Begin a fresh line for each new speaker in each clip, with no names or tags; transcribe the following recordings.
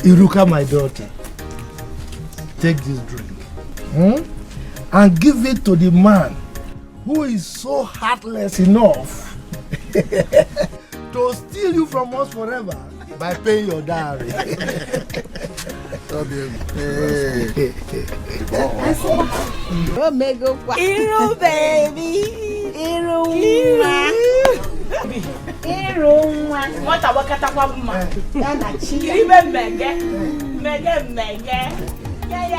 Iruka, my daughter, take this drink and give it to the man who is so heartless enough to steal you from us forever by paying your dowry.
Hero baby, hero what a wakata wama. Even mege. Yeah.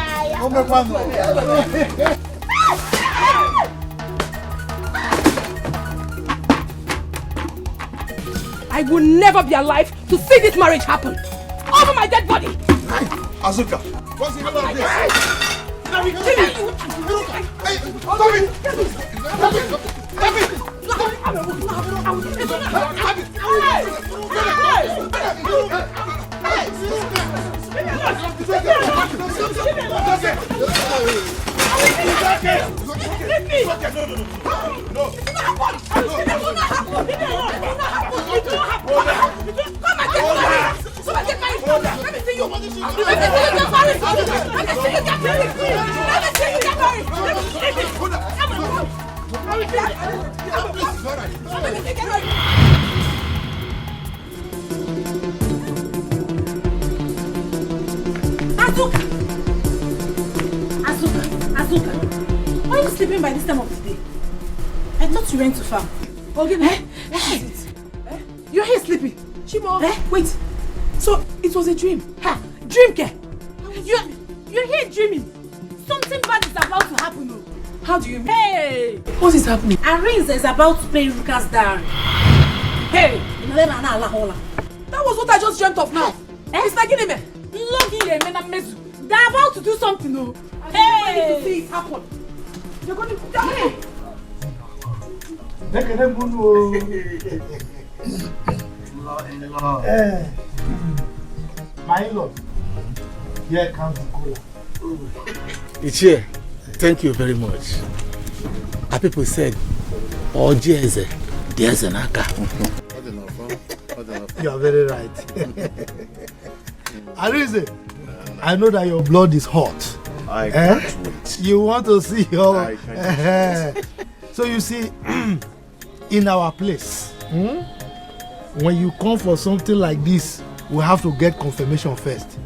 I will never be alive to see this marriage happen. Over my dead body.
Azuka, what's the matter with this?
Azuka, why are you sleeping by this time of the day? I thought you went to farm. Okay, you're here sleeping. Chimo, wait. So it was a dream? Dream, Ke? You're here dreaming. Something bad is about to happen. No? How do you mean? Hey! What is happening? Arinze is about to pay Ruka's dowry. Hey! That was what I just dreamt of now. It's like in a they're about to do something. No? Hey! To see it happen. You're going to die.
My lord, here comes the cola.
It's here. Thank you very much. Our people said, "Oh, there's an aka."
You are very right. Arinze, I know that your blood is hot.
I can't wait.
You want to see your... So you see, in our place, when you come for something like this, we have to get confirmation first.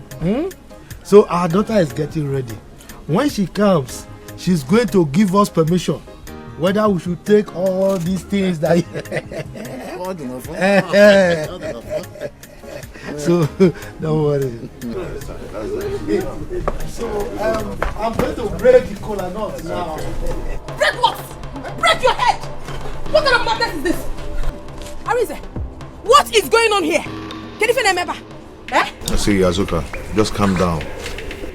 So our daughter is getting ready. When she comes, she's going to give us permission whether we should take all these things that so don't worry. So I'm going to break the cola nut now.
Break what? Break your head! What kind of madness is this? Arinze, what is going on here? Can you remember?
See, Azuka, just calm down.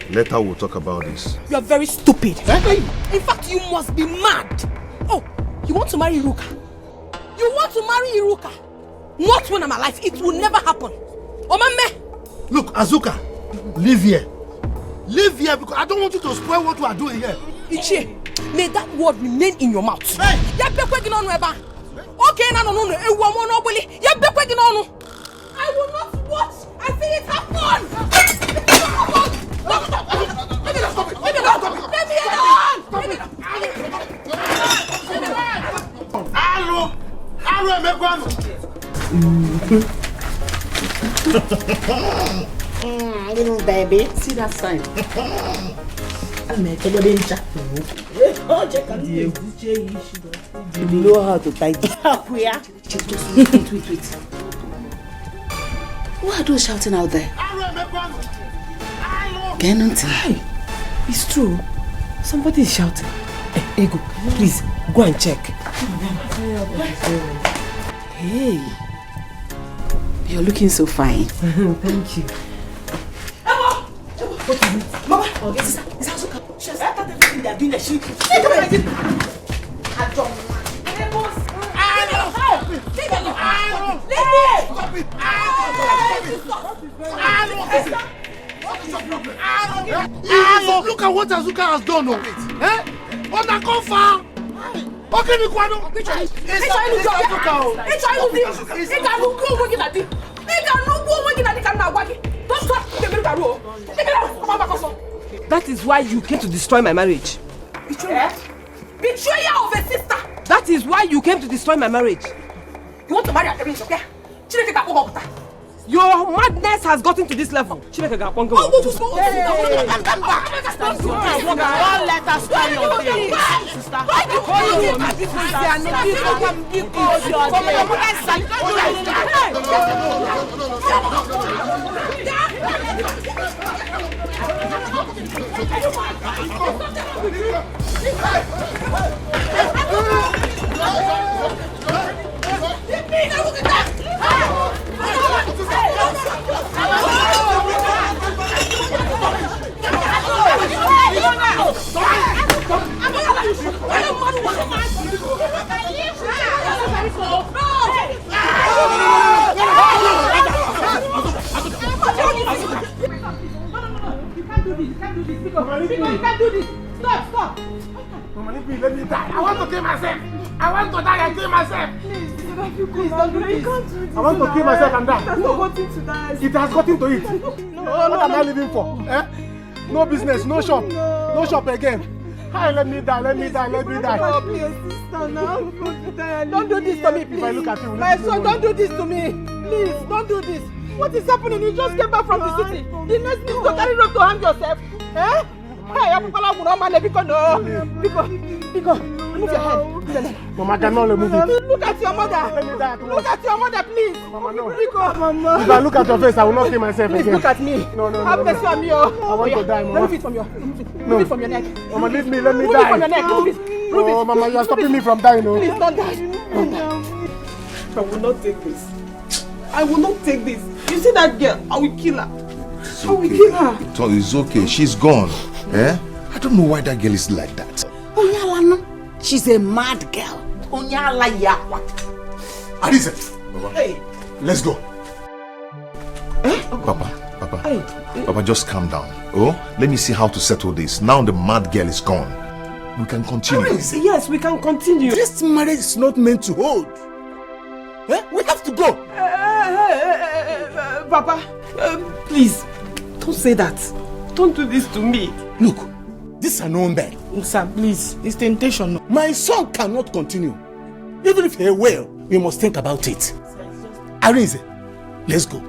Later we'll talk about this.
You are very stupid. In fact, you must be mad. Oh, you want to marry Iruka? You want to marry Iruka? Not when I'm alive. It will never happen. Oh, mama.
Look, Azuka, live here. Live here because I don't want you to spoil what we are doing here.
Ichie, may that word remain in your mouth. Hey! Okay, no. I will not watch and see it happen.
Little baby, see that sign? You know how to tie it. Wait. Who are those shouting out there?
It's true. Somebody is shouting. Hey, Ego, please go and check.
Hey, you're looking so fine.
Thank you. What is it? Mama, it's Azuka. She has started everything they are doing. She
Look at what Azuka has done. Eh? On a confirm. Okay, Nikwano.
That is why you came to destroy my marriage.
Betrayer of a sister.
That is why you came to destroy my marriage.
You want to marry a prince, okay?
Your madness has gotten to this level.
Don't let us try your thing, sister. Stop! Mama, let me die. I want to kill myself. I want to die and kill myself. Please don't do this. I want to kill myself and die. It has not gotten to die. It has gotten to it. What am I living for? Eh? No business, no shop. No shop again. Hi, let me die. Oh, please, sister, now I'm going to die. Don't do this to me, please. If I look at you, my son, don't do this to me. Please, don't do this. What is happening? You just came back from the city. The next thing is to carry rope to hang yourself. Eh? Hey, I'm going to move your head. Mama, I cannot move it. Look at your mother. Look at your mother, please. Mama, no. Mama. If I look at your face, I will not kill myself again. Please look at me. No. Have mercy on me. I want to die, Mama. Remove it from your neck. Mama, leave me. Let me die. Remove it from your neck. Remove it. Oh, Mama, you are stopping me from dying. No. Please don't die. I will not take this. You see that girl? I will kill her.
It's okay. She's gone. Eh? I don't know why that girl is like that.
She's a mad girl.
Arise, hey, let's go. Papa, Papa, just calm down. Oh, let me see how to settle this. Now the mad girl is gone. We can continue.
Yes, we can continue.
This marriage is not meant to hold. Eh? We have to go.
Papa, please, don't say that. Don't do this to me.
Look, this is an own bed.
Sir, please, it's temptation.
My son cannot continue. Even if he will, we must think about it. Arinze, let's go.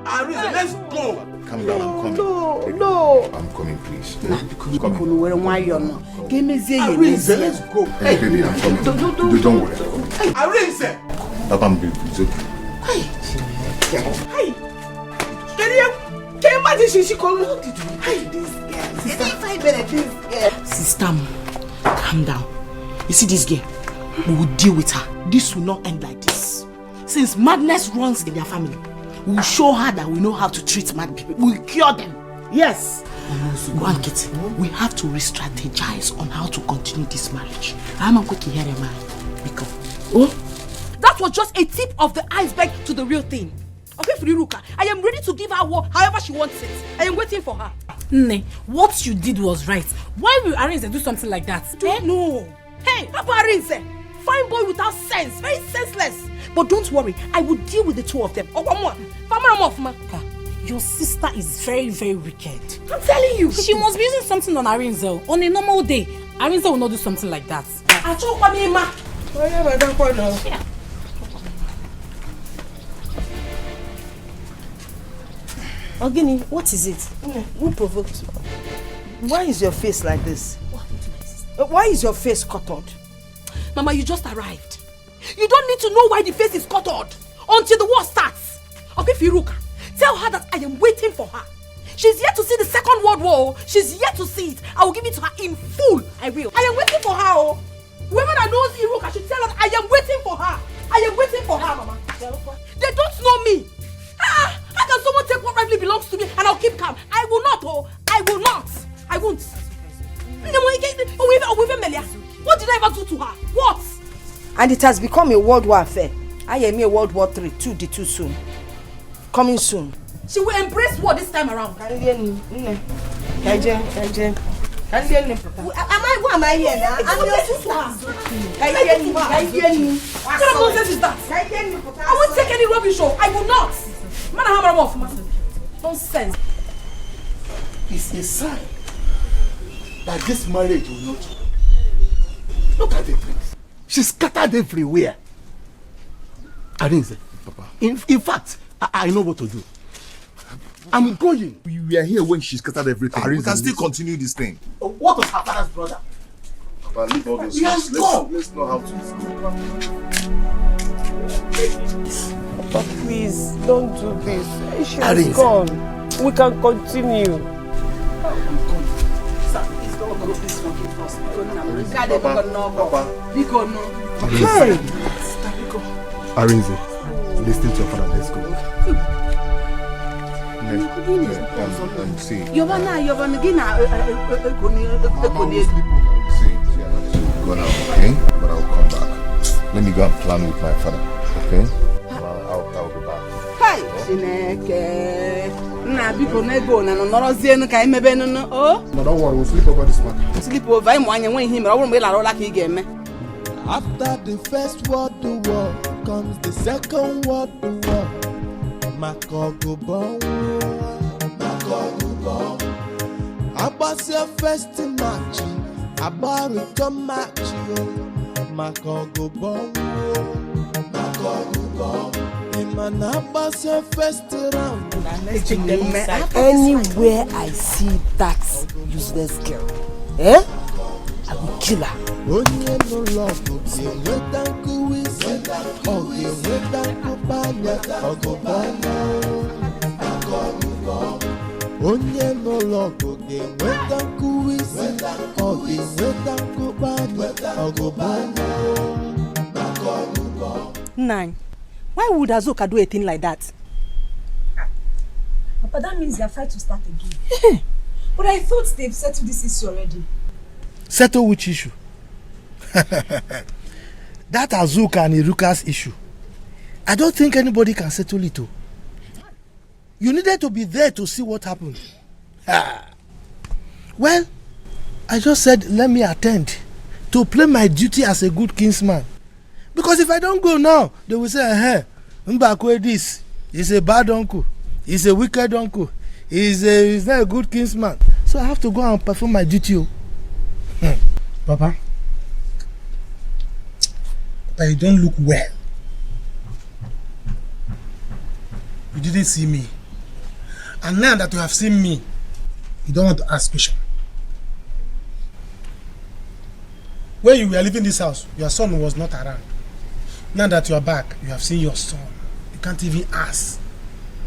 Arinze, let's go. Calm down, I'm coming.
No.
I'm coming, please.
Arinze, let's go.
Hey, baby, I'm coming. Don't worry.
Arinze!
Papa, I'm okay.
Hey! Can you imagine she calling?
What did you do this girl? Sister, calm down. You see this girl? We will deal with her. This will not end like this. Since madness runs in their family, we will show her that we know how to treat mad people. We will cure them. Yes. Go and get it. We have to re-strategize on how to continue this marriage. I'm going to hear a man. Because
that was just a tip of the iceberg to the real thing. Okay, Friruka, I am ready to give her however she wants it. I am waiting for her.
Nne, what you did was right. Why will Arinze do something like that?
No. Hey, Papa Arinze, fine boy without sense, very senseless. But don't worry, I will deal with the two of them. Oh, one more.
Your sister is very, very wicked.
I'm telling you.
She must be using something on Arinze. On a normal day, Arinze will not do something like that.
Ogini, what is it? Who provoked you? Why is your face like this? Why is your face cuttered?
Mama, you just arrived. You don't need to know why the face is cuttered until the war starts. Okay, Firuka, tell her that I am waiting for her. She's yet to see the Second World War. She's yet to see it. I will give it to her in full. I will. I am waiting for her. Whoever that knows Iruka should tell her I am waiting for her. I am waiting for her, Mama. They don't know me. How can someone take what rightly belongs to me and I'll keep calm? I will not, I will not. I won't. What did I ever do to her? What?
And it has become a world war affair. I am a World War III, too soon. Coming soon.
She will embrace what this time around?
Am I, who am I here now? I'm your sister.
What kind of nonsense is that? I won't take any rubbish show. I will not. Man, I hammer off. Nonsense.
It's a sign that this marriage will not work. Look at the things. She's scattered everywhere. Arinze, Papa. In fact, I know what to do. I'm going.
We were here when she scattered everything. We can still continue this thing.
What was her father's brother?
Papa, leave all those
Yes,
things. Let's know how to go.
Papa, please, don't do this. She has
Arinze.
gone. We can continue.
Hey! Arinze, listen to your father. Let's go.
See.
Yovana, gina.
See, go now, okay? But I'll come back. Let me go and plan with my father, okay? I'll be back.
Hi, Chineke. Na biko na ego na no norozie nu ka imebe nu no. Oh.
But don't worry, we'll sleep over this matter.
Sleep over im anya nwe ihe mere. Ọ bụrụ mgbe ị lara ụla ka ị ga-eme.
After the first world war comes the second world war. Makogubo. About your first match, about return match, Makogubo. Iman about your first round.
Anywhere I see that useless girl, I will kill her.
Onye no love oge weta nkuwisi, oge weta nkupanya, ogobanya. Onye no love oge weta nkuwisi, oge weta nkupanya, ogobanya.
Nine. Why would Azuka do a thing like that?
But that means their fight will start again. But I thought they've settled this issue already.
Settle which issue? That Azuka and Iruka's issue. I don't think anybody can settle it. You needed to be there to see what happened. Well, I just said let me attend to play my duty as a good kinsman. Because if I don't go now, they will say, hey, Mbakwe this, he's a bad uncle, he's a wicked uncle, he's not a good kinsman. So I have to go and perform my duty. Papa, you don't look well. You didn't see me. And now that you have seen me, you don't want to ask question. When you were leaving this house, your son was not around. Now that you are back, you have seen your son. You can't even ask.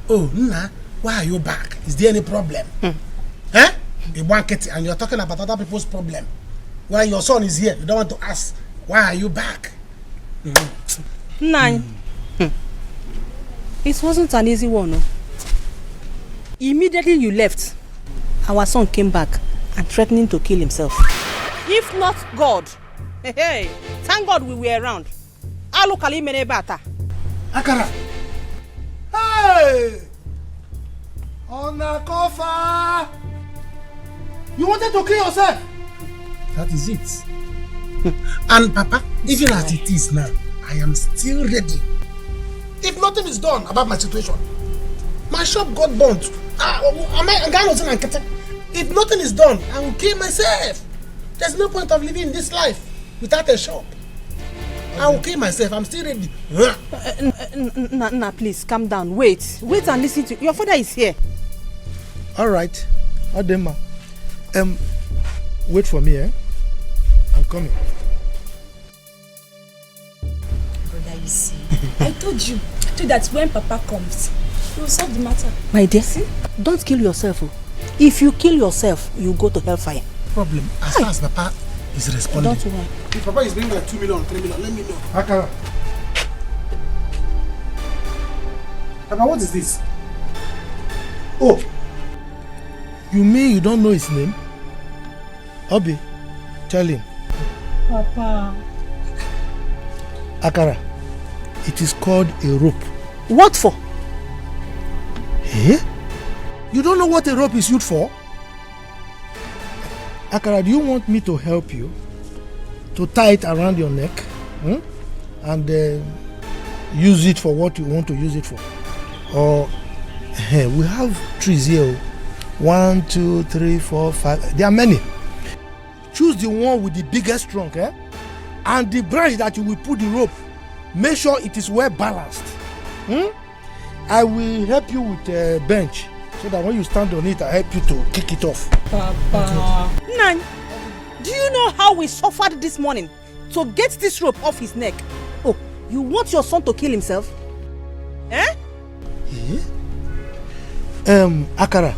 Oh, Nna, why are you back? Is there any problem? Eh? You blanket and you're talking about other people's problem. When your son is here, you don't want to ask, why are you back?
Nine. It wasn't an easy one. No? Immediately you left, our son came back and threatening to kill himself. If not God, hey, thank God we were around. Alukali mene bata.
Akara. Hey! Onakofa! You wanted to kill yourself? That is it. And Papa, even as it is now, I am still ready. If nothing is done about my situation, my shop got burnt. If nothing is done, I will kill myself. There's no point of living in this life without a shop. I will kill myself. I'm still ready.
Nah, please, calm down. Wait and listen to your father is here.
All right. Adema. Wait for me, eh? I'm coming.
Brother, you see, I told you that when Papa comes, he will solve the matter.
My dear, don't kill yourself. If you kill yourself, you go to hellfire.
Problem. As far as Papa is responding.
Don't worry.
If Papa is bringing like 2 million, 3 million, let me know. Akara. Papa, what is this? Oh. You mean you don't know his name? Obi, tell him.
Papa.
Akara, it is called a rope.
What for?
Eh? You don't know what a rope is used for? Akara, do you want me to help you to tie it around your neck and use it for what you want to use it for? Or we have trees here. 1, 2, 3, 4, 5. There are many. Choose the one with the biggest trunk, and the branch that you will put the rope. Make sure it is well balanced. I will help you with a bench so that when you stand on it, I help you to kick it off.
Papa. Nan, do you know how we suffered this morning to get this rope off his neck? Oh, you want your son to kill himself?
Akara,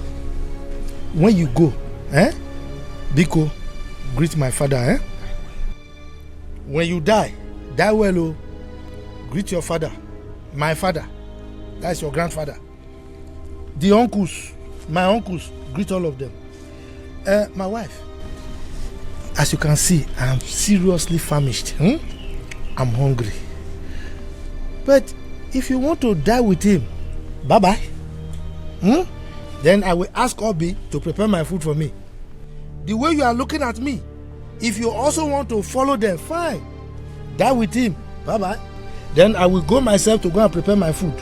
when you go, Biko, greet my father, When you die well, oh. Greet your father, my father, that's your grandfather. The uncles, my uncles, greet all of them. My wife, as you can see, I'm seriously famished. I'm hungry. But if you want to die with him, bye-bye. Then I will ask Obi to prepare my food for me. The way you are looking at me, if you also want to follow them, fine. Die with him, bye-bye. Then I will go myself to go and prepare my food.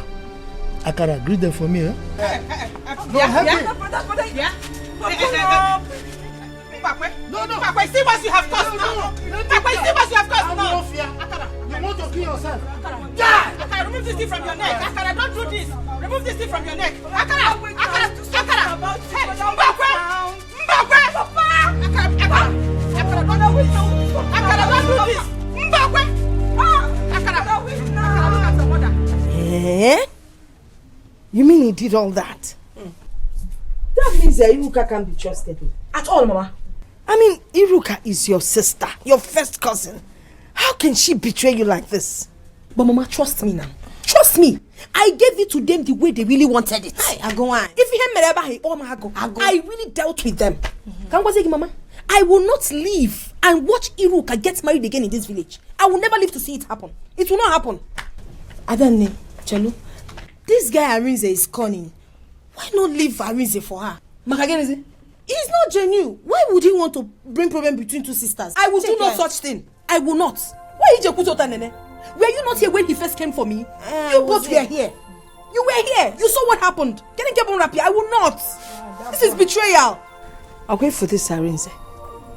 Akara, greet them for me,
Yeah. No. Papa, see what you have caused now. Papa, see what you have caused now. Akara,
you want to kill yourself?
Yeah. Akara, remove this thing from your neck. Akara, don't do this. Remove this thing from your neck. Akara. Hey, Mbakwe. Papa. Akara, don't do this. Mbakwe. Akara, look at your mother.
You mean he did all that?
That means that Iruka can't be trusted. At all, Mama.
I mean, Iruka is your sister, your first cousin. How can she betray you like this?
But Mama, trust me now. Trust me. I gave it to them the way they really wanted it.
I go on.
If you I really dealt with them. Can I say, Mama? I will not leave and watch Iruka get married again in this village. I will never live to see it happen. It will not happen. Adane, Chelu, this guy Arinze is cunning. Why not leave Arinze for her? Makageneze, he's not genuine. Why would he want to bring problem between two sisters? I will do no such thing. I will not. Why did you put out Nene? Were you not here when he first came for me? You both were here. You were here. You saw what happened. Can I get on rapid? I will not. This is betrayal.
I'll wait for this Arinze.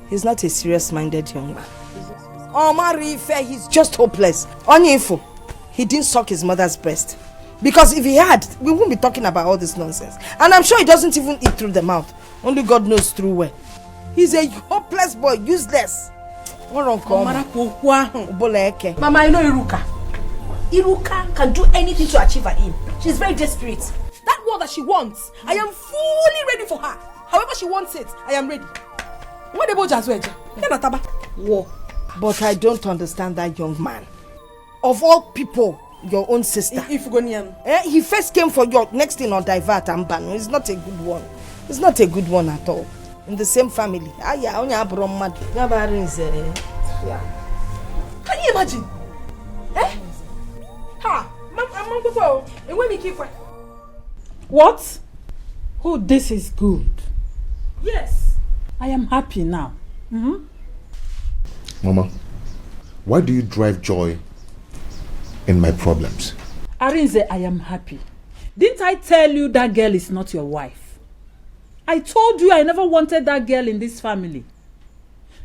He's not a serious-minded young man. Marife, he's just hopeless. Onyefo, he didn't suck his mother's breast. Because if he had, we wouldn't be talking about all this nonsense. And I'm sure he doesn't even eat through the mouth. Only God knows through where. He's a hopeless boy, useless.
Mama, I know Iruka. Iruka can do anything to achieve her aim. She's very desperate. That word that she wants, I am fully ready for her. However she wants it, I am ready. What about Jazweja?
War. But I don't understand that young man. Of all people, your own sister. He first came for your next thing on divert and ban. It's not a good one. It's not a good one at all. In the same family.
Can you imagine?
What? Oh, this is good.
Yes.
I am happy now.
Mama, why do you drive joy in my problems?
Arinze, I am happy. Didn't I tell you that girl is not your wife? I told you I never wanted that girl in this family.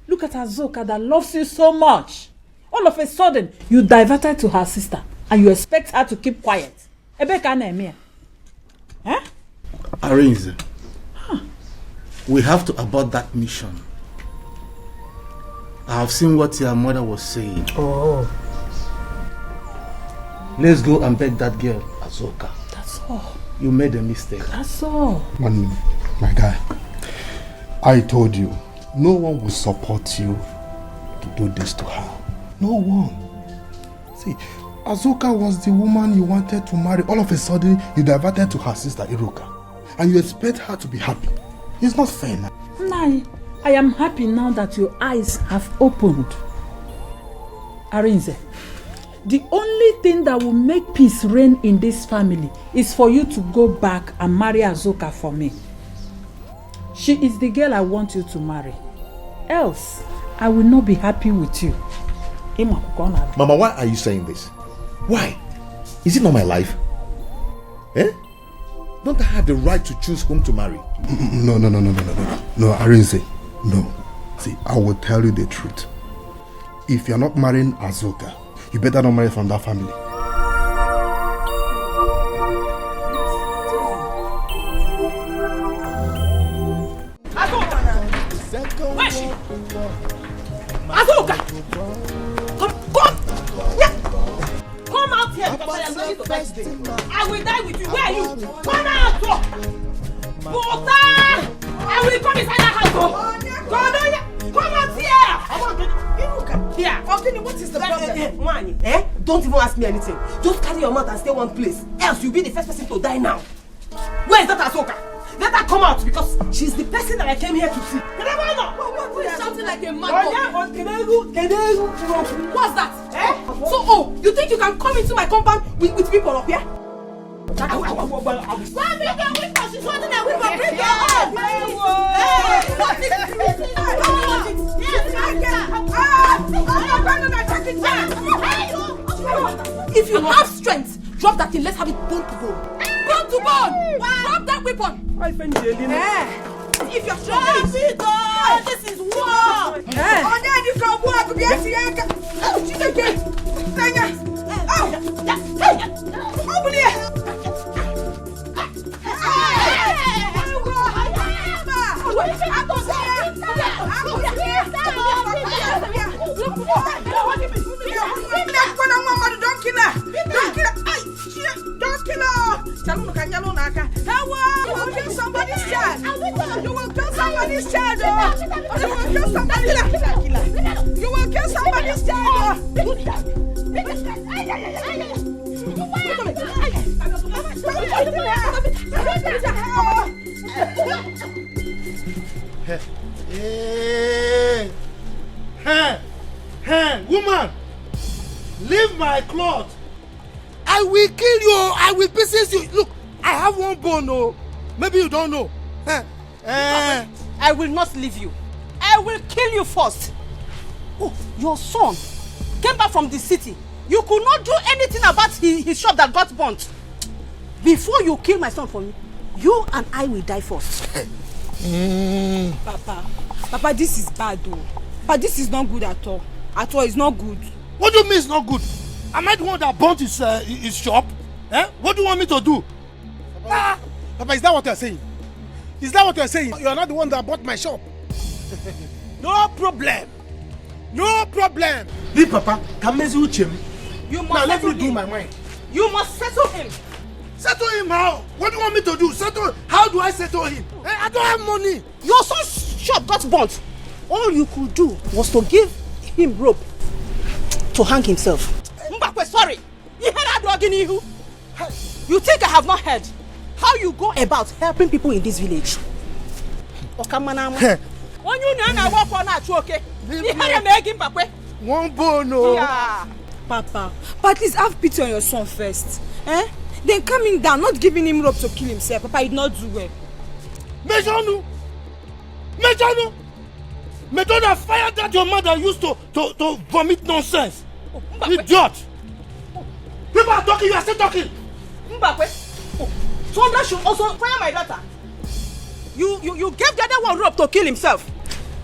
Look at Azoka that loves you so much. All of a sudden, you diverted to her sister and you expect her to keep quiet.
Arinze, we have to abort that mission. I have seen what your mother was saying.
Oh.
Let's go and beg that girl, Azoka.
That's all.
You made a mistake.
That's all.
1 minute, my guy. I told you, no one will support you to do this to her. No one. See, Azoka was the woman you wanted to marry. All of a sudden, you diverted to her sister, Iruka. And you expect her to be happy. It's not fair now.
Nai, I am happy now that your eyes have opened. Arinze, The only thing that will make peace reign in this family is for you to go back and marry Azoka for me. She is the girl I want you to marry. Else, I will not be happy with you.
Mama, why are you saying this? Why? Is it not my life? Eh? Don't I have the right to choose whom to marry?
No, Arinze. No. See, I will tell you the truth. If you're not marrying Azoka, you better not marry from that family.
Where is she? Azoka! Come! Yeah. Come out here because I am ready to die today. I will die with you. Where are you? Come out! Bota! I will come inside that house. Come out here! Here.
Ogini, what is the problem?
Man, don't even ask me anything. Just carry your mouth and stay one place. Else you'll be the first person to die now. Where is that Azoka? Let her come out because she's the person that I came here to see. Can I find her?
Who is shouting like a mad
What's that? So, you think you can come into my compound with people up here? She's holding a whip. Bring her up. If you have strength, drop that thing. Let's have it bone to bone. Bone to bone. Drop that weapon. If you're strong, this is war.
Don't kill her! You will kill somebody's child! You will kill somebody's child! You will kill somebody's child! You will kill somebody's child!
Hey, woman! Leave my cloth! I will kill you! I will pieces you! Look, I have one bone, oh. Maybe you don't know.
I will not leave you. I will kill you first. Oh, your son came back from the city. You could not do anything about his shop that got burnt. Before you kill my son for me, you and I will die first.
Papa, this is bad though. But this is not good at all. At all, it's not good.
What do you mean it's not good? Am I the one that burnt his shop? What do you want me to do?
Papa, is that what you're saying? Is that what you're saying? You're not the one that bought my shop. No problem. No problem.
Leave Papa. Come you
must
now let me
settle
do
him.
my mind.
You must settle him.
Settle him how? What do you want me to do? Settle? How do I settle him? I don't have money.
Your son's shop got burnt. All you could do was to give him rope to hang himself. Mbakwe, sorry. You think I have not heard how you go about helping people in this village?
One bone, no.
Yeah. Papa, but at least have pity on your son first. Then coming down, not giving him rope to kill himself. Papa, he did not do well.
Mejanu! Method of fire that your mother used to vomit nonsense. Idiot! People are talking, you are still talking.
Mbakwe, Sonda should also fire my daughter. You gave the other one rope to kill himself.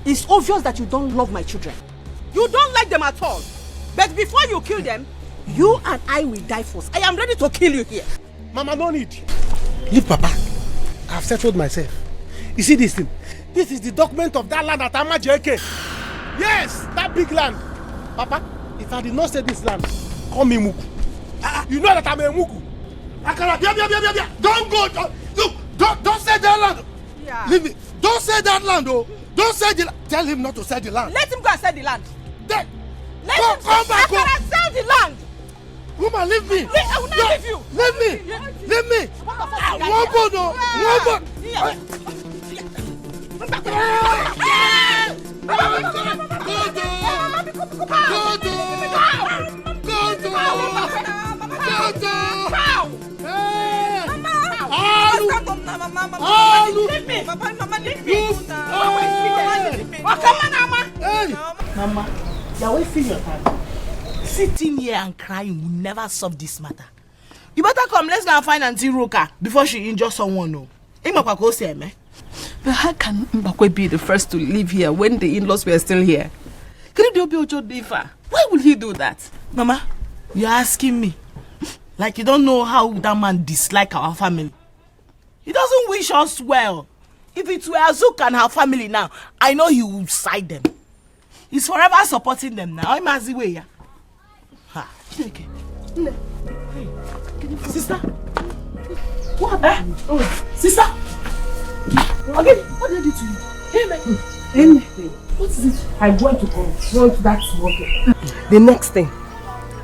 It's obvious that you don't love my children. You don't like them at all. But before you kill them, you and I will die first. I am ready to kill you here.
Mama, no need. Leave Papa. I've settled myself. You see this thing? This is the document of that land at Amajeke. Yes, that big land. Papa, if I did not say this land, call me Muku. You know that I'm a Muku.
Don't go. Look, don't say that land.
Yeah.
Leave me. Don't say that land, oh. Don't say the land. Tell him not to sell the land.
Let him go and sell the land.
Then,
Let him
come back.
I cannot sell the land.
Woman, leave me.
I will not leave you.
Leave me. Leave me. One bone, oh. One bone. Go.
me. Mama, leave me. Mama, you're wasting your time. Sitting here and crying will never solve this matter. You better come, let's go and find Auntie Roka before she injures someone. No.
But how can Nwokoye be the first to leave here when the in-laws were still here? Why would he do that?
Mama, you're asking me. Like you don't know how that man dislikes our family. He doesn't wish us well. If it were Azuka and her family now, I know he would side them. He's forever supporting them now. I'm as way. Sister, what happened? Sister, again, what did I do to you? Hey, man.
Anything.
What is it? I want to confront that smoker.
The next thing,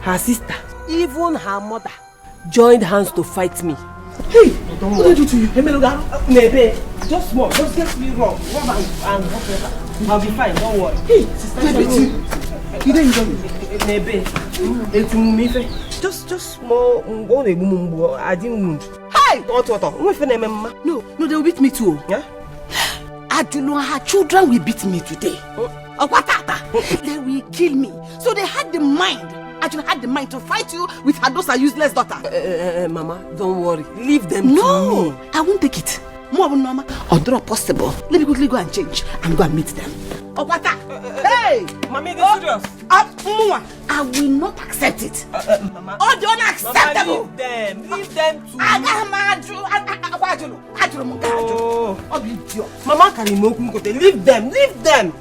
her sister, even her mother, joined hands to fight me.
Hey, what did I do to you? Hey, Nebe, just walk, just get me wrong. And whatever. I'll be fine, don't worry. Hey, sister, you didn't enjoy me. Nebe, just small. I didn't wound. Hey! No, they will beat me too. Yeah? I don't know her children will beat me today. They will kill me. So they had the mind. Actually had the mind to fight you with her daughter, useless daughter.
Mama, don't worry. Leave them to me.
No, I won't take it. More than Mama, or drop possible. Let me quickly go and change and go and meet them. Hey!
Mommy, this serious.
I will not accept it.
Mama.
Oh, you're unacceptable.
Mama, leave them to me. Mama, can you leave them? Leave them.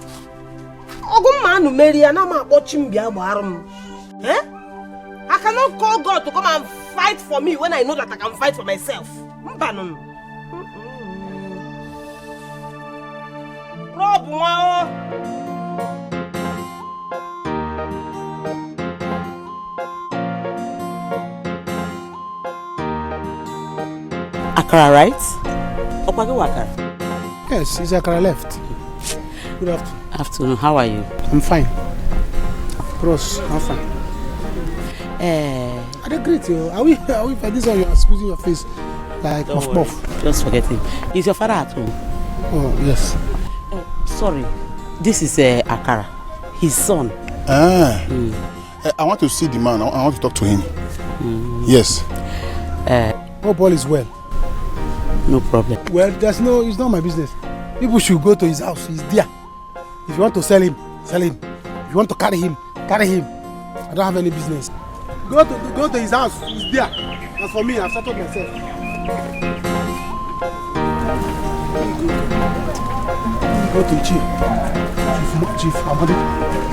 I cannot call God to come and fight for me when I know that I can fight for myself.
Akara, right?
Yes, it's Akara left. Good afternoon.
Afternoon, how are you?
I'm fine. Bros, I'm fine. I don't greet you. Are we for this one you are squeezing your face like puff puff?
Just forget him. Is your father at home?
Oh, yes.
Sorry. This is Akara, his son.
I want to see the man. I want to talk to him. Yes.
Hope all is well.
No problem.
Well, it's not my business. People should go to his house. He's there. If you want to sell him, sell him. If you want to carry him, carry him. I don't have any business. Go to his house. He's there. As for me, I've settled myself. Go to Chief Amadi.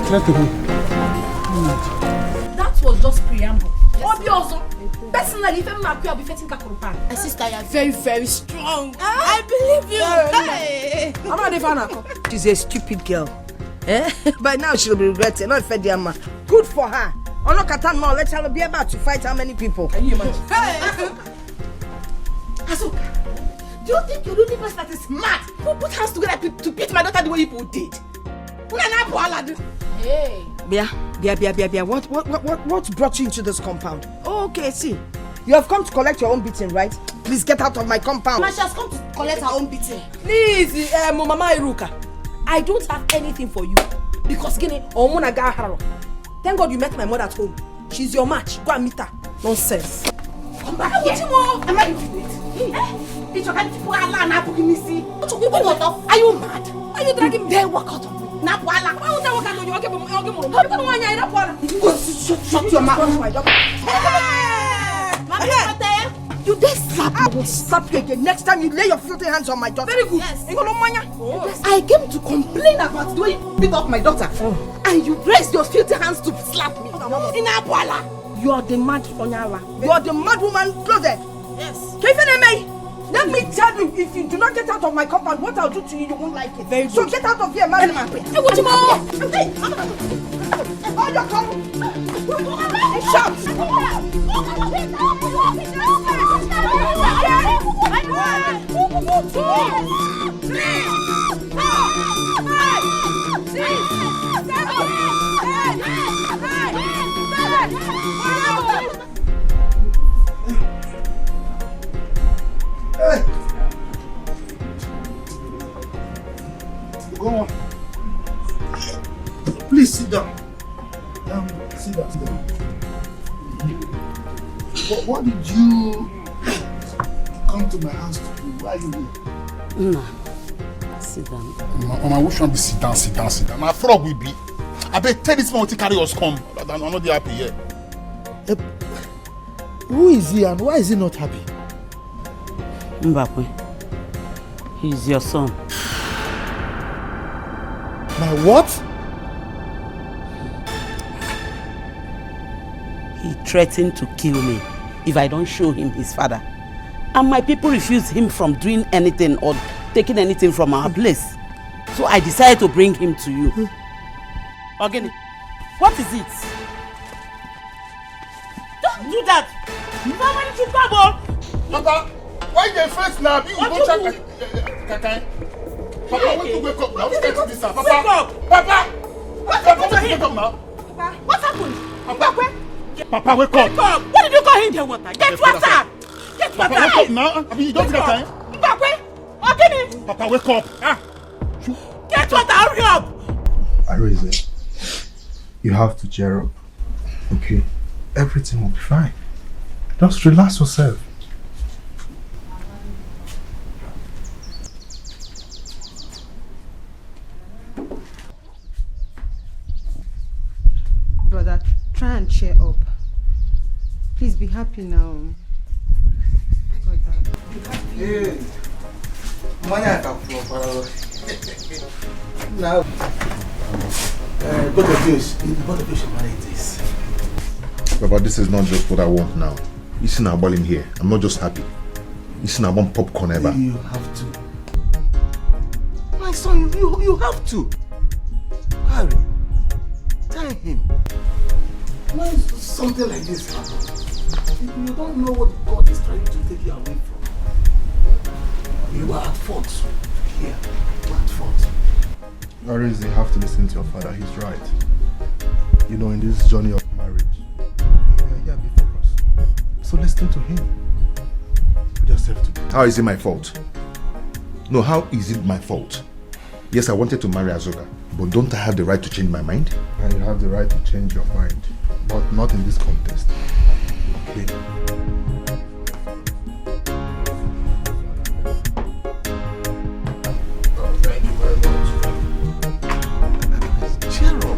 Straight to him.
That was just preamble. Obviously, personally, if I'm be fighting Kakurupan.
My sister, you are very, very strong. I believe you. Hey.
I'm not even. She's a stupid girl. By now she'll be regretting. Not fed the good for her. I'm not Katan now. Let her be about to fight how many people.
Can you imagine?
Hey. Asuka, do you think you're the only person that is mad who put hands together to beat my daughter the way you did?
Hey.
Bia. What brought you into this compound? Okay, see. You have come to collect your own beating, right? Please get out of my compound.
She has come to collect her own beating.
Please, Mama Iruka. I don't have anything for you. Because Omuna Gaharo. Thank God you met my mother at home. She's your match. Go and meet her. Nonsense.
Come back here. Am I doing it? Are you mad?
Are you dragging me?
They walk out of me.
Why would I walk out of you?
Shut your mouth.
You dare slap me? I will slap you again. Next time you lay your filthy hands on my daughter.
Very good.
Yes. I came to complain about the way you beat up my daughter. And you raised your filthy hands to slap me. In Abuala.
You are the mad Onyala. You are the mad woman clothed.
Yes.
Let me tell you, if you do not get out of my compound, what I'll do to you, you won't like it. Very good. So get out of here, man. Oh, you're coming. Shut.
Sit down. What did you come to my house to do? Why are you here?
No. Sit down.
Mama, which one be sit down? My frog will be. I bet tell this man to carry us come. I'm not happy here.
Who is he and why is he not happy?
Mbakwe, he's your son.
My what?
He threatened to kill me if I don't show him his father. And my people refuse him from doing anything or taking anything from our place. So I decided to bring him to you. Ogini, what is it? Don't do that! Nobody should go.
Papa, why you face now? You don't check Kakai. Papa, want to wake up now? What's going to this now? Papa! Papa!
What happened to him?
Wake up now.
Papa, what happened?
Papa, Papa, wake up!
Wake up! What did you call him the water? Get water! Get water!
Papa, wake up now. I mean, you don't get time.
Papa, Ogini!
Papa, wake up!
Get water! Hurry up!
Arise, you have to cheer up. Okay? Everything will be fine. Just relax yourself.
Brother, try and cheer up. Please be happy now.
Hey, now, both of you should manage this.
Papa, this is not just what I want now. You see now, I'm here. I'm not just happy. You see now, I want popcorn ever.
You have to. My son, you have to. Harry, tell him. Why is something like this happen? You don't know what God is trying to take you away from. You are at fault. Here, you are at fault.
Arise, you have to listen to your father. He's right. You know, in this journey of marriage, yeah, before us. So listen to him. Put yourself together.
How is it my fault? No, how is it my fault? Yes, I wanted to marry Azoka, but don't I have the right to change my mind?
And you have the right to change your mind, but not in this contest. Okay?
Thank you very much. Cheer up.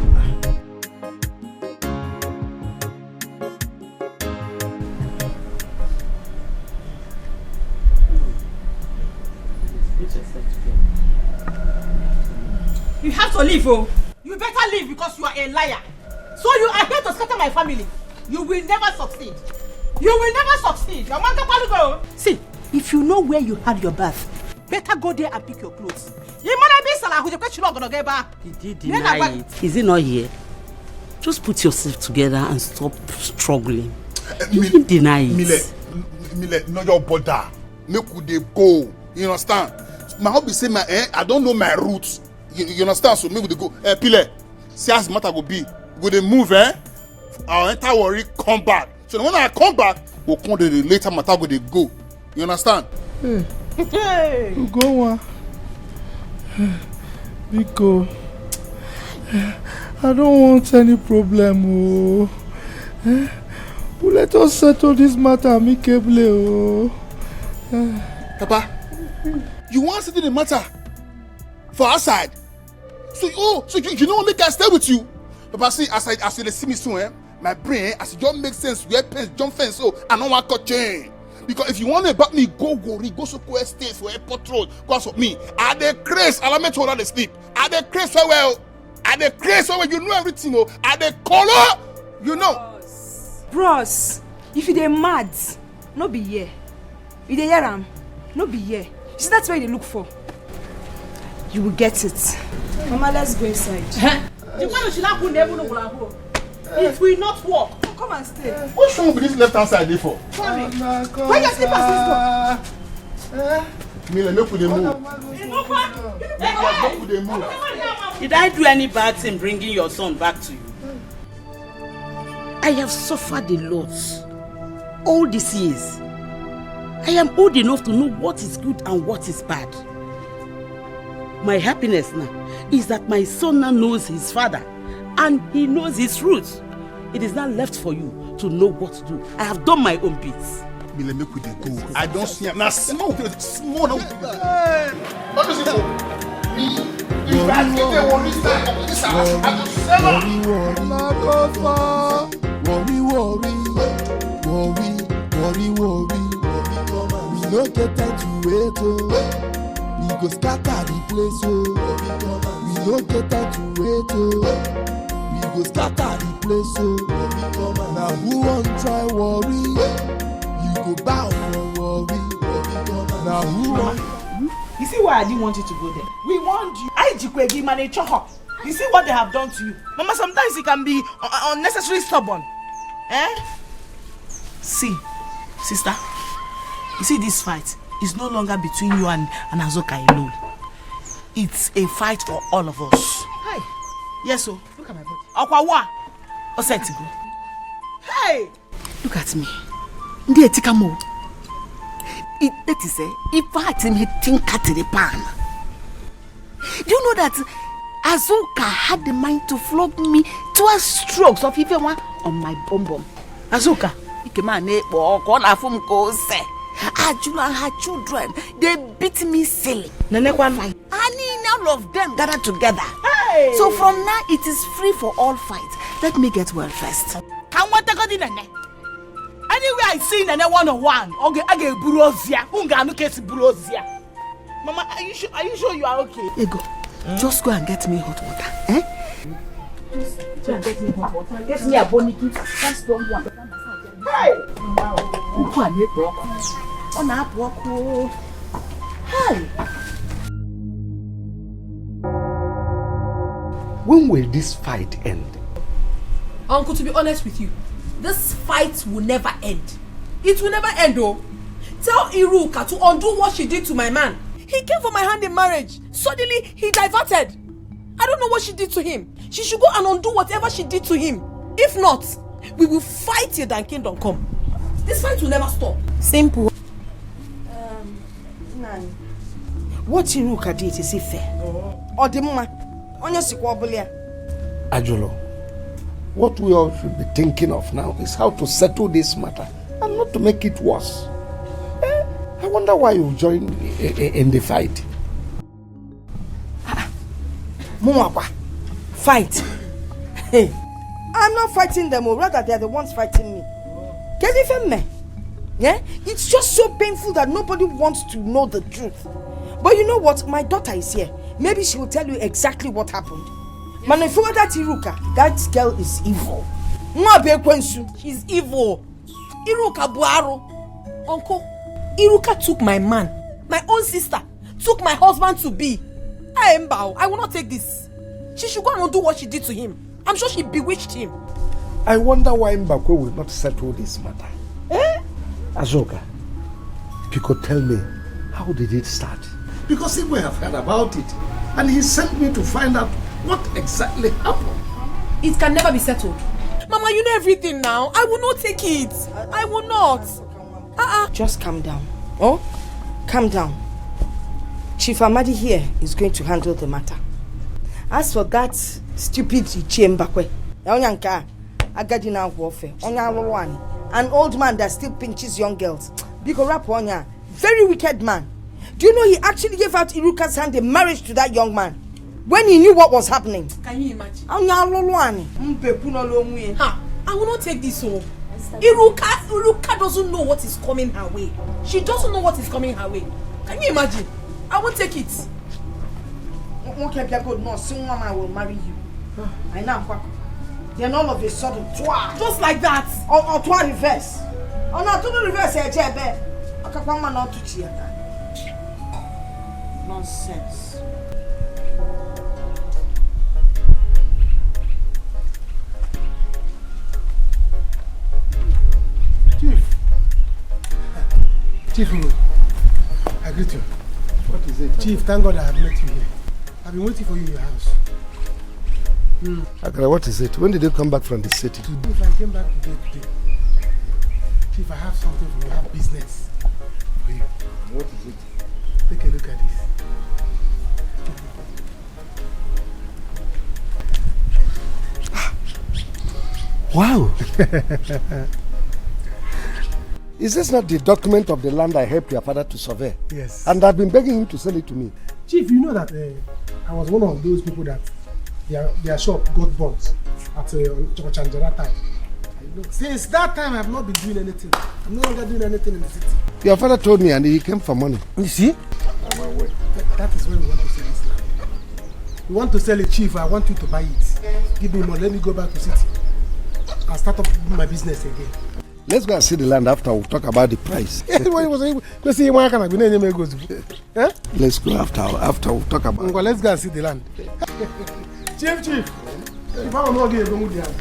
You have to leave, oh. You better leave because you are a liar. So you are here to scatter my family. You will never succeed. You will never succeed. Your man can go. See, if you know where you had your bath, better go there and pick your clothes. You might be Salah who's not gonna get back.
He did deny it. Is he not here? Just put yourself together and stop struggling. You didn't deny it.
Mile, no your bother. Make would they go. You understand? My hobby say my I don't know my roots. You understand? So maybe they go. Pile, see as matter go be. Go they move, I'll enter worry, come back. So when I come back, we'll come to the later matter go they go. You understand?
Hey. Go on. Biko. I don't want any problem, oh. Let us settle this matter amicably, oh.
Papa, you want to settle the matter for our side? So you know what make I stay with you? Papa, see, as you see me soon, my brain, as it don't make sense, we have pens, jump fence, so I don't want to change. Because if you want to about me, go so quest states for airport road, because of me. Are they crazy? I'll make sure they sleep. Are they crazy so well? Are they crazy so well? You know everything, oh. Are they color? You know.
Bros, if you dey mad, no be here. You dey hear am, no be here. See, that's where they look for. You will get it. Mama, let's go inside.
It will not work.
Oh, come and stay.
What's wrong with this left hand side there for?
Sorry.
Where your slippers go?
Mile, make we dey move.
Did I do any bad thing bringing your son back to you? I have suffered a lot all these years. I am old enough to know what is good and what is bad. My happiness now is that my son now knows his father and he knows his roots.
It is now left for you to know what to do. I have done my own bits.
Let me put the go. I don't see him. Now small. What is it? If I get the one this time, I just sell
worry. We no get time to wait, oh. We go scatter the place, oh. We no get time to wait, oh. We go scatter the place, oh. Now who won't try worry? You go bow for worry. Now who won't?
You see why I didn't want you to go there? We warned you. I Jikwegi manage her. You see what they have done to you? Mama, sometimes it can be unnecessarily stubborn. See, sister, you see this fight is no longer between you and Azoka alone. It's a fight for all of us. Hi. Yes, so look at my body. Okwawa. Osetigo. Hey!
Look at me. Ndi Etikamo. That is if I think at the pan. Do you know that Azoka had the mind to flog me 12 strokes of even one on my bum bum?
Azoka.
Ajula and her children, they beat me silly. And all of them gathered together.
Hey.
So from now it is free for all fights. Let me get well first.
Anyway, I see Nene 101. Okay, I get burozia. Unga case burozia. Mama, are you sure you are okay?
Ego, just go and get me hot water.
Get me hot water. Get me a boniki. That's the one. Hey!
When will this fight end?
Uncle, to be honest with you, this fight will never end. It will never end, though. Tell Iruka to undo what she did to my man. He came for my hand in marriage. Suddenly, he diverted. I don't know what she did to him. She should go and undo whatever she did to him. If not, we will fight till thy kingdom come. This fight will never stop.
Simple. Nani. What Iruka did is fair. Or the mama. On your sikwabulia.
Ajolo, what we all should be thinking of now is how to settle this matter and not to make it worse. I wonder why you joined in the fight.
Muwapa, fight. Hey, I'm not fighting them, or rather they're the ones fighting me. Can you feel me? Yeah? It's just so painful that nobody wants to know the truth. But you know what? My daughter is here. Maybe she will tell you exactly what happened. Man, if you that Iruka, that girl is evil.
She's evil. Iruka Buaro. Uncle, Iruka took my man, my own sister, took my husband to be. I will not take this. She should go and do what she did to him. I'm sure she bewitched him.
I wonder why Mbakwe will not settle this matter. Azoka, if you could tell me, how did it start? Because he will have heard about it. And he sent me to find out what exactly happened.
It can never be settled. Mama, you know everything now. I will not take it. I will not.
Just calm down. Oh? Calm down. Chief Amadi here is going to handle the matter. As for that stupid Ichie Mbakwe, Agadina warfare, an old man that still pinches young girls. Biko rap onya, very wicked man. Do you know he actually gave out Iruka's hand in marriage to that young man when he knew what was happening?
Can you imagine?
I
will not take this home. Iruka doesn't know what is coming her way. She doesn't know what is coming her way. Can you imagine? I won't take it.
I will marry you. I know. Then all of a sudden,
just like that.
Or twa reverse. Oh no, to reverse here, Akapama not to cheer. Nonsense.
Chief, I greet you.
What is it?
Chief, thank God I have met you here. I've been waiting for you in your house.
Akara, what is it? When did you come back from the city?
If I came back today. Chief, I have something for you. I have business for you.
What is it?
Take a look at this.
Wow. Is this not the document of the land I helped your father to survey?
Yes.
And I've been begging him to sell it to me.
Chief, you know that I was one of those people that their shop got burnt at Chocochanjara time. Since that time, I have not been doing anything. I'm no longer doing anything in the city.
Your father told me and he came for money.
You see? That is when we want to sell this land. We want to sell it, Chief. I want you to buy it. Give me money. Let me go back to city. I'll start up my business again.
Let's go and see the land after we'll talk about the price.
Let's go
after we'll talk about it.
Let's go and see the land. Chief. If I'm not here, go move the hand.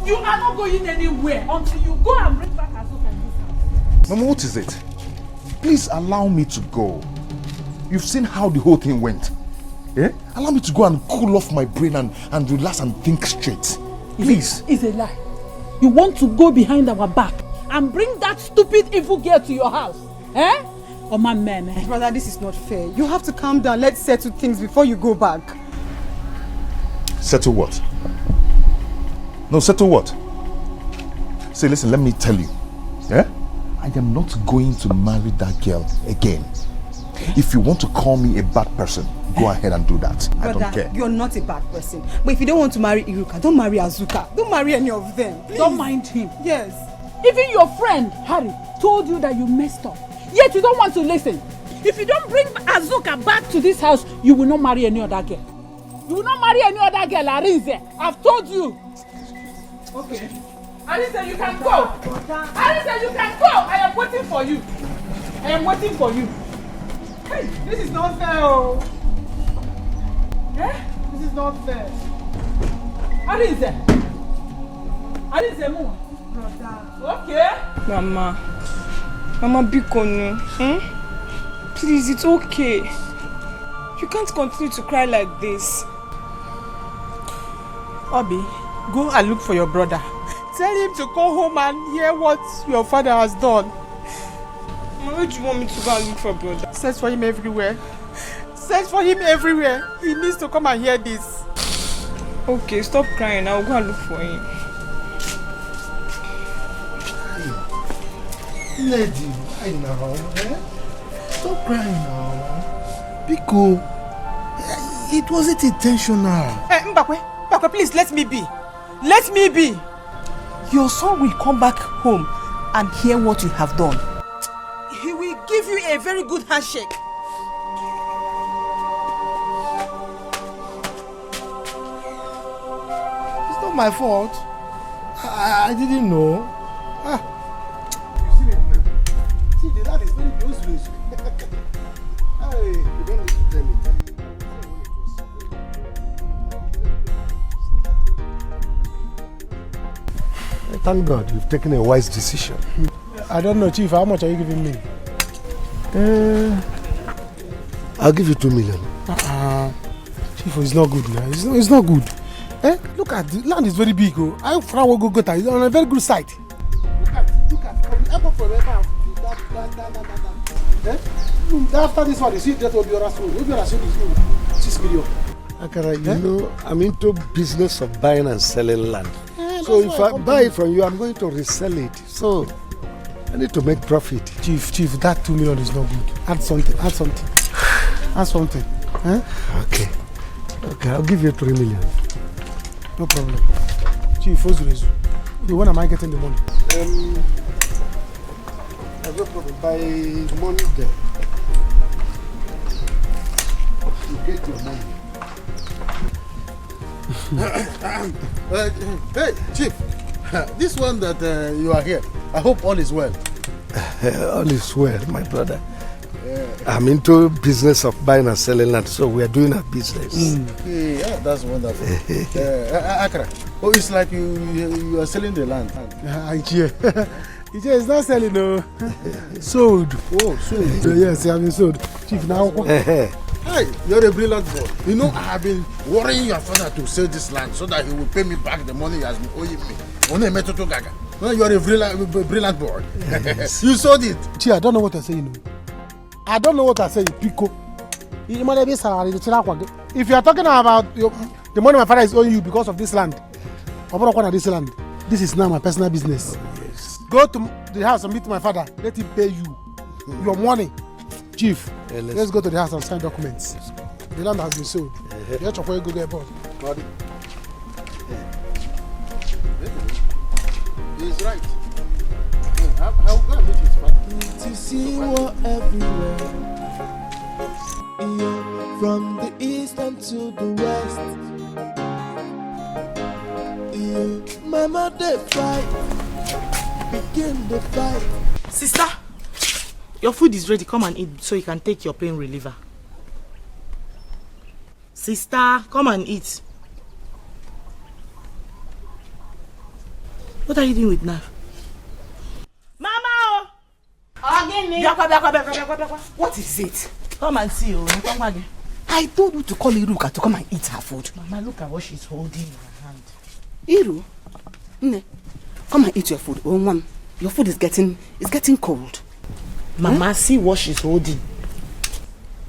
You are not going anywhere until you go and bring back Azuka in this house.
Mama, what is it? Please allow me to go. You've seen how the whole thing went. Eh? Allow me to go and cool off my brain and relax and think straight. Please.
It's a lie. You want to go behind our back and bring that stupid evil girl to your house. Eh? Oh my man. Eh?
Brother, this is not fair. You have to calm down. Let's settle things before you go back.
Settle what? No, settle what? Say, listen, let me tell you. Eh? I am not going to marry that girl again. If you want to call me a bad person, go ahead and do that.
Brother,
I don't care.
You're not a bad person. But if you don't want to marry Iruka, don't marry Azuka. Don't marry any of them. Please.
Don't mind him.
Yes.
Even your friend, Harry, told you that you messed up. Yet you don't want to listen. If you don't bring Azuka back to this house, you will not marry any other girl. You will not marry any other girl, Arinze. I've told you. Okay. Arinze, you can go. Arinze, you can go. I am waiting for you. I am waiting for you. Hey, this is not fair. Oh. Eh? This is not fair. Arinze. Arinze, move. Okay.
Mama, Bikonu. Please, it's okay. You can't continue to cry like this.
Obi, go and look for your brother. Tell him to go home and hear what your father has done.
Where do you want me to go and look for brother?
Search for him everywhere. Search for him everywhere. He needs to come and hear this.
Okay, stop crying. I'll go and look for him.
Lady, why now? Stop crying now. Because it wasn't intentional.
Mbakwe, please let me be. Let me be. Your son will come back home and hear what you have done. He will give you a very good handshake.
It's not my fault. I didn't know.
You see it now? See, the lad is very useless. Hey, you don't need to tell me.
Thank God you've taken a wise decision.
I don't know, Chief. How much are you giving me?
I'll give you 2 million.
Chief, it's not good now. It's not good. Look at the land is very big. Oh. I will go it's on a very good site. Look at. After this one, you see that will be your soul. Your soul is 6 million.
Akara, you know, I'm into business of buying and selling land. So if I buy it from you, I'm going to resell it. So I need to make profit.
Chief, that 2 million is not good. Add something.
Okay, I'll give you 3 million.
No problem. Chief, when am I getting the money?
I've no problem. By money there. You get your money.
Hey, Chief, this one that you are here, I hope all is well.
All is well, my brother. I'm into business of buying and selling land, so we are doing our business.
Yeah, that's wonderful. Akara, it's like you are selling the land.
It is not selling, no. Sold.
Oh, sold.
Yes, I mean sold. Chief, now.
Hey, you're a brilliant boy. You know, I have been worrying your father to sell this land so that he will pay me back the money he has been owing me. You're a brilliant boy. Yes. You sold it.
Chief, I don't know what you're saying.
I don't know what I say, Pico. If you are talking about the money my father is owing you because of this land, this is now my personal business. Yes. Go to the house and meet my father. Let him pay you your money. Chief, let's go to the house and sign documents. The land has been sold. Let your go get bought. He's right. How gonna meet his father?
To see what everywhere. Yeah, from the east and to the west. Yeah, mama they fight. Begin the fight.
Sister, your food is ready. Come and eat so you can take your pain reliever. Sister, come and eat. What are you doing with knife? Mama!
What is it?
Come and see.
I told you to call Iruka to come and eat her food.
Mama, look at what she's holding in her hand.
Iru, come and eat your food. Oh, Mom, your food is getting cold.
Mama, see what she's holding.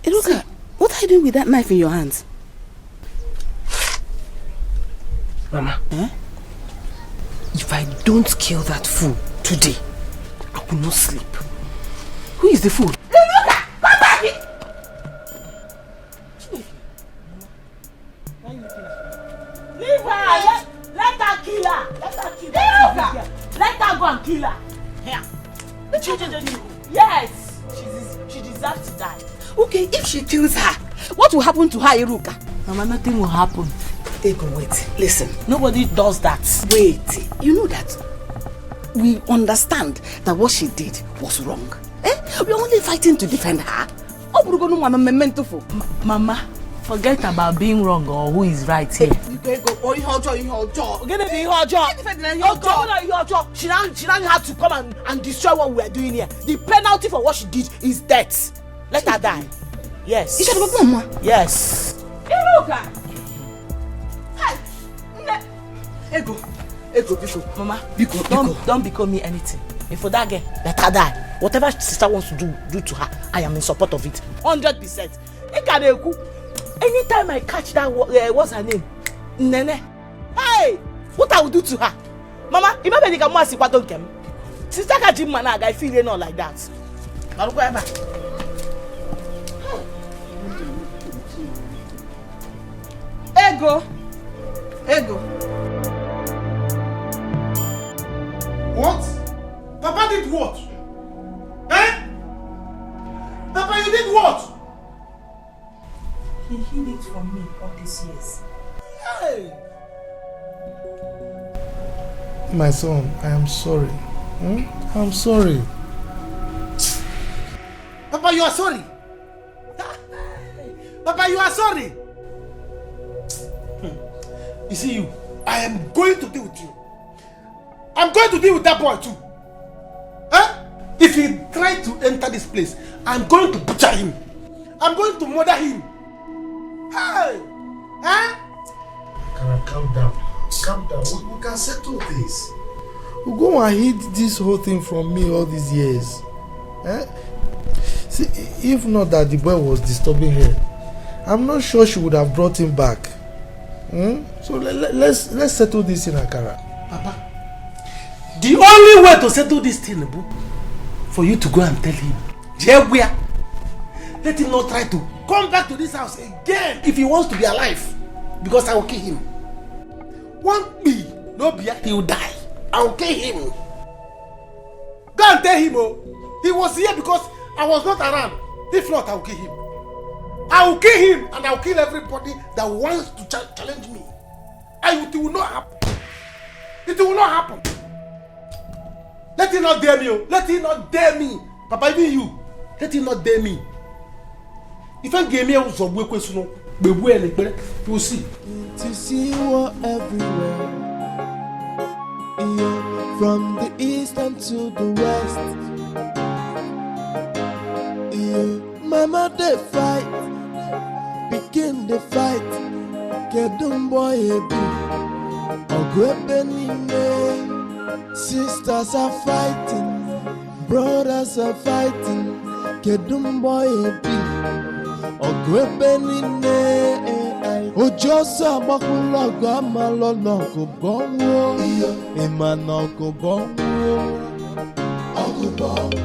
Iruka, what are you doing with that knife in your hands?
Mama, if I don't kill that fool today, I will not sleep.
Who is the fool?
Iruka, come back here! Leave her! Let her kill her! Let her kill her! Let her go and kill her! Here! Yes! She deserves to die.
Okay, if she kills her, what will happen to her, Iruka?
Mama, nothing will happen.
Ego, wait. Listen.
Nobody does that.
Wait. You know that we understand that what she did was wrong. We're only fighting to defend her.
Mama, forget about being wrong or who is right here. She now had to come and destroy what we are doing here. The penalty for what she did is death. Let her die. Yes. Yes. Ego, Biko. Mama, Biko. Don't become me anything. If for that girl, let her die. Whatever sister wants to do to her, I am in support of it. 100%. Anytime I catch that, what's her name? Nene. Hey, what I will do to her? Mama, remember the Kamu Asi Kwaton Kem? Sister Kajim Managa, I feel not like that.
Ego. What? Papa did what? Papa, you did what?
He hid it from me all these years.
Hey!
My son, I am sorry. I'm sorry.
Papa, you are sorry. Papa, you are sorry. You see you, I am going to deal with you. I'm going to deal with that boy too. If he tries to enter this place, I'm going to butcher him. I'm going to murder him. Hey!
Calm down. Calm down. We can settle this. We go and hid this whole thing from me all these years. See, if not that the boy was disturbing her, I'm not sure she would have brought him back. So let's settle this in Akara.
Papa, the only way to settle this thing, for you to go and tell him, where? Let him not try to come back to this house again if he wants to be alive, because I will kill him. One bee, no beer, he will die. I will kill him. Go and tell him, he was here because I was not around. If not, I will kill him. I will kill him and I will kill everybody that wants to challenge me. It will not happen. It will not happen. Let him not dare me. Let him not dare me. Papa, even you. Let him not dare me. If I give me a question, you will see.
To see what everywhere. Yeah, from the east and to the west. Yeah, mama they fight. Begin the fight. Kedum boy ebi. Ogwebenime. Sisters are fighting. Brothers are fighting. kedu mbọ ebi ọgụ ebe niile oji ọsọ agbakwụla ọgụ amalọ n'ọgụ bọnwụọ ịma na ọgụ bọnwụọ ọgụ bọnwụọ.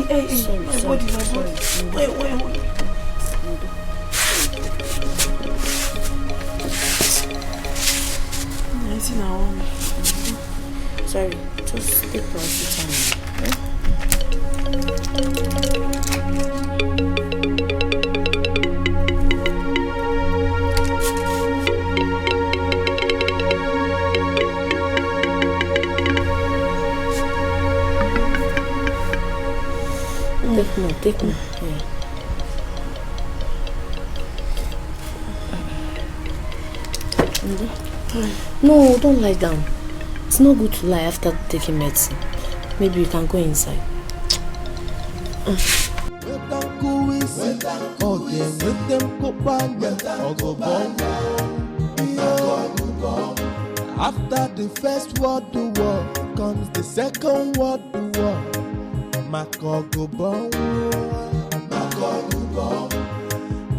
Hey, sorry. My body. Wait. Sorry, just take paracetamol. Take me. Yeah. No, don't lie down. It's not good to lie after taking medicine. Maybe you can go inside.
After the first world war comes the second world war. Makogo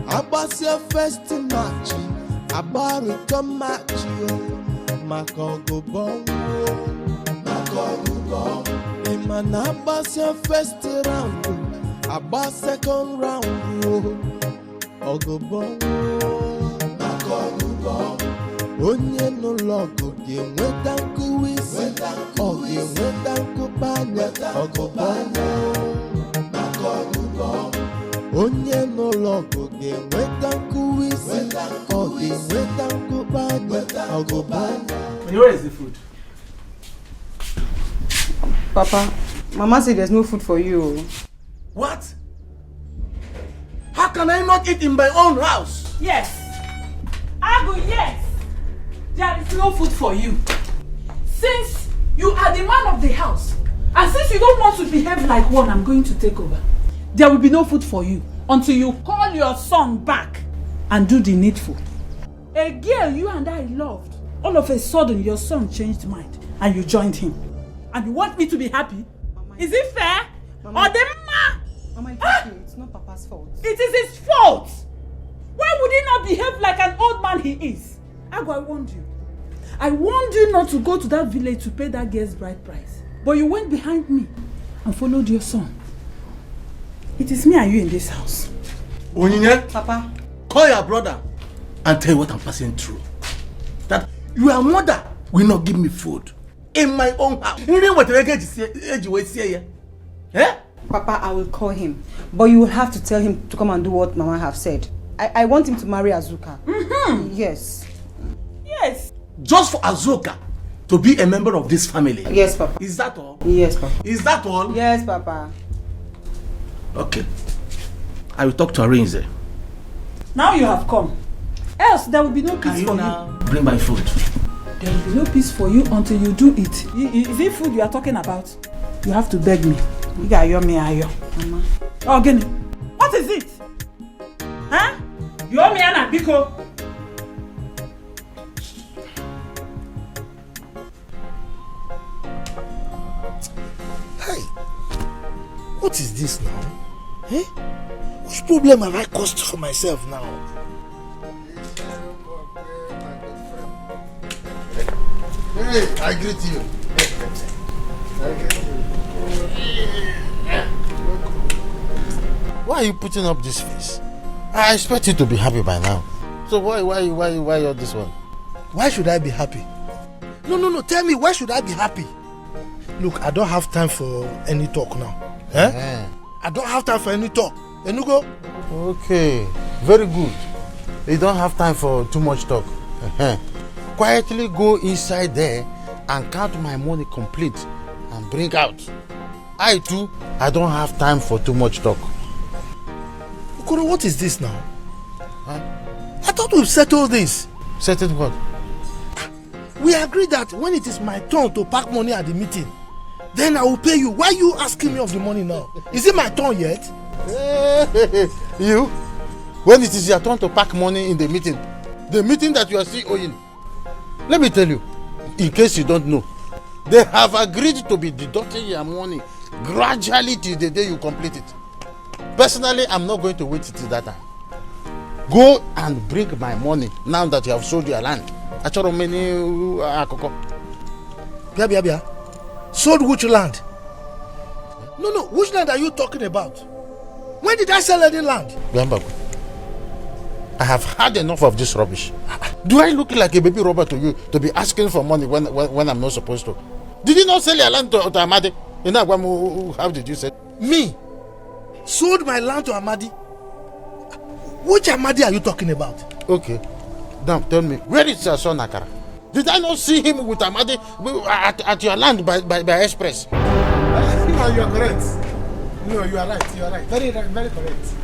Abbas your first match, Abarika match, Makogo Iman Abbas your first round, Abbas second round, Ogobo Onye no logo game wetanku wisi Oge wetanku banya Ogobanya Onye no logo game wetanku wisi Oge wetanku banya Ogobanya.
Where is the food?
Papa, Mama said there's no food for you.
What? How can I not eat in my own house?
Yes. Agu, yes. There is no food for you. Since you are the man of the house, and since you don't want to behave like one, I'm going to take over. There will be no food for you until you call your son back and do the needful. A girl you and I loved, all of a sudden your son changed mind and you joined him. And you want me to be happy? Mama, is it fair? Mama, or the
Mama, it's not Papa's fault.
It is his fault. Why would he not behave like an old man he is? Agu, I warned you. I warned you not to go to that village to pay that girl's bride price. But you went behind me and followed your son. It is me and you in this house.
Onyinye,
Papa,
call your brother and tell you what I'm passing through. That your mother will not give me food in my own house.
Eh? Papa, I will call him. But you will have to tell him to come and do what Mama have said. I want him to marry Azuka.
Mm-hmm.
Yes.
Yes.
Just for Azuka to be a member of this family.
Yes, Papa.
Is that all?
Yes, Papa.
Is that all?
Yes, Papa.
Okay. I will talk to Arinze.
Now you have come. Else there will be no peace for you.
Bring my food.
There will be no peace for you until you do it. Is it food you are talking about? You have to beg me. Mama. Oh, Gini. What is it? Huh? You owe me Anna, Biko.
Hey, what is this now? Eh? Which problem have I caused for myself now?
Hey, I greet you. Why are you putting up this face? I expect you to be happy by now. So why all this one?
Why should I be happy? No, tell me, why should I be happy? Look, I don't have time for any talk now. Eh? I don't have time for any talk. Enugo?
Okay, very good. You don't have time for too much talk. Quietly go inside there and count my money complete and bring out. I too, I don't have time for too much talk.
Okoro, what is this now? Huh? I thought we've settled this.
Settled what?
We agreed that when it is my turn to pack money at the meeting, then I will pay you. Why are you asking me of the money now? Is it my turn yet?
You? when it is your turn to pack money in the meeting that you are still owing. Let me tell you, in case you don't know, they have agreed to be deducting your money gradually till the day you complete it. Personally, I'm not going to wait till that time. Go and bring my money now that you have sold your land.
Bia. Sold which land? No, which land are you talking about? When did I sell any land?
I have had enough of this rubbish. Do I look like a baby robber to you to be asking for money when I'm not supposed to? Did you not sell your land to Amadi? How did you say?
Me? Sold my land to Amadi? Which Amadi are you talking about?
Okay. Now tell me, where is your son Akara? Did I not see him with Amadi at your land by express?
No, you are correct. No, you are right. You are right. Very correct.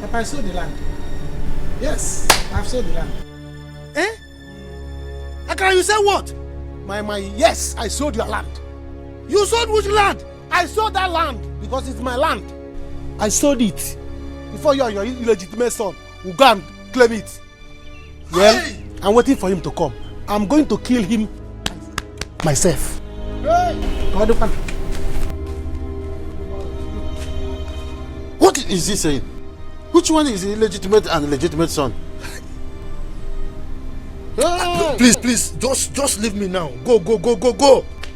Papa, I sold the land. Yes, I have sold the land.
Eh? Akara, you said what?
Yes, I sold your land.
You sold which land?
I sold that land because it's my land. I sold it before your illegitimate son will go and claim it. Well, hey! I'm waiting for him to come. I'm going to kill him myself.
Hey! What is he saying? Which one is the illegitimate and legitimate son?
Hey! Please, just leave me now. Go.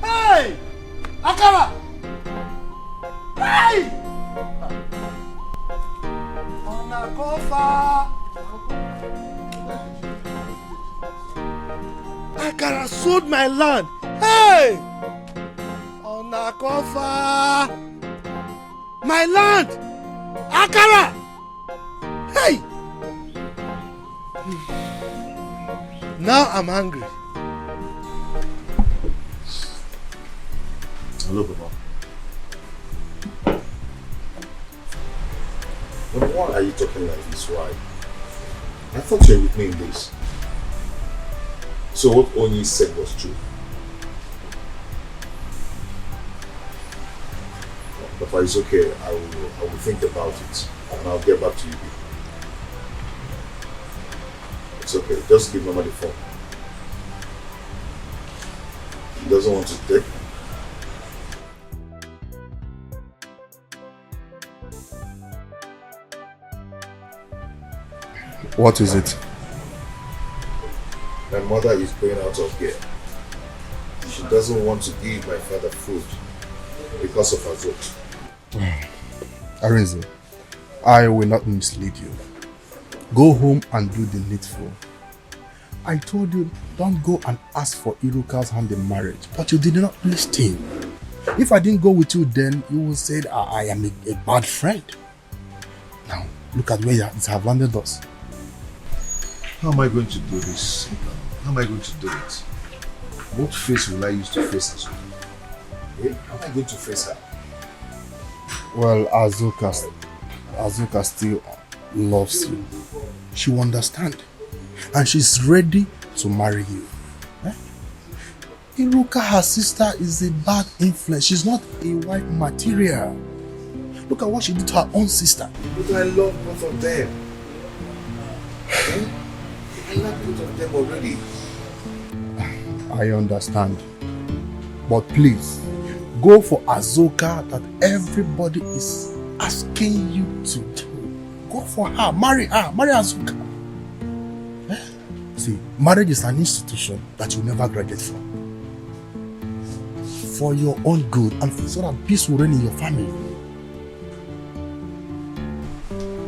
Hey! Akara! Hey!
Akara sold my land. Hey! Onakofa! My land! Akara! Hey! Now I'm hungry.
Hello, Mama. Why are you talking like this? Why? I thought you were with me in this. So what Oni said was true. Papa, it's okay. I will think about it and I'll get back to you. It's okay. Just give Mama the phone. He doesn't want to take.
What is it?
My mother is going out of gear. She doesn't want to give my father food because of Azot.
Arinze, I will not mislead you. Go home and do the needful. I told you, don't go and ask for Iruka's hand in marriage, but you did not listen. If I didn't go with you then, you would say I am a bad friend. Now, look at where it has landed us.
How am I going to do this? How am I going to do it? What face will I use to face her? How am I going to face her?
Well, Azuka still loves you. She will understand. And she's ready to marry you. Iruka, her sister, is a bad influence. She's not a wife material. Look at what she did to her own sister.
But I love both of them. I love both of them already.
I understand. But please, go for Azuka that everybody is asking you to do. Go for her. Marry Azuka. See, marriage is an institution that you never graduate from. For your own good and so that peace will reign in your family.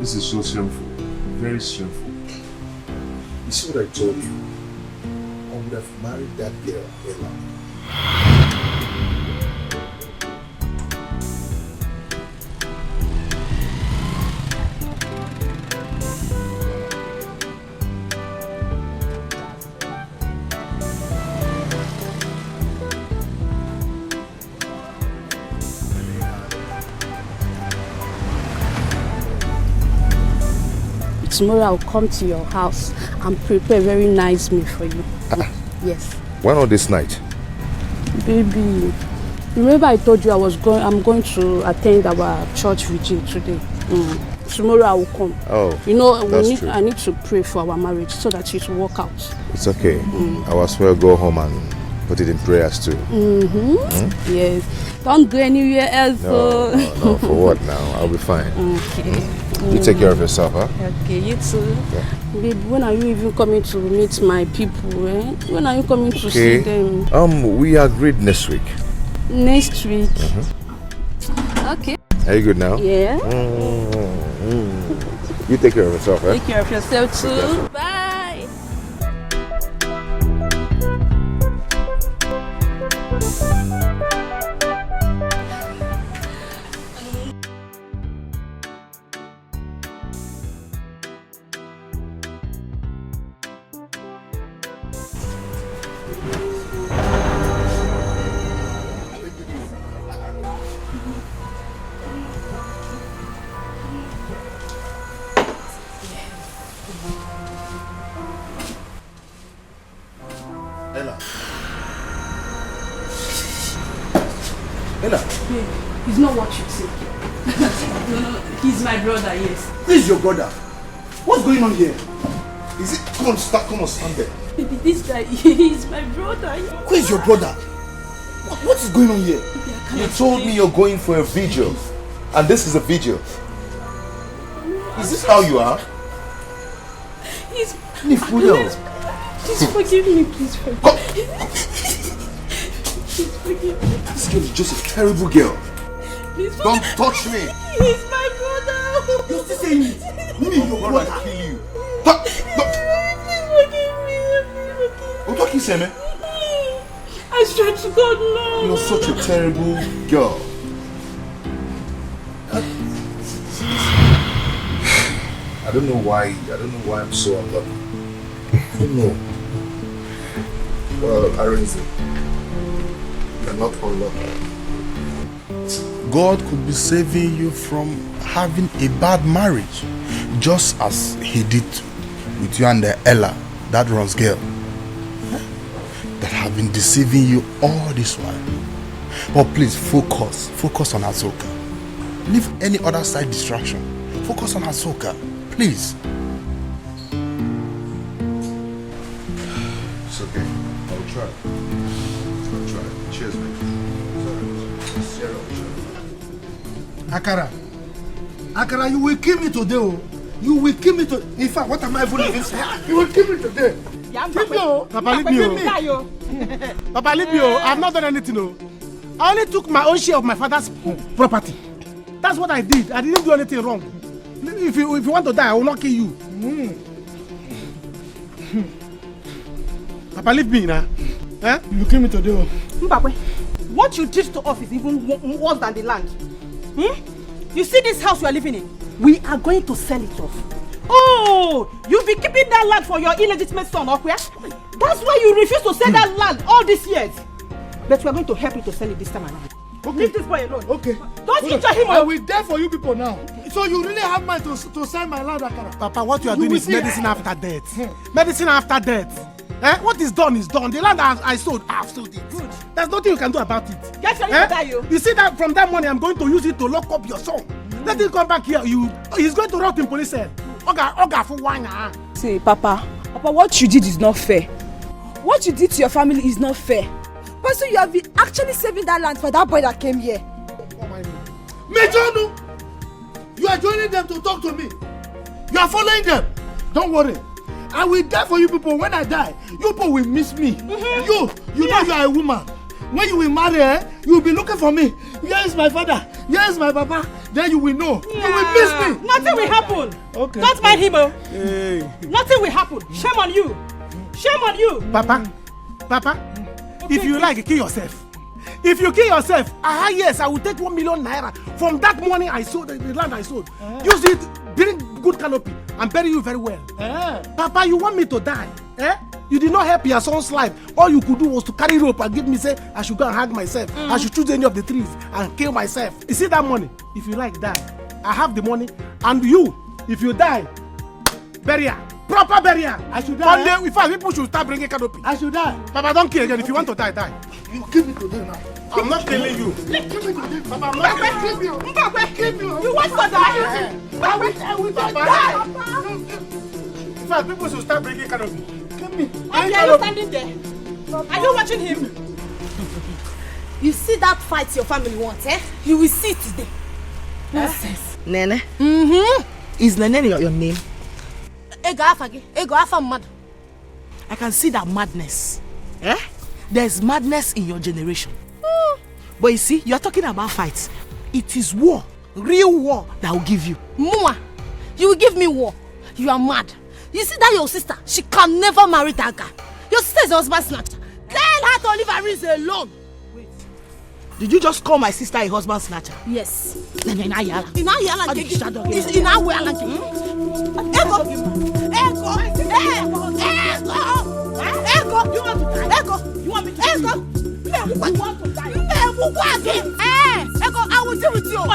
This is so shameful. Very shameful. You see what I told you? I would have married that girl, Ella.
Tomorrow I'll come to your house and prepare a very nice meal for you. Yes.
Why not this night?
Baby, remember I told you I'm going to attend our church vigil today. tomorrow I will come.
Oh,
you know,
I
need to pray for our marriage so that it will work out.
It's okay. I will as well go home and put it in prayers too.
Yes. Don't go anywhere else.
No, for what now? I'll be fine.
Okay.
You take care of yourself, huh?
Okay, you too.
Yeah.
Babe, when are you even coming to meet my people? When are you coming to see them?
We agreed next week.
Next week? Okay.
Are you good now?
Yeah.
You take care of yourself, eh?
Take care of yourself too. Bye.
He's not what you think. No, he's my brother, yes.
Who is your brother? What's going on here? Is it? Come on, stand there.
Baby, this guy, he's my brother.
Who is your brother? What is going on here?
You told me you're going for a vigil, and this is a vigil. Is this how you are?
Please
forgive
me, please forgive me. Please forgive me.
This girl is just a terrible girl. Don't touch me.
He's my brother.
You're still saying it. Me, your brother.
I'll kill you.
Please forgive me.
What are you saying, man?
I swear to God, no.
You're such a terrible girl. I don't know why I'm so unlucky. I don't know. Well, Arinze, you're not unlucky.
God could be saving you from having a bad marriage, just as he did with you and Ella, that runs girl, that have been deceiving you all this while. But please focus on Azoka. Leave any other side distraction. Focus on Azoka, please.
It's okay. I'll try. Cheers, man.
Akara, you will kill me today, oh. You will kill me today. In fact, what am I even even saying? You will kill me today.
Papa, leave me, oh. Papa, leave me, oh. I have not done anything, oh. I only took my own share of my father's property. That's what I did. I didn't do anything wrong. If you want to die, I will not kill you. Papa, leave me now. Eh? You kill me today, oh.
Mbakwe, what you did to us is even worse than the land. You see this house you are living in? We are going to sell it off. Oh, you've been keeping that land for your illegitimate son, okay? That's why you refuse to sell that land all these years. But we are going to help you to sell it this time around. Okay. Leave this boy alone.
Okay.
Don't injure him.
I will die for you people now. So you really have mind to sell my land, Akara?
Papa, what you are doing is medicine after death. Medicine after death. What is done is done. The land I sold, I have sold it. Good. There's nothing you can do about it.
Get ready to die, you.
You see that from that money, I'm going to use it to lock up your son. Let him come back here. He's going to rot in police cell. Oga for one.
See, Papa, what you did is not fair. What you did to your family is not fair. But so you have been actually saving that land for that boy that came here.
Mejonu, you are joining them to talk to me. You are following them. Don't worry. I will die for you people. When I die, you people will miss me. You know you are a woman. When you will marry, you will be looking for me. Here is my father. Here is my papa. Then you will know. Yeah. You will miss me.
Nothing will happen.
Okay.
Don't mind him. Hey. Nothing will happen. Shame on you. Shame on you.
Papa. Okay. If you like, kill yourself. If you kill yourself, yes, I will take 1 million naira from that money I sold, the land I sold. Use it, bring good canopy, and bury you very well. Papa, you want me to die? You did not help your son's life. All you could do was to carry rope and give me, say, I should go and hang myself. I should choose any of the trees and kill myself. You see that money? If you like, die. I have the money. And you, if you die, burial. Proper burial.
I should die.
In fact, people should start bringing canopy.
I should die.
Papa, don't kill again. If you want to die, die.
You give me to them now. I'm not killing you. Give me to them. Papa, I'm not killing you.
You want to die?
I will die. In fact, people should start breaking canopy. Give me.
Are you standing there? Are you watching him? You see that fight your family wants, eh? You will see today. Nonsense.
Nene? Is Nene your name?
Ego afa mad.
I can see that madness. Eh? There's madness in your generation. But you see, you're talking about fights. It is war, real war, that will give you.
Mama, you will give me war. You are mad. You see that your sister, she can never marry that guy. Your sister is a husband snatcher. Tell her to leave her reason alone.
Did you just call my sister a husband snatcher?
Yes.
Ego.
You want me to Ego. Ego, I will deal with you. Ego,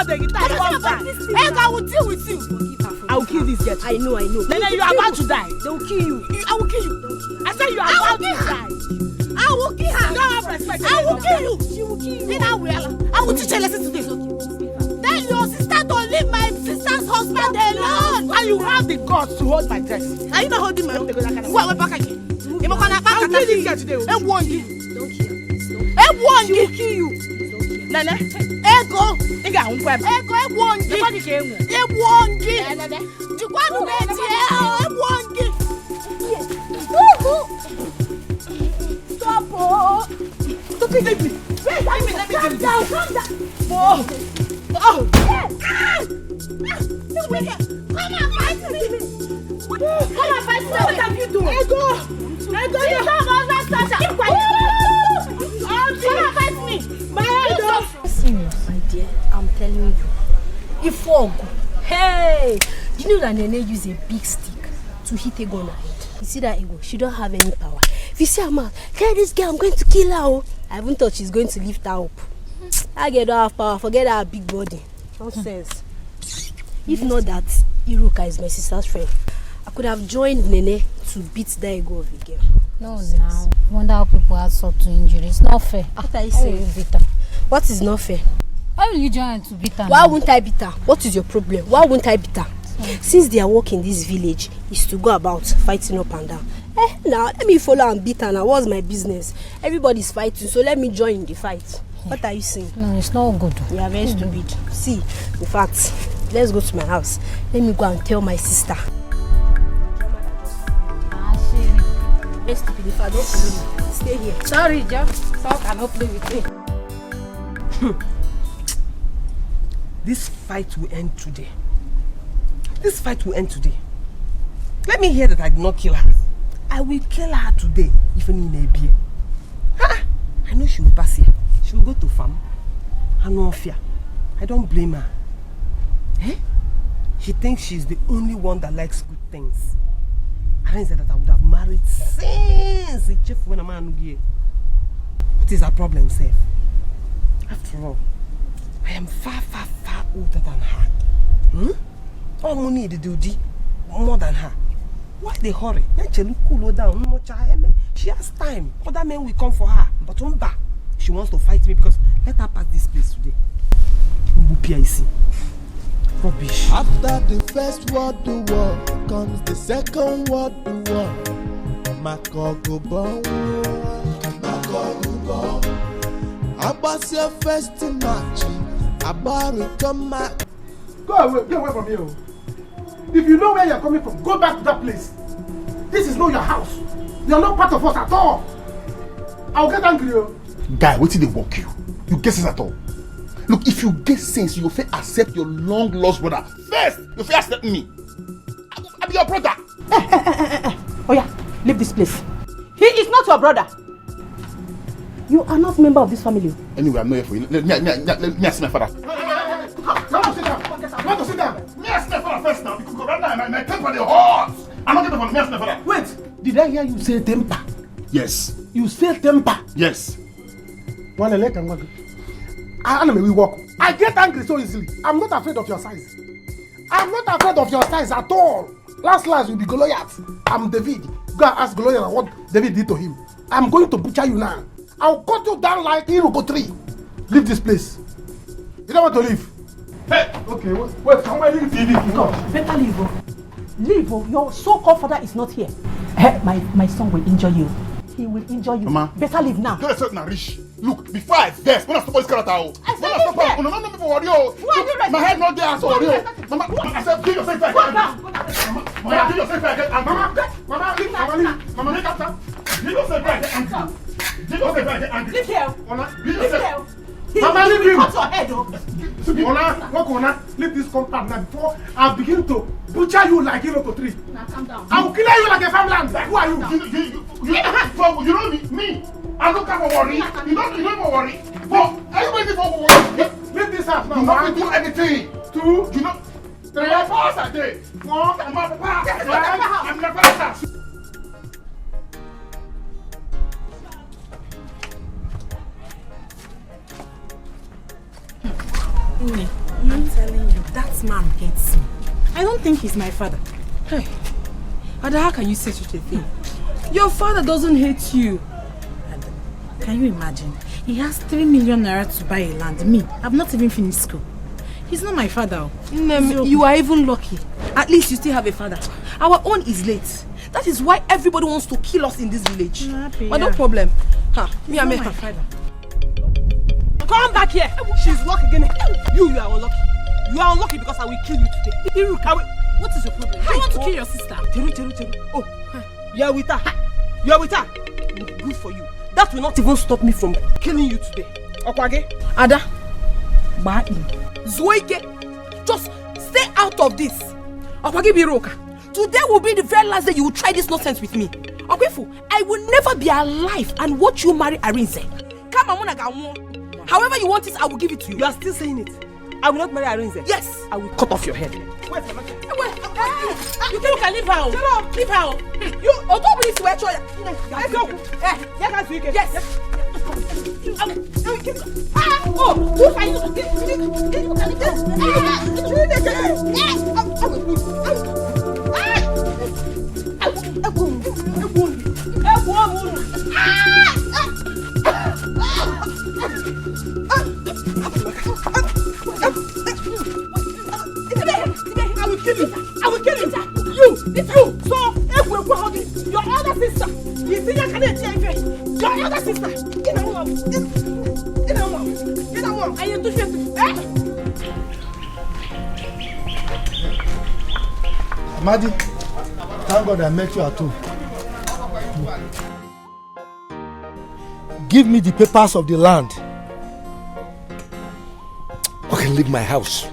I will deal with you.
I will kill this girl.
I know.
Then you are about to die.
They will kill you. I will kill you.
I said you are about to die.
I will kill her.
Don't have respect.
I will kill you. She will kill you. I will teach her a lesson today. Tell your sister to leave my sister's husband alone.
And you have the guts to hold my dress.
Are you not holding my own? Wait, back again.
I'll kill this girl today.
Don't kill her. She will kill you.
Nene.
Ego. Stop. Stupid baby. Calm down. Come and fight me. What have you done? Ego, you don't understand. Keep quiet. Come and fight me.
Serious, my dear. I'm telling you. Ifog. Hey! You know that Nene used a big stick to hit Ego on her head. You see that Ego? She don't have any power. If you see her mouth, tell this girl I'm going to kill her. Oh. I haven't thought she's going to lift her up. I get don't have power. Forget her big body. Nonsense. If not that Iruka is my sister's friend, I could have joined Nene to beat that Ego of a girl.
No, now. I wonder how people have sort to injury. It's not fair.
What are you saying? What is not fair?
Why will you join to beat her?
Why won't I beat her? What is your problem? Why won't I beat her? Since their work in this village is to go about fighting up and down. Now let me follow and beat her now. What's my business? Everybody's fighting, so let me join the fight. What are you saying?
No, it's not good.
You are very stupid. See, in fact, let's go to my house. Let me go and tell my sister. Very stupid. If I don't follow me, stay here.
Sorry, Joe. So I cannot play with you.
This fight will end today. Let me hear that I did not kill her. I will kill her today, even in a beer. I know she will pass here. She will go to farm. I no fear. I don't blame her. She thinks she's the only one that likes good things. I didn't say that I would have married since the chief when a man here. What is her problem, sir? After all, I am far older than her. All money they do more than her. Why they hurry? Cool down. She has time. Other men will come for her. But she wants to fight me because let her pass this place today. Rubbish.
After the first world war comes the second world war. Makogubo. About your first match. About it come back.
Go away from here. If you know where you're coming from, go back to that place. This is not your house. You're not part of us at all. I'll get angry.
Guy, what did they walk you? You get sense at all? Look, if you get sense, you will accept your long lost brother. First, you will accept me. I'm your brother.
Oh yeah, leave this place. He is not your brother. You are not a member of this family.
Anyway, I'm not here for you. Let me ask my father.
Want to sit down?
Me ask my father first now, because right now my temper is hot. I'm not getting for me ask my father.
Wait, did I hear you say temper?
Yes.
You say temper?
Yes.
We walk. I get angry so easily. I'm not afraid of your size. I'm not afraid of your size at all. Last will be Goliath. I'm David. Go and ask Goliath what David did to him. I'm going to butcher you now. I'll cut you down like Iroko tree. Leave this place. You don't want to leave. Hey, okay, wait, come on, leave TV.
No, better leave. Leave. Your so-called father is not here. My son will injure you. He will injure you.
Mama,
better leave now.
Don't accept Narish. Look, before I vex, when I stop this character, when I stop, no, me for worry. My head not there, so worry. Mama, I said, give yourself back. Mama, give yourself back. Mama, leave after. Give yourself back. Give yourself back.
Leave here.
Leave yourself.
Mama, leave him.
Cut your head,
Leave this compound now before I begin to butcher you like Iroko tree.
Now calm down.
I will kill you like a farmland. Who are you?
You know me. I don't come for worry. You don't worry. But everybody for worry.
Leave this house now.
You not do anything.
2,
you know, 3 hours a day. 4, I'm not the past. I'm not the past.
Ini, I'm telling you, that man hates me. I don't think he's my father.
Hey, Ada, how can you say such a thing? Your father doesn't hate you.
Can you imagine? He has 3 million naira to buy a land. Me, I've not even finished school. He's not my father.
You are even lucky. At least you still have a father. Our own is late. That is why everybody wants to kill us in this village. But no problem. Me and my father. Come back here. She's lucky again. You are unlucky. You are unlucky because I will kill you today. What is your problem?
You want to kill your sister?
Teru. Oh, you are with her. You are with her. Good for you. That will not even stop me from killing you today. Okwage, Ada, Zoike, just stay out of this. Okwage Biroka, today will be the very last day you will try this nonsense with me. Okwefu, I will never be alive and watch you marry Arinze. Come on, however you want it, I will give it to you. You are still saying it. I will not marry Arinze. Yes, I will cut off your head. Wait. You can leave her. Leave her. You don't believe swear to yes. Oh, who are you? I will kill you. You. So, your other sister. You see your other sister. I am too sure.
Amadi, thank God I met you at home. Give me the papers of the land. I can leave my house.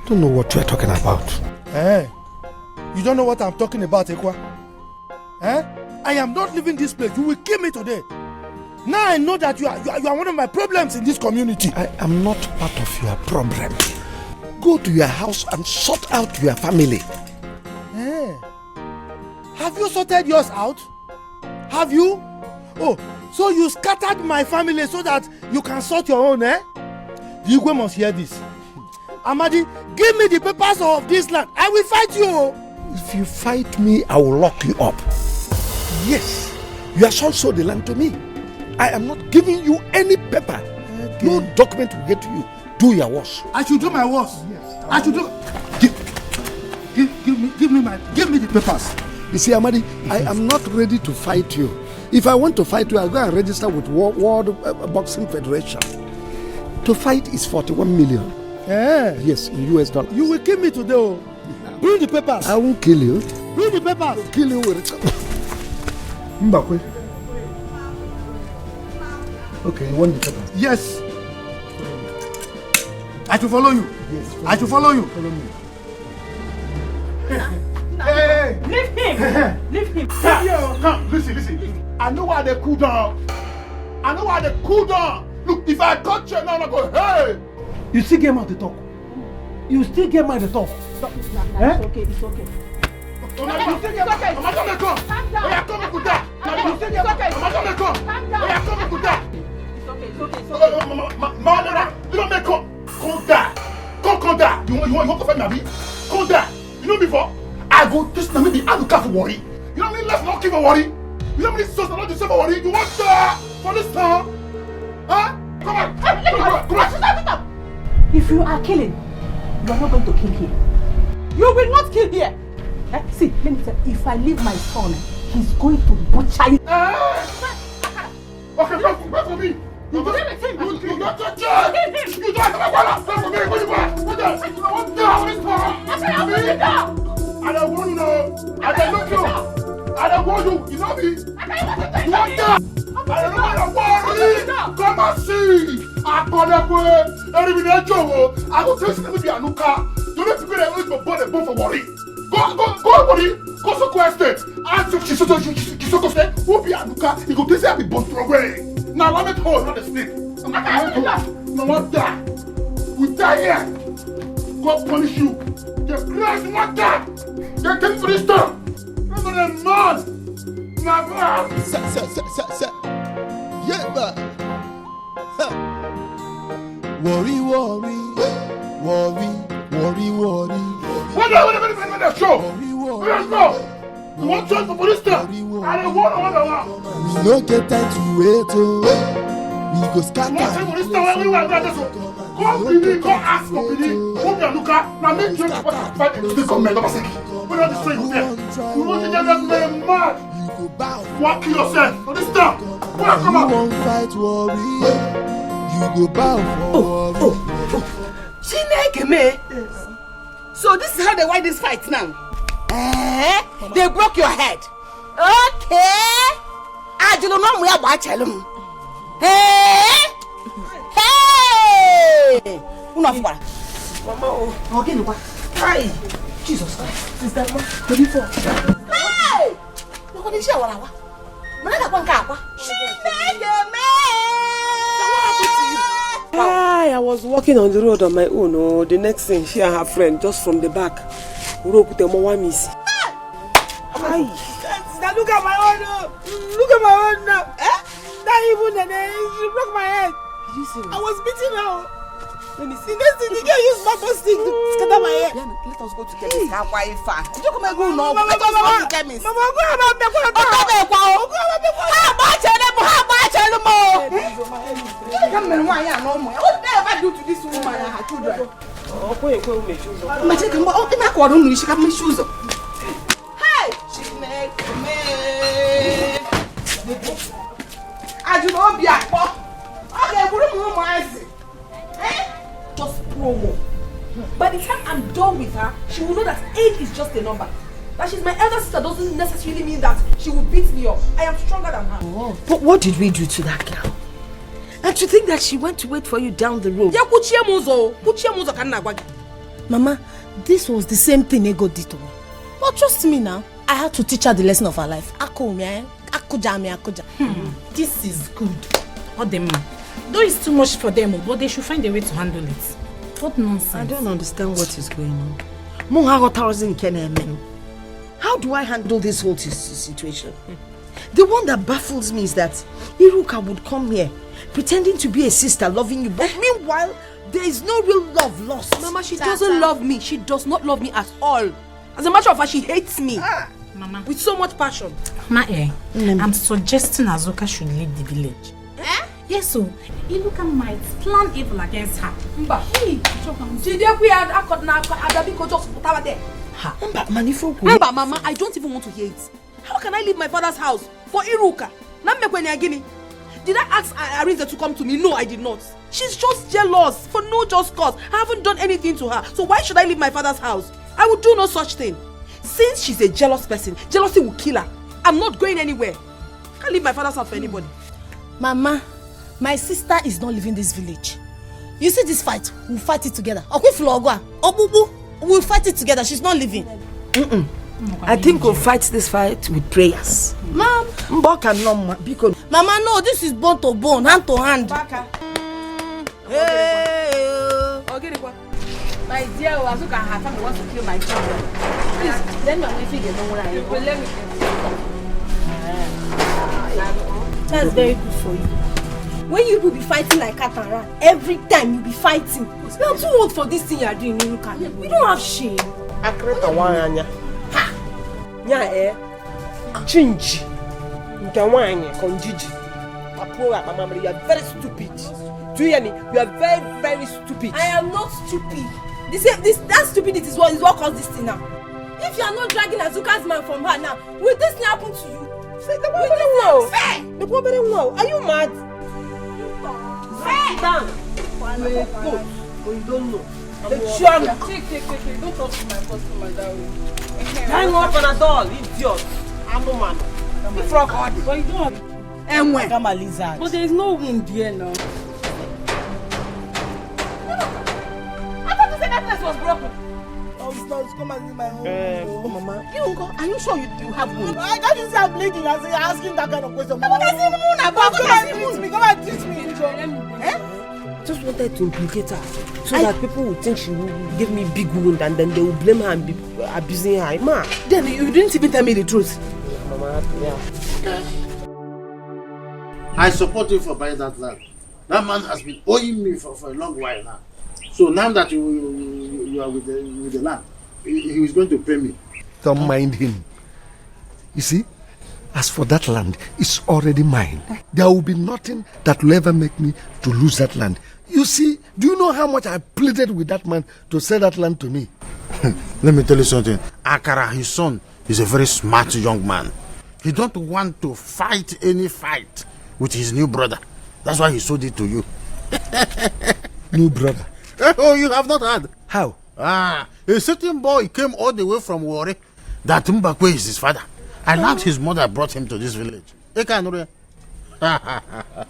Don't know what you are talking about. You don't know what I'm talking about, Ekwa? I am not leaving this place. You will kill me today. Now I know that you are one of my problems in this community.
I am not part of your problem. Go to your house and sort out your family.
Have you sorted yours out? Have you? Oh, so you scattered my family so that you can sort your own, The Igwe must hear this. Amadi, give me the papers of this land. I will fight you.
If you fight me, I will lock you up. Yes, you have sold the land to me. I am not giving you any paper. Okay. No document will get to you. Do your worst.
I should do my worst. Yes. I should do. Give me the papers.
You see, Amadi, I am not ready to fight you. If I want to fight you, I'll go and register with World Boxing Federation. To fight is 41 million. Yes, in US dollars.
You will kill me today. Bring the papers.
I won't kill you.
Bring the papers.
I'll kill you with it.
Mbakwe. Okay, you want the papers? Yes. I should follow you. Yes. I should follow you. Follow me.
Hey!
Leave him! Leave him!
Come, listen. I know why they cool down. Look, if I touch you now, I go, hey!
You still get mad to talk.
It's okay.
You still get mad.
I'm not gonna come. Oya, come and put that. I'm not gonna come. Oya, come and put that.
It's okay.
Mama, you don't make come. Come down. You want to find me? Come down. You know before? I go just now maybe I look out for worry. You know what I mean? Let's not keep a worry. You know what I mean? So not to say for worry. You want that? For this town? Huh? Come on! Come on! Stop!
If you are killing, you are not going to kill here. You will not kill here. See, let me tell you, if I leave my son, he's going to butcher you.
Okay, wait for me. You don't touch it. You don't touch it. You don't have a for me. What the? I don't want you. I don't want you. I don't want you. You know me. What the? I don't want you. Come and see. I will tell you to be a nuka. Don't let people that wait for body for worry. Go, worry. Go so question. Ask if she's so state. Who be a nuka? You go to say I be born away. Now let me hold, not the snake. I'm not no one die. We die here. God punish you. The Christ not die. They came for this stuff. I'm not a man. Never.
Yeah, but. Worry.
What the show? Let's go. You want to for police stuff? I don't want to.
We no get time to wait, oh. We go scatter.
Go ask for Bini. Go be a looker. Now make sure that fight the government. We're not destroying you there. You want to get that man mad. Walk yourself for this stuff. Come on.
You won't fight worry. You go bow for worry.
Chineke me. So this is how they win this fight now. They broke your head. Okay. I don't know where I tell them. Hey. Enough. Mama, okay, no. Hi. Jesus Christ. Is that what? Hey. No, what is your wala? Mana kwa nkakwa.
I was walking on the road on my own. Oh, the next thing, she and her friend, just from the back, look at my own.
Look at my own. Look at my own. Not even she broke my head. I was beating her. Let me see. Next thing, you can use my stick to scatter my head. Let us go to chemist. How far? You come and go now. Let us go to chemist. Mama, go about the corner. How what did I ever do to this woman and her children? She got my shoes on. Hey! She make me. I do not be a pop. Okay, put him on my eyes. Just promo. By the time I'm done with her, she will know that age is just a number. That she's my elder sister doesn't necessarily mean that she will beat me up. I am stronger than her. Oh.
But what did we do to that girl? And to think that she went to wait for you down the road.
Mama, this was the same thing Ego did to me. But trust me now, I had to teach her the lesson of her life.
This is good. Though it's too much for them, but they should find a way to handle it. What nonsense.
I don't understand what is going on. How do I handle this whole situation? The one that baffles me is that Iruka would come here pretending to be a sister loving you, but meanwhile there is no real love lost.
Mama, she doesn't love me. She does not love me at all. As a matter of fact, she hates me.
Mama,
with so much passion.
Mama, I'm suggesting Azuka should leave the village. Yes, so Iruka might plan evil against her.
Mama, I don't even want to hear it. How can I leave my father's house for Iruka? Did I ask Arinze to come to me? No, I did not. She's just jealous for no just cause. I haven't done anything to her. So why should I leave my father's house? I would do no such thing. Since she's a jealous person, jealousy will kill her. I'm not going anywhere. I can't leave my father's house for anybody.
Mama, my sister is not leaving this village. You see this fight? We'll fight it together. We'll fight it together. She's not leaving.
I think we'll fight this fight with prayers.
Mom.
Mama,
no, this is bone to bone, hand to hand.
My dear, Azuka and her family wants to kill my children. Please, let me figure no one. Let me.
That's very good for you. When you will be fighting like cat and rat, every time you'll be fighting. You are too old for this thing you are doing, Iruka. We don't have shame.
Chinji. Nkawanye konjiji. You are very stupid. Do you hear me? You are very, very stupid.
I am not stupid. That stupidity is what caused this thing now. If you are not dragging Azuka's man from her now, will this thing happen to you?
The woman, are you mad? Sit down. You don't know. Take. Don't talk to my customer that way. Hang up on a doll, idiot. I'm no man. You frog hard. But you don't have.
Come a lizard.
But there is no wound here now. I thought you said that place was broken.
Oh, it's not. Come and see my home.
Oh, Mama. Are you sure you have wound?
I can't just say I'm bleeding as you're asking that kind of question.
Mama, come and teach me.
Just wanted to implicate her so that people would think she will give me big wound and then they will blame her and be abusing her. Ma,
then you didn't even tell me the truth.
Mama, yeah.
I support you for buying that land. That man has been owing me for a long while now. So now that you are with the land, he is going to pay me.
Don't mind him. You see, as for that land, it's already mine. There will be nothing that will ever make me to lose that land. You see, do you know how much I pleaded with that man to sell that land to me?
Let me tell you something. Akara, his son, is a very smart young man. He don't want to fight any fight with his new brother. That's why he sold it to you.
New brother?
Oh, you have not heard.
How?
A certain boy came all the way from Warri. That Nwokoye is his father. I learned his mother brought him to this village.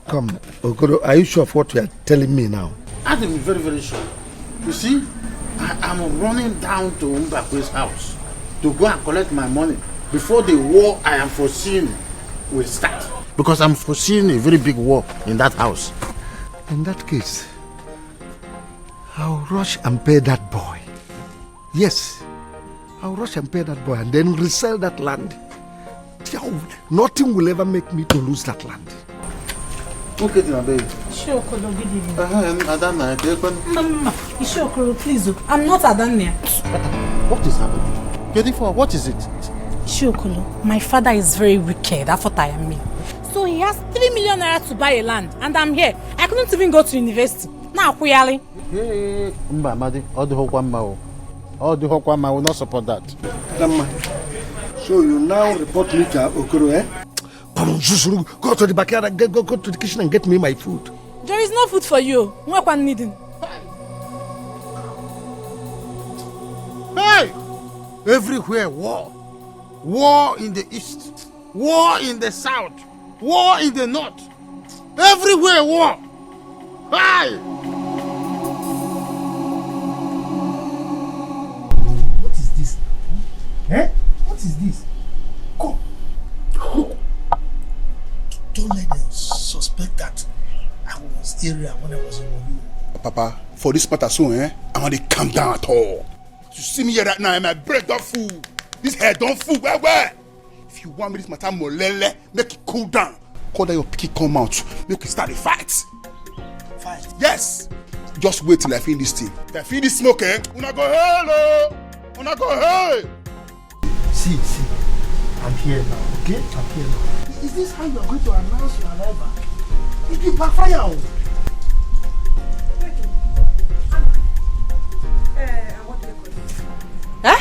Come, Okoro, are you sure of what you are telling me now?
I'm very, very sure. You see, I'm running down to Nwokoye's house to go and collect my money before the war I am foreseeing will start. Because I'm foreseeing a very big war in that house.
In that case, I'll rush and pay that boy. Yes, I'll rush and pay that boy and then resell that land. Nothing will ever make me to lose that land.
Okay, my baby.
Sure, Kolo, good evening.
Mama,
sure, Kolo, please. I'm not Adania.
What is happening? Beautiful, what is it?
Sure, Kolo, my father is very wicked. That's what I mean. So he has 3 million naira to buy a land, and I'm here. I couldn't even go to university. Now, Kuyali.
Hey, Madi, all the Hokwama will not support that.
So you now report me to Okoro, eh? Go to the backyard and go to the kitchen and get me my food.
There is no food for you. What needing?
Hey! Everywhere war. War in the east. War in the south. War in the north. Everywhere war. Hey!
What is this? Eh? What is this? Come. Don't let them suspect that I was area when I was in Nollywood.
Papa, for this matter soon, I want to calm down at all. You see me here right now, my bread don't fool. This head don't fool. Where? If you want me this matter molele, make it cool down. Call that your picky come out. Make it start a fight.
Fight?
Yes. Just wait till I finish this thing. If I finish this smoke, una go hello. Una go hey.
See, I'm here now, okay? I'm here now. Is this how you are going to announce your arrival? It will backfire.
Huh?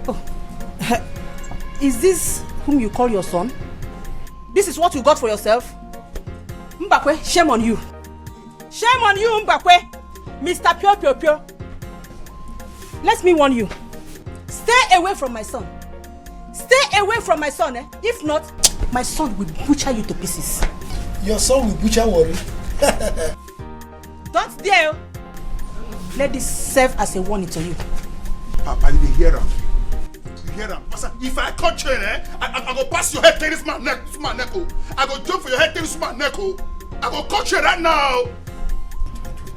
Oh. Is this whom you call your son? This is what you got for yourself? Mbakwe, shame on you. Shame on you, Mbakwe. Mr. Pure. Let me warn you. Stay away from my son. Stay away from my son, eh? If not, my son will butcher you to pieces.
Your son will butcher Warri?
Don't dare. Let this serve as a warning to you.
Papa, you hear him? You hear him? If I catch you, I go pass your head to this man's neck. I go jump for your head to this man's neck. I go catch you right now.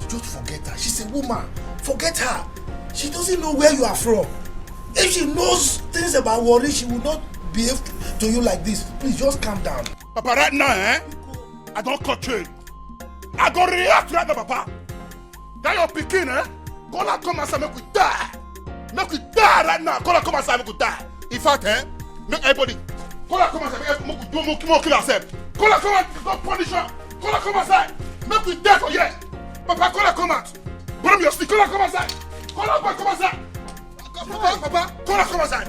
Just forget her. She's a woman. Forget her. She doesn't know where you are from. If she knows things about Warri, she will not behave to you like this. Please just calm down.
Papa, right now, I don't catch you. I go react right now, Papa. That your picking, Gonna come and say make we die. Make we die right now. Gonna come and say make we die. In fact, make everybody. Gonna come and say make we kill ourselves. Gonna come and go punish her.
Call her come outside. Make we dead for here. Papa, call her come out. Put on your stick. Call her come outside. Call her come outside. Papa, call her come outside.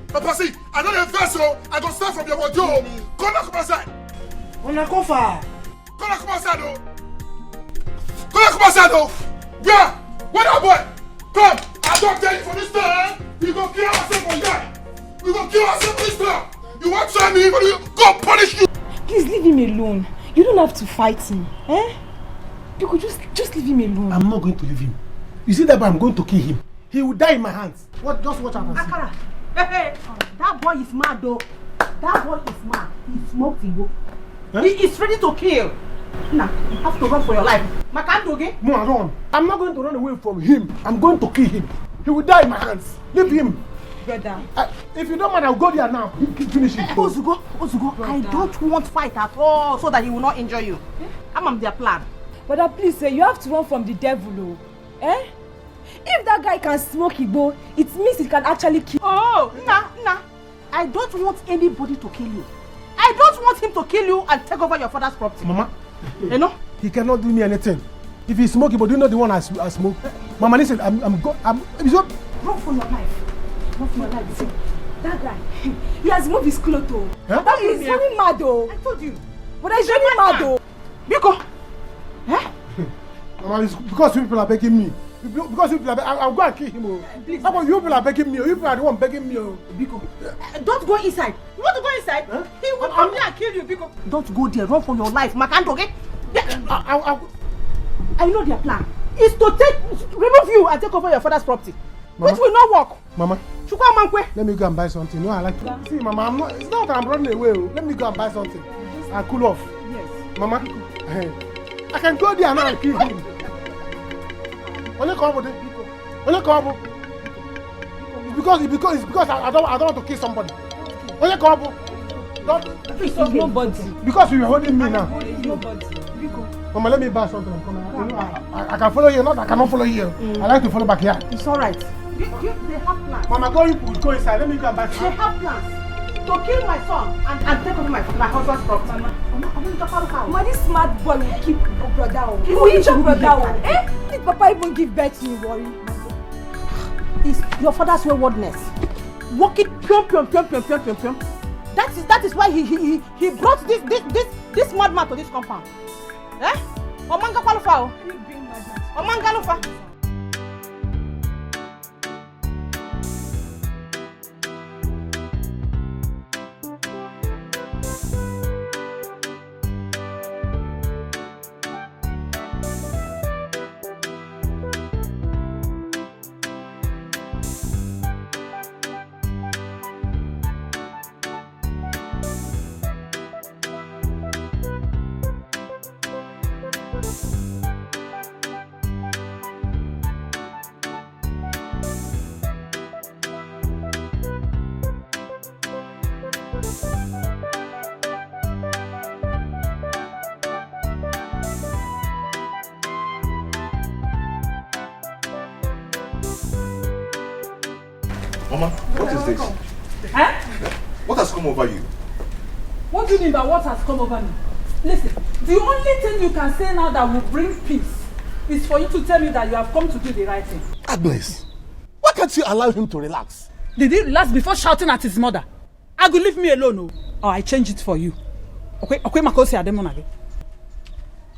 Papa, see, I know the vessel. I go start from your wardrobe. Call her come outside.
On a coffre.
Call her come outside, though. Call her come outside, though. Yeah. What up, boy? Come. I don't tell you for this time. We go kill ourselves for here. We go kill ourselves for this time. You want to try me? Go punish you.
Please leave him alone. You don't have to fight him. Eh? You could just leave him alone.
I'm not going to leave him. You see that boy, I'm going to kill him. He will die in my hands. What? Just watch out and see.
Akara. Hey. That boy is mad though. That boy is mad. He smoked Igbo. Huh? He is ready to kill. Nah, you have to run for your life. Makandoge?
No, I don't. I'm not going to run away from him. I'm going to kill him. He will die in my hands. Leave him.
Brother.
If you don't mind, I'll go there now. Finish it.
Ozugo, I don't want fight at all so that he will not injure you. I'm on their plan.
Brother, please say you have to run from the devil, oh. Eh? If that guy can smoke Igbo, it means he can actually kill.
Oh, nah. I don't want anybody to kill you. I don't want him to kill you and take over your father's property.
Mama,
you know?
He cannot do me anything. If he's smoking, but do you know the one I smoke? Mama, listen, I'm run
for your life. Run for your life. See, that guy, he has moved his clothes, oh. Huh? That is very mad, oh.
I told you.
But he's very mad, oh.
Biko.
Eh?
Mama, it's because you people are begging me. Because you people are begging, I'll go and kill him, oh.
Please.
How about you people are begging me? You people are the one begging me, oh.
Biko. Don't go inside. You want to go inside? Huh? He will come there and kill you, Biko. Don't go there. Run for your life. Makando, okay? I know their plan. Is to remove you and take over your father's property. Mama, which will not work.
Mama, let me go and buy something. No, I like to. See, Mama, it's not that I'm running away. Let me go and buy something. I'll cool off.
Yes.
Mama, I can go there now and kill him. Only come over there. Only come over. It's because I don't want to kill somebody. Only come over.
It's nobody.
Because you are holding me now.
It's nobody.
Mama, let me buy something. I'm coming. I can follow you, not I cannot follow you. I like to follow back here.
It's alright. They have plans.
Mama, go inside. Let me go and buy something.
They have plans to kill my son and take over my husband's property.
Mama, this smart boy will keep your brother. He will eat your brother. Eh? Did Papa even give birth to you, worry?
It's your father's waywardness. Walk it pium. That is why he brought this madman to this compound. Eh? Omanga qualify. Omanga lufa.
Mama, what is this?
Huh?
What has come over you?
What do you mean by what has come over me? Listen, the only thing you can say now that will bring peace is for you to tell me that you have come to do the right thing.
Agnes, why can't you allow him to relax?
Did he relax before shouting at his mother? I will leave me alone, oh. Or I change it for you. Okay, Makosi Ademonage.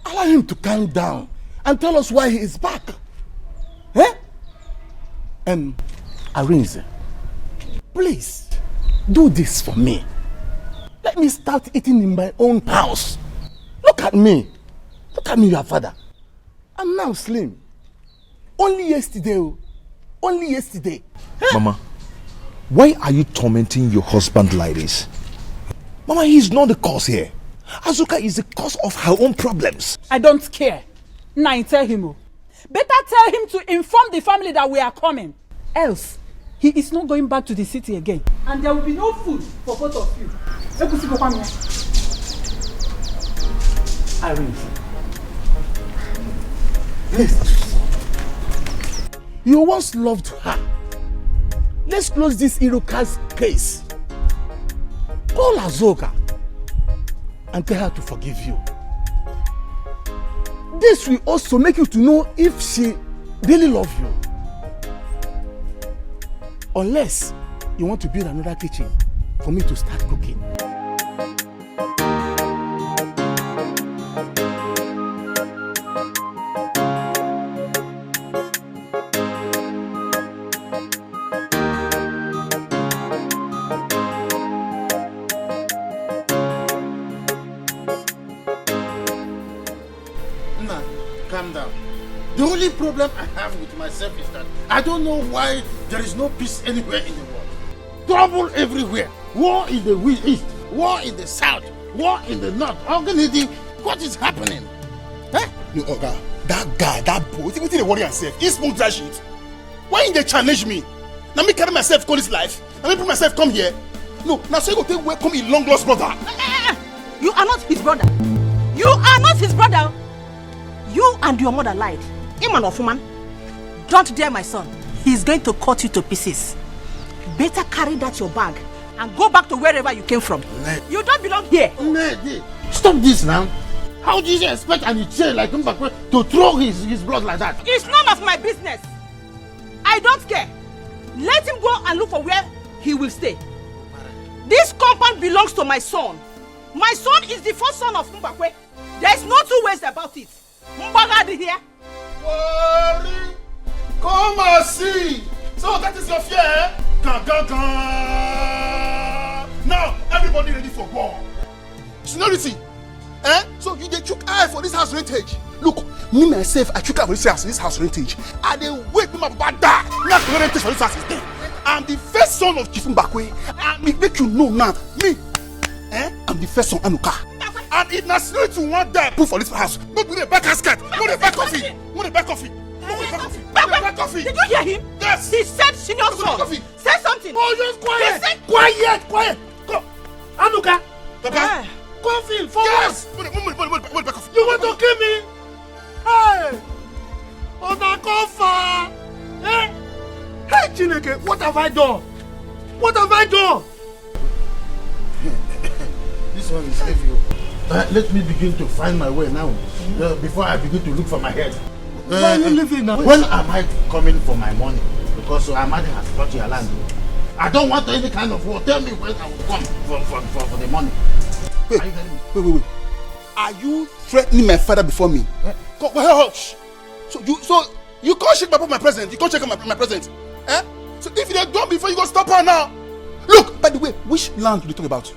Allow him to calm down and tell us why he is back. Eh? Arinze, please do this for me. Let me start eating in my own house. Look at me, your father. I'm now slim. Only yesterday.
Mama, why are you tormenting your husband like this? Mama, he's not the cause here. Azuka is the cause of her own problems.
I don't care. Now tell him. Oh. Better tell him to inform the family that we are coming. Else, he is not going back to the city again. And there will be no food for both of you.
Irene, please. You once loved her. Let's close this Iruka's case. Call Azoka and tell her to forgive you. This will also make you to know if she really loves you. Unless you want to build another kitchen for me to start cooking. Calm down. The only problem I have with myself is that I don't know why there is no peace anywhere in the world. Trouble everywhere. War in the east, war in the south, war in the north. What is happening?
Eh? No, Oga, that guy, that boy, what did they worry himself? He smoke that shit. Why they challenge me? Now me carry myself call this life. Now me put myself come here. No, now so you go take welcome a long lost brother.
You are not his brother. You are not his brother. You and your mother lied. Iman of woman, don't dare my son. He's going to cut you to pieces. Better carry that your bag and go back to wherever you came from. You don't belong here.
Stop this now. How do you expect an Iche like Mbakwe to throw his blood like that?
It's none of my business. I don't care. Let him go and look for where he will stay. This compound belongs to my son. My son is the first son of Mbakwe. There's no two ways about it. Mbagadi here.
Worry. Come and see. So that is your fear, eh? Now, everybody ready for war.
Seniority. Eh? So you dey chook eye for this house rentage. Look, me myself, I chook eye for this house rentage. I dey wait till my papa die. Not for rentage for this house is there. I'm the first son of Chief Mbakwe. And make you know now, me, I'm the first son Anuka. And if nationality want die, put for this house. Not with the back casket. Not the back coffee. Not the back coffee. Back coffee.
Did you hear him?
Yes.
He said senior son. Say something.
Oh, just quiet. Quiet. Go. Anuka.
Papa.
Coffee. Forward.
Yes.
You want to kill me? Hey. Onakofa. Eh? Hey, Chineke, what have I done?
This one is heavy. Let me begin to find my way now. Before I begin to look for my head.
Where are you living now?
When am I coming for my money? Because Amadi has brought your land. I don't want any kind of war. Tell me when I will come for the money.
Wait. Are you threatening my father before me? So you can't shake my present. You can't check my present. Eh? So if you're done before you go stop her now. Look, by the way, which land do you talk about?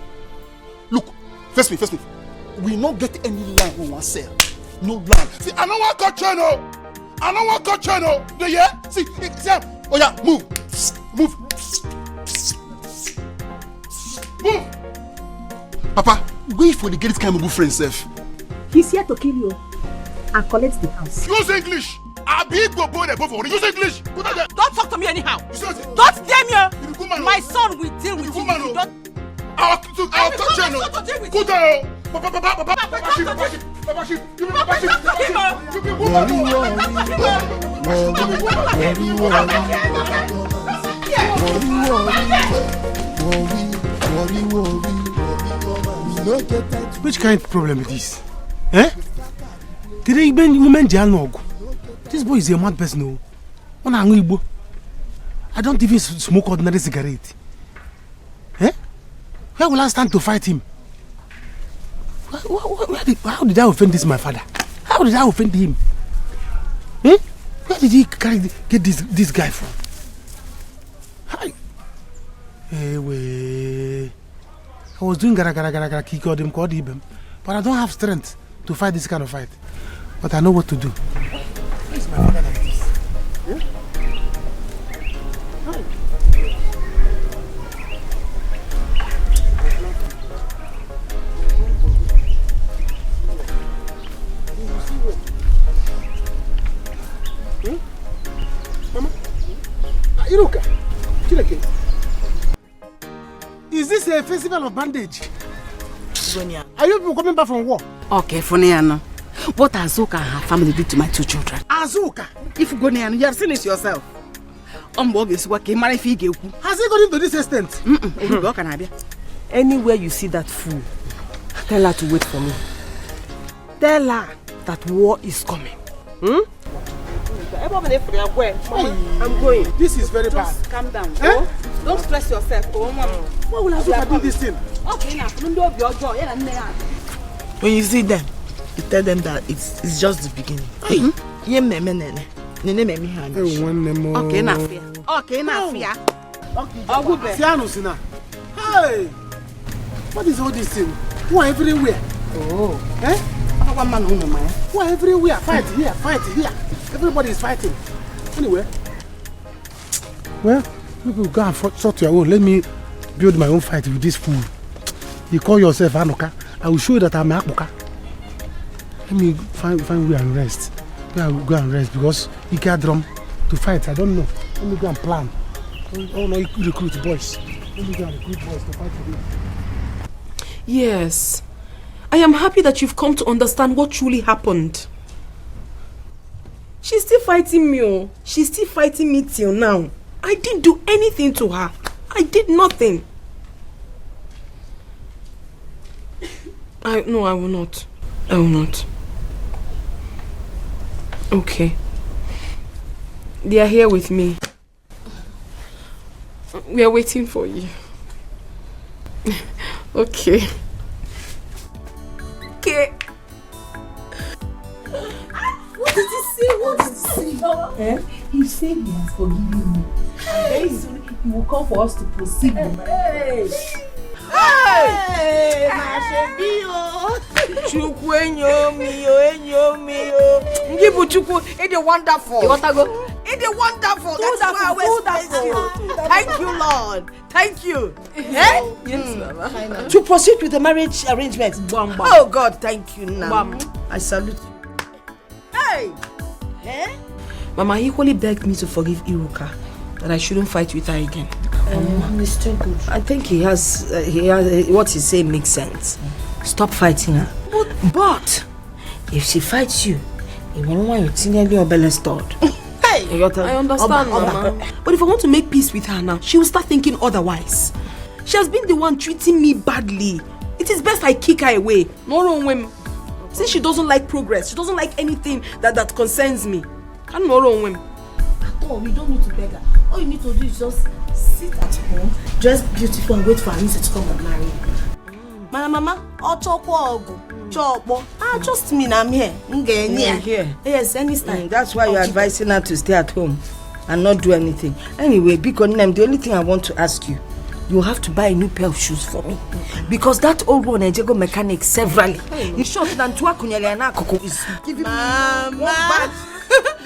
Look, face me. We not get any land we want sell. No land. See, I don't want cut channel. Do you hear? See, oh yeah, move. Papa, wait for the get this kind of good friend, Seth.
He's here to kill you and collect the house.
Use English. I be go boy the both. Use English.
Don't talk to me anyhow. Don't dare me. My son will deal with you.
I'll touch you. Go down. Papa.
Which kind of problem is this? Eh? This boy is a mad person. I don't even smoke ordinary cigarette. Eh? Where will I stand to fight him? How did I offend this my father? How did I offend him? Eh? Where did he get this guy from? Hi. Hey, I was doing gara kick him, but I don't have strength to fight this kind of fight. But I know what to do. Where is my father like this? Eh? Hi. Mama, Iruka, is this a festival of bandage? Are you people coming back from war?
Okay, Funiano. What Azuka and her family did to my two children?
Azuka?
If you go near, you have seen it yourself. Has he got
into this extent?
Anywhere you see that fool, tell her to wait for me. Tell her that war is coming. I'm going.
This is very bad.
Just calm down.
Eh?
Oh, don't stress yourself. Oh, mama.
Why will I do this thing?
Okay, now.
When you see them, you tell them that it's just the beginning. Okay, now fear.
Okay, now fear.
Hey! What is all this thing? Who are everywhere?
Oh.
Eh? Who are everywhere? Fight here, fight here. Everybody is fighting. Anyway. Well, people go and sort your own. Let me build my own fight with this fool. You call yourself Anoka. I will show you that I'm Apoka. Let me find where and rest. Go and rest because you can't drum to fight. I don't know. Let me go and plan. Oh no, you could recruit boys. Let me go and recruit boys to fight for you.
Yes. I am happy that you've come to understand what truly happened. She's still fighting me. Oh. She's still fighting me till now. I didn't do anything to her. I did nothing. No, I will not. I will not. Okay. They are here with me. We are waiting for you. Okay. Okay.
What did he say? What did he say? He said he has forgiven me. Very soon he will come for us to proceed. Hey!
Hey! Chukwu enyo mi. Ngibu Chukwu, it's wonderful. You want to go? It's wonderful. That's why I always praise you. Thank you, Lord. Thank you.
Yes, Mama.
To proceed with the marriage arrangement. Oh God, thank you now. I salute you. Hey!
Mama, he equally begged me to forgive Iruka, that I shouldn't fight with her again.
It's too good. I think he has what he say makes sense. Stop fighting her. But if she fights you, you won't want you to nearly your belly stored.
I understand, Mama. But if I want to make peace with her now, she will start thinking otherwise. She has been the one treating me badly. It is best I kick her away. No wrong with me. Since she doesn't like progress, she doesn't like anything that concerns me. I'm not wrong with me.
Oh, we don't need to beg her. All you need to do is just sit at home, dress beautiful and wait for Anissa to come and marry you.
Mama, just me, I'm here. Here. Yes, anytime. That's why you're advising her to stay at home and not do anything. Anyway, because the only thing I want to ask you, you have to buy a new pair of shoes for me. Because that old one, I go mechanic severally. In short, than is giving me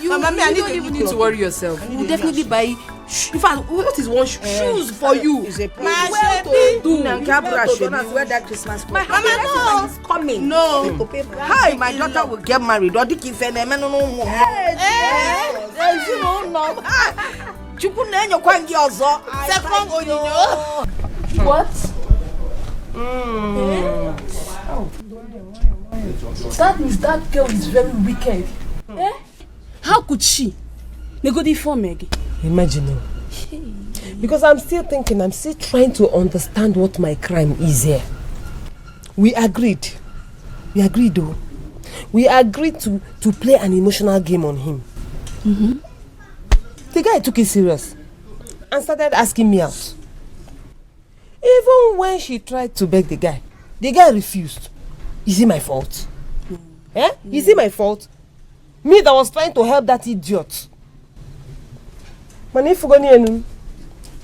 Mama,
you don't even need to worry yourself. We'll definitely buy. In fact, what is one shoes for you?
Is a wear that Christmas clothes.
Mama, no, it's coming.
No. Hi, my daughter will get married. What?
That means that girl is very wicked.
How could she?
Imagine. Because I'm still thinking, I'm still trying to understand what my crime is here. We agreed though. We agreed to play an emotional game on him. The guy took it serious and started asking me out. Even when she tried to beg the guy refused. Is it my fault? Is it my fault? Me that was trying to help that idiot.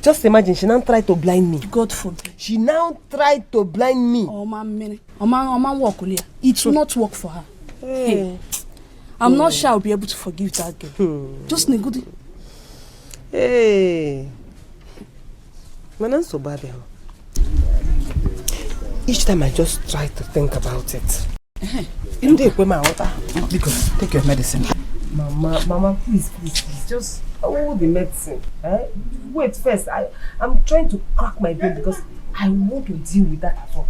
Just imagine, she now tried to blind me.
God forbid.
She now tried to blind me.
It will not work for her. Hey. I'm not sure I'll be able to forgive that girl. Just negudi.
Hey. Man, so bad. Each time I just try to think about it. Take your medicine. Mama, please. Just hold the medicine. Wait first. I'm trying to crack my brain because I want to deal with that at all.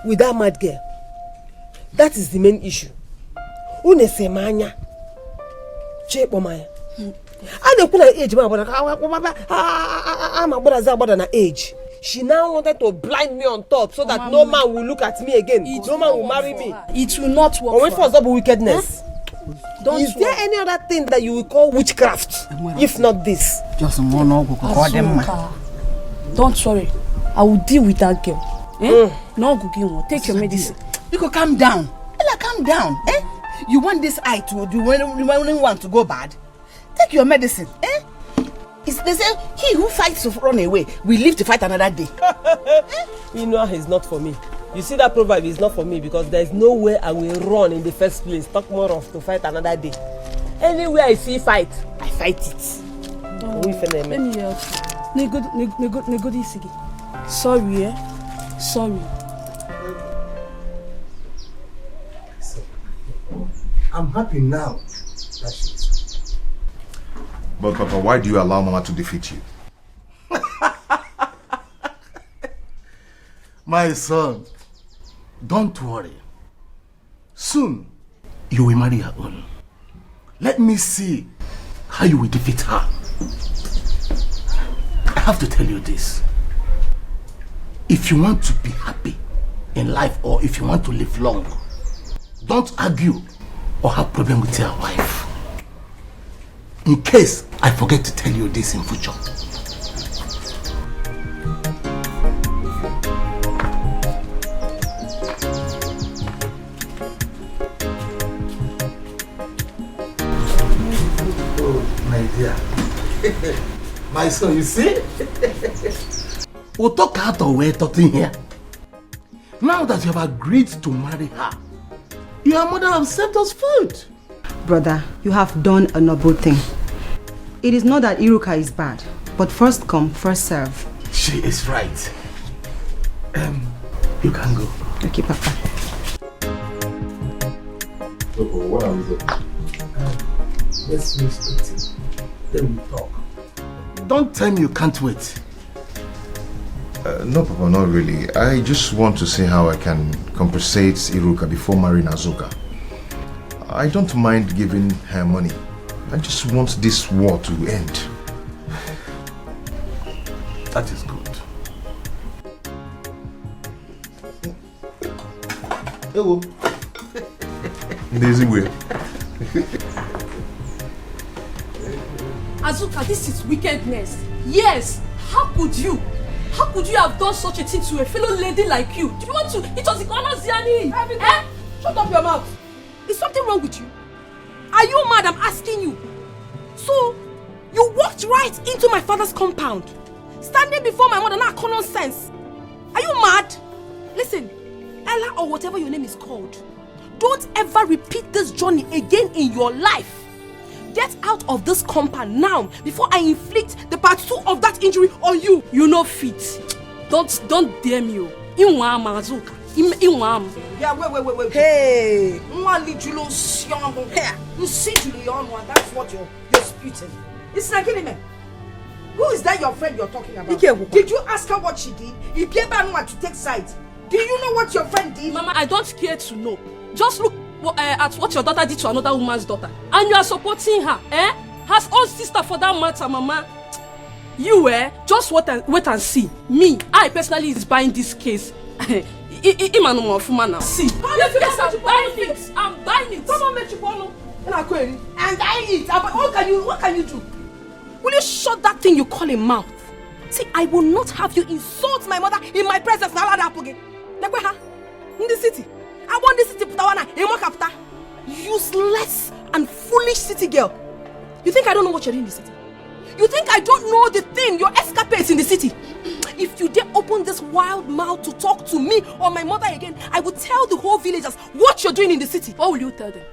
With that mad girl. That is the main issue. Unesemanya. Chepomaya. I don't put an age, I'm age. She now wanted to blind me on top so that no man will look at me again. No man will marry me.
It will not work.
Or wait for double wickedness.
Don't
Is there any other thing that you will call witchcraft? If not this?
Just don't worry. I will deal with that girl. No cooking. Take your medicine.
You could calm down. Ella, calm down. You want this eye to do when you want to go bad? Take your medicine. They say he who fights to run away will live to fight another day.
You know it's not for me. You see that proverb is not for me because there is no way I will run in the first place. Talk more of to fight another day. Anywhere I see fight, I fight it.
Let me help you. Sorry, Sorry.
I'm happy now that she's.
But Papa, why do you allow Mama to defeat you?
My son, don't worry. Soon, you will marry her own. Let me see how you will defeat her. I have to tell you this. If you want to be happy in life or if you want to live long, don't argue or have problem with your wife. In case I forget to tell you this in future. Oh, my dear. My son, you see? We'll talk out of way talking here. Now that you have agreed to marry her, your mother has served us food.
Brother, you have done a noble thing. It is not that Iruka is bad, but first come, first serve.
She is right. You can go.
Okay, Papa.
What are we doing?
Let's finish eating. Then we talk. Don't tell me you can't wait.
No, Papa, not really. I just want to see how I can compensate Iruka before marrying Azuka. I don't mind giving her money. I just want this war to end.
That is good. Hello.
Easy way.
Azuka, this is wickedness. Yes, how could you? How could you have done such a thing to a fellow lady like you? Do you want to? It was the corner Ziani.
Shut up your mouth. Is something wrong with you? Are you mad? I'm asking you. So, you walked right into my father's compound, standing before my mother, not common sense. Are you mad? Listen, Ella or whatever your name is called, don't ever repeat this journey again in your life. Get out of this compound now before I inflict the part 2 of that injury on you.
You know fit. Don't dare me. Yeah,
wait. Hey, you see Julian, that's what you're spitting. It's like man. Who is that your friend you're talking about? Did you ask her what she did? You gave her no to take sides. Do you know what your friend did?
Mama, I don't care to know. Just look at what your daughter did to another woman's daughter. And you are supporting her, Her own sister for that matter, Mama. You, just wait and see. Me, I personally is buying this case. See, yes, I'm buying it. I'm buying it.
Someone make you follow. And I eat. What can you do? Will you shut that thing you call a mouth? See, I will not have you insult my mother in my presence. Now in the city. I want this city to useless and foolish city girl. You think I don't know what you're doing in the city? You think I don't know the thing, your escapades in the city? If you dare open this wild mouth to talk to me or my mother again, I will tell the whole villagers what you're doing in the city.
What will you tell them?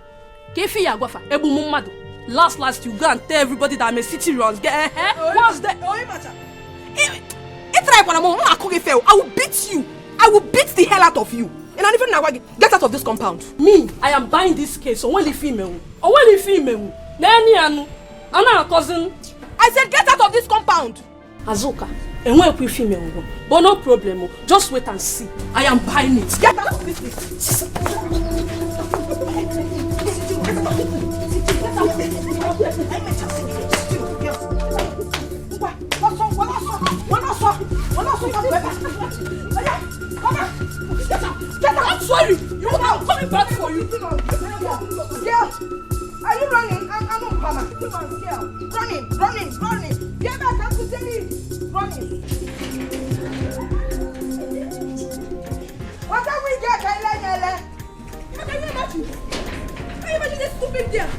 Last you go and tell everybody that I'm a city runs. What's that?
I will beat you. I will beat the hell out of you. And I even now get out of this compound.
Me, I am buying this case. So when the female, then I'm not a cousin.
I said get out of this compound.
Azuka, and when we female, but no problem. Just wait and see. I am buying it.
Get out of this place.
coming back for you.
Girl, are you running? I'm not coming. Come on, girl. Running. Get back, I'm to tell you. Running. What are we getting?
Can you imagine? Can you imagine this stupid girl?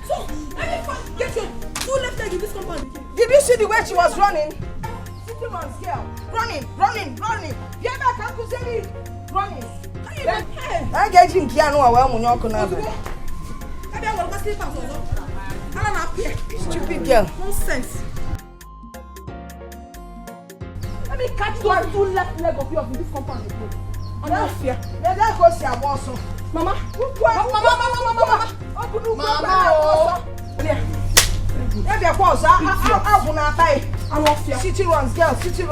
So, any fun, get your 2 left leg in this compound.
Did you see the way she was running? City runs, girl. Running. Get back, I'm to tell you. Running. I get you in Kiano, I will not know. Stupid girl.
Nonsense. Let me catch those 2 left leg of yours in this compound. I'm not fear.
That goes your boss.
Mama.
City runs, girl.
Can you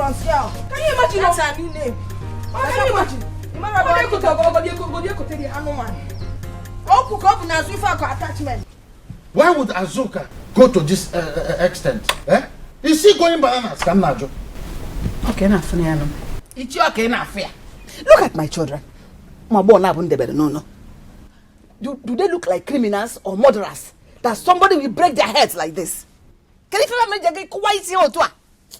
imagine?
That's her new name.
Can you imagine?
Why would Azuka go to this extent? Is she going bananas?
Okay, not funny. It's okay, not fair. Look at my children. My boy, no. Do they look like criminals or murderers? That somebody will break their heads like this? Can you feel me?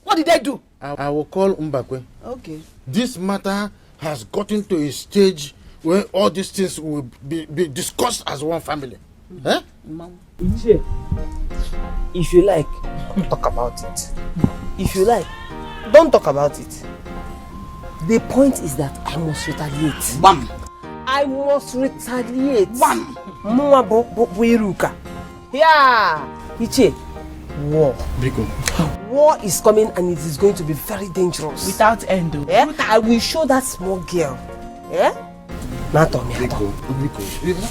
What did they do?
I will call Mbakwe.
Okay.
This matter has gotten to a stage where all these things will be discussed as one family.
Mom. If you like, talk about it. If you like, don't talk about it. The point is that I must retaliate.
Bam!
I must retaliate.
Bam!
Yeah! Iche, war.
Biko.
War is coming and it is going to be very dangerous.
Without end.
Yeah? I will show that small girl. Yeah? Not on me.
Biko,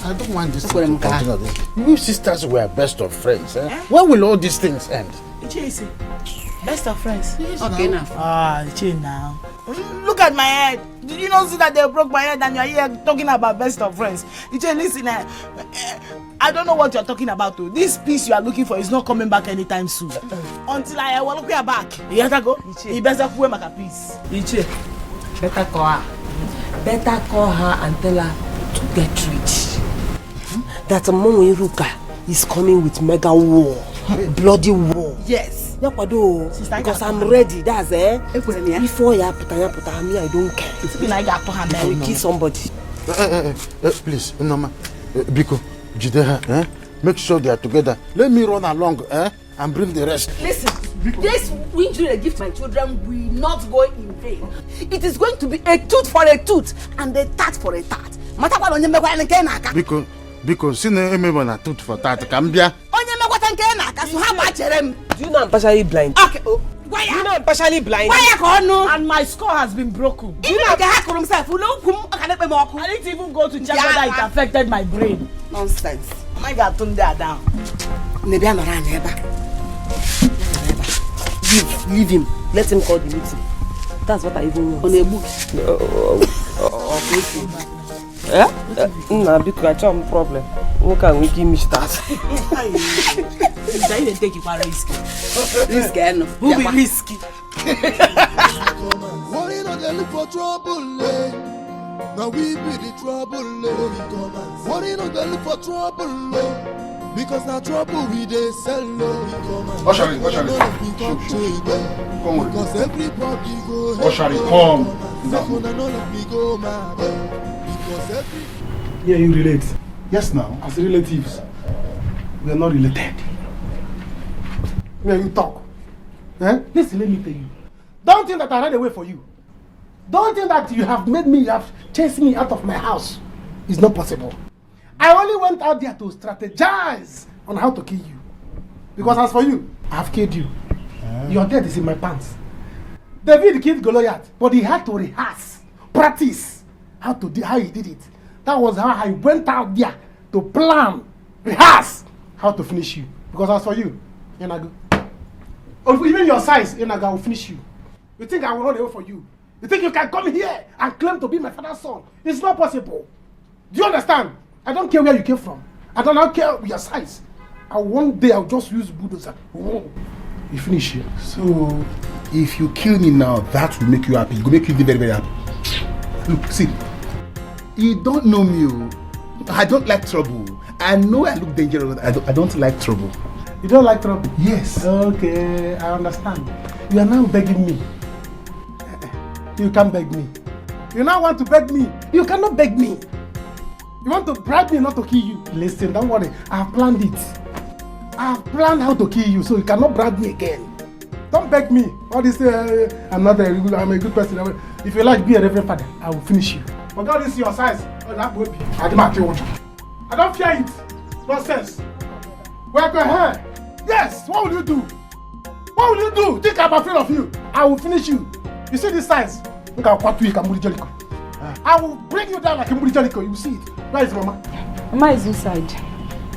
I don't want this to continue. You sisters were best of friends. When will all these things end?
Iche, best of friends.
Yes,
okay now. Iche now. Look at my head. Did you not see that they broke my head and you're here talking about best of friends? Iche, listen, I don't know what you're talking about though. This peace you are looking for is not coming back anytime soon. Until I will look back. You have to go. You better go make a peace.
Iche, better call her. Better call her and tell her to get rich. That Nwokoye is coming with mega war. Bloody war.
Yes.
Because I'm ready. That's before you put me, I don't care. I will kill somebody.
Please, Noma. Biko, Jideha, make sure they are together. Let me run along and bring the rest.
Listen, this injury I give my children will not go in vain. It is going to be a tooth for a tooth and a tat for a tat.
Because sin na tooth for tat, Cambia.
Do you know I'm partially blind?
Okay.
Do you know I'm partially blind?
And my score has been broken. Do you know I didn't even go to check whether it affected my brain.
Nonsense.
My God, turn that down.
Leave him. Let him call the meeting. That's what I even want. On a book. Yeah? Nah, because I have a problem. What can we give me start?
They didn't take you for risky.
Risky, no.
Who be risky?
Worry not they look for trouble, Now we be the trouble, Worry not they look for trouble, because now trouble we they sell,
What shall we? Come
because everybody go.
What shall we come?
Yeah, you relate. Yes, now, as relatives, we are not related. When you talk, listen, let me tell you. Don't think that I ran away for you. Don't think that you have chased me out of my house. It's not possible. I only went out there to strategize on how to kill you. Because as for you, I have killed you. Your death is in my pants. David killed Goliath, but he had to rehearse, practice how he did it. That was how I went out there to plan, rehearse how to finish you. Because as for you, Yenago, or even your size, Yenago will finish you. You think I will run away for you? You think you can come here and claim to be my father's son? It's not possible. Do you understand? I don't care where you came from. I don't care your size. And one day I'll just use bulldozer. You finish here.
So, if you kill me now, that will make you happy. It will make you very, very happy. Look, see, you don't know me.
I don't like trouble. I know I look dangerous, but I don't like trouble.
You don't like trouble?
Yes.
Okay, I understand. You are now begging me. You can't beg me. You now want to beg me. You cannot beg me. You want to bribe me not to kill you. Listen, don't worry. I have planned it. I have planned how to kill you, so you cannot bribe me again. Don't beg me. All this, I'm a good person. If you like be a reverend father, I will finish you. But God is your size. I don't fear it. Nonsense. Where go ahead? Yes. What will you do? What will you do? Think I'm afraid of you. I will finish you. You see this size? Look how quick you can move Jolico. I will break you down like a Jolico. You will see it. Where is Mama?
Mama is inside.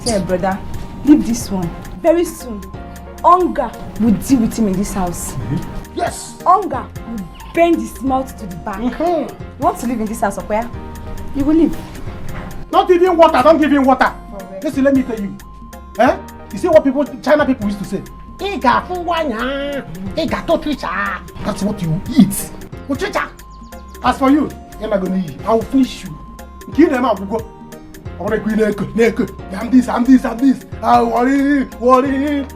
Say, brother, leave this one. Very soon, hunger will deal with him in this house.
Yes.
Hunger will bend his mouth to the back. You want to live in this house, or where? You will live.
Don't give him water. Don't give him water. Listen, let me tell you. You see what China people used to say? That's what you eat. As for you, I'm not going to eat. I will finish you. Kill them out. Go. I'm this. I worry.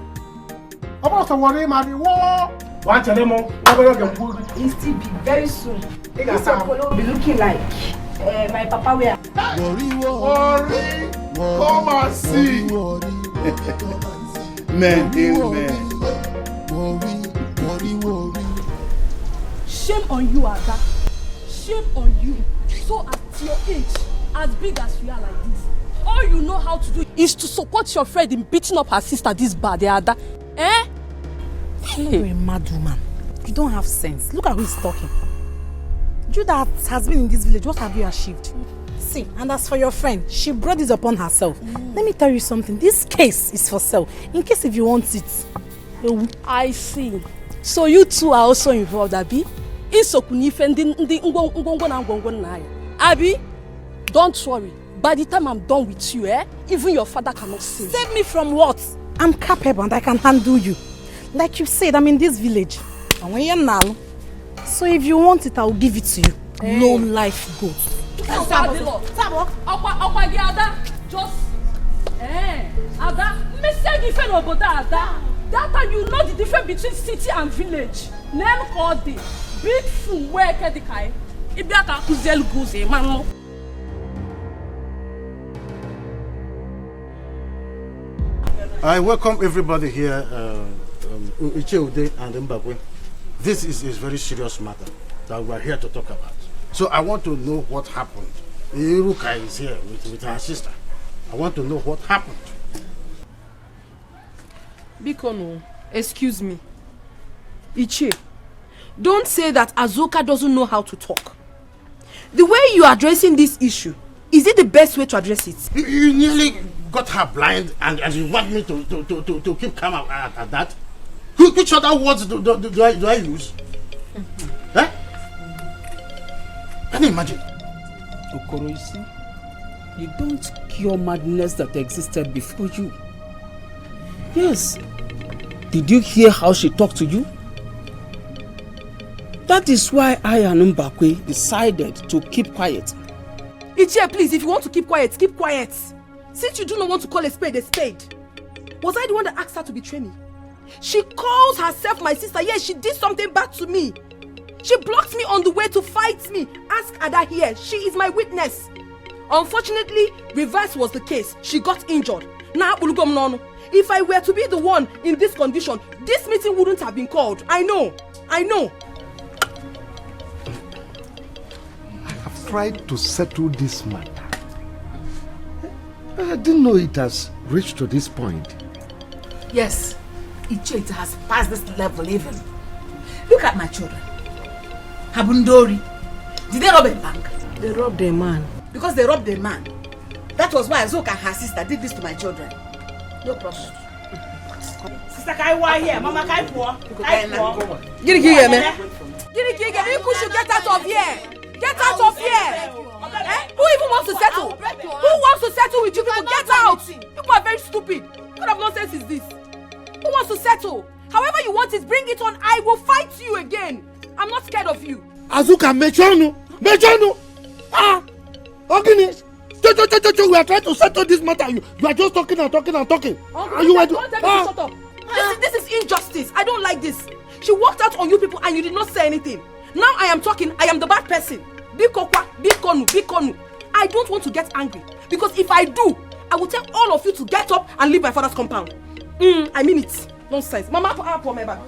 I'm also worried, man. Watch them.
He'll still be very soon. This Polo will be looking like my papa wear.
Worry. Come and see. Man, amen.
Worry. Shame on you, Ada. Shame on you. So at your age, as big as you are like this, all you know how to do is to support your friend in beating up her sister this bad, Ada. Eh?
You're a mad woman. You don't have sense. Look at who is talking. You that has been in this village, what have you achieved? See, and as for your friend, she brought this upon herself. Let me tell you something. This case is for sale. In case if you want it.
I see. So you two are also involved, Abi? Abi, don't worry. By the time I'm done with you, even your father cannot save.
Save me from what? I'm capable and I can handle you. Like you said, I'm in this village. And when you're now, so if you want it, I will give it to you. No life goes.
Just Ada, message different about Ada. That time you know the difference between city and village. Name called the big fool where Dikeh. Ibiaka kuzel goze man.
I welcome everybody here, Uche and Mbakwe. This is a very serious matter that we are here to talk about. So I want to know what happened. Iruka is here with her sister. I want to know what happened.
Bikono, excuse me. Iche, don't say that Azoka doesn't know how to talk. The way you are addressing this issue, is it the best way to address it?
You nearly got her blind and you want me to keep calm at that? Which other words do I use? Huh? Can you imagine?
Okoro, you see, you don't cure madness that existed before you. Yes. Did you hear how she talked to you? That is why I and Mbakwe decided to keep quiet.
Ichie, please, if you want to keep quiet, keep quiet. Since you do not want to call a spade, was I the one that asked her to betray me? She calls herself my sister. Yes, she did something bad to me. She blocked me on the way to fight me. Ask Ada here. She is my witness. Unfortunately, reverse was the case. She got injured. Now, if I were to be the one in this condition, this meeting wouldn't have been called. I know.
I have tried to settle this matter. I didn't know it has reached to this point.
Yes, it has passed this level even. Look at my children. Habundori. Did they rob a bank?
They robbed a man.
Because they robbed a man. That was why Azoka and her sister did this to my children. No problem.
Sister Kaiwa here, Mama Kaiwa.
Get out of here. Get out of here. Who even wants to settle? Who wants to settle with you people? Get out. People are very stupid. What kind of nonsense is this? Who wants to settle? However you want it, bring it on. I will fight you again. I'm not scared of you.
Azuka, mechonu. Ah! Ogini, state
We are trying to settle this matter. You are just talking and talking and talking.
Are you shut up? This is injustice. I don't like this. She walked out on you people and you did not say anything. Now I am talking. I am the bad person. Bikonu. I don't want to get angry because if I do, I will tell all of you to get up and leave my father's compound. I mean it. Nonsense. Mama, pour my bag.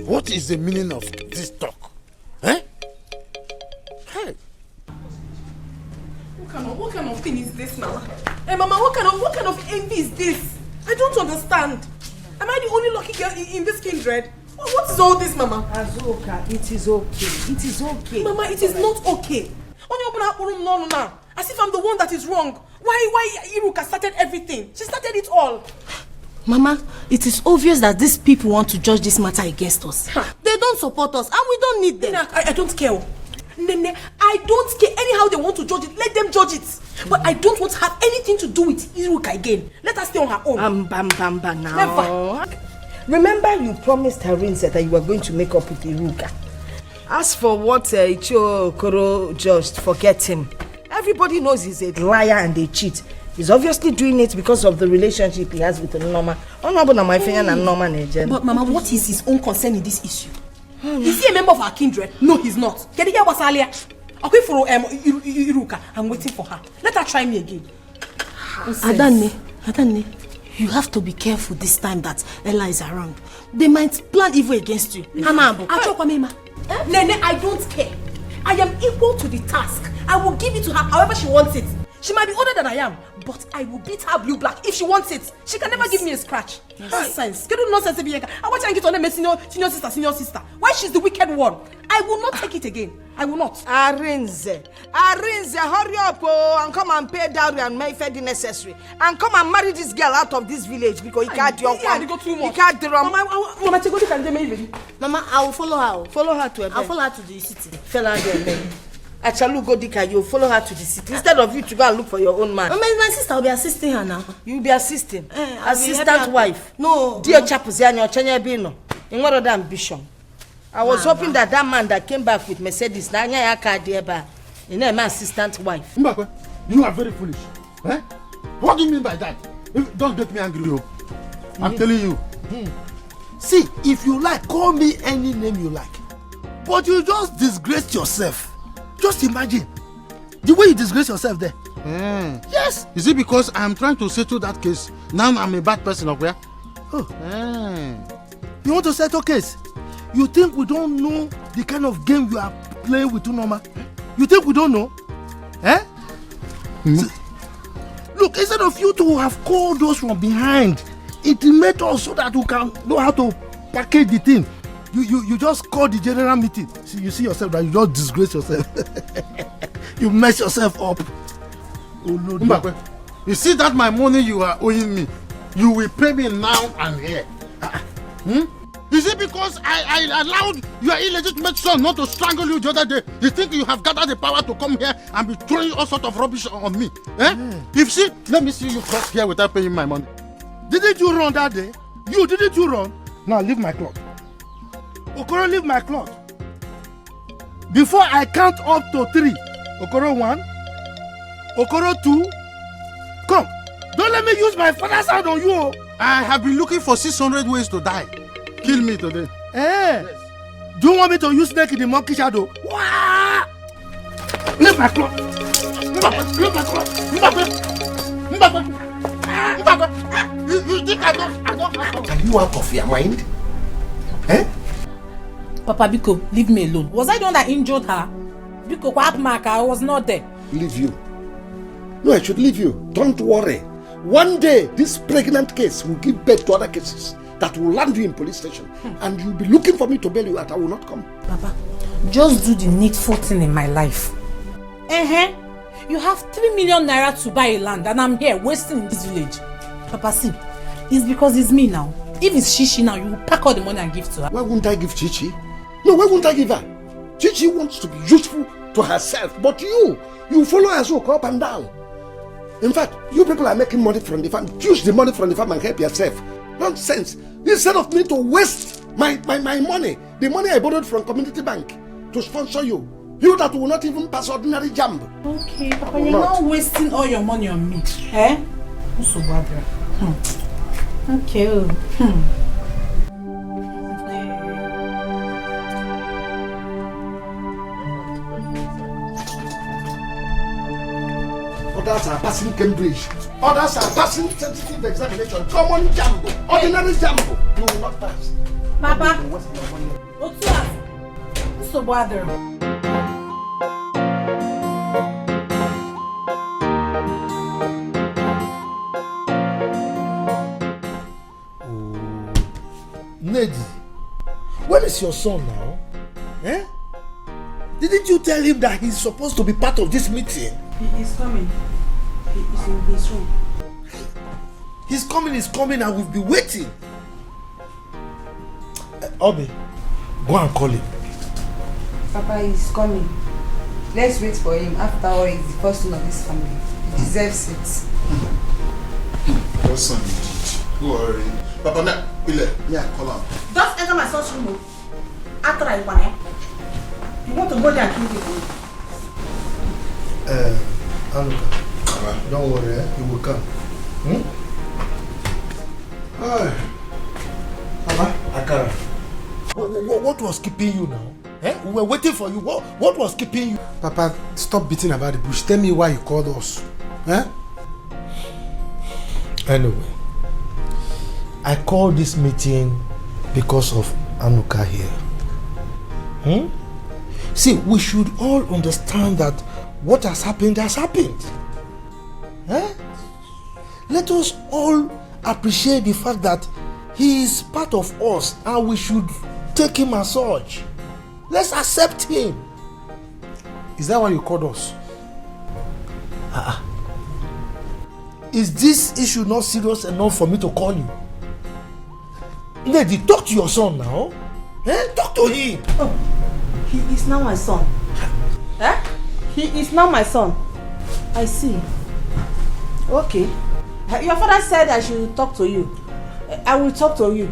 What is the meaning of this talk? Eh? Hey.
What kind of thing is this now? Hey Mama, what kind of envy is this? I don't understand. Am I the only lucky girl in this kindred? What is all this, Mama?
Azuka, it is okay. It is okay.
Mama, it is not okay. No. As if I'm the one that is wrong. Why Iruka started everything? She started it all.
Mama, it is obvious that these people want to judge this matter against us. They don't support us and we don't need them.
I don't care. Nene, I don't care. Anyhow they want to judge it, let them judge it. But I don't want to have anything to do with Iruka again. Let her stay on her own.
Bamba now.
Never.
Remember you promised Harinze that you were going to make up with Iruka. As for what Ichio Okoro judged, forget him. Everybody knows he's a liar and a cheat. He's obviously doing it because of the relationship he has with Noma. But
Mama, what is his own concern in this issue? Is he a member of our kindred? No, he's not. Kediya was earlier. Okay, for Iruka. I'm waiting for her. Let her try me again.
Adane, you have to be careful this time that Ella is around. They might plan evil against you.
Nene, I don't care. I am equal to the task. I will give it to her however she wants it. She might be older than I am, but I will beat her blue-black if she wants it. She can never give me a scratch. Nonsense. Nonsense. I want to get on a senior sister. Why she's the wicked one? I will not take it again. I will not.
Harinze, hurry up and come and pay dowry and make the necessary. And come and marry this girl out of this village because he can't do it. He can't do it.
Mama, I will follow her.
Follow her to
I'll follow her to the city.
Achalu go Dikeh, you follow her to the city instead of you to go and look for your own man.
Mama, my sister will be assisting her now.
You will be assisting. Assistant wife.
No.
Dear Chapuziano, Chenya Bino. In what other ambition? I was hoping that man that came back with Mercedes, Nanya Yaka in my assistant wife.
Mbakwe, you are very foolish. Eh? What do you mean by that? Don't get me angry. I'm telling you.
See, if you like, call me any name you like. But you just disgraced yourself. Just imagine the way you disgrace yourself there.
Yes. Is it because I'm trying to settle that case? Now I'm a bad person, okay?
You want to settle case? You think we don't know the kind of game you are playing with Unoma? You think we don't know? Look, instead of you to have called those from behind, intimate us so that we can know how to package the thing. You just call the general meeting. See, you see yourself that you just disgrace yourself. You mess yourself up.
Oh no, Mbakwe, you see that my money you are owing me, you will pay me now and here. Is it because I allowed your illegitimate son not to strangle you the other day? You think you have gathered the power to come here and be throwing all sorts of rubbish on me? Let me see you cross here without paying my money.
Didn't you run that day? Didn't you run? Now leave my cloth. Okoro, leave my cloth. Before I count up to 3. Okoro 1. Okoro 2. Come. Don't let me use my father's hand on you.
I have been looking for 600 ways to die. Kill me today.
Yes. Do you want me to use snake in the monkey shadow? Wah! Leave my cloth. Leave my cloth.
You think I don't have...
Are you out of your mind?
Papa Biko, leave me alone. Was I the one that injured her? Biko, I was not there.
Leave you. No, I should leave you. Don't worry. One day, this pregnant case will give birth to other cases that will land you in police station. And you'll be looking for me to bail you out. I will not come.
Papa, just do the needful thing in my life. You have 3 million naira to buy a land and I'm here wasting in this village. Papa, see, it's because it's me now. If it's Chichi now, you will pack all the money and give to her.
Why wouldn't I give Chichi? No, why won't I give her? Chichi wants to be useful to herself, but you follow her so up and down. In fact, you people are making money from the farm. Use the money from the farm and help yourself. Nonsense. Instead of me to waste my money, the money I borrowed from Community Bank to sponsor you, you that will not even pass ordinary jam.
Okay, Papa, you're not wasting all your money on me. Eh? So bad. Okay.
Others are passing Cambridge. Others are passing sensitive examination. Common jambo, ordinary jambo. You will not pass.
Papa, what's that? So bother.
Nedi, where is your son now? Eh? Didn't you tell him that he's supposed to be part of this meeting?
He's coming. He's in his room.
He's coming, and we'll be waiting. Obi, go and call him.
Papa is coming. Let's wait for him. After all, he's the first son of this family. He deserves it.
What son indeed? Who worry? Papa, me call him.
Just enter my son's room. After I want it. You want to go there and kill people?
Anuka, don't worry, he will come. Papa, Akara, what was keeping you now? Eh? We were waiting for you. What was keeping you?
Papa, stop beating about the bush. Tell me why you called us. Eh?
Anyway, I called this meeting because of Anuka here. See, we should all understand that what has happened has happened. Eh? Let us all appreciate the fact that he is part of us and we should take him as such. Let's accept him.
Is that why you called us?
Is this issue not serious enough for me to call you? Lady, talk to your son now. Eh? Talk to him.
Oh, he is now my son. Eh? He is now my son. I see. Okay. Your father said I should talk to you. I will talk to you.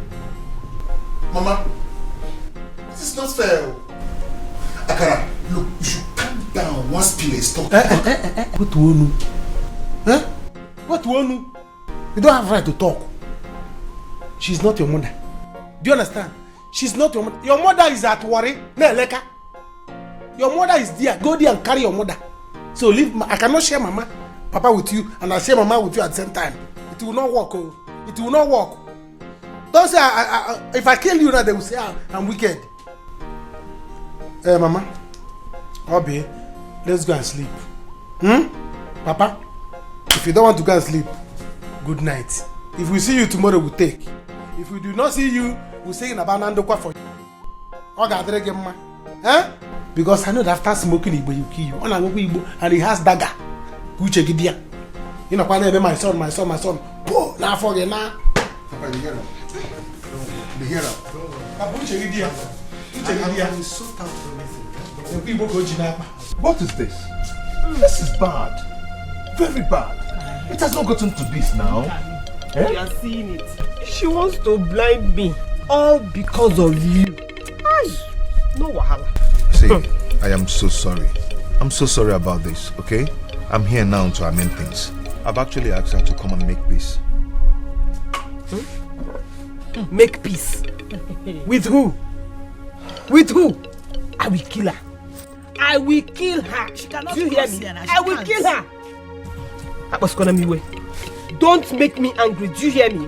Mama, this is not fair. Akara, look, you should calm down once Pile is talking.
What do you know? Eh? What do you know? You don't have right to talk. She's not your mother. Do you understand? She's not your mother. Your mother is at Wari, Neleka. Your mother is there. Go there and carry your mother. So leave. I cannot share Mama, Papa with you, and I share Mama with you at the same time. It will not work. Oh. It will not work. Don't say if I kill you now, they will say I'm wicked. Mama, Obi, let's go and sleep. Papa, if you don't want to go and sleep, good night. If we see you tomorrow, we'll take. If we do not see you, we'll say in Abanandokwa for you. Eh? Because I know that after smoking Igbo, you kill you. And he has dagger. You know, my son. Oh, now forget now.
Papa, you hear him? You hear him?
What is this? This is bad. Very bad. It has not gotten to this now.
You are seeing it. She wants to blind me. All because of you. No wahala.
See, I am so sorry. I'm so sorry about this, okay? I'm here now to amend things. I've actually asked her to come and make peace.
Make peace? With who? With who? I will kill her. I will kill her. She cannot. Do you hear me? I will kill her. Don't make me angry. Do you hear me?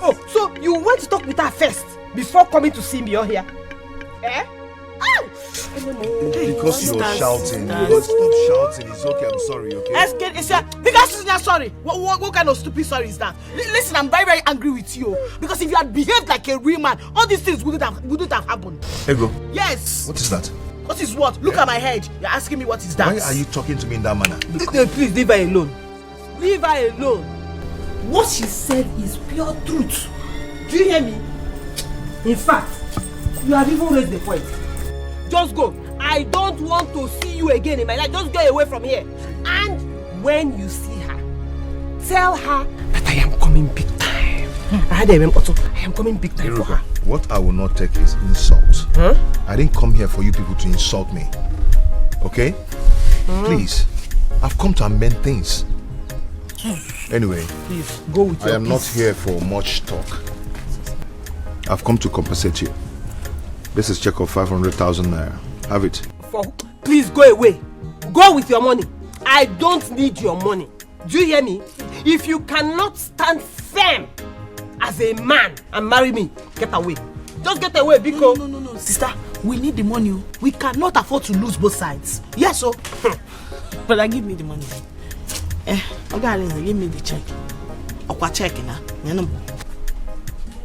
Oh, so you went to talk with her first before coming to see me out here? Eh?
Because you were shouting. Stop shouting. It's okay. I'm sorry, okay?
Because she's not sorry. What kind of stupid sorry is that? Listen, I'm very, very angry with you. Because if you had behaved like a real man, all these things wouldn't have happened.
Ego.
Yes.
What is that?
What is what? Look at my head. You're asking me what is that?
Why are you talking to me in that manner?
Please leave her alone. Leave her alone. What she said is pure truth. Do you hear me? In fact, you have even raised the point. Just go. I don't want to see you again in my life. Just go away from here. And when you see her,
tell her that I am coming big time. I am coming big time for her.
What I will not take is insult. I didn't come here for you people to insult me. Okay? Please. I've come to amend things. Anyway,
please go with your
I am not here for much talk. I've come to compensate you. This is check of 500,000 naira. Have it.
Please go away. Go with your money. I don't need your money. Do you hear me? If you cannot stand firm as a man and marry me, get away. Just get away, because
No, sister. We need the money. We cannot afford to lose both sides. Yes, so. Brother, give me the money. Okay, give me the check. Okwa check now.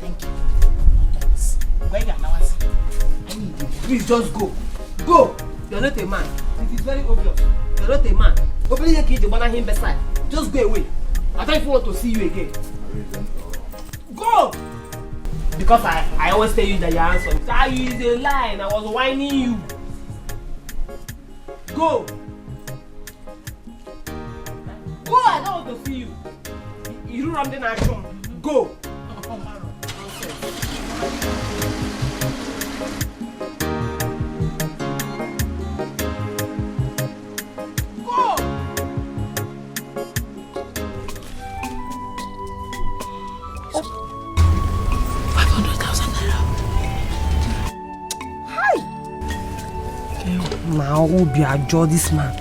Thank you.
Please just go. Go. You're not a man. It is very obvious. You're not a man. Opening your kid, you want him beside. Just go away. I don't even want to see you again. Go! Because I always tell you that you're handsome. It's a lie. I was whining you. Go! Go! I don't want to see you. You do something action. Go! Now who be adjure this man?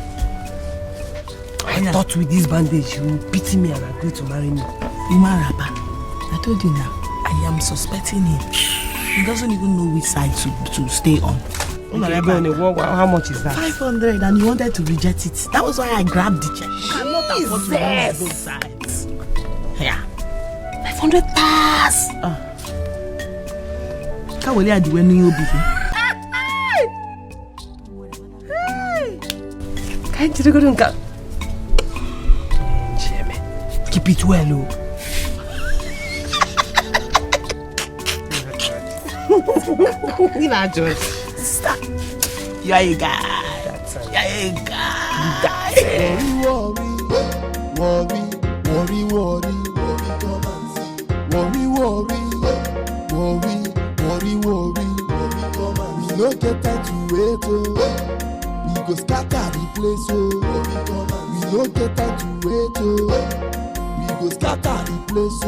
I thought with this bandage you would pity me and agree to marry me.
Imaraba, I told you now, I am suspecting him. He doesn't even know which side to stay on.
How much is that?
500, and he wanted to reject it. That was why I grabbed the check. You cannot afford to lose both sides. Yeah. 500 pass. Can't wait at the when you be.
Keep it well, oh.
Stop. You are a guy. You are a guy.
Worry, we no get time to wait, oh. We go scatter the place, oh. We no get time to wait, oh. We go scatter the place, oh.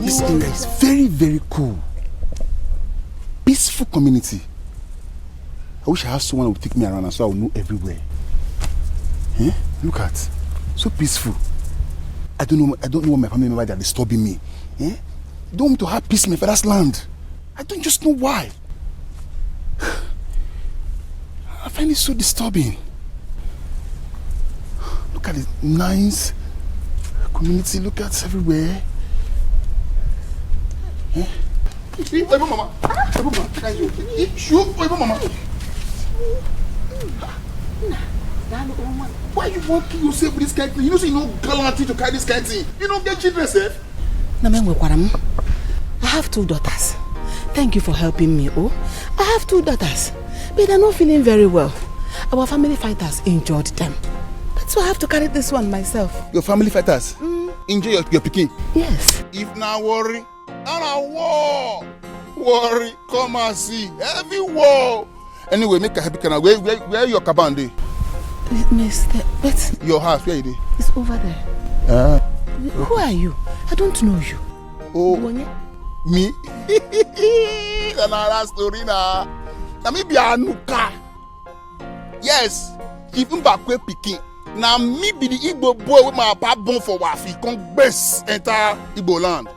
This area is very, very cool. Peaceful community. I wish I had someone who would take me around and so I would know everywhere. Look at, so peaceful. I don't know what my family members are disturbing me. They don't want me to have peace in my father's land. I don't just know why. I find it so disturbing. Look at the nice community. Look at everywhere. Mama. Why you want to kill yourself with this kind of thing? You know, so you know gallantry to carry this kind of thing. You don't get children, sir.
I have 2 daughters. Thank you for helping me, oh. I have 2 daughters, but they're not feeling very well. Our family fighters injured them. That's why I have to carry this one myself.
Your family fighters? Injure your pikin?
Yes.
If not worry, not a war. Worry, come and see. Heavy war. Anyway, make a happy canal. Where your cabin dey?
Mister, but
your house, where it is?
It's over there. Who are you? I don't know you.
Oh, me? Another story now. Na me be Anuka. Yes, if Mbakwe pikin. Na me be the Igbo boy with my papa born for Wafi. Come base enter Igbo land.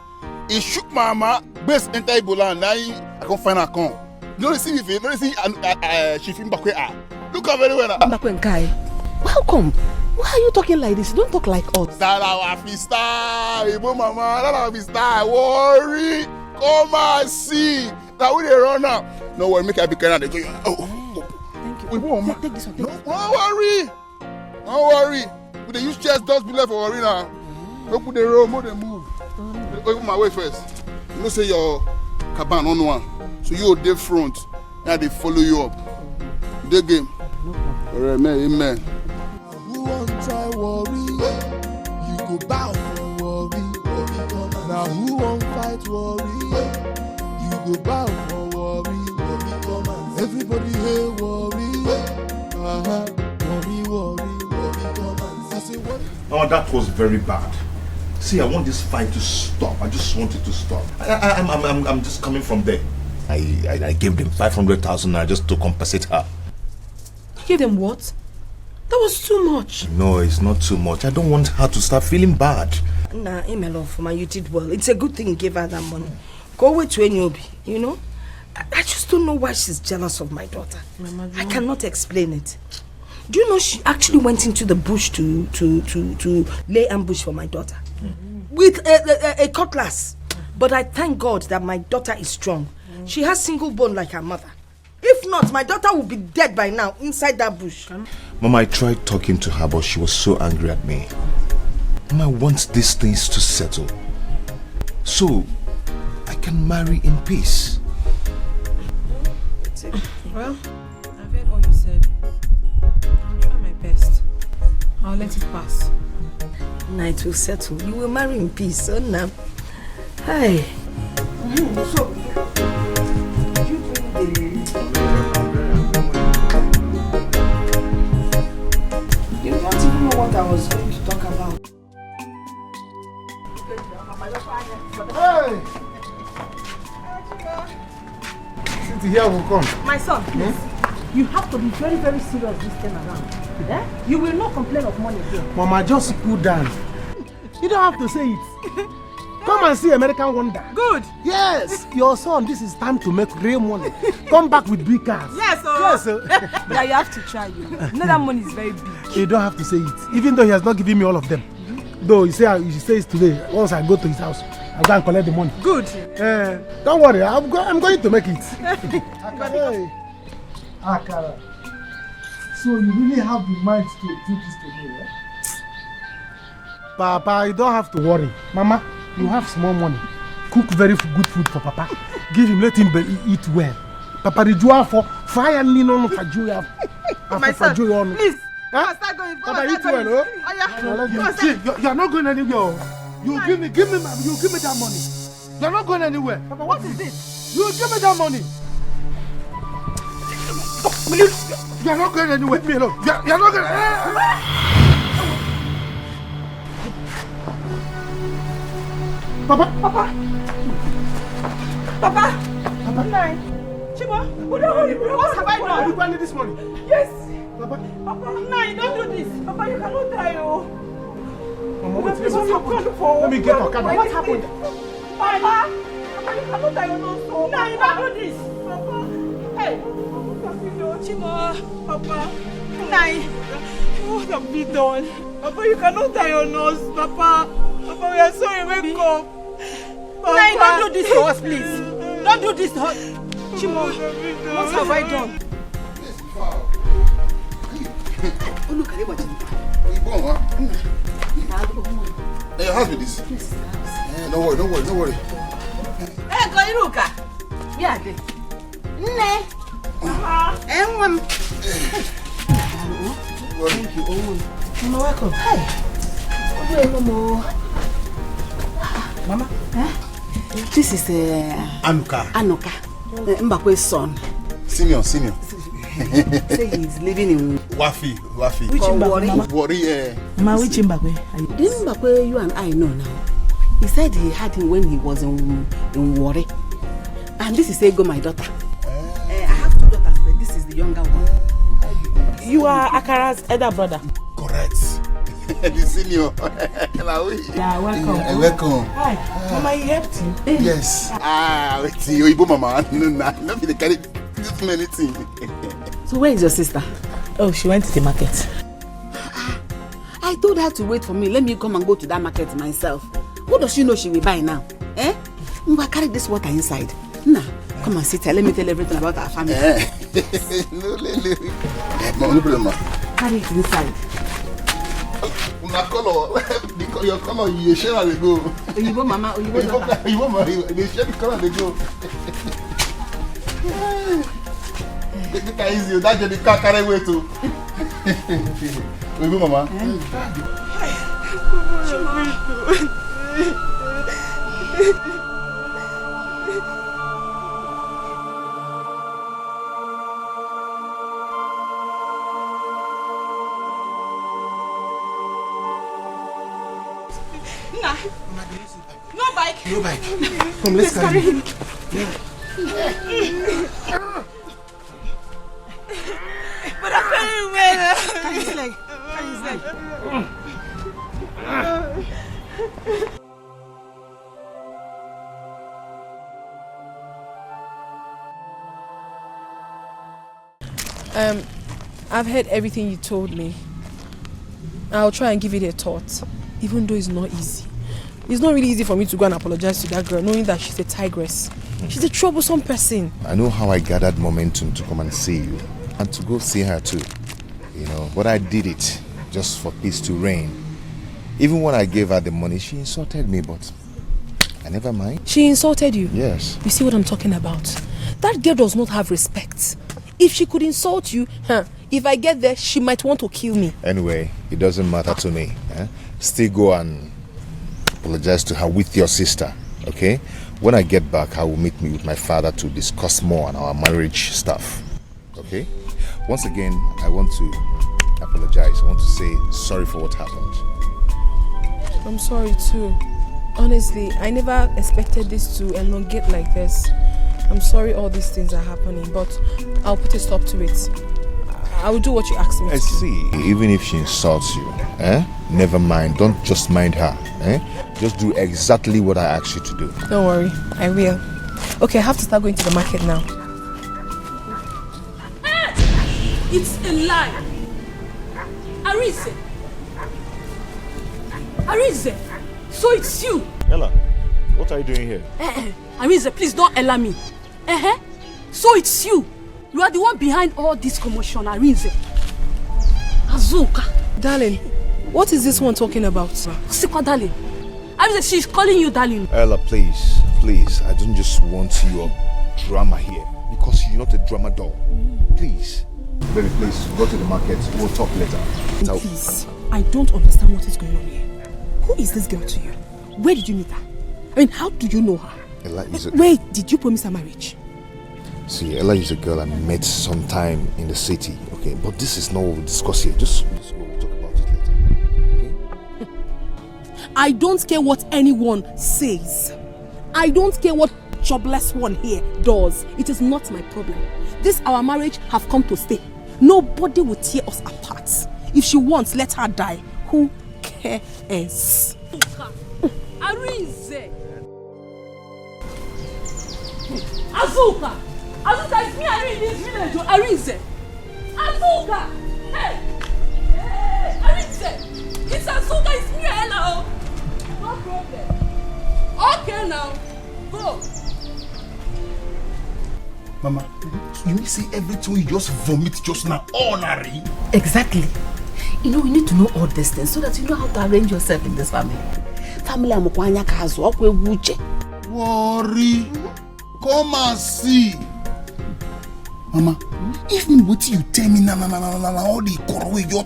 He shook my mama, base enter Igbo land. Now I can't find her come. You don't see me, you don't see Shifim Mbakwe. Look how very well.
Mbakwe Nkai. Welcome. Why are you talking like this? Don't talk like us.
That our star, Igbo mama. That our star. Worry. Come and see. Now we dey run now. No worry, make I be careful. Thank you.
Take this one.
Don't worry. Don't worry. We dey use chest dust below for worry now. Don't put the road, more than move. Open my way first. You know say your caban on one. So you dey front. Now they follow you up. Dey game. Alright, amen.
Who won't try worry? You go back. Now who won't fight warrior? You go bow for warrior. Everybody here warrior. Worry. I say what?
Oh, that was very bad. See, I want this fight to stop. I just want it to stop. I'm just coming from there. I gave them 500,000 naira just to compensate her.
You gave them what? That was too much.
No, it's not too much. I don't want her to start feeling bad.
Nah, Emelon, man, you did well. It's a good thing you gave her that money. Go away to Eniobi, you know? I just don't know why she's jealous of my daughter. Mama, I cannot explain it. Do you know she actually went into the bush to lay ambush for my daughter? With a cutlass. But I thank God that my daughter is strong. She has single bone like her mother. If not, my daughter would be dead by now inside that bush.
Mama, I tried talking to her, but she was so angry at me. Mama, I want these things to settle, so I can marry in peace.
Well, I've heard all you said. I'll try my best. I'll let it pass.
Now it will settle. You will marry in peace, so now. Hi. So, you bring you don't even know what I was going to talk about.
Hey! Since here will come.
My son, please. You have to be very, very serious this time around. Eh? You will not complain of money again.
Mama, just cool down. You don't have to say it. Come and see American Wonder.
Good.
Yes, your son, this is time to make real money. Come back with big cars.
Yes, sir.
Yes, sir.
Yeah, you have to try. You know that money is very big.
You don't have to say it, even though he has not given me all of them. Though he says today, once I go to his house, I'll go and collect the money.
Good.
Don't worry, I'm going to make it. Hey. Akara. So you really have the mind to do this to me, eh? Papa, you don't have to worry. Mama, you have small money. Cook very good food for Papa. Give him, let him eat well. Papa, the joy for fire and no for joy.
My son, please.
Huh?
Start going.
Papa, eat well, oh? You are not going anywhere. You give me that money. You are not going anywhere.
Papa, what is this?
You give me that money. You are not going anywhere. Leave me alone. You are not going. Papa.
Nine. Chiba, what have I done?
You planted this money.
Yes.
Papa.
Nine, don't do this. Papa, you cannot die, oh.
Mama, what happened? Let me get her. What happened?
Papa, you cannot die, oh. Nine, don't do this. Papa. Hey. Chiba. Papa. Nine. What have we done? Papa, you cannot die on us. Papa, we are sorry. Wake up.
Nine, don't do this to us, please. Don't do this to us. Chimo, what have I done?
Hey, your house with this? Don't worry.
Hey, Koiruka. Yeah, Ne.
Thank you. Mama, welcome. Hi.
Mama, this is
Anuka.
Mbakwe's son.
Senior.
Say he's living in
Wafi.
Which Mbakwe?
Wari,
Ma, which Mbakwe? This Mbakwe you and I know now. He said he had him when he was in Wari. And this is Ego, my daughter. I have two daughters, but this is the younger one.
You are Akara's elder brother.
Correct. The senior.
Yeah, welcome.
Welcome.
Hi. Mama, he helped you?
Yes. Wait, you mama. No, they carry this many things.
So where is your sister?
Oh, she went to the market.
I told her to wait for me. Let me come and go to that market myself. What does she know she will buy now? We will carry this water inside. Nah, come and sit here. Let me tell everything about our family.
No problem.
Carry it inside.
Your color, you share and go.
Oyibo mama,
they share the color they go. Take it easy, that's the car carry way too. Oyibo mama.
No bike.
No bike. Come, let's carry him.
But I can't wait.
Carry his leg. Carry his leg.
I've heard everything you told me. I'll try and give it a thought, even though it's not easy. It's not really easy for me to go and apologize to that girl, knowing that she's a tigress. She's a troublesome person.
I know how I gathered momentum to come and see you, and to go see her too. You know, but I did it just for peace to reign. Even when I gave her the money, she insulted me, but I never mind.
She insulted you?
Yes.
You see what I'm talking about? That girl does not have respect. If she could insult you, if I get there, she might want to kill me.
Anyway, it doesn't matter to me. Still go and apologize to her with your sister, okay? When I get back, I will meet me with my father to discuss more on our marriage stuff, okay? Once again, I want to apologize. I want to say sorry for what happened.
I'm sorry too. Honestly, I never expected this to elongate like this. I'm sorry all these things are happening, but I'll put a stop to it. I will do what you asked me to do.
See, even if she insults you, never mind. Don't just mind her. Just do exactly what I asked you to do.
Don't worry, I will. Okay, I have to start going to the market now.
It's a lie. Arinze. Arinze. So it's you.
Ella, what are you doing here?
Arinze, please don't Ella me. So it's you. You are the one behind all this commotion, Arinze. Azuka.
Darling, what is this one talking about?
Sikwa, darling. Arinze, she's calling you darling.
Ella, please, I don't just want your drama here because you're not a drama doll. Please. Baby, please, go to the market. We'll talk later.
Please, I don't understand what is going on here. Who is this girl to you? Where did you meet her? I mean, how do you know her?
Ella is
Wait, did you promise her marriage?
See, Ella is a girl I met sometime in the city, okay? But this is not what we'll discuss here. Just go, we'll talk about it later, okay?
I don't care what anyone says. I don't care what jobless one here does. It is not my problem. This our marriage have come to stay. Nobody will tear us apart. If she wants, let her die. Who cares?
Arinze. Azuka. Azuka, it's me, Arinze, in this village. Arinze. Azuka. Hey. Arinze. It's Azuka, it's me, Ella. No problem. Okay now. Go.
Mama, you need to say everything you just vomit just now. Honorary.
Exactly. You know, we need to know all these things so that you know how to arrange yourself in this family. Family amukwanya kazo okwe wuche.
Worry. Come and see. Mama, even what you tell me now, all the corrupt you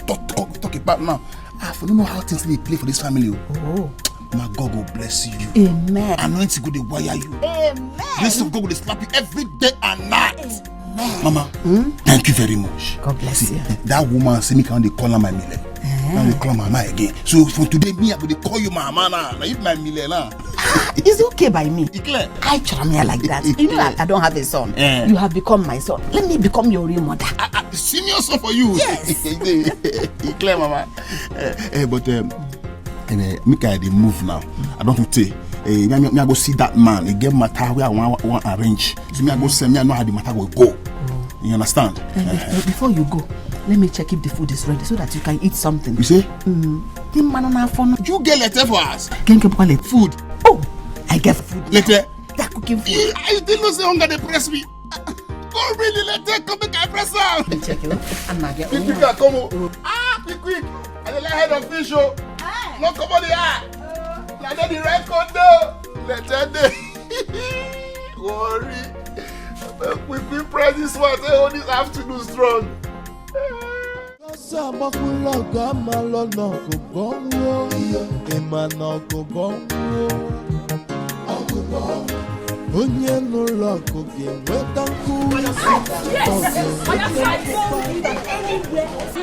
talk about now, I don't know how things they play for this family.
Oh.
My God will bless you.
Amen.
Anointing go dey wire you.
Amen.
Grace of God will slap you every day and night. Amen. Mama, thank you very much.
God bless you.
That woman say me can they call her my mile. Now they call mama again. So from today, me I will call you mama now. Now if my mile now.
It's okay by me.
Declare.
I charm you like that. You know I don't have a son. You have become my son. Let me become your real mother.
Senior son for you.
Yes.
Declare, mama. But make I dey move now. I don't want to say. Me I go see that man. He get matter where I want arrange. So me I go say me I know how the matter will go. You understand?
Before you go, let me check if the food is ready so that you can eat something.
You say?
You
get letter for us.
Food. Oh, I get food.
Letter.
That cooking food.
I didn't know say hunger they press me. Go really letter come make I press out.
Check it. I'm not getting.
Quick, come on. Quick. I dey like head of fish show. No come on the eye. Now the record though. Letter day. Worry. We press this one. Say all this afternoon strong.
Onye no lock again, weta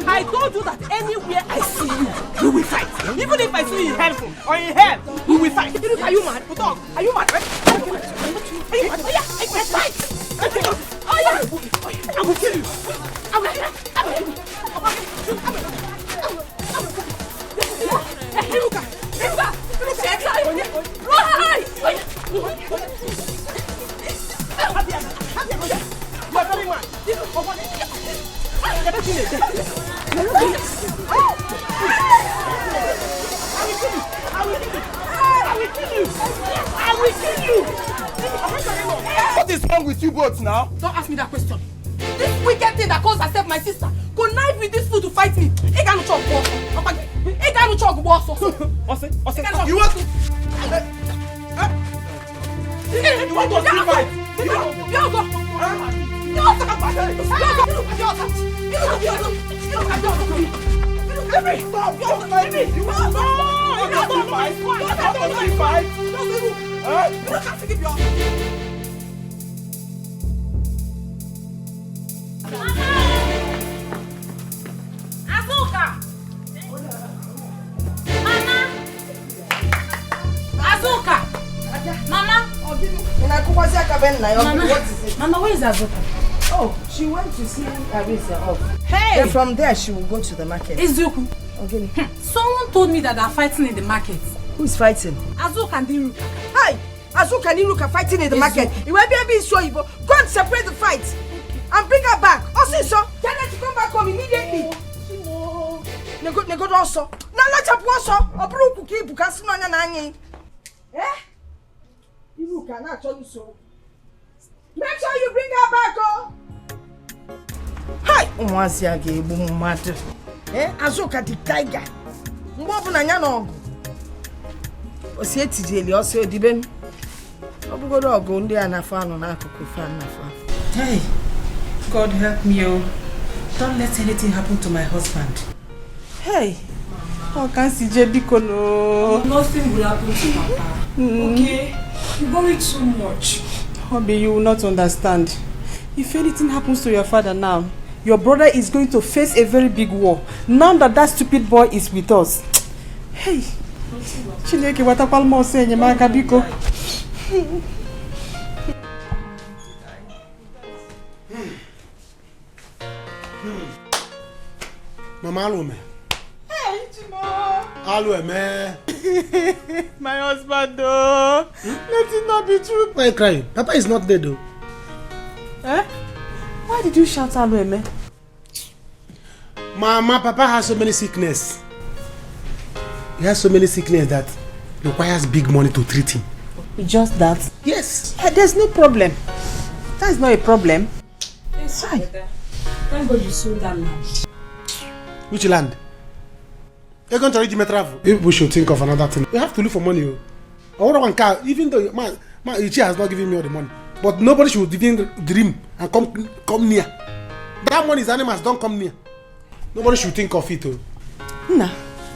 I told you that anywhere I see you, we will fight. Even if I see you in hell or in hell, we will fight. Are you mad? Are you mad? Are you mad? Are you mad? Oh yeah, I will fight. Oh yeah, I will kill you. I will kill you.
What is wrong with you both now?
Don't ask me that question. This wicked thing that calls herself my sister connive with this fool to fight me. He can't talk. He can't talk. You want to? You want to fight?
Mama, where is Azuka? Oh, she went to see Arisa off.
Hey!
Then from there, she will go to the market.
Izuku.
Okay.
Someone told me that they're fighting in the market.
Who is fighting?
Azuka and Iruka.
Hi! Azuka and Iruka fighting in the market. It will be so you go and separate the fight and bring her back. Also, so tell her to come back home immediately. Nego also. Na let up also. Obru kuki bukasi no nya na anyi. Eh? Iruka na tell you so. Make sure you bring her back, oh. Hi! Umwasi age ebu mmadụ. Azuka the tiger. Mgbe ọbụla anya na ọgụ. Osi etijeli ọsọ odibe m. Ọ bụgodo ọgụ ndị a na-afọ anụ n'akụkụ fan na-afọ.
Hey, God help me, oh. Don't let anything happen to my husband.
Hey, oh, can't see Biko no.
Nothing will happen to Papa. Okay? You worry too much.
Obi, you will not understand. If anything happens to your father now, your brother is going to face a very big war. Now that stupid boy is with us. Hey, Chineke watakwal mo se nyemaka biko.
Mama Alume.
Hey, Chimo.
Alume.
My husband, though. Let it not be true.
Why are you crying? Papa is not dead, though.
Eh? Why did you shout Alume?
Mama, Papa has so many sickness. He has so many sickness that requires big money to treat him.
Just that?
Yes.
There's no problem. That is not a problem.
Yes, thank God you sold that land.
Which land? You're going to reach me travel. We should think of another thing. We have to look for money. I want one car, even though my Ichi has not given me all the money. But nobody should even dream and come near. That money is animals, don't come near. Nobody should think of it.
Nah,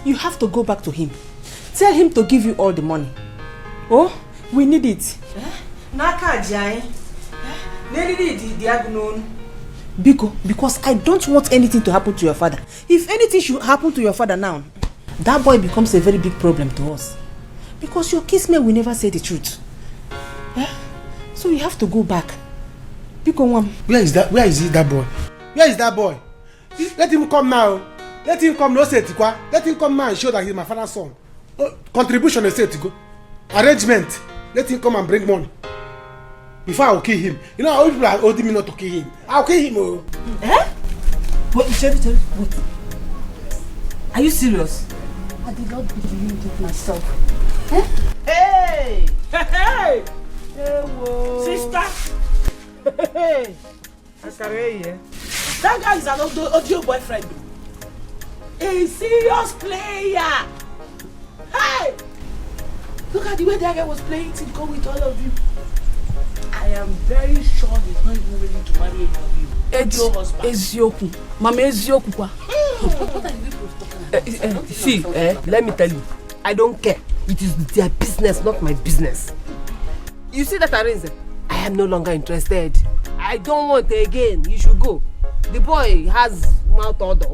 you have to go back to him. Tell him to give you all the money. Oh, we need it. Because I don't want anything to happen to your father. If anything should happen to your father now, that boy becomes a very big problem to us. Because your kinsmen will never say the truth. So you have to go back.
Where is that boy? Where is that boy? Let him come now. Let him come, no say Etiko. Let him come now and show that he's my father's son. Contribution is Etiko. Arrangement. Let him come and bring money. Before I will kill him. You know how people are holding me not to kill him. I'll kill him. Oh.
Eh? What? Wait. Are you serious?
I did not believe it myself.
Eh? Hey! Hey!
Sister!
Hey!
That guy is an audio boyfriend. A serious player. Hey! Look at the way that guy was playing to go with all of you. I am very sure he's not even ready to marry any of you.
Ezioku. Mama Ezioku kwa.
What are you people talking about?
See, let me tell you. I don't care. It is their business, not my business. You see that Arinze? I am no longer interested. I don't want again. You should go. The boy has mouth odor.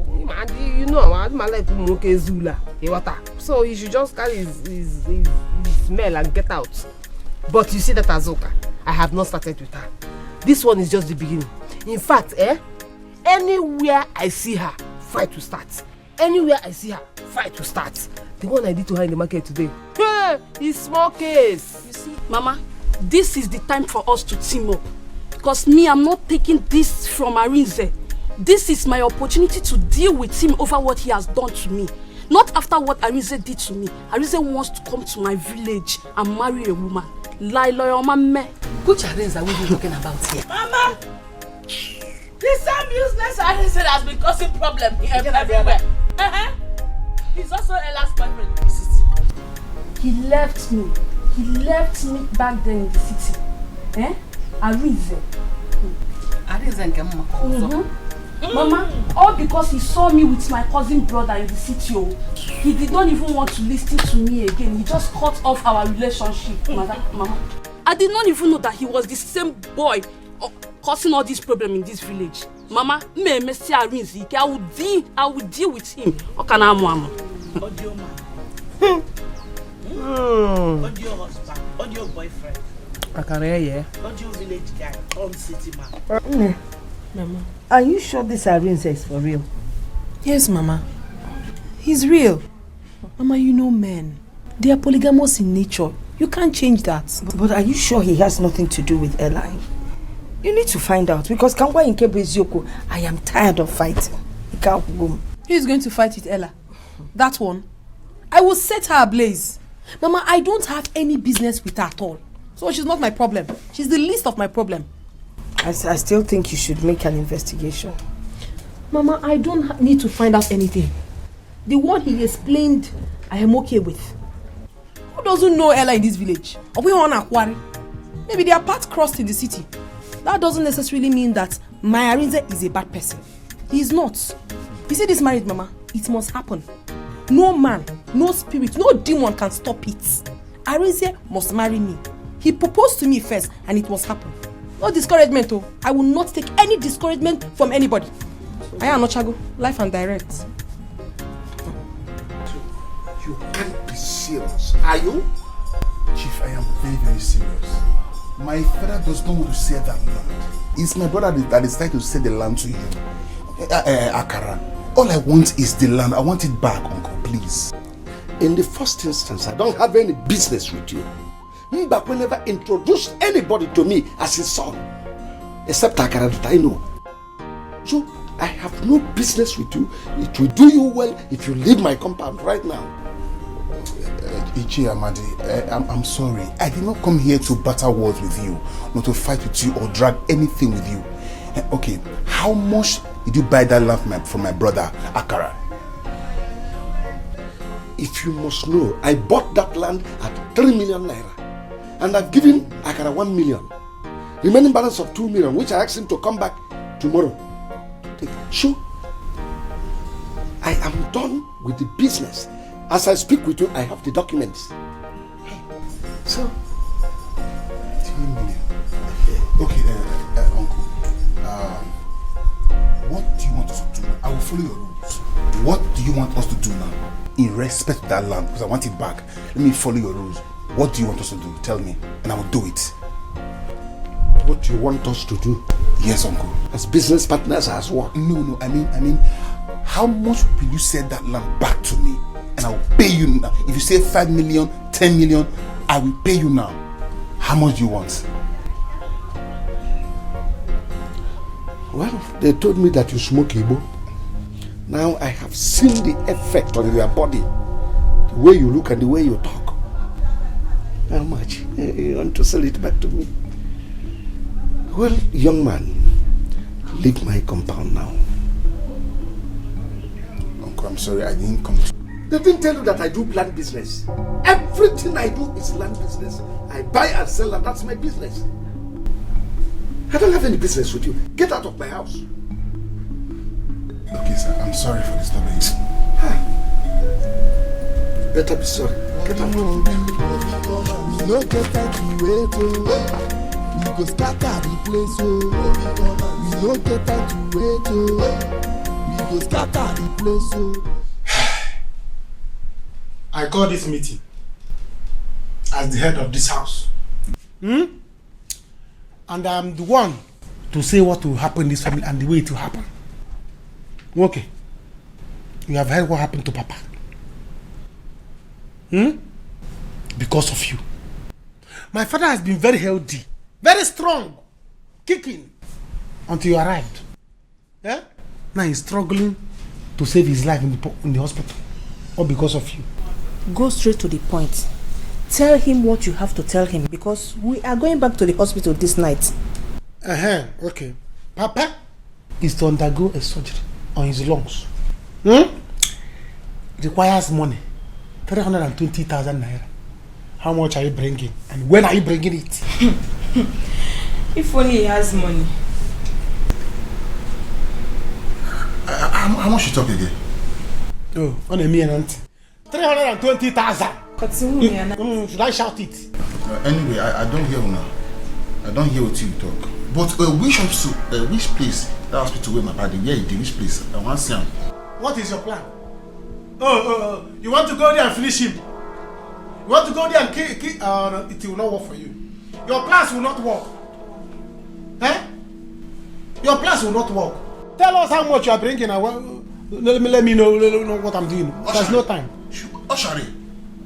You know, my life Nwokoye Zula. So you should just carry his smell and get out. But you see that Azoka, I have not started with her. This one is just the beginning. In fact, anywhere I see her, fight to start. Anywhere I see her, fight to start. The one I did to her in the market today. Hey, it's small case.
You see, Mama, this is the time for us to team up. Because me, I'm not taking this from Arinze. This is my opportunity to deal with him over what he has done to me. Not after what Arinze did to me. Arinze wants to come to my village and marry a woman. Loyal mama.
Which Arinze are we talking about here?
Mama! This same useless Arinze has been causing problems here everywhere. He's also Ella's boyfriend in the city.
He left me. He left me back then in the city. Arinze.
Arinze and Mama.
Mama, all because he saw me with my cousin brother in the city. He did not even want to listen to me again. He just cut off our relationship, Mama. I did not even know that he was the same boy causing all this problem in this village. Mama, I will deal with him.
Audio man. Audio husband. Audio boyfriend. Audio village guy. On city man.
Mama, are you sure this Arinze is for real?
Yes, Mama. He's real. Mama, you know men. They are polygamous in nature. You can't change that.
But are you sure he has nothing to do with Ella? You need to find out because Kangwa Inkebo Eziokwu, I am tired of fighting. He can't go.
Who's going to fight with Ella? That one. I will set her ablaze. Mama, I don't have any business with her at all. So she's not my problem. She's the least of my problem.
I still think you should make an investigation.
Mama, I don't need to find out anything. The one he explained, I am okay with. Who doesn't know Ella in this village? Or we on Akwari? Maybe their paths crossed in the city. That doesn't necessarily mean that my Arinze is a bad person. He is not. You see this marriage, Mama? It must happen. No man, no spirit, no demon can stop it. Arinze must marry me. He proposed to me first and it must happen. No discouragement, oh. I will not take any discouragement from anybody. I am not Chago. Life and direct.
You can't be serious, are you?
Chief, I am very, very serious. My father does not want to sell that land. It's my brother that decided to sell the land to you. Akara, all I want is the land. I want it back, Uncle, please.
In the first instance, I don't have any business with you. Mbakwe never introduced anybody to me as his son, except Akara that I know. So, I have no business with you. It will do you well if you leave my compound right now.
Ichi Amadi, I'm sorry. I did not come here to battle words with you, not to fight with you or drag anything with you. Okay, how much did you buy that land from my brother, Akara?
If you must know, I bought that land at 3 million naira. And I've given Akara 1 million. Remaining balance of 2 million, which I asked him to come back tomorrow. Sure. I am done with the business. As I speak with you, I have the documents.
So, 3 million. Okay, Uncle. What do you want us to do? I will follow your rules. What do you want us to do now? In respect to that land, because I want it back. Let me follow your rules. What do you want us to do? Tell me, and I will do it.
What do you want us to do?
Yes, Uncle.
As business partners, as what?
No. I mean, how much will you sell that land back to me? And I will pay you now. If you say 5 million, 10 million, I will pay you now. How much do you want?
Well, they told me that you smoke Igbo. Now I have seen the effect on your body. The way you look and the way you talk. How much? You want to sell it back to me? Well, young man, leave my compound now.
Uncle, I'm sorry, I didn't come to...
They didn't tell you that I do land business. Everything I do is land business. I buy and sell and that's my business. I don't have any business with you. Get out of my house.
Okay, sir, I'm sorry for disturbance.
Better be sorry. Get out.
We no get time to wait, oh. We go scatter the place, oh. We no get time to wait, oh. We go scatter the place, oh.
I call this meeting as the head of this house. And I'm the one to say what will happen in this family and the way it will happen. Okay. You have heard what happened to Papa. Because of you. My father has been very healthy, very strong, kicking, until you arrived. Yeah? Now he's struggling to save his life in the hospital. All because of you.
Go straight to the point. Tell him what you have to tell him, because we are going back to the hospital this night.
Okay. Papa is to undergo a surgery on his lungs. Requires money. 320,000 naira. How much are you bringing? And when are you bringing it?
If only he has money.
How much you talk again?
Oh, on a mere 320,000. Should I shout it?
Anyway, I don't hear now. I don't hear what you talk. But which place? That hospital where my body? Yeah, which place? I want to see him.
What is your plan? Oh, you want to go there and finish him? You want to go there and kill? No, it will not work for you. Your plans will not work. Your plans will not work. Tell us how much you are bringing. Let me know what I'm doing. There's no time.
Oshari,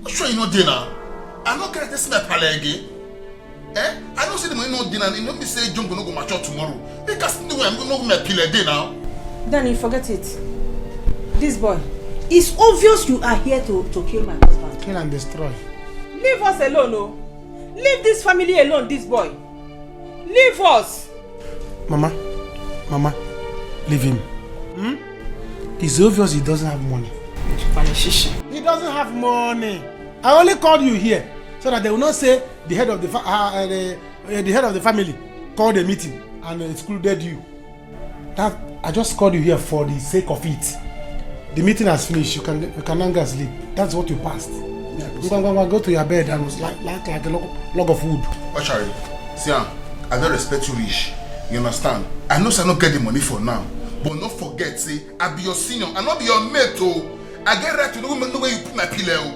sure you know dinner. I don't care this my pale again. I don't see the money no dinner. You know me say John gonna go mature tomorrow. Because no I'm gonna go my pile day now.
Danny, forget it. This boy. It's obvious you are here to kill my husband.
Kill and destroy.
Leave us alone, oh. Leave this family alone, this boy. Leave us.
Mama, leave him. It's obvious he doesn't have money. He doesn't have money. I only called you here so that they will not say the head of the family called a meeting and excluded you. That I just called you here for the sake of it. The meeting has finished. You can now go sleep. That's what you passed. Go to your bed and was like a log of wood.
Oshari, see, I don't respect you, Rich. You understand? I know I don't get the money for now, but don't forget, say I be your senior. I not be your mate, oh. I get right to the woman the way you put my pillow.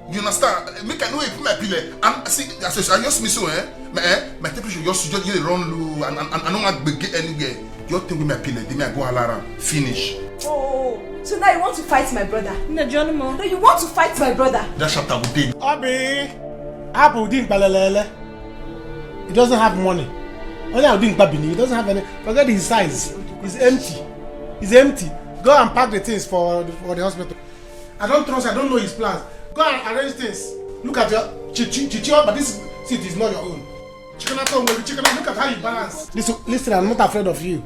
You understand? Make I know where you put my pillow. And see, I just miss you, my temperature just run low and I don't want to get anywhere. You think with my pillow, then I go alarm. Finish.
Oh, so now you want to fight my brother? No, you want to fight my brother?
That chapter would be.
Abu didn't balele. He doesn't have money. Only I didn't babini. He doesn't have any. Forget his size. He's empty. He's empty. Go and pack the things for the hospital. I don't trust. I don't know his plans. Go and arrange things. Look at your chichi, but this seat is not your own. Look at how you balance. Listen, I'm not afraid of you.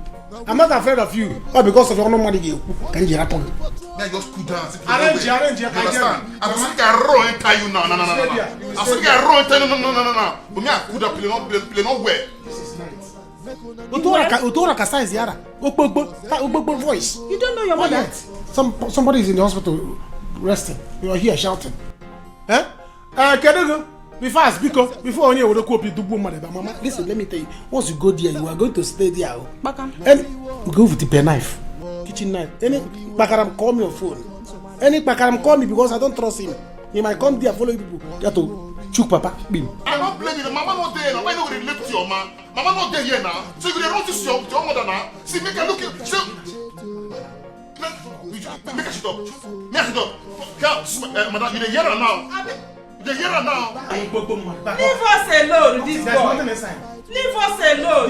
I'm not afraid of you. All because of your no money. Can you happen?
Yeah, just cool down.
Arrange.
You understand? I'm saying I roll and tell you no. I'm saying I roll and tell you no. But me I could have play no way.
This is nice. Utora size yara. Voice.
You don't know your mother.
Somebody is in the hospital resting. You are here shouting. Kedugo, be fast before only will copy double mother. Mama, listen, let me tell you. Once you go there, you are going to stay there. And we go with the pen knife, kitchen knife. Any Bakaram call me on phone. Any Bakaram call me because I don't trust him. He might come there, follow people. You have to choke Papa. Bim.
I'm not blaming you. Mama not there now. Why not relate to your man? Mama not there here now. So you run to your mother now. See, make her look at you. Make her shut up. Madam, you hear her now. You hear her now.
Leave us alone, this boy.
There's nothing inside.
Leave us alone.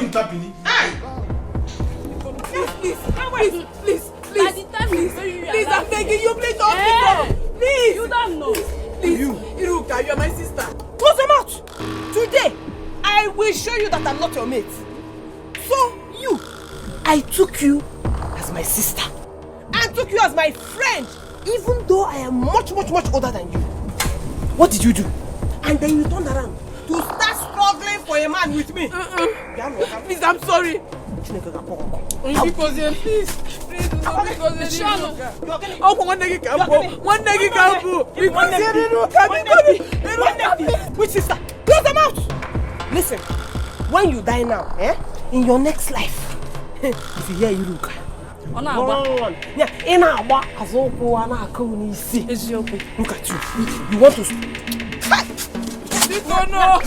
Please. Please, I'm begging you, please don't pick up. Please.
You don't know.
Please, Iruka, you are my sister. Close them out. Today, I will show you that I'm not your mate. So, I took you as my sister. I took you as my friend, even though I am much older than you. What did you do? And then you turned around to start struggling for a man with me. Please, I'm sorry. Please, do not Which sister? Close them out! Listen,
when you die now, in your next life, if you hear Iruka, look at you. You want to...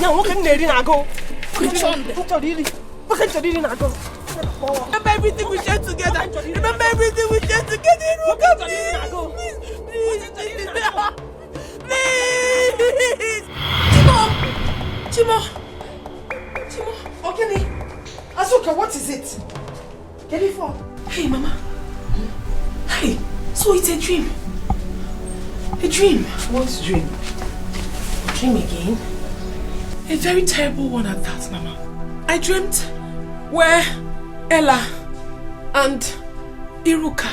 No, what can they go?
Remember everything we shared together. Remember everything we shared together. Please. Chimo.
Okay, Azuka, what is it? Get it for?
Hey, Mama. Hey, so it's a dream. A dream.
What dream?
Dream again? A very terrible one at that, Mama. I dreamt where Ella and Iruka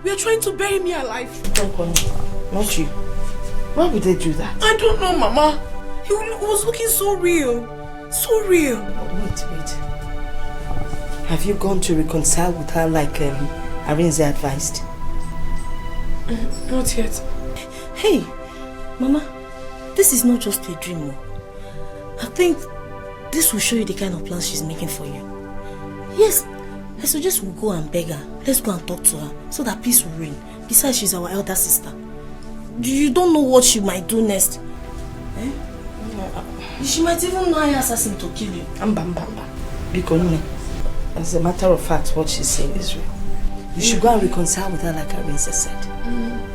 were trying to bury me alive.
Don't call me. Not you. Why would they do that?
I don't know, Mama. He was looking so real. So real.
Wait. Have you gone to reconcile with her like Arinze advised?
Not yet.
Hey, Mama, this is not just a dream. I think this will show you the kind of plans she's making for you. Yes, I suggest we go and beg her. Let's go and talk to her so that peace will reign. Besides, she's our elder sister. You don't know what she might do next. She might even hire assassin to kill you.
Because as a matter of fact, what she's saying is real. You should go and reconcile with her like Arinze said.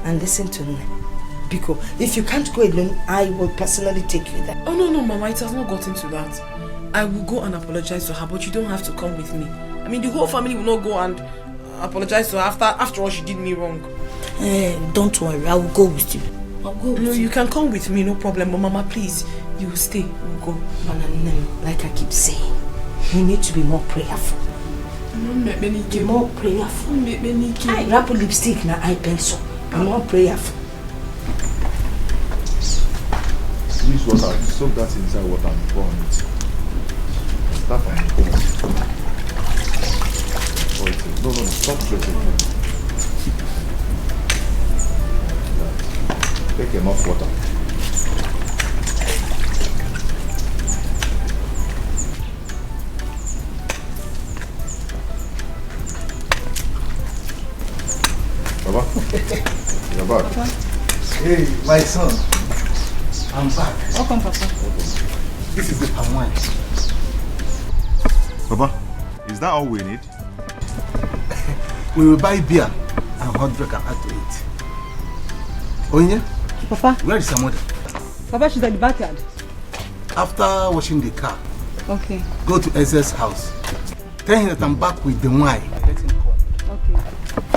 And listen to me. Because if you can't go alone, I will personally take you there.
Oh no, Mama, it has not gotten to that. I will go and apologize to her, but you don't have to come with me. I mean, the whole family will not go and apologize to her after all she did me wrong.
Don't worry, I will go with you. I'll go with you.
No, you can come with me, no problem. But Mama, please, you will stay. We'll go.
Like I keep saying, you need to be more prayerful. Be more prayerful. I wrap lipstick na eye pencil. Be more prayerful.
Use water, soak that inside water and pour on it. Start from the No, stop pressing. Take enough water. Baba, you're back.
Papa. Hey, my son. I'm back.
Welcome, Papa.
This is the palm wine.
Papa, is that all we need?
We will buy beer and hot drink and add to it. Onye?
Papa.
Where is your mother?
Papa, she's at the backyard.
After washing the car,
Okay.
go to Eze's house. Tell him that I'm back with the wine. Let him come.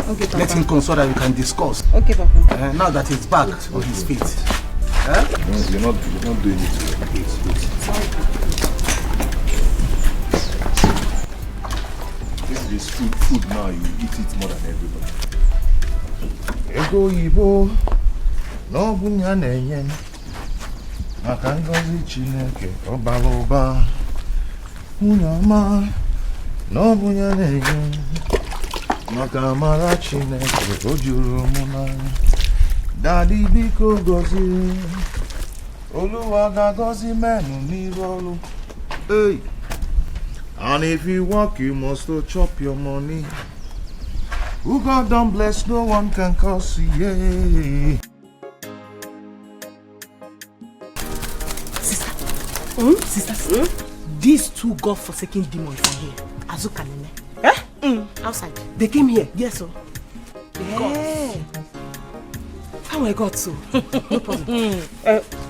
Okay, Papa.
Let him come so that we can discuss.
Okay, Papa.
Now that he's back on his feet.
You're not doing it.
Sorry.
This is food now, you eat it more than everybody. Ego Ibo, no bunya nenye, makangozi chineke, obaloba, unyama, no bunya nenye, makamara chineke, ojuru muna, daddy biko gozi, oluwaga gozi menu nirolu, hey. And if you work, you must chop your money. Who God don't bless, no one can curse you. Yeah.
Sister, these two God-forsaken demons are here. Azuka and Nene. Outside. They came here. Yes, sir. Yeah. How I got so? No problem.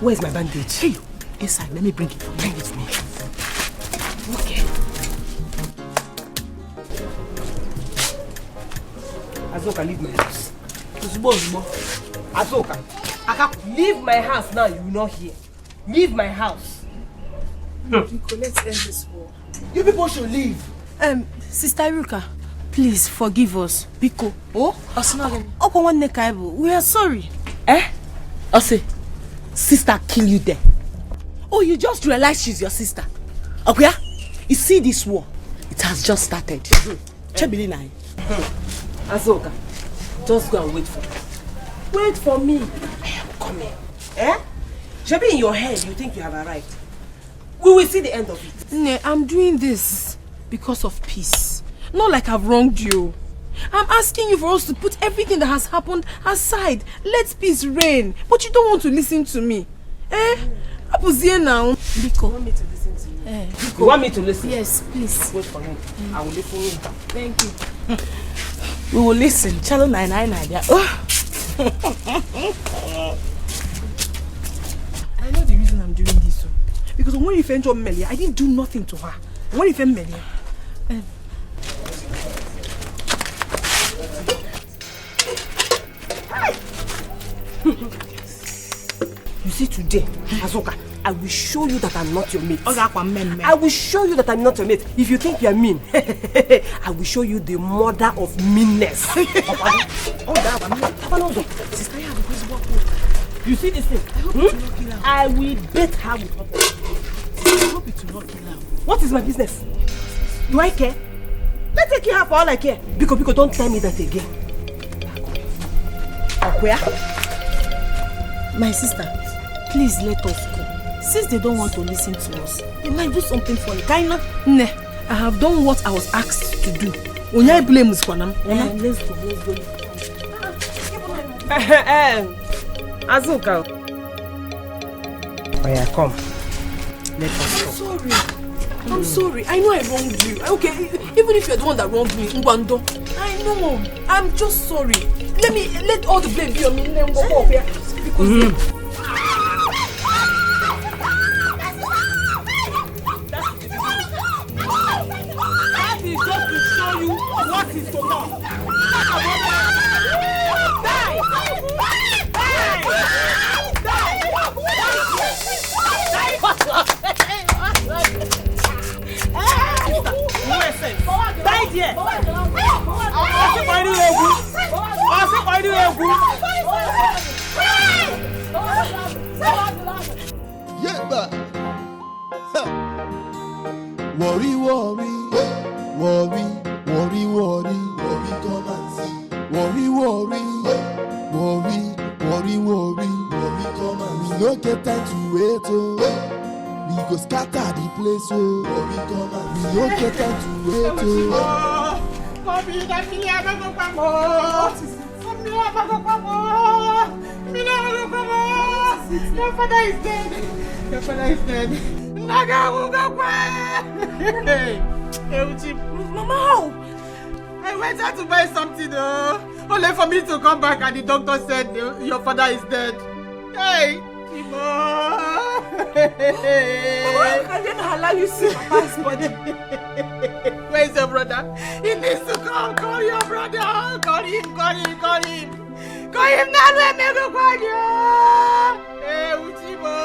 Where's my bandage? Hey, inside. Let me bring it. Bring it to me. Okay. Azuka, leave my house. Azuka, leave my house now. You will not hear. Leave my house.
Let's end this war.
You people should leave.
Sister Iruka, please forgive us. Biko. We are sorry.
Ose, sister kill you there. Oh, you just realized she's your sister. Okay? You see this war? It has just started. Azuka, just go and wait for me. Wait for me. I am coming. Maybe in your head you think you have arrived.
we will see the end of it. Nne, I'm doing this because of peace. Not like I've wronged you. I'm asking you for us to put everything that has happened aside. Let peace reign. But you don't want to listen to me. Apuzie now.
Biko. You want me to listen to you?
You want me to listen?
Yes, please.
Wait for me. I will listen to you.
Thank you.
We will listen. Channel 999. Yeah.
I know the reason I'm doing this. Because when you find Melia, I didn't do nothing to her. When you find Melia, you see today, Azoka, I will show you that I'm not your mate. I will show you that I'm not your mate. If you think you're mean, I will show you the mother of meanness. You see this thing? I will bet her with her. I hope it will not kill her. What is my business? Do I care? Let's take her for all I care. Biko, don't tell me that again. Where?
My sister, please let us go. Since they don't want to listen to us, they might do something for you. Kinda?
Nah, I have done what I was asked to do. Let's go.
Let's go.
Azuka.
Oh yeah, come. Let us
I'm sorry. I'm sorry. I know I wronged you. Okay, even if you're the one that wronged me, Ngwando. I know. I'm just sorry. Let all the blame be on me. Let go up here. Because that is just to show you what is to come.
Worry, worry, worry, worry, worry, worry, come and see. Worry, worry, worry, worry, worry, worry, come and see. We no get time to wait, oh. We go scatter the place, oh. Worry, come and see. We no get time to wait, oh.
Your father is dead. Your father is dead.
Mama, how?
I went out to buy something, only for me to come back and the doctor said your father is dead. Hey,
Mama, I didn't allow you to see Papa's body.
Where is your brother? He needs to come. Call your brother. Call him. Call him now. Let me go call you. Hey, Uchibo.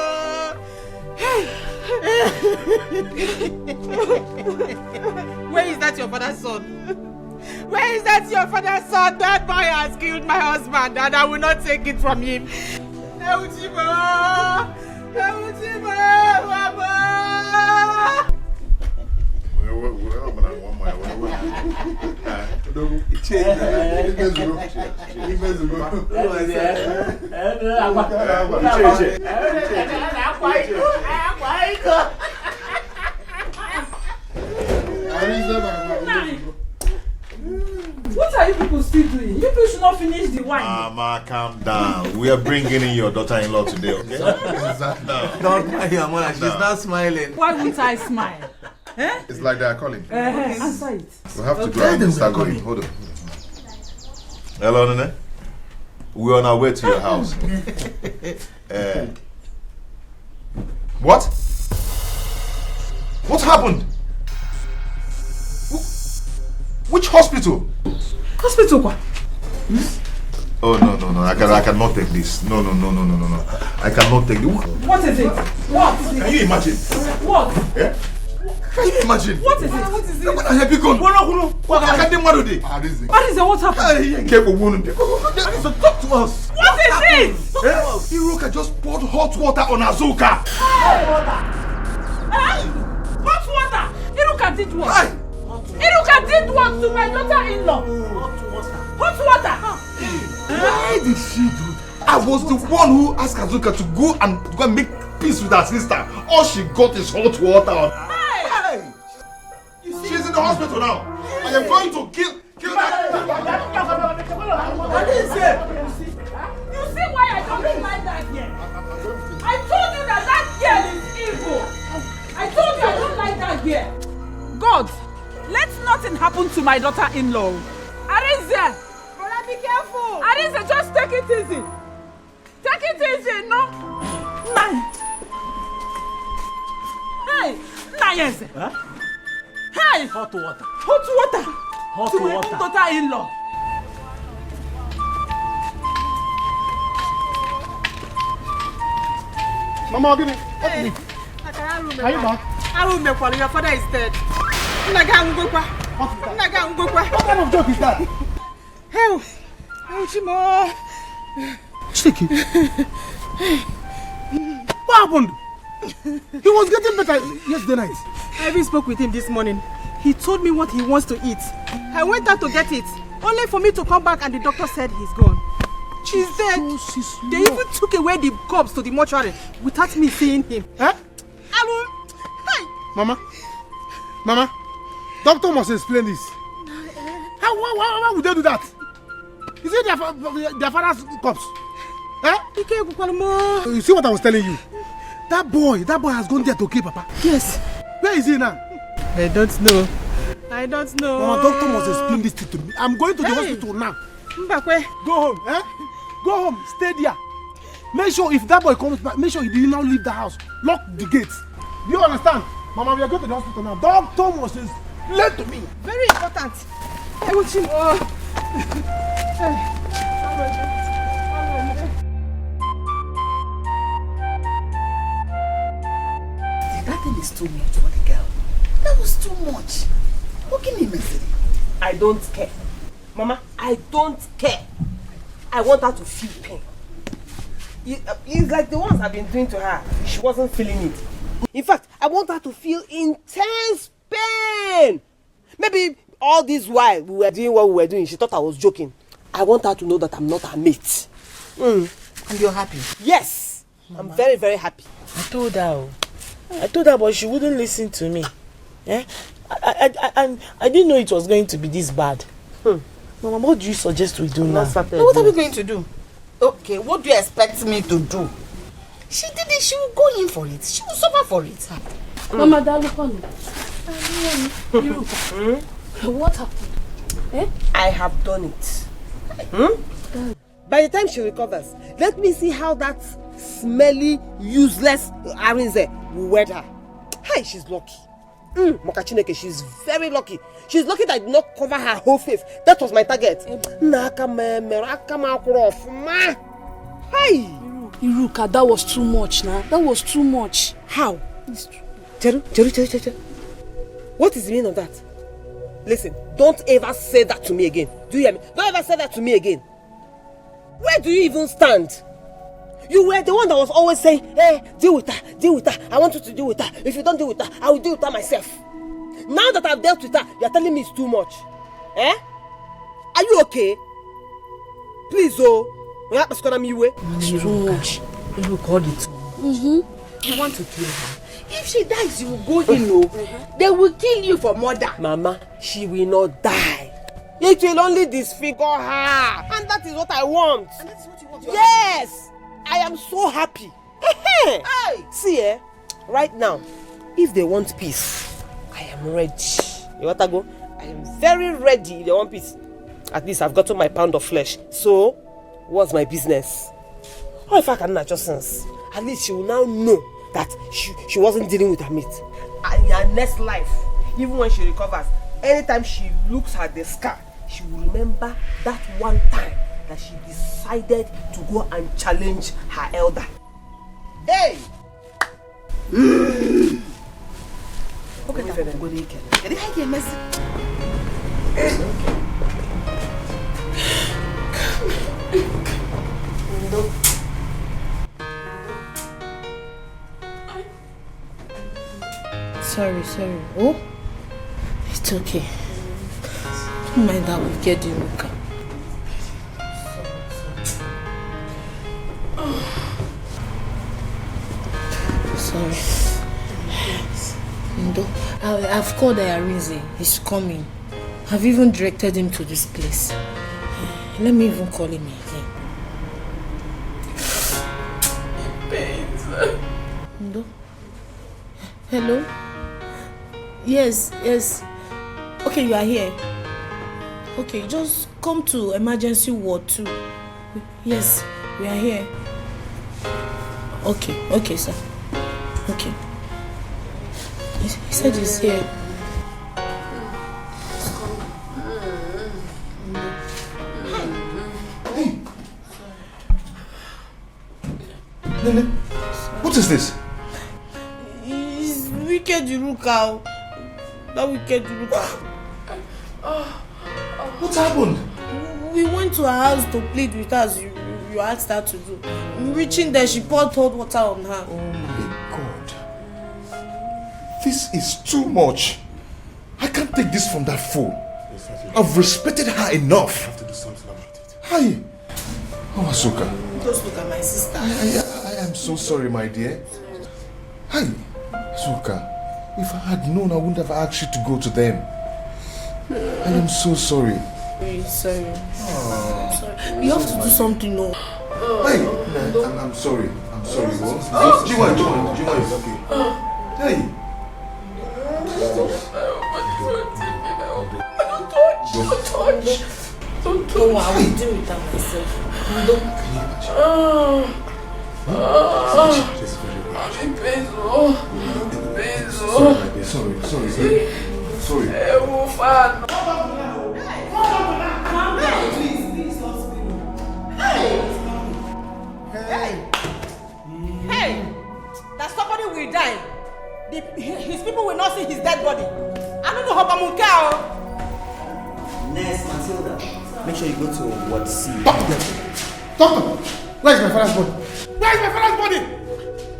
Where is that your father's son? Where is that your father's son? That boy has killed my husband and I will not take it from him. Hey, Uchibo. Mama.
What are you people still doing? You people should not finish the wine.
Mama, calm down. We are bringing in your daughter-in-law today, okay?
Don't mind your mother. She's not smiling.
Why won't I smile?
It's like they are calling.
Answer it.
We'll have to go and start going. Hold on. Hello, Nene. We're on our way to your house. What? What happened? Which hospital?
Hospital what?
Oh no. I cannot take this. No. I cannot take this.
What is it? What?
Can you imagine?
What?
Yeah? Can you imagine?
What is it? What is it?
What happened? What happened? Talk to us.
What is it?
Iruka just poured hot water on Azuka.
Hot water? Iruka did what? Iruka did what to my daughter-in-law? Hot water?
Why did she do? I was the one who asked Azuka to go and make
peace with her sister. All she got is hot water. Hey! She's in the hospital now. I am going to kill that.
What is it? You see why I don't like that girl? I told you that girl is evil. I told you I don't like that girl.
God, let nothing happen to my daughter-in-law. Arinze!
Brother, be careful.
Arinze, just take it easy. Take it easy, no? Hey! Nayense!
Huh?
Hey!
Hot water.
Hot water!
Hot
to my
water.
daughter-in-law.
Mama, give me.
Hey.
Are you back?
Your father is dead.
What kind of joke is that?
Hey, Chimo.
Sticky. What happened? He was getting better yesterday night.
I even spoke with him this morning. He told me what he wants to eat. I went out to get it, only for me to come back and the doctor said he's gone. She's dead. They even took away the corpse to the mortuary without me seeing him.
Huh?
Hey.
Mama, doctor must explain this. Why would they do that? Is it their father's corpse? Eh? You see what I was telling you? That boy has gone there to kill Papa.
Yes.
Where is he now?
I don't know.
Mama, doctor must explain this to me. I'm going to the hospital now. Go home, eh? Go home, stay there. Make sure if that boy comes back, make sure he did not leave the house. Lock the gates. You understand? Mama, we are going to the hospital now. Doctor must explain to me.
Very important. I want him.
That thing is too much for the girl. That was too much. What can you mess it?
I don't care. Mama, I don't care. I want her to feel pain. It's like the ones I've been doing to her. She wasn't feeling it. In fact, I want her to feel intense pain. Maybe all this while we were doing what we were doing, she thought I was joking. I want her to know that I'm not her mate.
And you're happy?
Yes. Mama. I'm very, very happy.
I told her, but she wouldn't listen to me. Eh? I didn't know it was going to be this bad. Mama, what do you suggest we do now?
What are we going to do? Okay, what do you expect me to do? She did it, she will go in for it. She will suffer for it.
Mama, what happened? Eh?
I have done it. By the time she recovers, let me see how that smelly, useless Arinze will wed her. Hey, she's lucky. Mokachineke, she's very lucky. She's lucky that I did not cover her whole face. That was my target. Hey!
Iruka, that was too much now. That was too much.
How? Cheru. What is the meaning of that? Listen, don't ever say that to me again. Do you hear me? Don't ever say that to me again. Where do you even stand? You were the one that was always saying, hey, deal with her. I want you to deal with her. If you don't deal with her, I will deal with her myself. Now that I've dealt with her, you're telling me it's too much. Eh? Are you okay? Please, oh.
It's too much.
You called it. You want to kill her? If she dies, you will go in, no? They will kill you for murder. Mama, she will not die. It will only disfigure her. And that is what I want. And that is what you want? Yes! I am so happy. Hey! See, right now, if they want peace, I am ready. You want to go? I am very ready if they want peace. At least I've gotten my pound of flesh. So, what's my business? Or if I can just sense, at least she will now know that she wasn't dealing with her mate. And in her next life, even when she recovers, anytime she looks at the scar, she will remember that one time that she decided to go and challenge her elder. Hey! Okay, I'm going to get it. Messy.
Sorry. Oh? It's okay. Don't mind that we'll get the Ruka.
Ndo, I've called Arinze. He's coming. I've even directed him to this place. Let me even call him again. Ndo? Hello? Yes. Okay, you are here. Okay, just come to emergency ward 2. Yes, we are here. Okay, sir. Okay. He said he's here.
Nene, what is this?
It's wicked Iruka. That wicked Iruka.
What happened?
We went to her house to plead with her as you asked her to do. Reaching there, she poured cold water on her.
Oh my God. This is too much. I can't take this from that fool. I've respected her enough. I have to do something about it. Hi. Oh, Asuka.
Just look at my sister.
I am so sorry, my dear. Hi. Asuka. If I had known, I wouldn't have asked you to go to them. I am so sorry.
Sorry. I'm sorry. You have to do something, no.
Hey, I'm sorry. I'm sorry. Jiwa is okay. Hey.
Don't touch. Don't, I will deal with that myself.
Sorry.
Hey! That somebody will die. His people will not see his dead body. I don't know how Bamuka.
Nurse Matilda, make sure you go to Ward C.
Doctor, where is my father's body? Where is my father's body?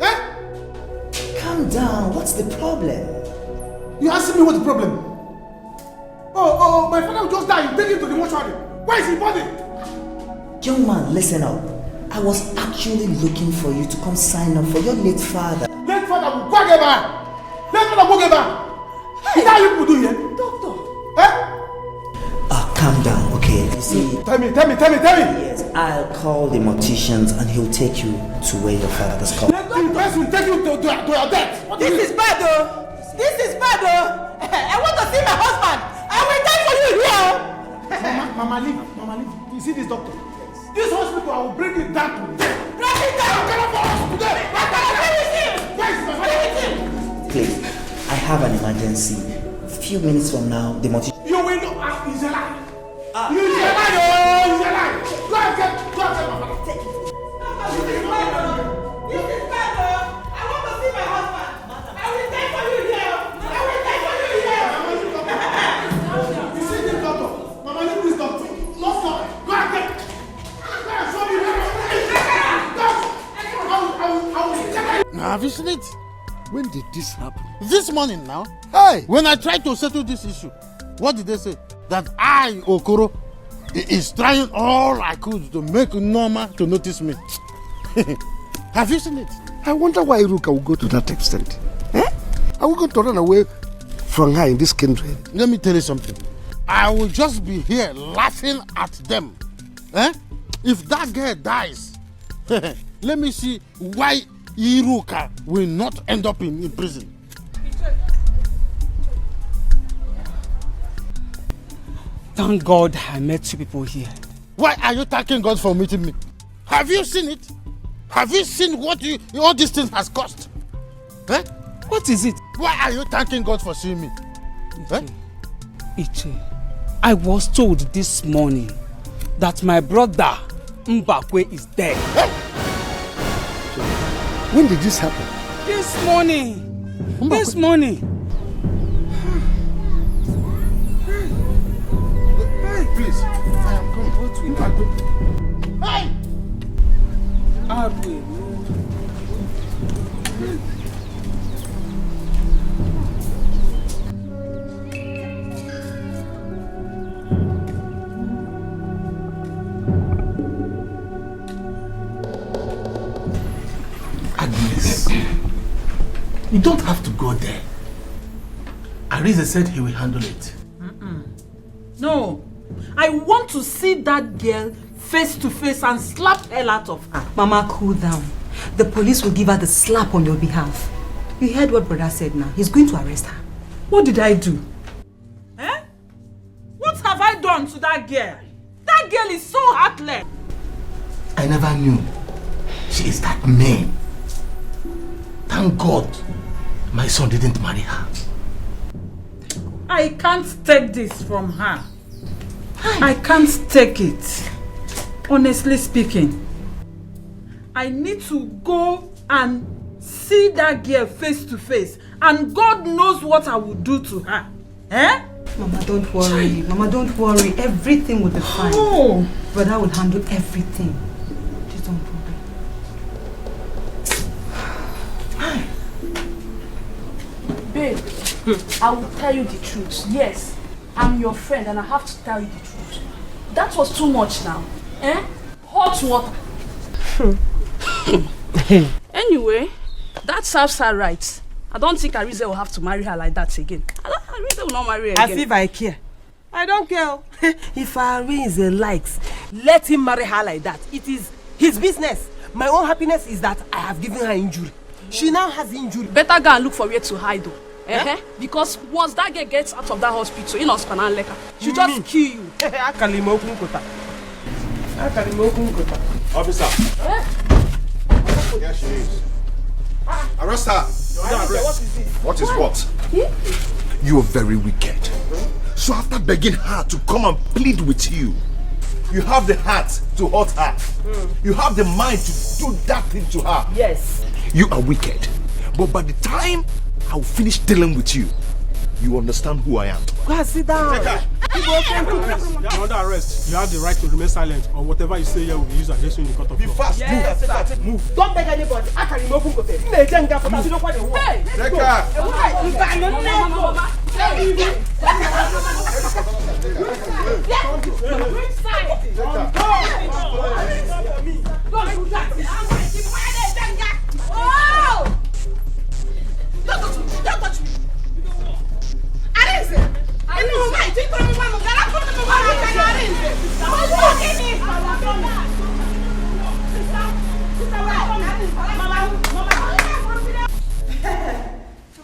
Eh?
Calm down. What's the problem?
You asking me what's the problem? Oh, my father just died. Take him to the mortuary. Where is his body?
Young man, listen up. I was actually looking for you to come sign up for your late father.
Late father will go get back. Late father will go get back. Is that how you people do here?
Doctor.
Eh?
Calm down, okay? You see...
Tell me.
Yes, I'll call the morticians and he'll take you to where your father's called.
The person will take you to your death.
This is bad, though. I want to see my husband. I will die for you here.
Mama, leave. You see this doctor? This hospital, I will bring it down to death.
Bring it down.
I'm gonna fall today. Where is my father?
Please, I have an emergency. A few minutes from now, the mortician...
You will know he's alive. He's alive. Go and get my father.
This is bad, though. I want to see my husband. I will die for you here.
You see this doctor? Mama, leave this doctor. No stop. Go and get.
Now, have you seen it?
When did this happen?
This morning now.
Hey!
When I tried to settle this issue, what did they say? That I, Okoro, is trying all I could to make Norma to notice me. Have you seen it?
I wonder why Iruka will go to that extent. Are we going to run away from her in this country?
Let me tell you something. I will just be here laughing at them. If that girl dies, let me see why Iruka will not end up in prison.
Thank God I met you people here.
Why are you thanking God for meeting me? Have you seen it? Have you seen what all these things has cost?
What is it?
Why are you thanking God for seeing me?
Iche, I was told this morning that my brother Mbakwe is dead.
When did this happen?
This morning. This morning.
Hey, please. I am coming. Hey!
Agnes, you don't have to go there. Arinze said he will handle it.
No. I want to see that girl face to face and slap hell out of her.
Mama, cool down. The police will give her the slap on your behalf. You heard what brother said now. He's going to arrest her.
What did I do? Eh? What have I done to that girl? That girl is so heartless.
I never knew she is that mean. Thank God my son didn't marry her.
I can't take this from her. I can't take it. Honestly speaking, I need to go and see that girl face to face, and God knows what I will do to her. Eh?
Mama, don't worry. Mama, don't worry. Everything will be fine.
Oh.
Brother will handle everything. Just don't worry.
Babe, I will tell you the truth. Yes, I'm your friend and I have to tell you the truth. That was too much now. Eh? Hot water. Anyway, that serves her right. I don't think Arinze will have to marry her like that again. Arinze will not marry her again.
As if I care. I don't care. If Arinze likes, let him marry her like that. It is his business. My own happiness is that I have given her injury. She now has injury.
Better go and look for where to hide though. Eh? Because once that girl gets out of that hospital, you know, she'll just kill you.
Officer. Here she is. Arrest her. What is what? You are very wicked. So after begging her to come and plead with you, you have the heart to hurt her. You have the mind to do that thing to her.
Yes.
You are wicked. But by the time I'll finish dealing with you, you understand who I am.
Go and sit down.
You are under arrest. You have the right to remain silent, or whatever you say here will be used against you in the court of law.
Be fast.
Yes. Move. Don't beg anybody. I can remove him. Hey,
Don't touch me. Arinze!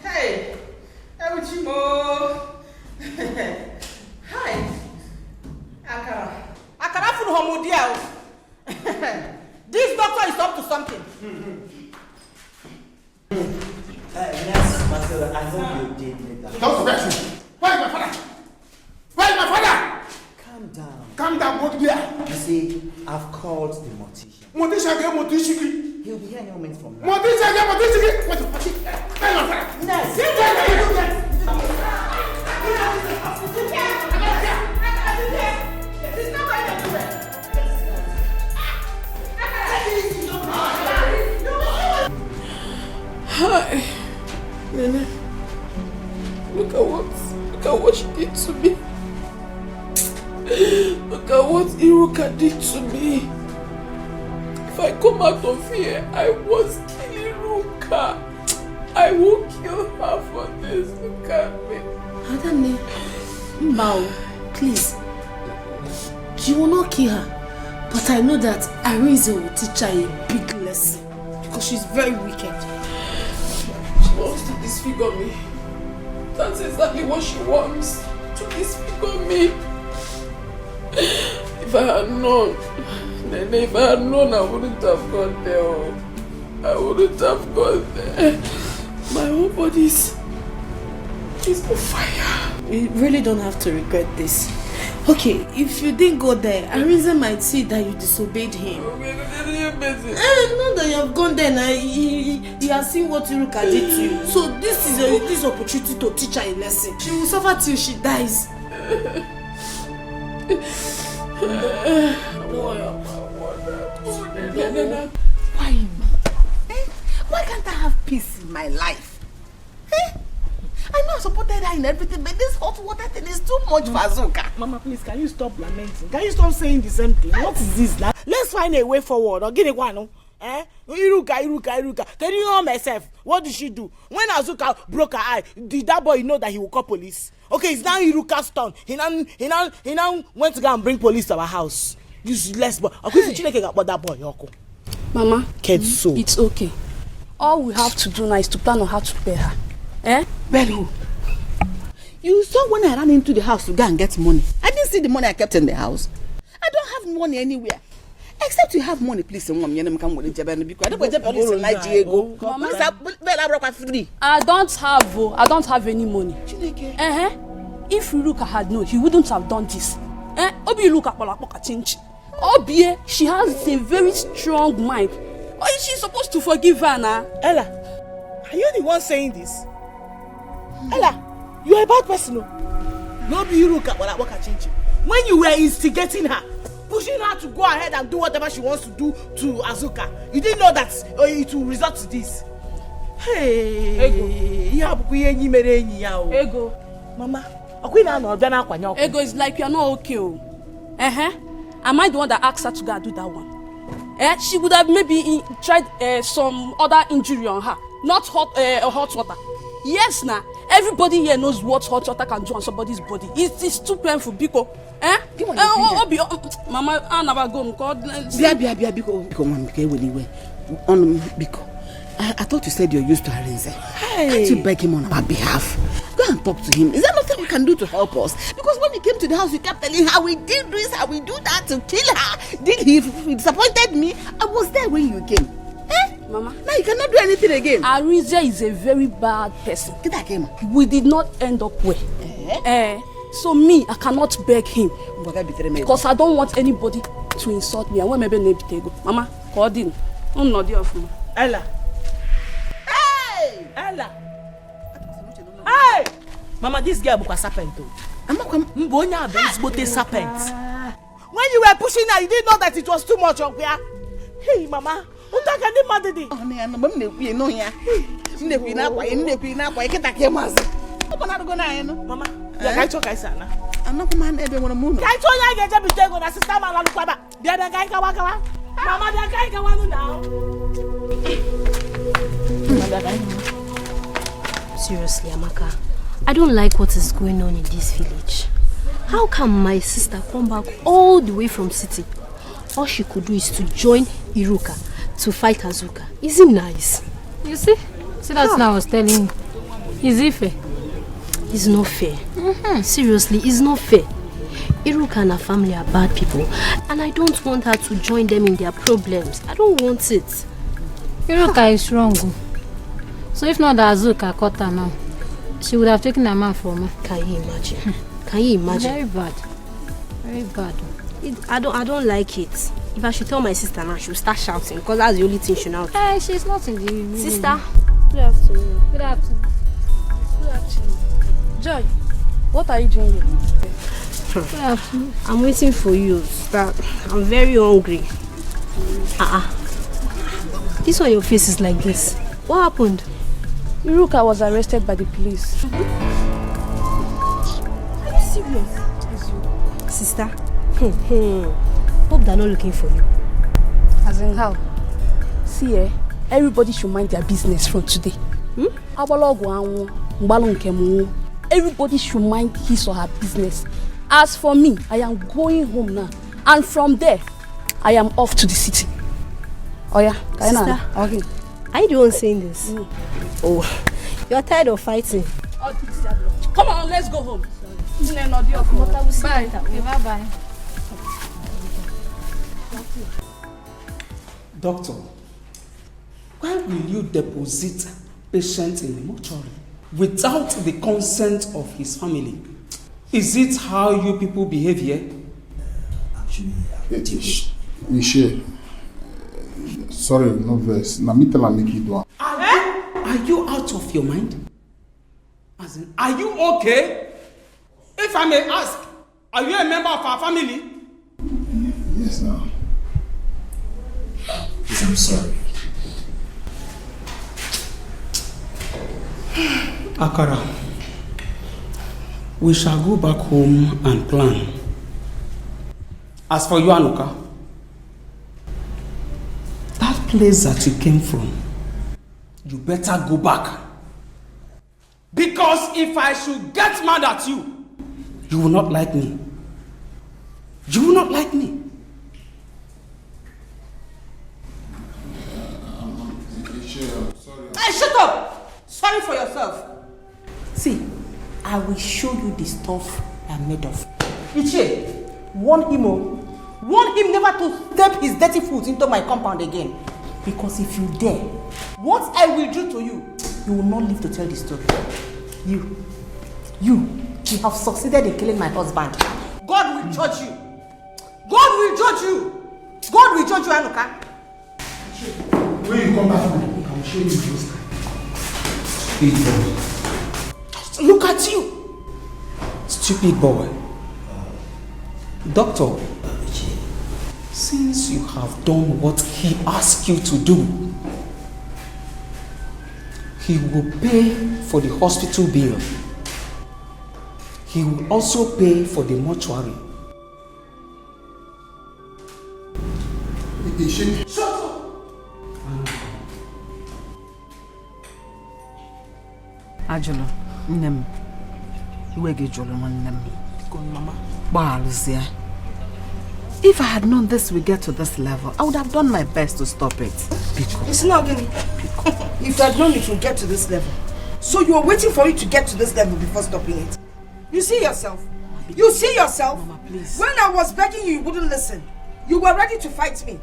Hey, Ewuchimo. Hi. Akara funu homodia. This doctor is up to something.
Yes, Marcelo, I hope you did make that.
Don't forget me. Where is my father? Where is my father?
Calm down.
Calm down, go there.
You see, I've called the mortician.
Mortician.
He'll be here any moment from now.
Mortician. Where is my father?
Yes.
Hi, Nene. Look at what she did to me. Look at what Iruka did to me. If I come out of here, I was killing Iruka. I will kill her for this. Look at me.
Adane, Mbao, please. You will not kill her. But I know that Arinze will teach her a big lesson. Because she's very wicked.
She wants to disfigure me. That's exactly what she wants. To disfigure me. If I had known, Nene, if I had known, I wouldn't have gone there. I wouldn't have gone there. My whole body is on fire.
You really don't have to regret this. Okay, if you didn't go there, Arinze might see that you disobeyed him. Not that you have gone there now, he has seen what Iruka did to you. So this is this opportunity to teach her a lesson. She will suffer till she dies.
Why me? Why can't I have peace in my life? I know I supported her in everything, but this hot water thing is too much for Azuka.
Mama, please, can you stop lamenting? Can you stop saying the same thing? What is this now? Let's find a way forward or get it one.
Iruka. Can you know myself? What did she do? When Azuka broke her eye, did that boy know that he will call police? Okay, it's now Iruka's turn. He now went to go and bring police to our house. Useless boy. About that boy, Yoko.
Mama,
so
it's okay. All we have to do now is to plan on how to pay her.
Well, who? You saw when I ran into the house to go and get money. I didn't see the money I kept in the house. I don't have money anywhere. Except you have money, please. I don't
have any money. If Iruka had known, he wouldn't have done this. Obi, she has a very strong mind. Why is she supposed to forgive her now?
Ella, are you the one saying this? Ella, you are a bad person. No be Iruka when you were instigating her, pushing her to go ahead and do whatever she wants to do to Azuka, you didn't know that it will result to this. Hey,
Ego.
Mama,
Ego is like you're not okay. Am I the one that asked her to go and do that one? She would have maybe tried some other injury on her, not hot water. Yes, now everybody here knows what hot water can do on somebody's body. It's too painful, Biko. Mama, I never go.
Biko. I thought you said you're used to Arinze. Can't you beg him on our behalf? Go and talk to him. Is there nothing we can do to help us? Because when he came to the house, you kept telling her we did this, how we do that to kill her. Did he disappointed me? I was there when you came.
Mama,
now you cannot do anything again.
Arinze is a very bad person. We did not end up well. So me, I cannot beg him because I don't want anybody to insult me. I want maybe Etiko. Mama, call him. I'm not there for me.
Ella. Hey! Ella. Hey! Mama, this girl is a serpent. Mbonya is a serpent. When you were pushing her, you didn't know that it was too much. Hey, Mama. Mama, I told you sana. I'm not man ebe wana munu. I told you I get bitego na sister man la kwaba. Bia da kai kawa. Mama da kai kawa now.
Seriously, Amaka, I don't like what is going on in this village. How can my sister come back all the way from city? All she could do is to join Iruka to fight Azuka. Is it nice?
You see? See, that's now I was telling you. Is it fair?
It's not fair. Seriously, it's not fair. Iruka and her family are bad people, and I don't want her to join them in their problems. I don't want it.
Iruka is wrong. So if not that Azuka caught her now, she would have taken a man from her.
Can you imagine? Can you imagine?
Very bad. Very bad.
I don't like it. If I should tell my sister now, she'll start shouting because that's the only thing she knows.
Hey, she's not in the room.
Sister, good afternoon.
Good afternoon.
Good afternoon. Joy, what are you doing here?
Good afternoon. I'm waiting for you, sister. I'm very hungry. This one your face is like this. What happened?
Iruka was arrested by the police.
Are you serious? Sister? Hope they're not looking for you.
As in how? See, everybody should mind their business from today. Everybody should mind his or her business. As for me, I am going home now. And from there, I am off to the city. Oh yeah,
sister,
okay.
Are you the one saying this? Oh, you're tired of fighting.
Come on, let's go home.
Bye. Okay, bye-bye.
Doctor, why will you deposit patient in the mortuary without the consent of his family? Is it how you people behave here?
Michelle, sorry, no verse. Now me tell make you do.
Are you out of your mind? As in, are you okay? If I may ask, are you a member of our family?
Yes, now.
Yes, I'm sorry.
Akara, we shall go back home and plan. As for you, Anuka, that place that you came from, you better go back. Because if I should get mad at you, you will not like me. You will not like me.
Hey, shut up! Sorry for yourself. See, I will show you the stuff I'm made of. Ichie, warn him, warn him never to step his dirty foot into my compound again. Because if you dare, what I will do to you, you will not live to tell the story. You have succeeded in killing my husband. God will judge you. God will judge you. God will judge you, Anuka.
When you come back home, I will show you this time.
Stupid boy.
Look at you.
Stupid boy. Doctor, since you have done what he asked you to do, he will pay for the hospital bill. He will also pay for the mortuary.
Shut up!
Ajolo, nnem. Iwe ge jolo nnem.
Mama.
Baluzia. If I had known this would get to this level, I would have done my best to stop it.
It's not getting.
If I had known it would get to this level,
so you are waiting for it to get to this level before stopping it. You see yourself. You see yourself.
Mama, please.
When I was begging you, you wouldn't listen. You were ready to fight me.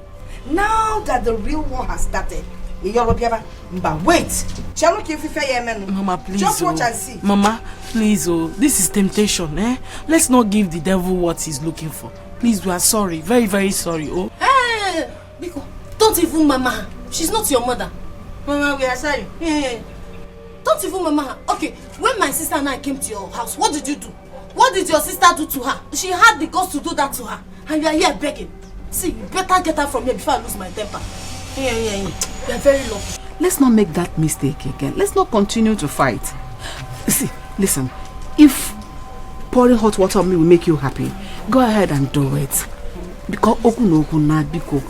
Now that the real war has started, but wait.
Mama, please.
Just watch and see.
Mama, please, this is temptation, eh? Let's not give the devil what he's looking for. Please, we are sorry. Very, very sorry, oh.
Hey, Biko, don't even mama. She's not your mother.
Mama, we are sorry.
Hey, don't even mama. Okay, when my sister and I came to your house, what did you do? What did your sister do to her? She had the guts to do that to her. And you are here begging. See, you better get her from here before I lose my temper. You are very lucky.
Let's not make that mistake again. Let's not continue to fight. See, listen, if pouring hot water on me will make you happy, go ahead and do it. Because Biko.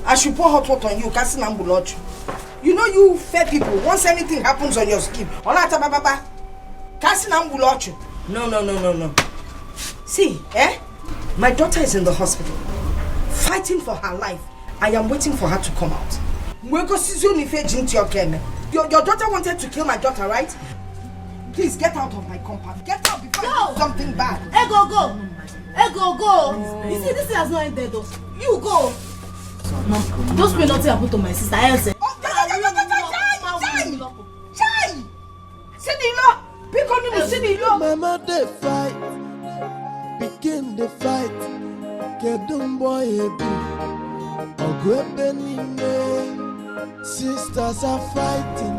I should pour hot water on you, you know you fair people, once anything happens on your skin, no. See, my daughter is in the hospital, fighting for her life. I am waiting for her to come out. Your daughter wanted to kill my daughter, right? Please get out of my compound. Get out before I do something bad.
Go. You see, this has not ended though. You go. Mom, don't spend nothing happen to my sister. I say.
Mama, they fight. Begin the fight. Kedum boy sisters are fighting.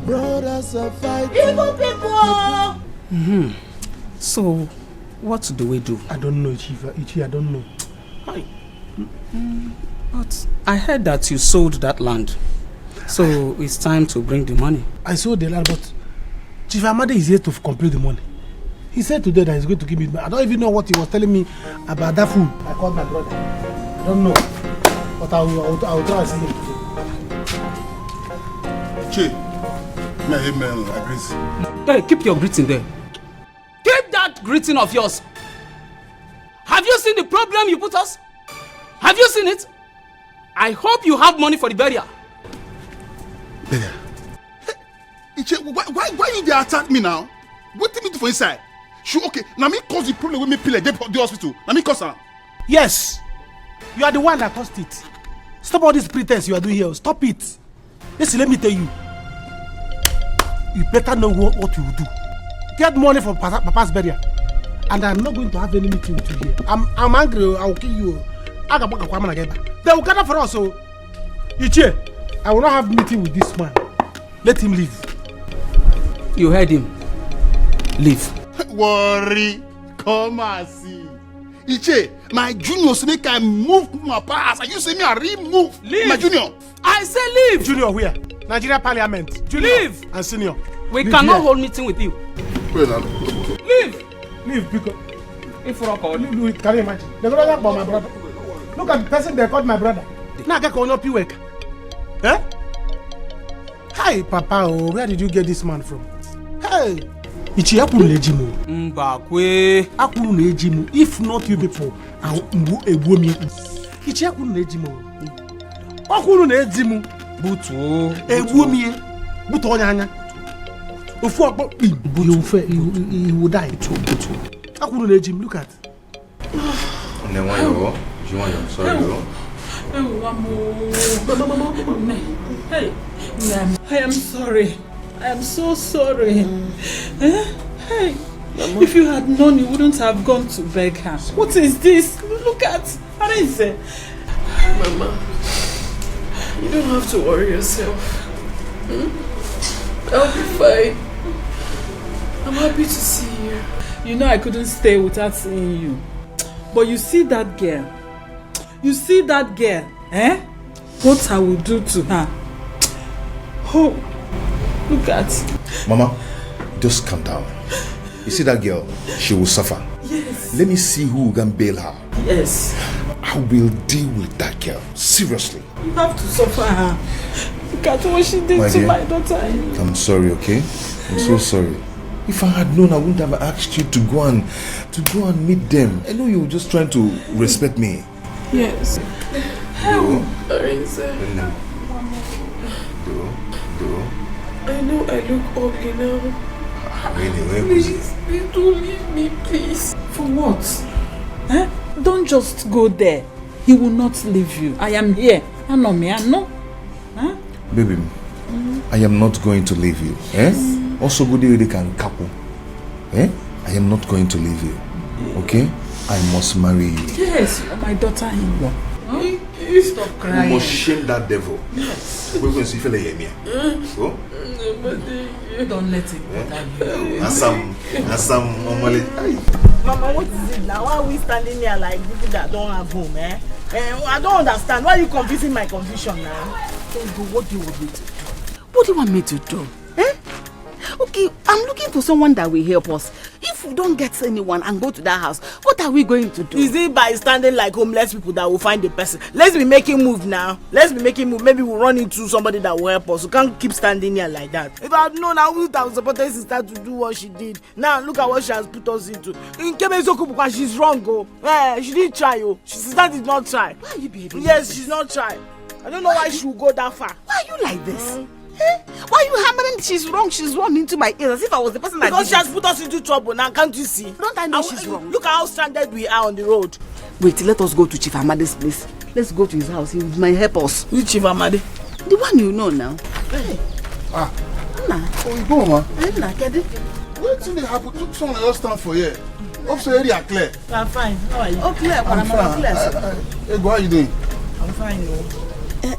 Brothers are fighting.
Evil people.
So, what do we do?
I don't know, Chief. I don't know.
But I heard that you sold that land. So, it's time to bring the money.
I sold the land, but Chief Amade is here to complete the money. He said today that he's going to give me. I don't even know what he was telling me about that food. I called my brother. I don't know. But I will try and see him today.
Che, my email agrees.
Hey, keep your greeting there. Keep that greeting of yours. Have you seen the problem you put us? Have you seen it? I hope you have money for the burial.
Burial? Hey, Che, why you dey attack me now? What do you mean for inside? Sure, okay. Now me cause the problem with me pill the hospital. Now me cause her.
Yes. You are the one that caused it. Stop all this pretense you are doing here. Stop it. Listen, let me tell you. You better know what you will do. Get money for Papa's burial. And I'm not going to have any meeting with you here. I'm angry. I will kill you. They will gather for us. So, Ichie, I will not have meeting with this man. Let him leave.
You heard him. Leave.
Worry. Come and see. Iche, my junior say make I move my pass. And you say me I remove.
Leave.
My junior.
I say leave.
Junior where? Nigeria Parliament. Junior
leave.
And senior.
We cannot hold meeting with you.
Leave. Leave because if you can you imagine. They're gonna talk about my brother. Look at the person they called my brother. Now I get on up you work. Eh? Hi, Papa. Oh, where did you get this man from? Hey. Ichi akuru nejimu.
Mbakwe.
Akuru nejimu. If not you people, I will ego me. Ichi akuru nejimu. Akuru nejimu.
Butu.
Ego me. Butu onyanya. Ofu akpo him. He will die. Butu. Akuru nejimu. Look at.
Nwokoye, I'm sorry.
Hey, I am sorry. I am so sorry. Hey, if you had known, you wouldn't have gone to beg her. What is this? Look at Arinze.
Mama, you don't have to worry yourself. I'll be fine. I'm happy to see you.
You know I couldn't stay without seeing you. But you see that girl? You see that girl? Eh? What I will do to her? Oh, look at.
Mama, just calm down. You see that girl? She will suffer.
Yes.
Let me see who can bail her.
Yes.
I will deal with that girl. Seriously.
You have to suffer her. Look at what she did to my daughter.
I'm sorry, okay? I'm so sorry. If I had known, I wouldn't have asked you to go and meet them. I know you were just trying to respect me.
Yes.
Do.
Arinze. I know I look ugly now.
Really?
Please, don't leave me, please.
For what? Eh? Don't just go there. He will not leave you. I am here. I know me. I know. Huh?
Baby, I am not going to leave you. Eh? Also, good day can couple. Eh? I am not going to leave you. Okay? I must marry you.
Yes, you are my daughter-in-law. Huh? Stop crying.
You must shame that devil.
Yes.
We're going to see if you me. Go.
Don't let him bother you.
Asam,
Mama, what is it now? Why are we standing here like people that don't have home, eh? I don't understand. Why are you confusing my confusion now?
What do you want me to do? What do you want me to do? Eh? Okay, I'm looking for someone that will help us. If we don't get anyone and go to that house, what are we going to do?
Is it by standing like homeless people that will find the person? Let's be making move now. Let's be making move. Maybe we'll run into somebody that will help us. We can't keep standing here like that. If I had known, I would have supported sister to do what she did. Now look at what she has put us into. In Kemezoku, because she's wrong, oh. She didn't try, oh. Sister did not try.
Why are you behaving?
Yes, she's not trying. I don't know why she will go that far.
Why are you like this? Eh? Why are you hammering she's wrong into my ears as if I was the person that did it?
Because she has put us into trouble now, can't you see?
Don't I know she's wrong?
Look at how stranded we are on the road.
Wait, let us go to Chief Amade's place. Let's go to his house. He might help us.
Which Chief Amade?
The one you know now.
Hey.
Anna.
Oh, you go, man.
Anna, get it?
What's in the happen? Someone else stand for here. Also, area Claire.
I'm fine. How are you?
Oh, Claire.
I'm fine. Hey, how are you doing?
I'm fine, no.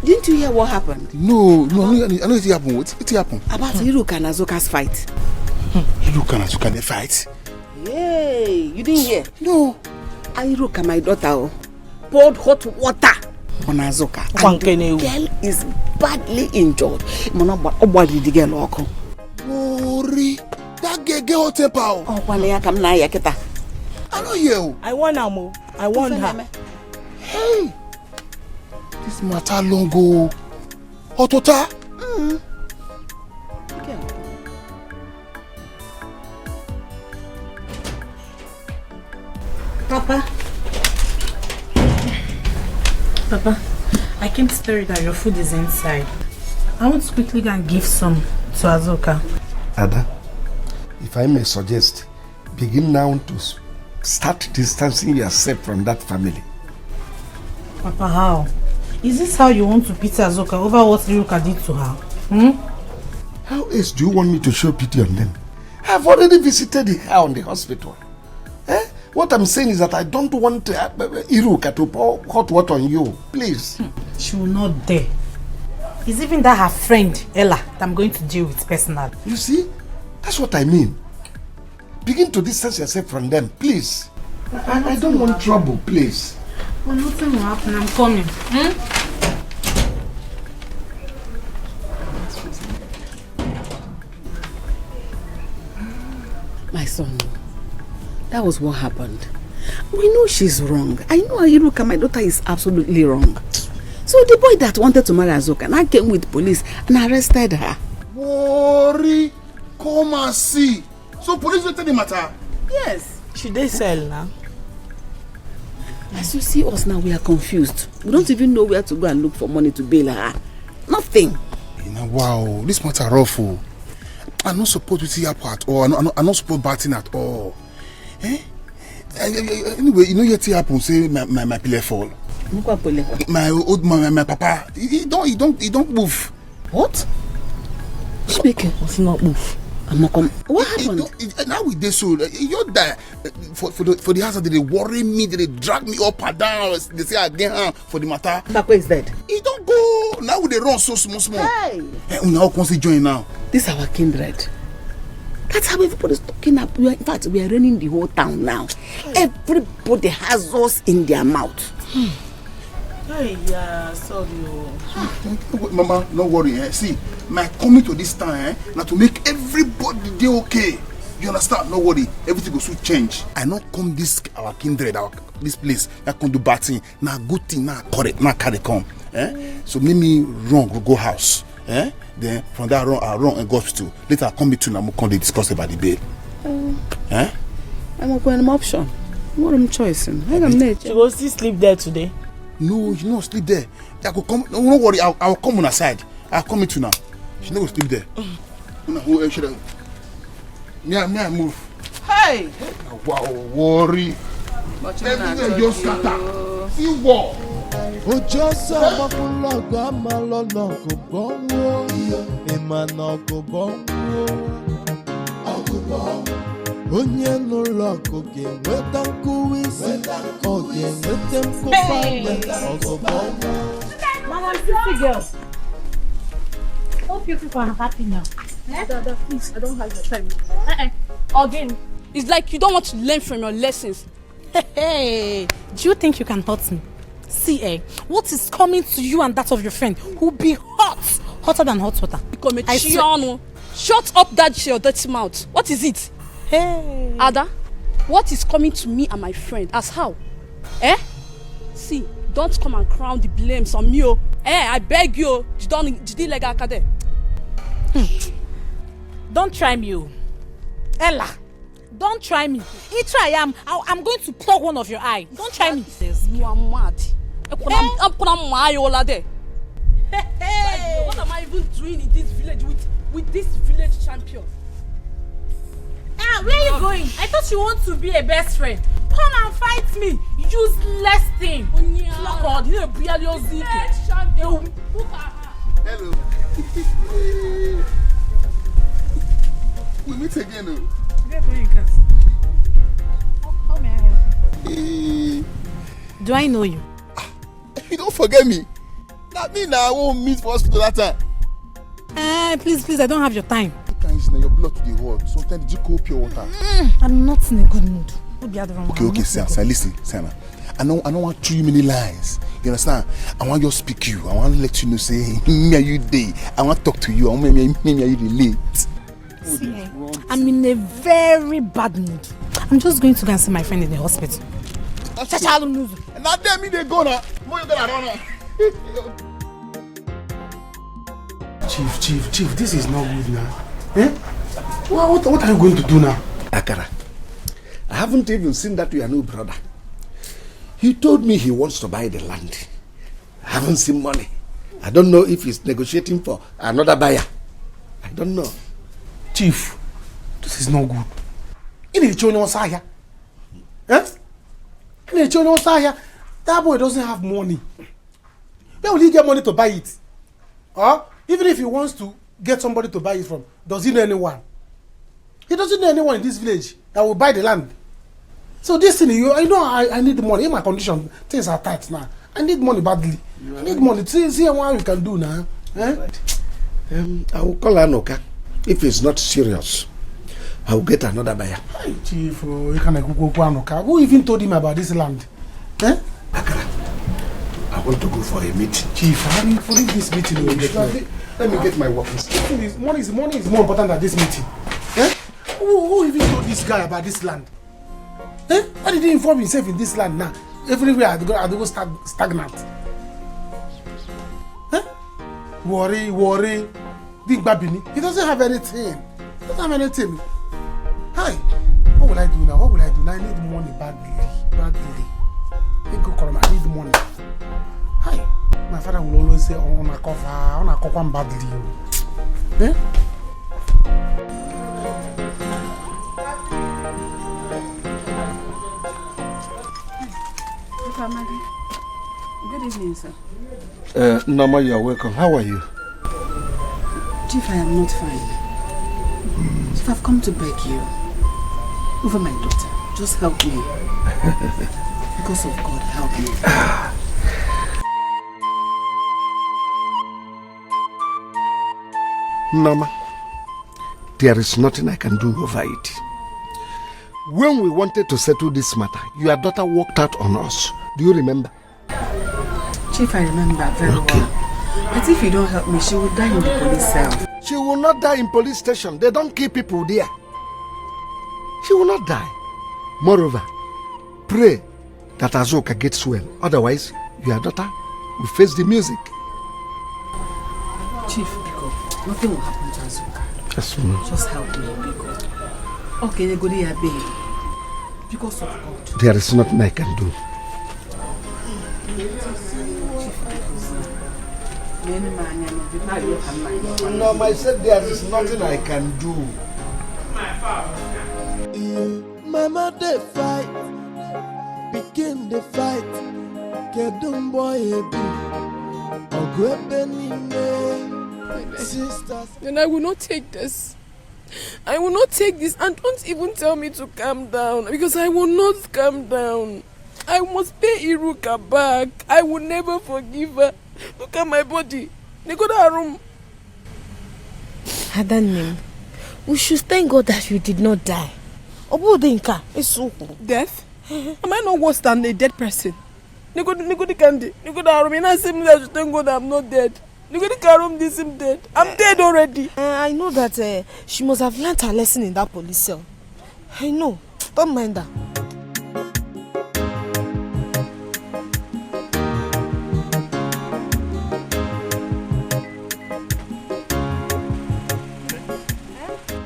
Didn't you hear what happened?
No, I know it happened. What happened?
About Iruka and Azoka's fight.
Iruka and Azoka, they fight?
Yay! You didn't hear?
No.
Iruka, my daughter, poured hot water on Azoka. And the girl is badly injured. The girl.
Mori, that girl get hot temper.
Oh, Kwalea, come na yaketa.
I don't hear.
I want her, I want her.
Hey! This matter long go. Otota?
Okay.
Papa, I came to tell you that your food is inside. I want to quickly go and give some to Azoka.
Ada, if I may suggest, begin now to start distancing yourself from that family.
Papa, how? Is this how you want to pity Azoka over what Iruka did to her?
How else do you want me to show pity on them? I've already visited her on the hospital. What I'm saying is that I don't want Iruka to pour hot water on you. Please.
She will not dare. It's even that her friend, Ella, that I'm going to deal with personally.
You see? That's what I mean. Begin to distance yourself from them, please. I don't want trouble, please.
Well, nothing will happen. I'm coming.
My son, that was what happened. We know she's wrong. I know Iruka, my daughter, is absolutely wrong. So the boy that wanted to marry Azuka now came with police and arrested her.
Worry, come and see. So police will tell the matter?
Yes.
Should they sell now?
As you see us now, we are confused. We don't even know where to go and look for money to bail her. Nothing.
Wow, this matter rough. I'm not supposed to see her at all. I'm not supposed to batting at all. Anyway, you know what happen? Say my pillar fall. My old man, my papa, he don't move.
What? Speaking, does not move. I'm not coming. What happened?
Now with this, so you're there for the house. They worry me. They drag me up and down. They say again for the matter.
Papa is dead.
He don't go. Now they run so small. Hey. Now can join now.
This is our kindred. That's how everybody's talking up. In fact, we are running the whole town now. Everybody has us in their mouth.
Hey, yeah, sorry.
Mama, no worry. See, my coming to this town now to make everybody dey okay. You understand? No worry. Everything will soon change. I not come this our kindred, this place. I come do bad thing. Now good thing. Now correct. Now carry come. So make me wrong. Go house. Then from that I run and go to. Later I come to now. Come they discuss about the bail.
I'm going to option. What am I choosing?
She will still sleep there today.
No, you don't sleep there. I could come. No, don't worry. I'll come on her side. I'll come into now. She never sleep there. Who should I? Me, I move.
Hey!
Wow, worry. Everything just scatter. See what?
Ojo sọ ọmọkùnlọ́gbà máa lọ́nà kò bọ́ wó. Ìmọ̀nà kò bọ́ wó. Onye n'ụlọ ọkụ ga-enweta nkuwa isi. Ọ ga-enweta nkụpanye ọgụgụ.
Mama, I'm 50 girls. Hope you people are happy now.
Dada, please, I don't have the time. Again, it's like you don't want to learn from your lessons.
Hey, do you think you can hurt me? See, what is coming to you and that of your friend will be hotter than hot water.
I swear. Shut up that your dirty mouth. What is it?
Hey.
Ada, what is coming to me and my friend? As how? See, don't come and crown the blames on me. I beg you.
Don't try me, Ella. Don't try me. If I am, I'm going to plug one of your eyes. Don't try me.
You are mad. Hey. What am I even doing in this village with this village champion?
Where are you going? I thought you want to be a best friend. Come and fight me, useless thing.
Hello.
We meet again.
How may I help you?
Do I know you?
You don't forget me. That means I won't meet for hospital that time.
Please, I don't have your time.
Your blood to the world. Sometimes you go pure water.
I'm not in a good mood.
Okay, Sam, listen, Sam. I don't want too many lies. You understand? I want you to speak you. I want to let you know, say, me are you day. I want to talk to you. I want me are you late.
See, I'm in a very bad mood. I'm just going to go and see my friend in the hospital.
Now tell me they go now.
Chief, this is not good now. What are you going to do now?
Akara, I haven't even seen that your new brother. He told me he wants to buy the land. I haven't seen money. I don't know if he's negotiating for another buyer. I don't know.
Chief, this is not good. That boy doesn't have money. Where will he get money to buy it? Even if he wants to get somebody to buy it from, does he know anyone? He doesn't know anyone in this village that will buy the land. So this thing, I need money. In my condition, things are tight now. I need money badly. I need money. See what we can do now.
I will call Anoka. If it's not serious, I will get another buyer.
Hey, Chief, you can go Anoka. Who even told him about this land?
Akara, I want to go for a meeting.
Chief, for this meeting,
let me get my work.
Money is more important than this meeting. Who even told this guy about this land? Eh? Why did he inform himself in this land now? Everywhere I go stagnant. Eh? Worry. Big Babini. He doesn't have anything. He doesn't have anything. Hi. What will I do now? I need money badly. Hey, go call him. I need money. Hi. My father will always say, on a cover badly. Eh?
Good evening, sir.
Nama, you are welcome. How are you?
Chief, I am not fine. Chief, I've come to beg you. Over my daughter. Just help me. Because of God, help me.
Nama, there is nothing I can do over it. When we wanted to settle this matter, your daughter walked out on us. Do you remember?
Chief, I remember very well. But if you don't help me, she will die in the police cell.
She will not die in police station. They don't keep people there. She will not die. Moreover, pray that Azuka gets well. Otherwise, your daughter will face the music.
Chief, Biko, nothing will happen to Azuka.
Yes, ma'am.
Just help me, Biko. Okay, they go there, babe. Because of God.
There is nothing I can do. No, I said there is nothing I can do.
Mama, they fight. Begin the fight. Get them boy, sisters.
Then I will not take this. I will not take this, and don't even tell me to calm down, because I will not calm down. I must pay Iruka back. I will never forgive her. Look at my body. They go to her room.
Adanim, we should thank God that you did not die.
Death? Am I not worse than a dead person? They go to candy. They go to her room. And I say I should thank God that I'm not dead. They go to her room. This I'm dead. I'm dead already.
I know that she must have learned her lesson in that police cell. I know. Don't mind her.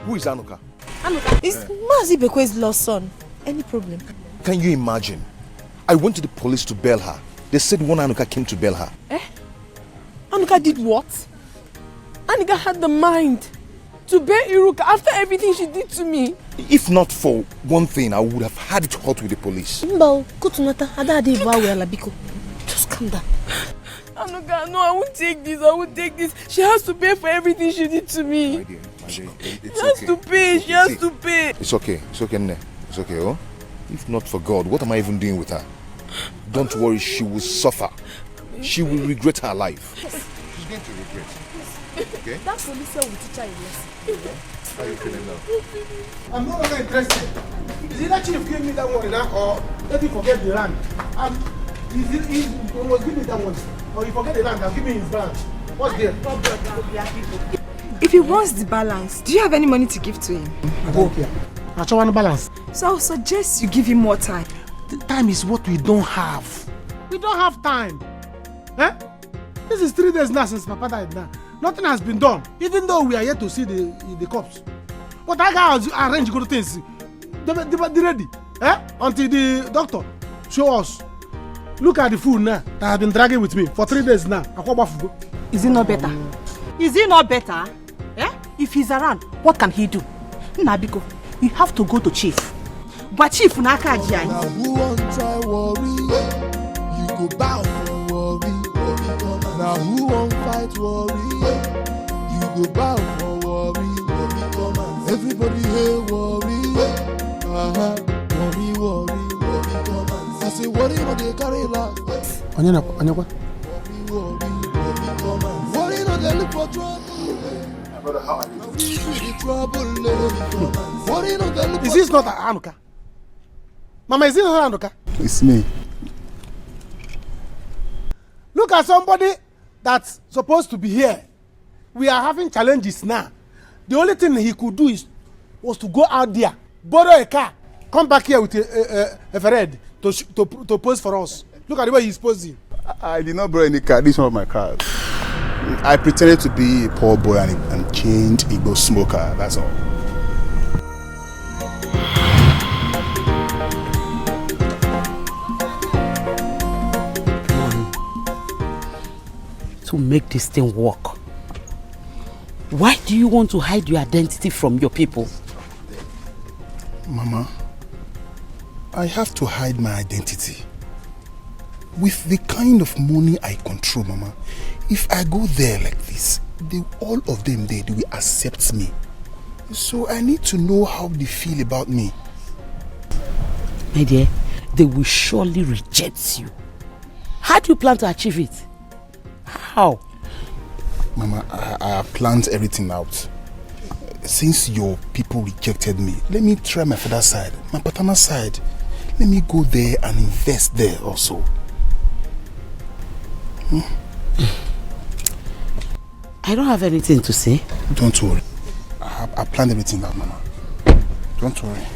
Who is Anuka?
Anuka? It's Mazi Bekwe's lost son. Any problem?
Can you imagine? I went to the police to bail her. They said one Anuka came to bail her.
Anuka did what? Anuka had the mind to bail Iruka after everything she did to me.
If not for one thing, I would have had it hot with the police.
Just calm down.
Anuka, no, I won't take this. I won't take this. She has to pay for everything she did to me.
My dear, she
has to pay. She has to pay.
It's okay. It's okay, Nne. It's okay, oh? If not for God, what am I even doing with her? Don't worry, she will suffer. She will regret her life. She's going to regret. Okay?
That police will teach her a lesson.
How are you feeling now?
I'm no longer interested. Is it that chief give me that money now, or let me forget the land? He must give me that money. Or you forget the land, I'll give me his balance. What's there?
If he wants the balance, do you have any money to give to him?
I don't care. I just want balance.
So I suggest you give him more time.
The time is what we don't have. We don't have time. Eh? This is 3 days now since Papa died now. Nothing has been done, even though we are yet to see the corpse. But that guy has arranged good things. They ready. Eh? Until the doctor show us. Look at the food now that has been dragging with me for 3 days now.
Is it not better? Is it not better? Yeah? If he's around, what can he do? Nabiko, you have to go to chief. But chief Naka
Now who won't try worry? You go bow for worry. Now who won't fight worry? You go bow for worry. Everybody here worry. Worry. I say worry no dey carry last.
Onyekwa.
Worry no dey look for trouble.
Brother, how are you?
Is this not Anuka? Mama, is this not Anuka?
It's me.
Look at somebody that's supposed to be here. We are having challenges now. The only thing he could do was to go out there, borrow a car, come back here with a Fred to pose for us. Look at the way he's posing.
I did not borrow any card. This is one of my cards. I pretended to be a poor boy and chained Igbo smoker. That's all.
To make this thing work, why do you want to hide your identity from your people?
Mama, I have to hide my identity. With the kind of money I control, Mama, if I go there like this, all of them there, they will accept me. So I need to know how they feel about me.
My dear, they will surely reject you. How do you plan to achieve it? How?
Mama, I have planned everything out. Since your people rejected me, let me try my father's side, my paternal side. Let me go there and invest there also.
I don't have anything to say.
Don't worry. I planned everything out, Mama. Don't worry.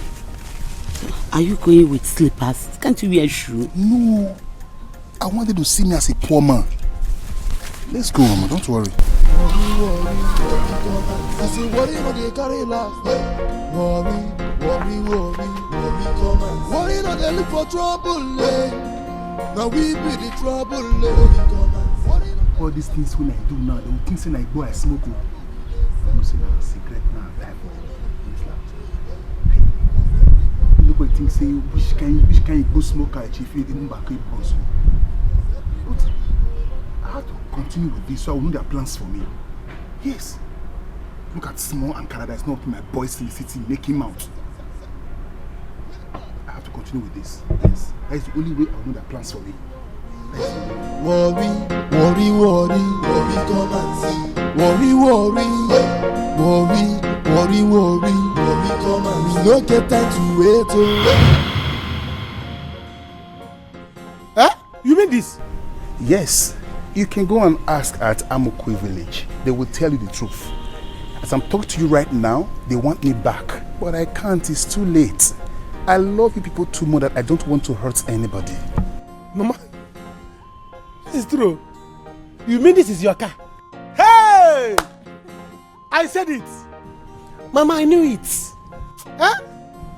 Are you going with slippers? Can't you wear shoes?
No. I wanted to see me as a poor man. Let's go, Mama. Don't worry.
I say, worry not they carry last. Worry, come on. Worry not they look for trouble. Now we be the trouble.
All these things when I do now, they will think say I go I smoke. I will say now cigarette now, type of look what things say which can go smoke I chief you didn't back up also. But I have to continue with this so I will know their plans for me. Yes. Look at small and Canada is not my boys in the city making out. I have to continue with this. Yes. That is the only way I will know their plans for me.
Worry, come and see. Worry, come and see. We no get time to wait.
Huh? You mean this?
Yes. You can go and ask at Nwokoye village. They will tell you the truth. As I'm talking to you right now, they want me back. But I can't, it's too late. I love you people too much that I don't want to hurt anybody.
Mama, this is true. You mean this is your car? Hey! I said it. Mama, I knew it. Huh?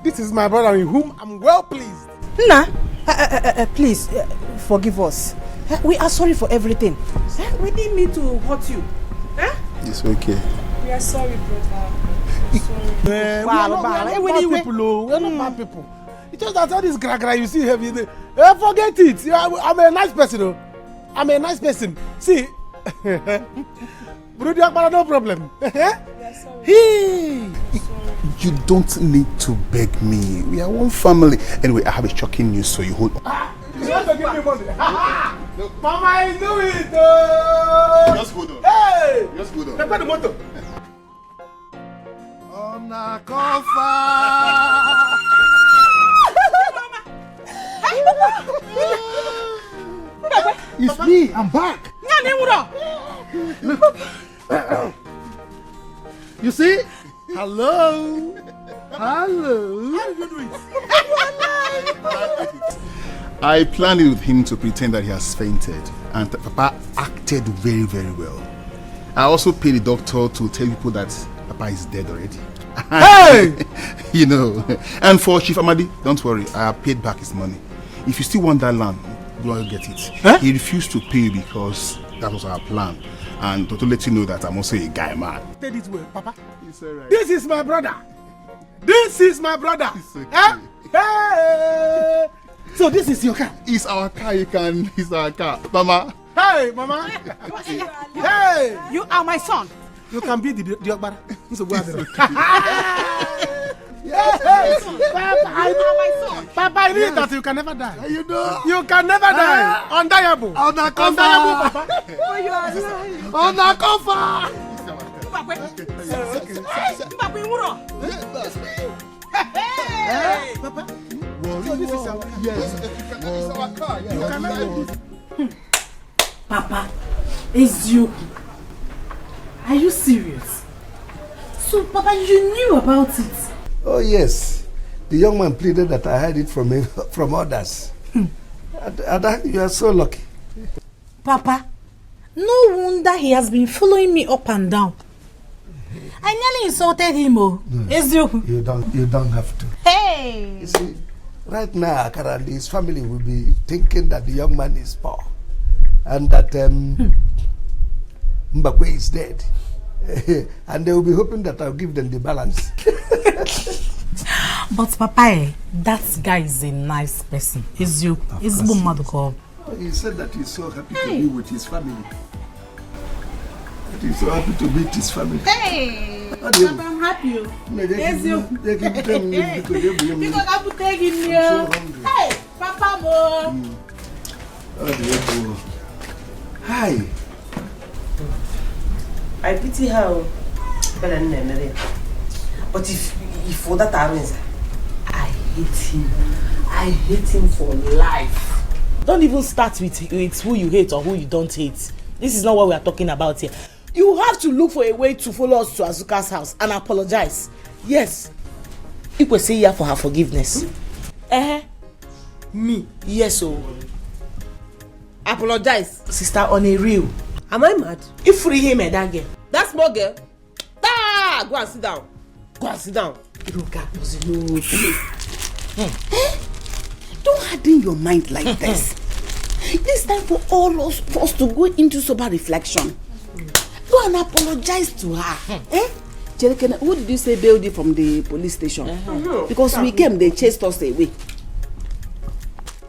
This is my brother in whom I'm well pleased.
Nah, please, forgive us. We are sorry for everything. We didn't mean to hurt you.
It's okay.
We are sorry, brother.
We are not bad people. We are not bad people. It's just that all this gra you see heavy. Forget it. I'm a nice person. Though. I'm a nice person. See, Brody Akbara, no problem.
You don't need to beg me. We are one family. Anyway, I have a shocking news, so you hold on.
You want to give me money? Mama, I knew it.
Just hold on.
Hey!
Just hold on.
Prepare the motor.
On a cover.
It's me. I'm back. Look. You see? Hello.
How did you do it?
I planned it with him to pretend that he has fainted, and Papa acted very, very well. I also paid the doctor to tell people that Papa is dead already.
Hey!
You know. And for Chief Amadi, don't worry, I have paid back his money. If you still want that land, go and get it. Huh? He refused to pay because that was our plan. And to let you know that I'm also a guy man.
Say this way, Papa.
It's alright.
This is my brother. This is my brother.
It's okay.
Huh? Hey! So this is your car?
It's our car, it's our car. Mama.
Hey, Mama. Hey!
You are my son.
You can be the Okbara.
Yes,
Papa, I know my son. Papa, I knew that you can never die.
You know.
You can never die. Undeniable.
Undeniable, Papa.
Oh, you are alive.
Undeniable.
Hey, Papa. So this is our car.
Yes.
It's our car. You can never do this.
Papa, it's you. Are you serious? So, Papa, you knew about it?
Oh yes, The young man pleaded that I heard it from others. Ada, you are so lucky.
Papa, no wonder he has been following me up and down. I nearly insulted him, oh.
You don't have to.
Hey!
You see, right now, Akara and his family will be thinking that the young man is poor and that Mbakwe is dead. And they will be hoping that I'll give them the balance.
But Papa, that guy is a nice person. Is you? Is Bumaduko?
He said that he's so happy to be with his family. That he's so happy to meet his family.
Hey!
Papa,
I'm happy.
Yes, you.
Because I'm taking you. Hey, Papa Mo.
Hi.
I pity her. But if for that happens, I hate him. I hate him for life. Don't even start with who you hate or who you don't hate. This is not what we are talking about here. You have to look for a way to follow us to Azuka's house and apologize. Yes. You could say here for her forgiveness. Me? Yes, oh. Apologize. Sister, on a real. Am I mad? You free him and that girl. That small girl. Go and sit down. Go and sit down.
Don't harden your mind like this. It's time for all of us to go into sober reflection. Go and apologize to her. Chelekene, who did you say bailed you from the police station? Because we came, they chased us away.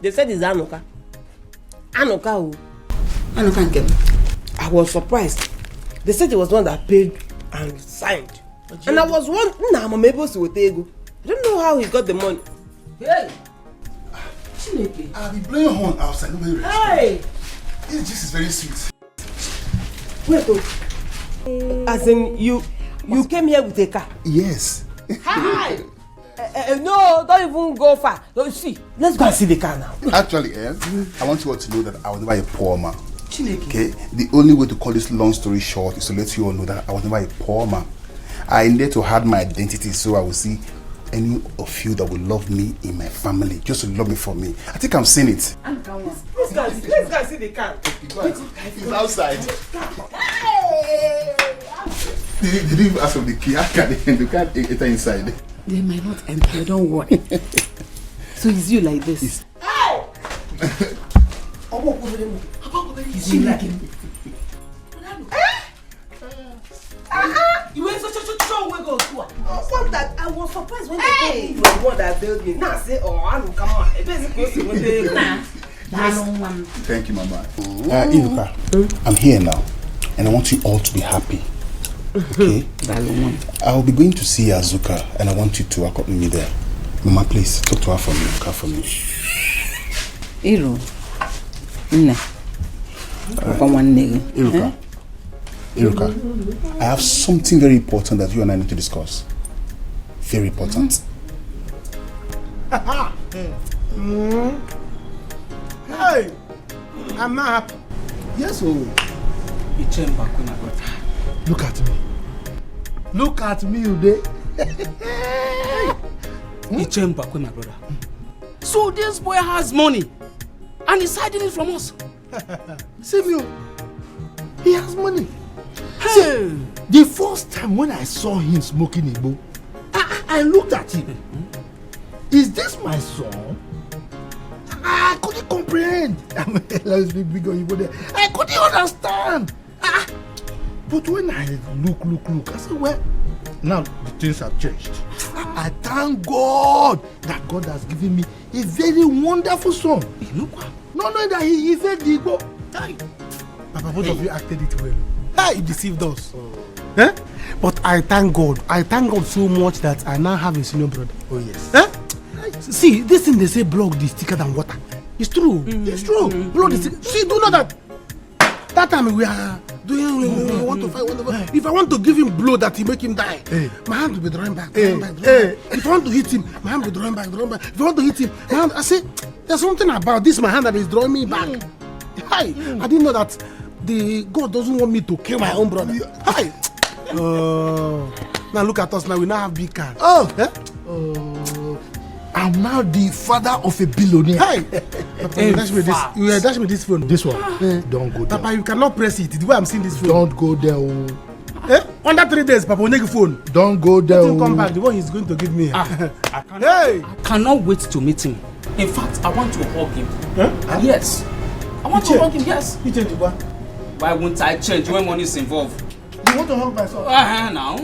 They said it's Anoka. Anoka who?
Anoka came.
I was surprised. They said it was one that paid and signed. And I was one. Nah, I'm able to go. I don't know how he got the money. Hey!
I'll be blowing horn outside. Nobody
Hey!
This is very sweet.
Wait, as in you came here with a car?
Yes.
Hi! No, don't even go far. Don't see. Let's go and see the car now.
Actually, I want you all to know that I was never a poor man. Okay? The only way to call this long story short is to let you all know that I was never a poor man. I needed to hide my identity so I will see any of you that will love me in my family, just to love me for me. I think I'm seeing it.
Let's go and see the car.
It's outside. Did you ask for the key? How can they can't enter inside?
They might not enter, don't worry. So it's you like this.
You went so way go to. That I was surprised when they told me you were the one that bailed me. Now say, I don't come on.
Thank you, Mama. Iruka, I'm here now, and I want you all to be happy. Okay? I'll be going to see Azuka, and I want you to accompany me there. Mama, please talk to her for me. Look for me. Iruka, I have something very important that you and I need to discuss. Very important.
Hey, I'm not happy.
Yes, oh.
Look at me. Look at me, Ude.
My brother. So this boy has money and he's hiding it from us.
See me, he has money. Hey, the first time when I saw him smoking Igbo, I looked at him. Is this my son? I couldn't comprehend. Let's be big on Igbo there. I couldn't understand. But when I look, I said, well, now the things have changed. I thank God that God has given me a very wonderful son. Not knowing that he is a Igbo. Papa, both of you acted it well. He deceived us. But I thank God. I thank God so much that I now have a senior brother. Oh yes. See, this thing they say blood is thicker than water. It's true. It's true. Blood is thicker. See, do you know that? That time we are doing, we want to fight. If I want to give him blow that he make him die, my hand will be drawing back. If I want to hit him, my hand will be drawing back. If I want to hit him, my hand, I say, there's something about this, my hand that is drawing me back. I didn't know that the God doesn't want me to kill my own brother. Now look at us now. We now have big car.
I'm now the father of a billionaire.
Hey! Papa, you dash me this phone.
This one. Don't go there.
Papa, you cannot press it. The way I'm seeing this phone.
Don't go there.
Under 3 days, Papa will take a phone.
Don't go there.
Let him come back. The one he's going to give me.
I cannot wait to meet him. In fact, I want to hug him. Yes. I want to hug him, yes.
You change what?
Why won't I change when money is involved?
You want to hug myself?
Now.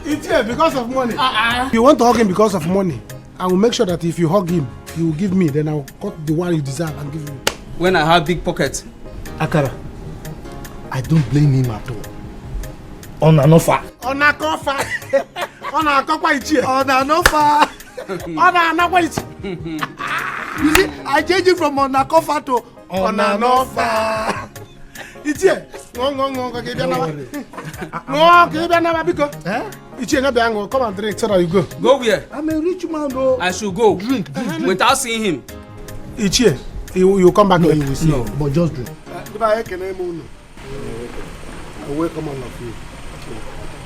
It's here because of money. If you want to hug him because of money, I will make sure that if you hug him, he will give me. Then I will cut the one you deserve and give you.
When I have big pockets.
Akara, I don't blame him at all. On an offer.
On a cofa. On a cofa ichi.
On an offer.
On an offer.
You see, I changed it from on a cofa to
on an offer. It's here. Come and drink so that you go.
Go where?
I'm a rich man though.
I should go.
Drink.
Without seeing him.
It's here. You come back here, you will see.
No, but just drink.
I welcome all of you.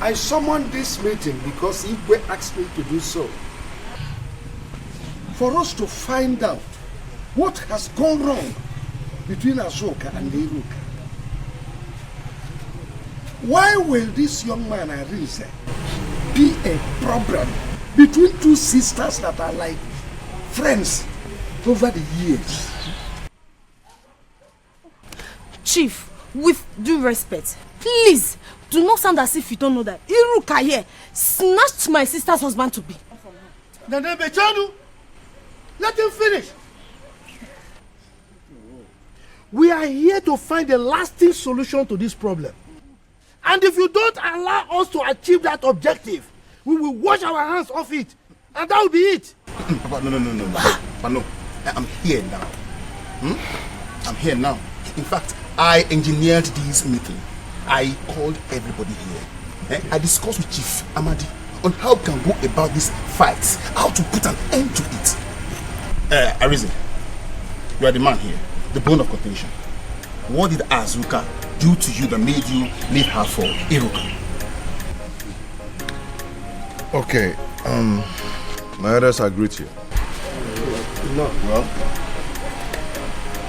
I summoned this meeting because Igwe asked me to do so. For us to find out what has gone wrong between Azoka and Iruka. Why will this young man, Arinze, be a problem between two sisters that are like friends over the years?
Chief, with due respect, please do not sound as if you don't know that Iruka here snatched my sister's husband to be.
Then Bechanu, let him finish. We are here to find a lasting solution to this problem. And if you don't allow us to achieve that objective, we will wash our hands off it. And that will be it.
Papa, no. Papa, no. I'm here now. I'm here now. In fact, I engineered this meeting. I called everybody here. I discussed with Chief Amadi on how we can go about these fights, how to put an end to it. Arinze, you are the man here, the bone of contention. What did Azuka do to you that made you leave her for Iruka?
Okay, my elders agree to you.
No.
Well,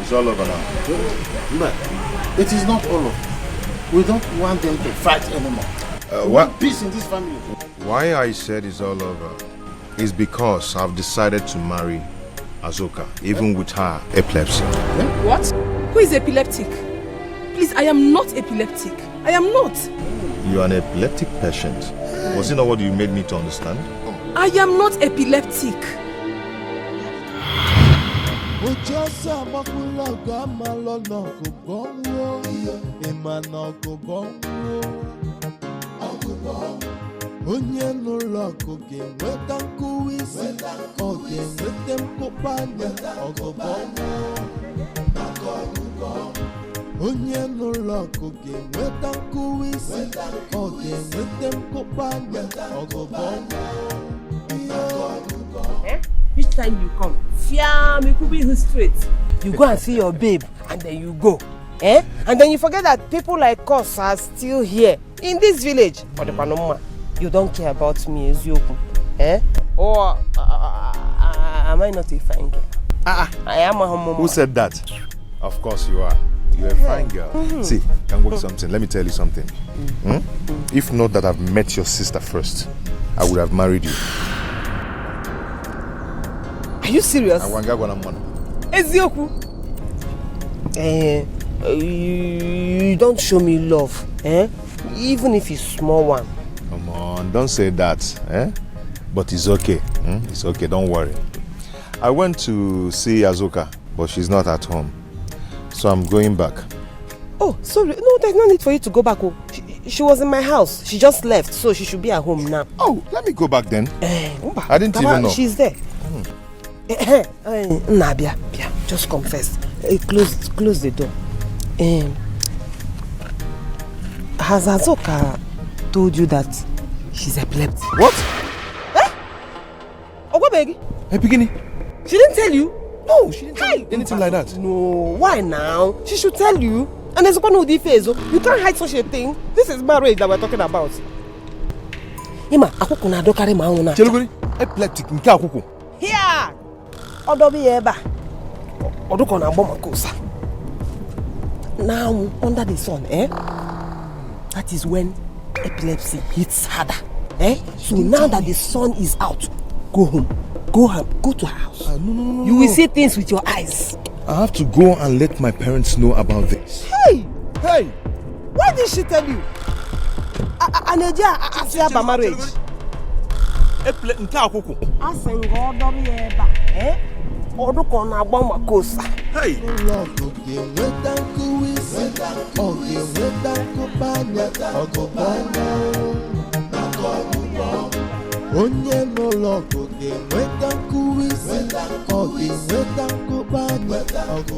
it's all over now.
But it is not all over. We don't want them to fight anymore. We want peace in this family.
Why I said it's all over is because I've decided to marry Azoka, even with her epilepsy.
What? Who is epileptic? Please, I am not epileptic. I am not.
You are an epileptic patient. Was it not what you made me to understand?
I am not epileptic.
Onye n'ụlọ ọkụ ga-enweta nkụwa isi, ọ ga-enweta mkpụkpanya ọgụgọ. Onye n'ụlọ ọkụ ga-enweta nkụwa isi, ọ ga-enweta mkpụkpanya ọgụgọ.
Each time you come, fiam, you could be straight. You go and see your babe, and then you go. And then you forget that people like us are still here in this village. For the Panoma, you don't care about me, Ezioku. Or am I not a fine girl? I am a homo.
Who said that? Of course you are. You're a fine girl. See, can work something. Let me tell you something. If not that I've met your sister first, I would have married you.
Are you serious?
Ezioku. You don't show me love, even if it's small one.
Come on, don't say that, But it's okay, It's okay, don't worry. I went to see Azoka, but she's not at home, so I'm going back.
Oh, sorry, no, there's no need for you to go back. She was in my house. She just left, so she should be at home now.
Oh, let me go back then. I didn't even know.
She's there. Nabia, just confess. Close the door. Has Azoka told you that she's epileptic?
What?
Ogwabegi?
Epigini?
She didn't tell you?
No, she didn't tell you anything like that.
No, why now? She should tell you. And there's one who did face. You can't hide such a thing. This is marriage that we're talking about. Ima, akuku na dokare mauna.
Chelugori, epileptic nke akuku.
Now, under the sun, that is when epilepsy hits harder. So now that the sun is out, go home. Go to her house. No. You will see things with your eyes.
I have to go and let my parents know about this.
Hey! Why did she tell you? Aneja Asiaba marriage.
Hey!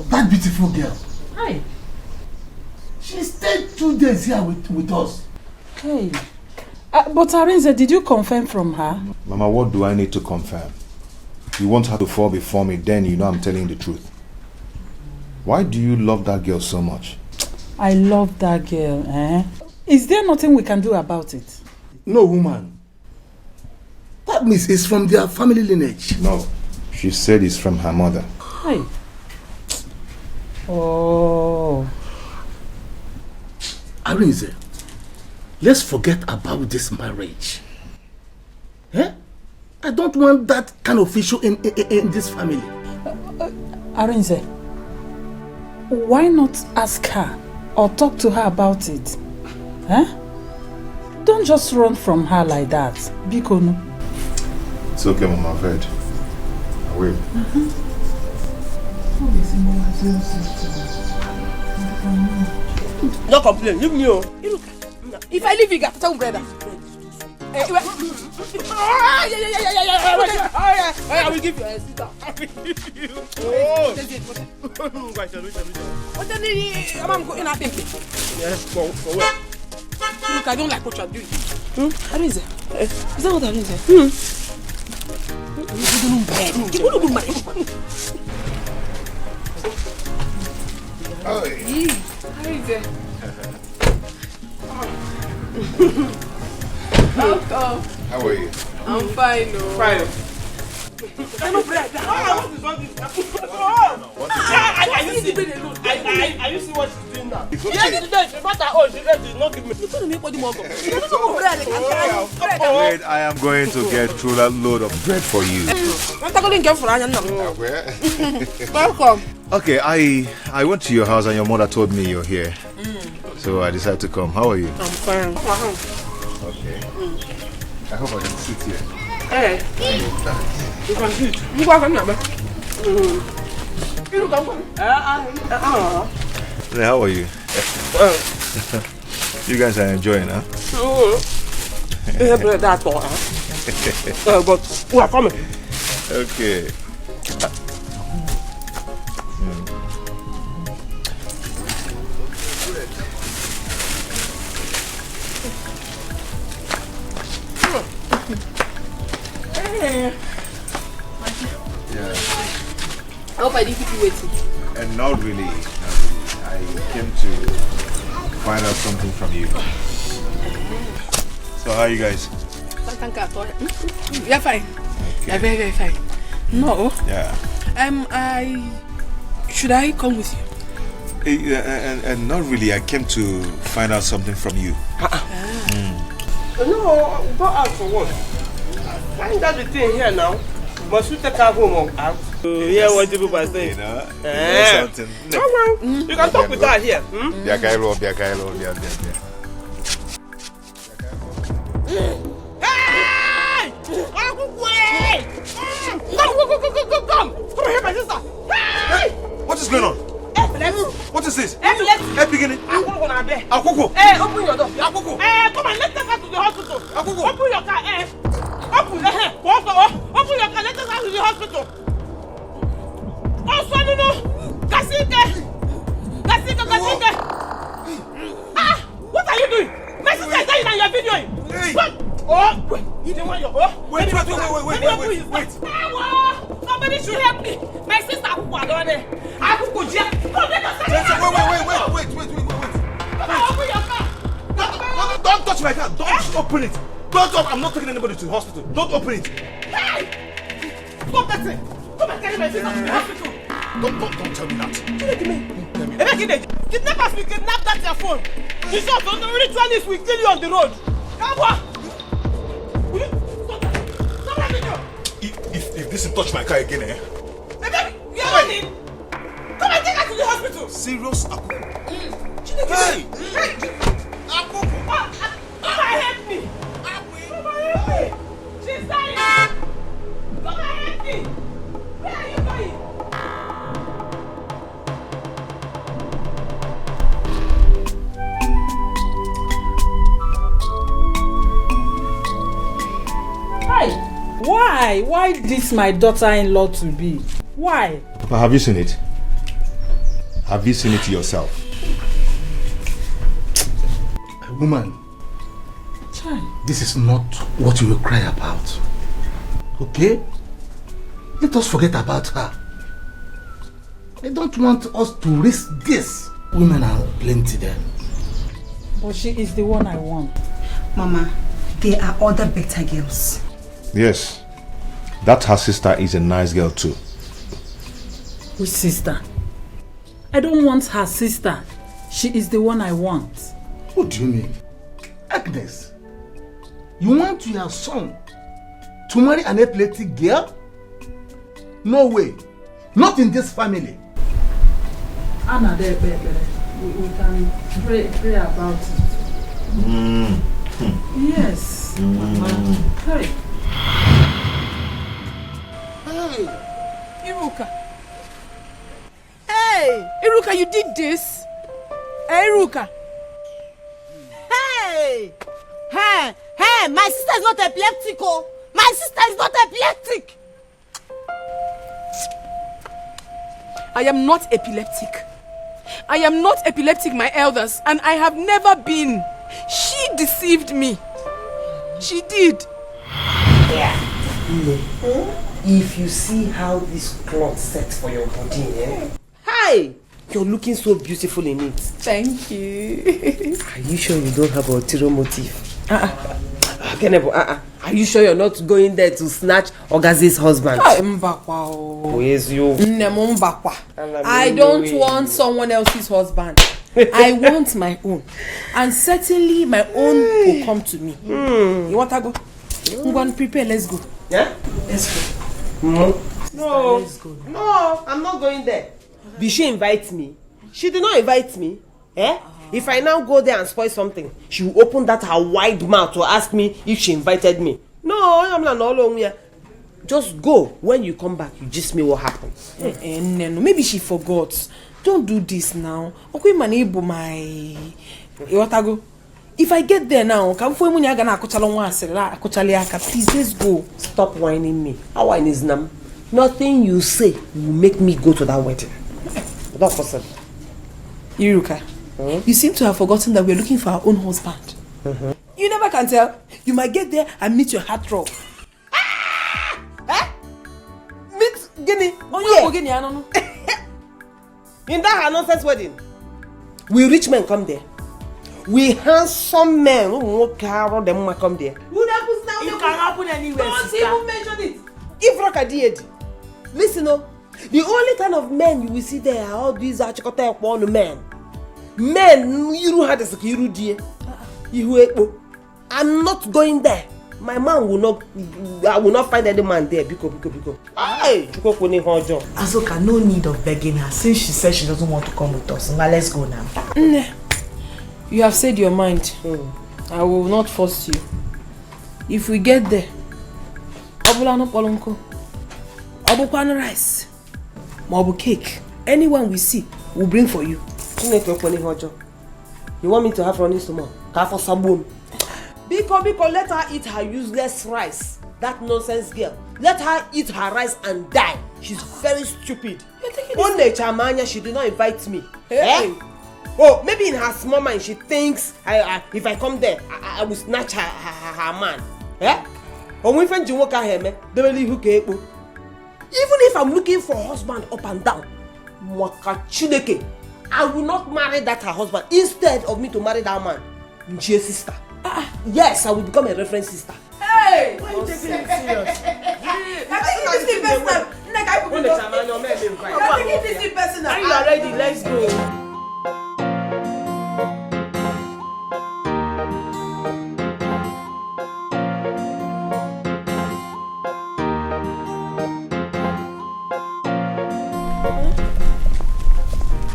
That beautiful girl.
Hi.
She stayed 2 days here with us.
Hey. But Arinze, did you confirm from her?
Mama, what do I need to confirm? You want her to fall before me, then you know I'm telling the truth. Why do you love that girl so much?
I love that girl, Is there nothing we can do about it?
No, woman. That means it's from their family lineage.
No. She said it's from her mother.
Hey. Oh.
Arinze, let's forget about this marriage. I don't want that kind of issue in this family.
Arinze, why not ask her or talk to her about it? Don't just run from her like that. Bikono.
It's okay, Mama, I've heard. I will.
No complain, leave me. If I leave you, get some brother. I will give you a sister. I'm going to think. Yes, for what? Look, I don't like what you're doing. What is it? Is that what that is?
How are you?
I'm fine, no.
Fine. I you see what she's doing now?
It's okay.
She's not giving me.
Wait, I am going to get through that load of bread for you.
Welcome.
Okay, I went to your house and your mother told me you're here. So I decided to come. How are you?
I'm fine.
Okay. I hope I can sit here.
Hey. You can sit. You go come here.
How are you? You guys are enjoying, huh?
But we are coming.
Okay.
I hope I didn't keep you waiting.
And not really. I came to find out something from you. So how are you guys?
You're fine. Okay. You're very, very fine. No.
Yeah.
Should I come with you?
And not really. I came to find out something from you.
No, go out for what? Find out the thing here now. Must you take her home or out? Yeah, what people are saying.
You know something.
Come on. You can talk with her here.
Biakailo.
Hey! Come! Come here, my sister!
Hey! What is going on? What is this? Hey, beginning. Akoko.
Hey, open your door. Akoko. Hey, come on, let's take her to the hospital. Akoko. Open your car. Hey. Open your car. Let's take her to the hospital. Oh, son, no. Kasike. Ah, what are you doing? My sister is dying and you're videoing.
Hey.
What? Oh, wait. You didn't want your... Oh,
wait.
Somebody should help me. My sister Akoko down there. Akoko, Jack. Come, let us take her.
Wait.
Come on, open your car.
Don't touch my car. Don't open it. Don't. I'm not taking anybody to the hospital. Don't open it.
Hey! Stop that thing. Come
Come and carry my sister to the hospital.
Don't tell me that.
Kidnappers will kidnap that your phone. The shot on the ritualist will kill you on the road. Come on. Will you stop that video?
If this touch my car again, eh?
Baby, you are running. Come and take her to the hospital.
Serious?
Hey! Come and help me. She's dying. Come and help me. Where are you going?
Why? Why this my daughter-in-law to be? Why?
But have you seen it? Have you seen it yourself?
Woman, this is not what you will cry about. Okay? Let us forget about her. I don't want us to risk this. Women are plenty there.
But she is the one I want.
Mama, there are other better girls.
Yes. That her sister is a nice girl too.
Which sister? I don't want her sister. She is the one I want.
What do you mean? Agnes, you want your son to marry an athletic girl? No way. Not in this family.
Anna, we can pray about it. Yes. Hey.
Hey, Iruka. Hey, Iruka, you did this. Hey, Iruka.
Hey! Hey, my sister is not epileptic, oh! My sister is not epileptic!
I am not epileptic. I am not epileptic, my elders, and I have never been. She deceived me. She did.
Yeah. If you see how this cloth sets for your body, eh? Hi! You're looking so beautiful in it.
Thank you.
Are you sure you don't have a ulterior motive? Are you sure you're not going there to snatch Ogazi's husband? Where's you?
I don't want someone else's husband. I want my own. And certainly my own will come to me. You want to go? I'm going to prepare. Let's go.
Yeah? Let's go. No. Let's go. No, I'm not going there. Did she invite me? She did not invite me. Eh? If I now go there and spoil something, she will open that her wide mouth to ask me if she invited me. No, I'm not alone here. Just go. When you come back, you just me what happened.
No, maybe she forgot. Don't do this now. Okay, manebo my. If I get there now, please let's go.
Stop whining me. How whine is nam? Nothing you say will make me go to that wedding. Not possible.
Iruka, you seem to have forgotten that we're looking for our own husband. You never can tell. You might get there and meet your heartthrob. Meet Guinea. Oh, yeah. I don't know.
In that her nonsense wedding, we rich men come there. We handsome men who come there.
You can happen anywhere. Don't even mention it.
If Roka did, listen, the only kind of men you will see there are all these one men. Men, you don't have the security. I'm not going there. My man will not. I will not find any man there. Because. Hey,
Azuka, no need of begging her since she said she doesn't want to come with us. Now let's go now.
You have said your mind. I will not force you. If we get there, Obulano Polonko, Obukwano rice, Mobu cake, anyone we see, we'll bring for you.
You want me to have running tomorrow? Kafo sabun. Biko, let her eat her useless rice. That nonsense girl. Let her eat her rice and die. She's very stupid. One day, Chamanya, she did not invite me. Hey. Oh, maybe in her small mind she thinks if I come there, I will snatch her man. Eh? Even if I'm looking for a husband up and down, I will not marry that her husband instead of me to marry that man. Nchie's sister. Yes, I will become a reference sister.
Hey! Why are you taking it serious?
Are you ready? Let's go.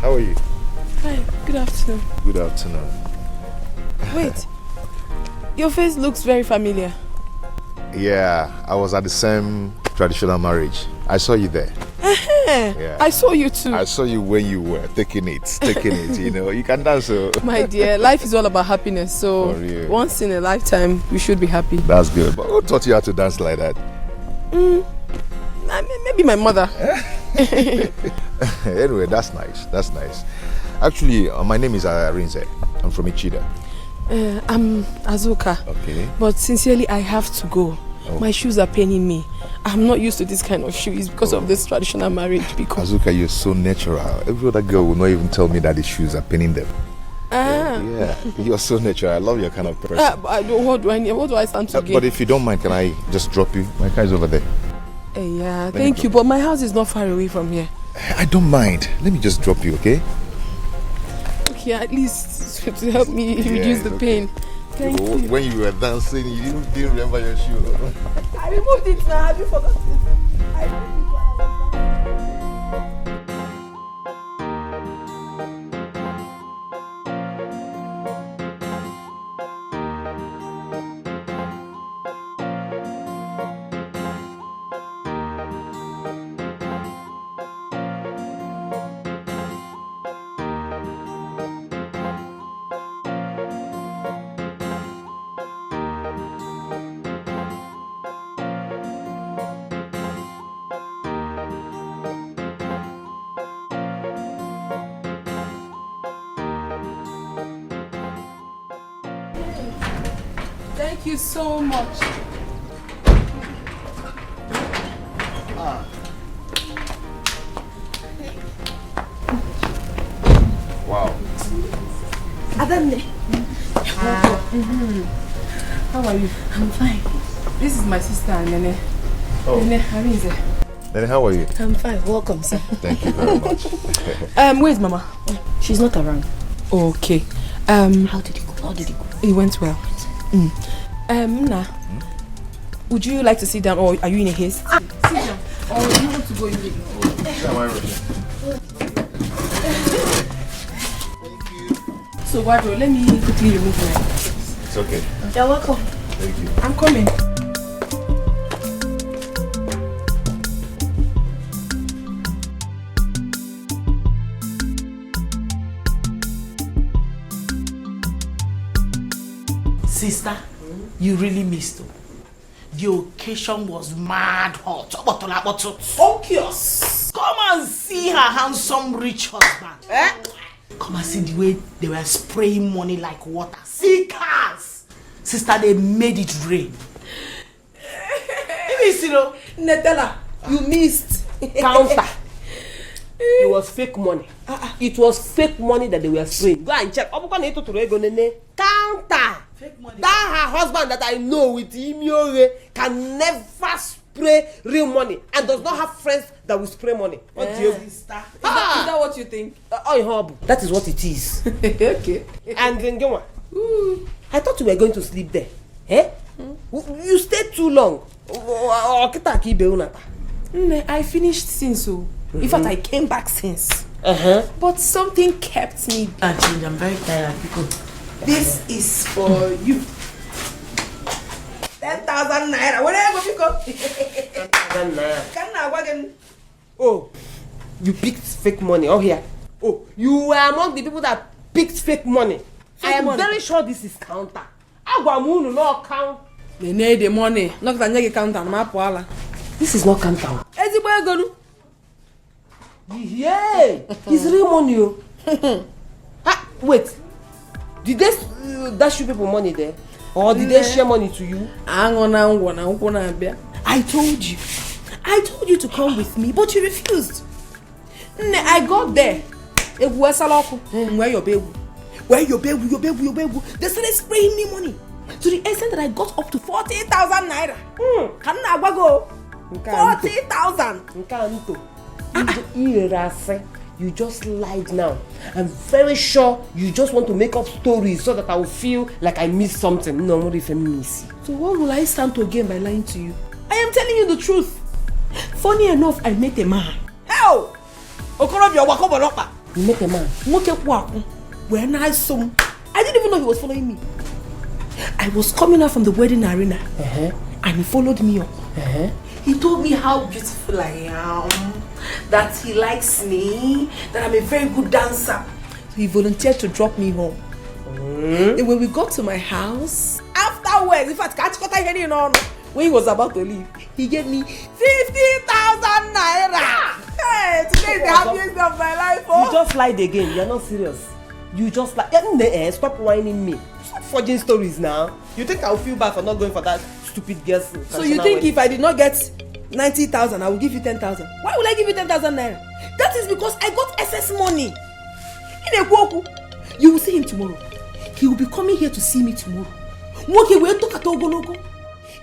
How are you?
Hi, good afternoon.
Good afternoon.
Wait, your face looks very familiar.
Yeah, I was at the same traditional marriage. I saw you there. Yeah.
I saw you too.
I saw you when you were taking it, you know. You can dance. So.
My dear, life is all about happiness. So once in a lifetime, we should be happy.
That's good. But who taught you how to dance like that?
Maybe my mother.
Anyway, that's nice. That's nice. Actually, my name is Arinze. I'm from Ichida.
I'm Azuka.
Okay.
But sincerely, I have to go. Oh. My shoes are paining me. I'm not used to this kind of shoes because of this traditional marriage. Because
Azuka, you're so natural. Every other girl will not even tell me that the shoes are paining them. Yeah, you're so natural. I love your kind of person.
What do I stand to gain?
But if you don't mind, can I just drop you? My car is over there.
Yeah, thank you. But my house is not far away from here.
I don't mind. Let me just drop you, okay?
Okay, at least to help me reduce the pain. Thank you.
When you were dancing, you didn't remember your shoe.
I removed it now. Have you forgotten? I removed it.
Thank you so much.
Wow.
Adamne. How are you? I'm fine. This is my sister, Nene.
Oh.
Nene, Arinze.
Nene, how are you?
I'm fine. Welcome, sir.
Thank you very much.
Where's Mama?
She's not around.
Okay.
How did it go? How did it go?
It went well. Mna, would you like to sit down or are you in a haste? Sit down. Or do you want to go immediately? So, Wadro, let me quickly remove my...
It's okay.
You're welcome.
Thank you.
I'm coming.
Sister, you really missed it. The occasion was mad hot. Focus. Come and see her handsome rich husband. Come and see the way they were spraying money like water. See cars. Sister, they made it rain. You missed it, though.
Netella, you missed. Counter. It was fake money. It was fake money that they were spraying. Go and check. Counter. Fake money. That her husband that I know with Imiore can never spray real money and does not have friends that will spray money. What do you?
Is that what you think?
That is what it is.
Okay.
And then go on. I thought you were going to sleep there. Eh? You stayed too long.
I finished since so. In fact, I came back since. But something kept me.
I'm very tired.
This is for you. 10,000 naira. Where are you going? 10,000 naira. Oh, you picked fake money. Oh, here. Oh, you were among the people that picked fake money. I am very sure this is counter. Agwamuno no count.
They need the money. Not that you counter.
This is not counter. Yeah, it's real money. Wait. Did they dash you people money there? Or did they share money to you?
I told you. I told you to come with me, but you refused. I got there. Where your baby? Where your baby? They started spraying me money. To the extent that I got up to 40,000 naira. Can I go? 40,000.
You just lied now. I'm very sure you just want to make up stories so that I will feel like I missed something. No, what if I miss? So what will I stand to gain by lying to you? I am telling you the truth. Funny enough, I met a man. Hell! You met a man. When I saw him, I didn't even know he was following me. I was coming out from the wedding arena and he followed me up. He told me how beautiful I am, that he likes me, that I'm a very good dancer. So he volunteered to drop me home. And when we got to my house, afterwards, in fact, when he was about to leave, he gave me 50,000 naira. Hey, today is the happiest day of my life. Oh. You just lied again. You're not serious. You just lied. Stop whining me. Stop forging stories now. You think I'll feel bad for not going for that stupid girl's? So you think if I did not get 90,000, I will give you 10,000? Why would I give you 10,000 naira? That is because I got excess money. You will see him tomorrow. He will be coming here to see me tomorrow. Okay, we'll talk at Ogologo.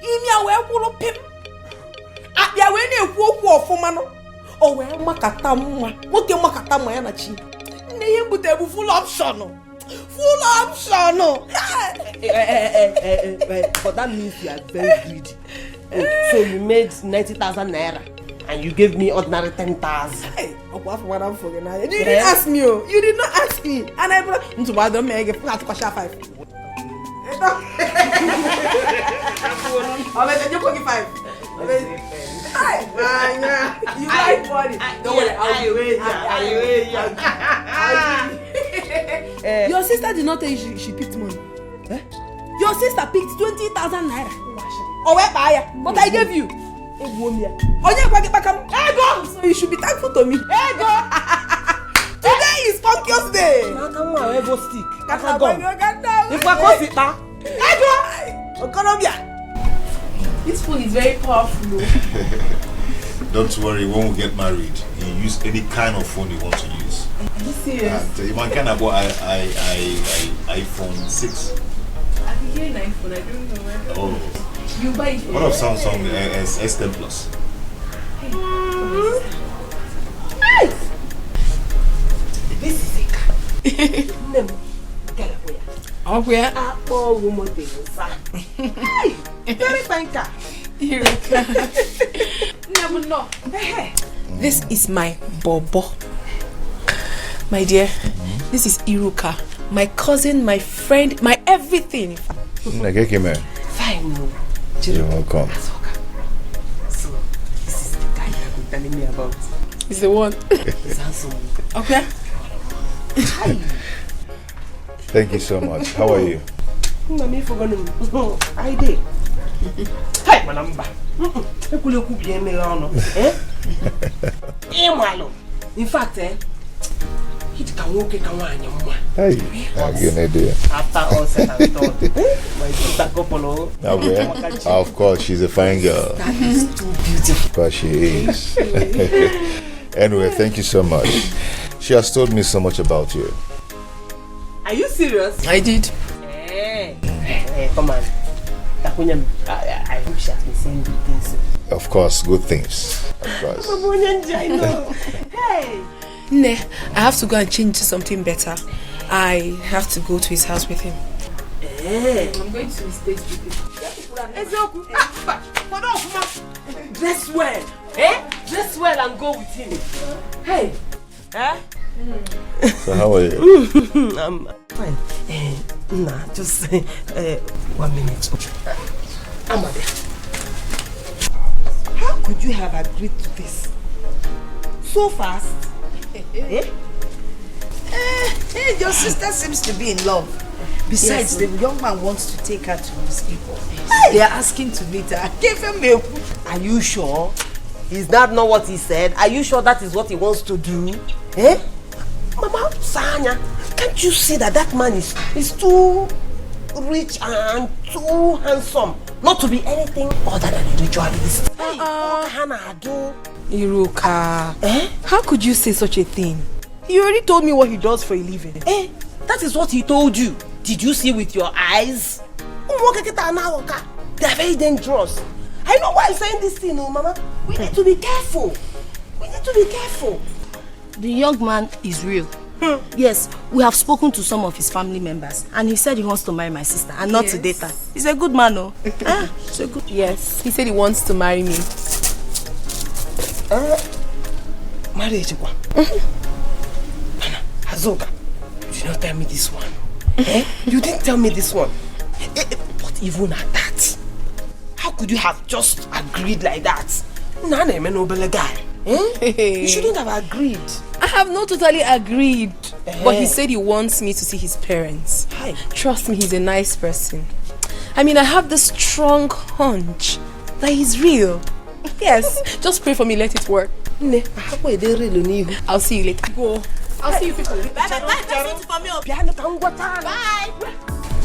Imia we pull pim. Abia we na ekwu ofuma no. O we makata mma. Woke makata mma ya na chi. Nne ye butebu full option. Full option. But that means you are very greedy. So you made 90,000 naira and you gave me ordinary 10,000. Hey, you didn't ask me. You did not ask me. And I brought into why don't make it to 5. You like money. Don't worry, I'll wait. Your sister did not tell you she picked money. Your sister picked 20,000 naira. Oh, where buy? But I gave you. So you should be thankful to me. Today is Funkious Day. This food is very powerful.
Don't worry, when we get married, you use any kind of phone you want to use.
Are you serious?
And you can have iPhone 6.
I can hear an iPhone, I don't know where.
Oh.
You buy it.
What of Samsung S10 Plus?
This is it. Very fine car. Never know. This is my Bobo. My dear, this is Iruka. My cousin, my friend, my everything.
Fine.
You're
welcome.
So, this is the guy you've been telling me about.
He's the one.
He's handsome. Okay?
Thank you so much. How are you?
I did. Hey, my number. In fact, he can walk it.
Hey, good idea.
After all said and done, my sister couple.
Of course, she's a fine girl.
That is too beautiful.
Of course, she is. Anyway, thank you so much. She has told me so much about you.
Are you serious?
I did.
Hey, come on. I hope she has been saying good things.
Of course, good things. Of course.
Hey.
Ne, I have to go and change to something better. I have to go to his house with him.
I'm going to his place with him.
Dress well. Dress well and go with him. Hey.
So how are you?
I'm fine. Nah, just 1 minute. Amade, how could you have agreed to this so fast?
Your sister seems to be in love. Besides, the young man wants to take her to his people. They are asking to meet her. Give him milk.
Are you sure? Is that not what he said? Are you sure that is what he wants to do? Mama, Sanya, can't you see that man is too rich and too handsome not to be anything other than a ritualist?
Iruka, how could you say such a thing?
He already told me what he does for a living. That is what he told you. Did you see with your eyes? They are very dangerous. I know why I'm saying this thing, Mama. We need to be careful. We need
need to be careful.
The young man is real. Yes, we have spoken to some of his family members, and he said he wants to marry my sister and not to date her. He's a good man, oh. He's a good.
Yes, he said he wants to marry me.
Marriage, what? Azoka, you did not tell me this one. You didn't tell me this one. But even at that, how could you have just agreed like that? Nana, a noble guy. You shouldn't have agreed.
I have not totally agreed. But he said he wants me to see his parents.
Hi.
Trust me, he's a nice person. I mean, I have this strong hunch that he's real. Yes, just pray for me, let it work. I'll see you later. Go. I'll see you people.
Bye.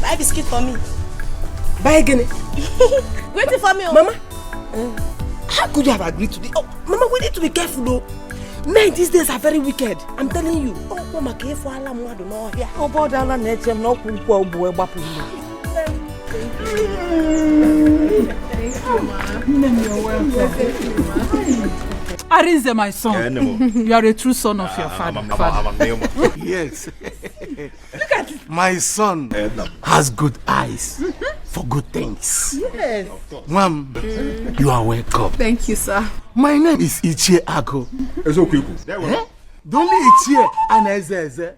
Buy biscuit for me. Buy again.
Waiting for me,
Mama. How could you have agreed to this? Oh, Mama, we need to be careful though. Men these days are very wicked. I'm telling you. Oh, Mama, careful. I don't know here. Oh, boy, down on net, I'm not going to go back.
You're welcome. Arinze, my son, you are a true son of your father.
Yes. Look at it. My son has good eyes for good things.
Yes.
Mom, you are welcome.
Thank you, sir.
My name is Ichie Ako.
It's okay.
The only Ichie and Eze.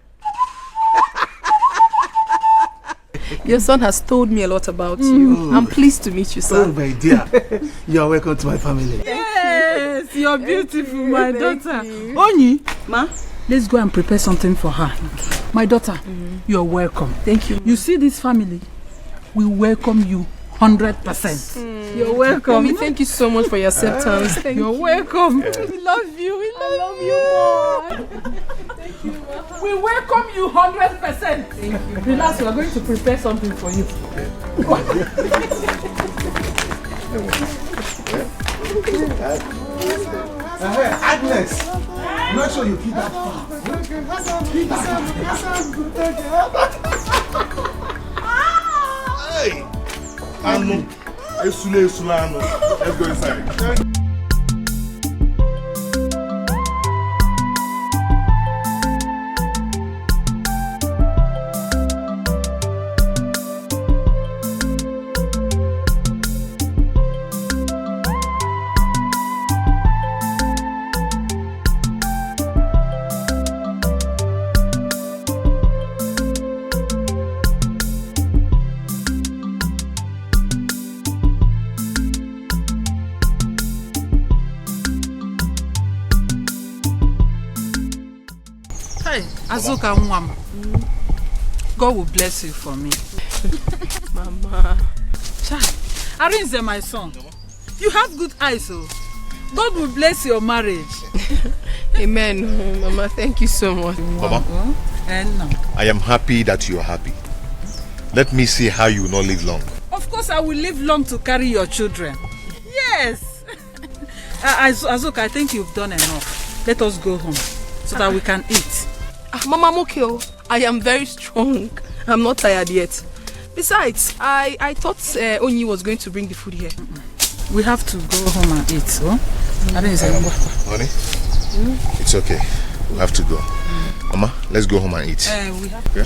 Your son has told me a lot about you. I'm pleased to meet you, sir.
Oh, my dear. You are welcome to my family.
Yes, you're beautiful, my daughter. Onyi, ma, let's go and prepare something for her. My daughter, you're welcome.
Thank you.
You see this family? We welcome you 100%. You're welcome.
Mommy, thank you so much for your acceptance.
You're welcome.
We love you. We love you.
Thank you. We welcome you 100%. Thank you. Relax, we are going to prepare something for you.
Agnes, make sure you keep that far.
Hey! Anu, Esule, let's go inside.
Azuka Nwam, God will bless you for me.
Mama.
Arinze, my son, you have good eyes, so God will bless your marriage.
Amen. Mama, thank you so much.
Mama,
And
I am happy that you are happy. Let me see how you will not live long.
of course, I will live long to carry your children. Yes. Azuka, I think you've done enough. Let us go home so that we can eat.
Mama, I'm okay. I am very strong. I'm not tired yet. Besides, I thought Onyi was going to bring the food here.
We have to go home and eat, so?
Honey, it's okay. We have to go. Mama, let's go home and eat.
We have
okay?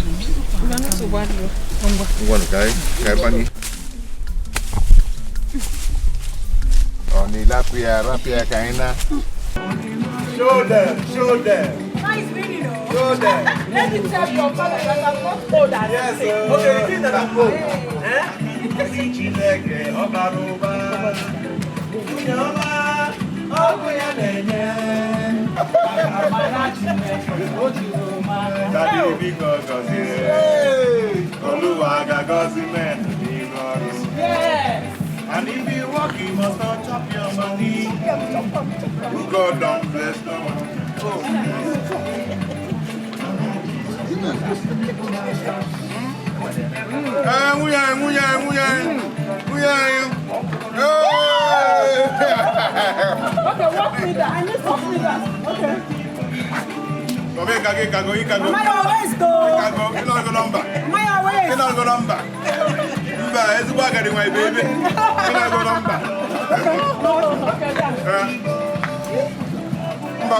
Show them.
Nice meeting you.
Show them.
Let me tell your father that I'm not old as
yes,
you say.
Okay, you think that I'm old?
Yes.
And if you walk, you must not chop your money. God don't bless no one.
Okay, walk me that. I need to see that. Okay. Maya, let's go. Maya, wait.
Mba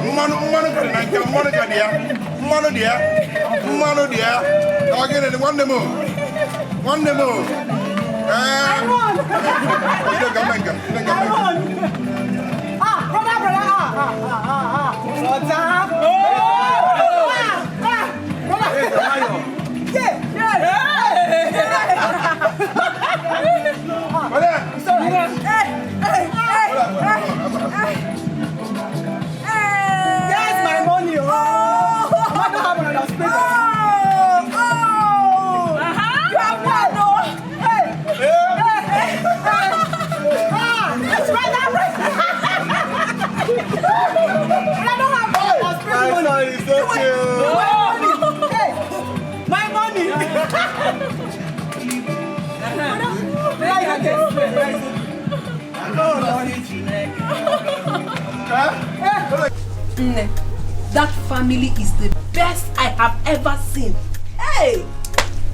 That family is the best I have ever seen. Hey!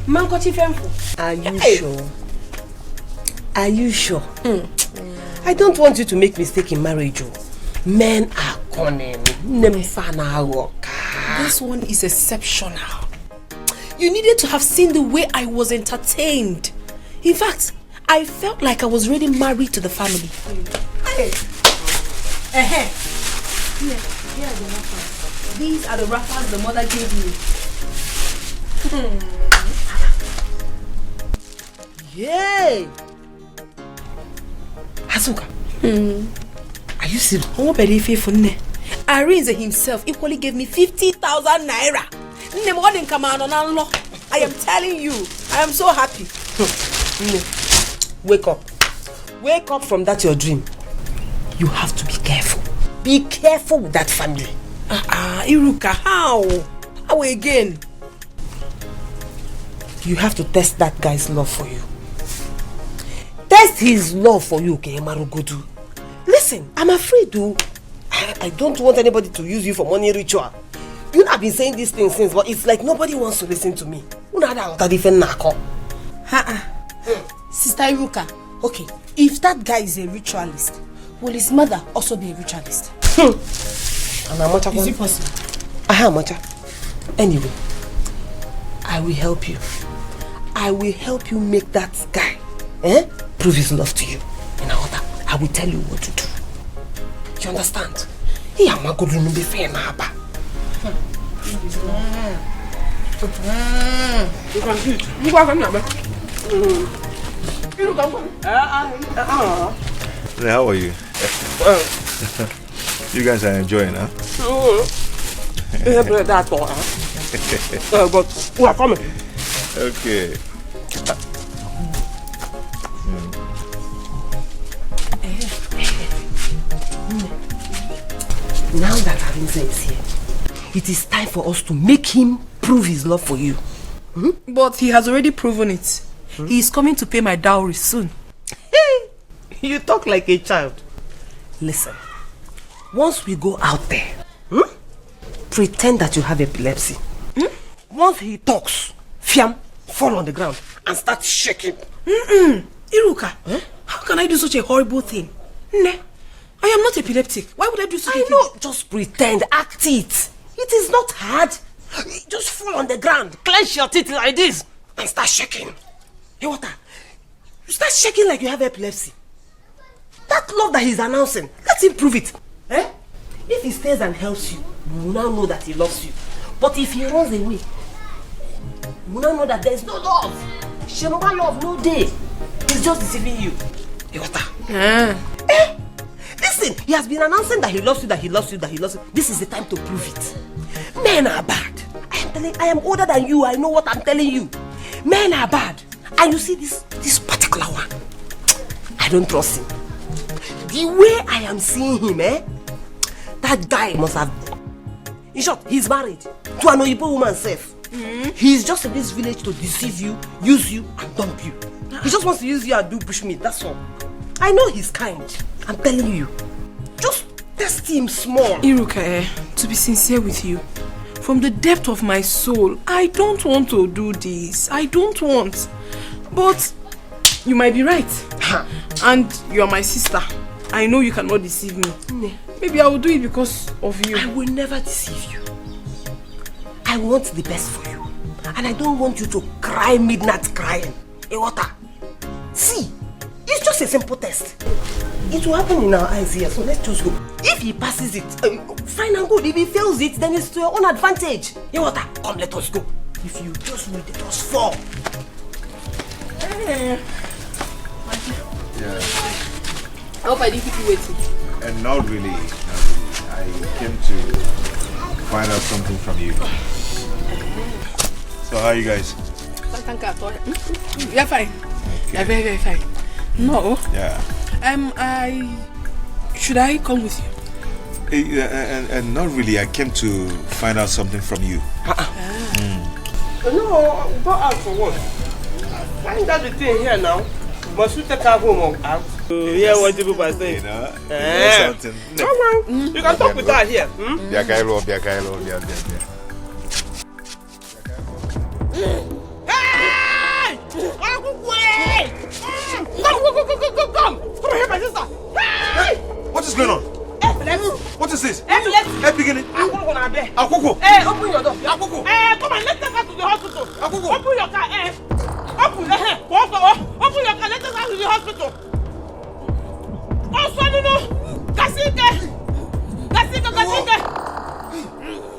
Mankochi Femfo.
Are you sure? Are you sure? I don't want you to make mistake in marriage. Men are cunning.
This one is exceptional. You needed to have seen the way I was entertained. In fact, I felt like I was already married to the family. Hey! Here are the wrappers. These are the wrappers the mother gave me.
Yay! Hazuka. Are you serious?
Arinze himself equally gave me 50,000 naira. I am telling you, I am so happy.
Wake up. Wake up from that your dream. You have to be careful. Be careful with that family.
Iruka, how? How again?
You have to test that guy's love for you. Test his love for you, okay, Marugodu. Listen, I'm afraid I don't want anybody to use you for money ritual. You know, I've been saying these things since, but it's like nobody wants to listen to me.
Sister Iruka, okay, if that guy is a ritualist, will his mother also be a ritualist?
Is it possible? Anyway, I will help you. I will help you make that guy prove his love to you. I will tell you what to do. You understand?
How are you? You guys are enjoying, huh?
But we are coming.
Okay.
Now that Arinze is here, it is time for us to make him prove his love for you.
But he has already proven it. He is coming to pay my dowry soon.
You talk like a child. Listen, once we go out there, pretend that you have epilepsy. Once he talks, fiam, fall on the ground and start shaking.
Iruka, how can I do such a horrible thing? I am not epileptic. Why would I do such a thing?
I know, just pretend, act it. It is not hard. Just fall on the ground, clench your teeth like this and start shaking. Hey, what? You start shaking like you have epilepsy. That love that he's announcing, let him prove it. If he stays and helps you, you will now know that he loves you. But if he runs away, you will now know that there is no love. Shemba love, no day. He's just deceiving you. Hey, what? Listen, he has been announcing that he loves you, that he loves you, that he loves you. This is the time to prove it. Men are bad. I am older than you. I know what I'm telling you. Men are bad. And you see this particular one, I don't trust him. The way I am seeing him, that guy must have... In short, he's married to an Oyibo woman self. He's just in this village to deceive you, use you, and dump you. He just wants to use you and do bushmeat, that's all. I know he's kind. I'm telling you. Just test him small.
Iruka, to be sincere with you, from the depth of my soul, I don't want to do this. I don't want. But you might be right. And you are my sister. I know you cannot deceive me. Maybe I will do it because of you.
I will never deceive you. I want the best for you. And I don't want you to cry midnight crying. Water. See, it's just a simple test. It will happen in our eyes here, so let's just go. If he passes it, fine and good. If he fails it, then it's to your own advantage. Water, come, let us go. If you just read it, just fall.
Yeah.
I hope I didn't keep you waiting.
And not really. I came to find out something from you. So how are you guys?
You're fine. Okay. You're very, very fine. No.
Yeah.
Should I come with you?
And not really. I came to find out something from you.
No, go out for what? Find out the thing here now. Must you take her home or out? Yeah, what people are saying.
You know something.
You can talk with her here.
Biakailo.
Hey! Come! Come here, my sister! Hey!
What is going on? What is this? Hey, beginning.
Akuku. Hey, open your door. Akuku. Hey, come on, let's take her to the hospital. Akuku. Open your car. Hey. Open your car. Let's take her to the hospital. Oh, son, no. Kasike.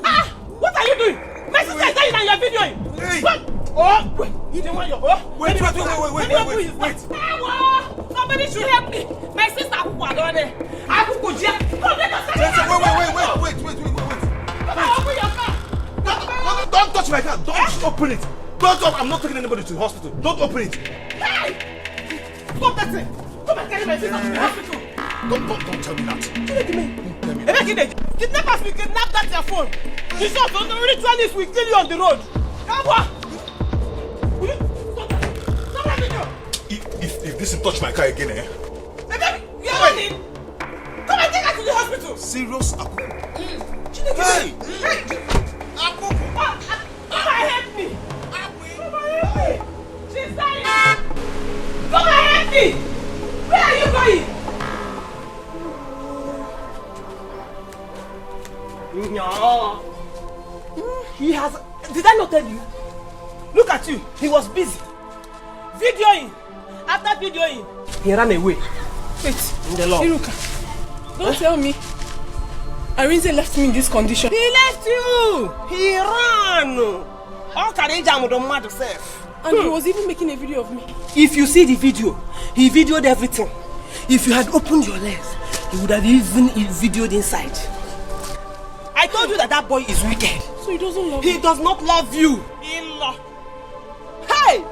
Ah, what are you doing? My sister is dying and you're videoing.
Hey.
What? Oh, wait. You don't want your...
Wait.
Somebody should help me. My sister Akuku down there. Akuku,
Wait. Don't touch my car. Don't open it. I'm not taking anybody to the hospital. Don't open it.
Hey! Stop that thing. Come and carry my sister to the hospital.
Don't tell me that.
Kidnappers will kidnap that your phone. You saw the ritualists will kill you on the road. Come on. Stop that video.
If this touch my car again, eh?
You're running. Come and take her to the hospital.
Serious Akuku.
Hey! Akuku. Come and help me. She's dying. Come and help me. Where are you going? No. He has... Did I not tell you? Look at you. He was busy. Videoing. After videoing, he ran away.
Wait.
In the law.
Iruka, don't tell me. Arinze left me in this condition.
He left you. He ran. All courage and don't mad yourself.
And he was even making a video of me.
If you see the video, he videoed everything. If you had opened your legs, he would have even videoed inside. I told you that boy is wicked.
So he doesn't love you?
He does not love you. Hey!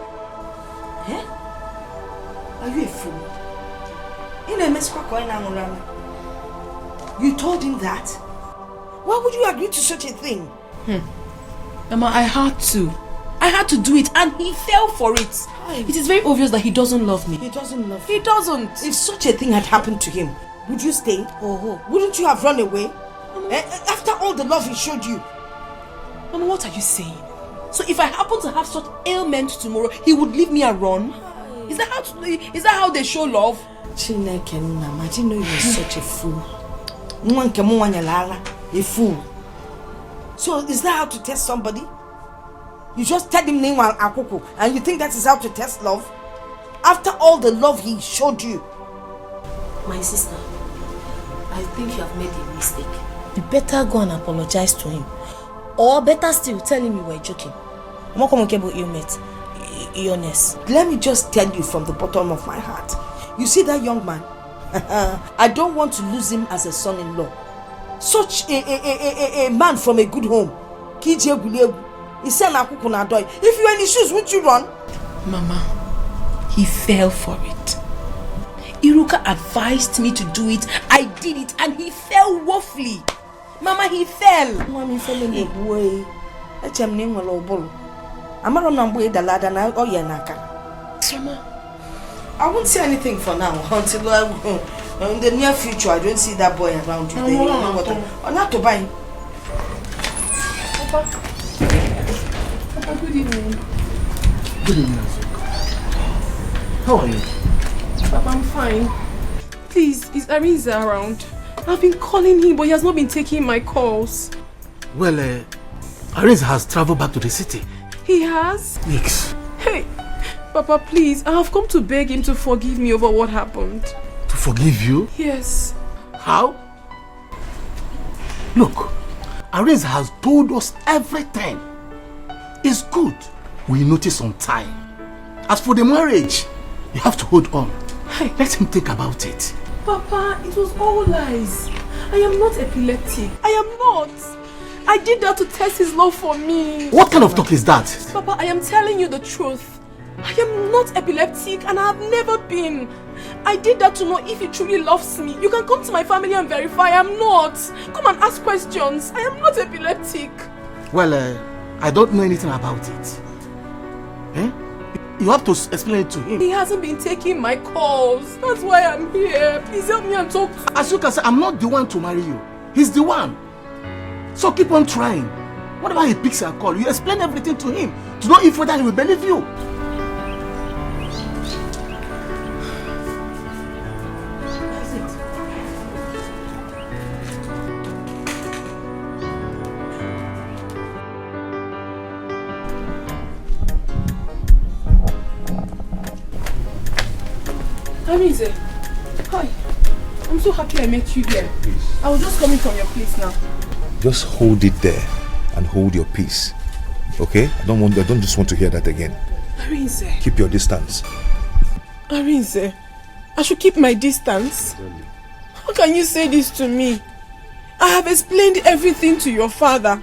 Eh? Are you a fool? You told him that? Why would you agree to such a thing?
Mama, I had to do it and he fell for it. It is very obvious that he doesn't love me.
He doesn't love you.
He doesn't.
If such a thing had happened to him, would you stay? Wouldn't you have run away? After all the love he showed you.
Mama, what are you saying? So if I happen to have such ailment tomorrow, he would leave me and run? Is that how they show love?
Chineke Nna, I didn't know you were such a fool. A fool. So is that how to test somebody? You just tell him name Akuku and you think that is how to test love? After all the love he showed you.
My sister, I think you have made a mistake. You better go and apologize to him. Or better still, tell him you were joking. I'm not going to about illness.
Let me just tell you from the bottom of my heart. You see that young man? I don't want to lose him as a son-in-law. Such a man from a good home. If you were in his shoes, would you run?
Mama, he fell for it. Iruka advised me to do it. I did it and he fell woefully. Mama, he fell.
Mommy fell in the way. Mama, I won't say anything for now until in the near future I don't see that boy around you. Not to buy.
Papa, good evening.
Good evening. How are you?
Papa, I'm fine.
please, is Arinze around? I've been calling him, but he has not been taking my calls.
Well, Arinze has traveled back to the city.
He has?
Yes.
Hey, Papa, please, I have come to beg him to forgive me over what happened.
To forgive you?
Yes.
How? Look, Arinze has told us everything. It's good we notice on time. As for the marriage, you have to hold on. Hey, let him think about it.
Papa, it was all lies. I am not epileptic. I am not. I did that to test his love for me.
What kind of talk is that?
Papa, I am telling you the truth. I am not epileptic and I have never been. I did that to know if he truly loves me. You can come to my family and verify I am not. Come and ask questions. I am not epileptic.
Well, I don't know anything about it. Eh? You have to explain it to him.
He hasn't been taking my calls. That's why I'm here. Please help me and talk to him.
As you can say, I'm not the one to marry you. He's the one. So keep on trying. Whenever he picks a call, you explain everything to him to know if whether he will believe you.
Arinze, hi. I'm so happy I met you here. Please. I was just coming from your place now.
Just hold it there and hold your peace. Okay? I don't just want to hear that again.
Arinze.
Keep your distance.
Arinze, I should keep my distance? How can you say this to me? I have explained everything to your father.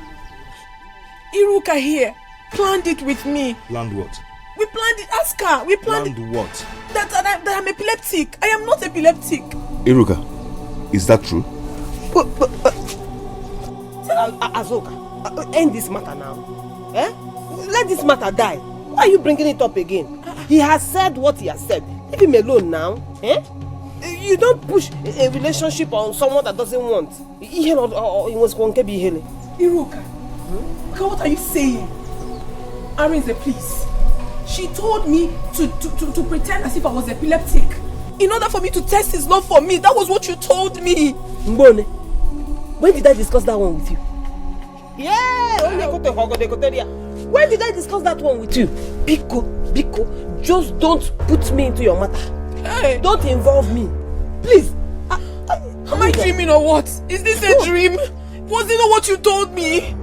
Iruka here planned it with me.
Planned what?
We planned it, ask her. We planned
what?
That I'm epileptic. I am not epileptic.
Iruka, is that true?
Azoka, end this matter now. Eh? Let this matter die. Why are you bringing it up again? He has said what he has said. Leave him alone now. Eh? You don't push a relationship on someone that doesn't want.
Iruka, what are you saying? Arinze, please. She told me to pretend as if I was epileptic. In order for me to test his love for me. That was what you told me.
Mbone, when did I discuss that one with you? Yeah! When did I discuss that one with you? Biko, just don't put me into your matter.
Hey.
Don't involve me. Please.
Am I dreaming or what? Is this a dream? Was it not what you told me?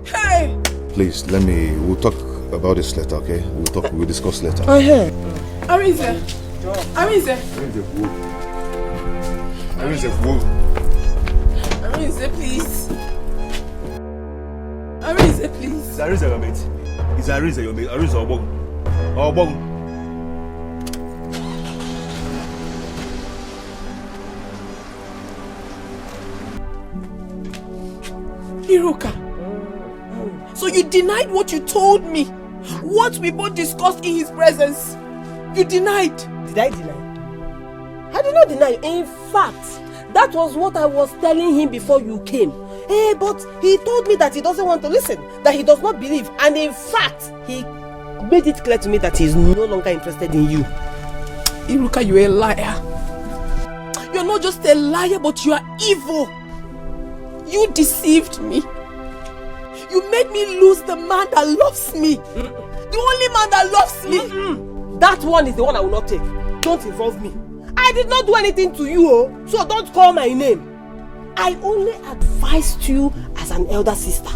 Hey!
Please, we'll talk about this later, okay? We'll discuss later.
Arinze.
Arinze, please. Arinze, please.
Is Arinze your mate? Is Arinze your mate? Arinze Obong.
Iruka, so you denied what you told me. What we both discussed in his presence. You denied.
Did I deny? I did not deny. In fact, that was what I was telling him before you came. But he told me that he doesn't want to listen, that he does not believe, and in fact, he made it clear to me that he is no longer interested in you.
Iruka, you're a liar. You're not just a liar, but you are evil. You deceived me. You made me lose the man that loves me. The only man that loves me.
That one is the one I will not take. Don't involve me. I did not do anything to you, so don't call my name. I only advised you as an elder sister.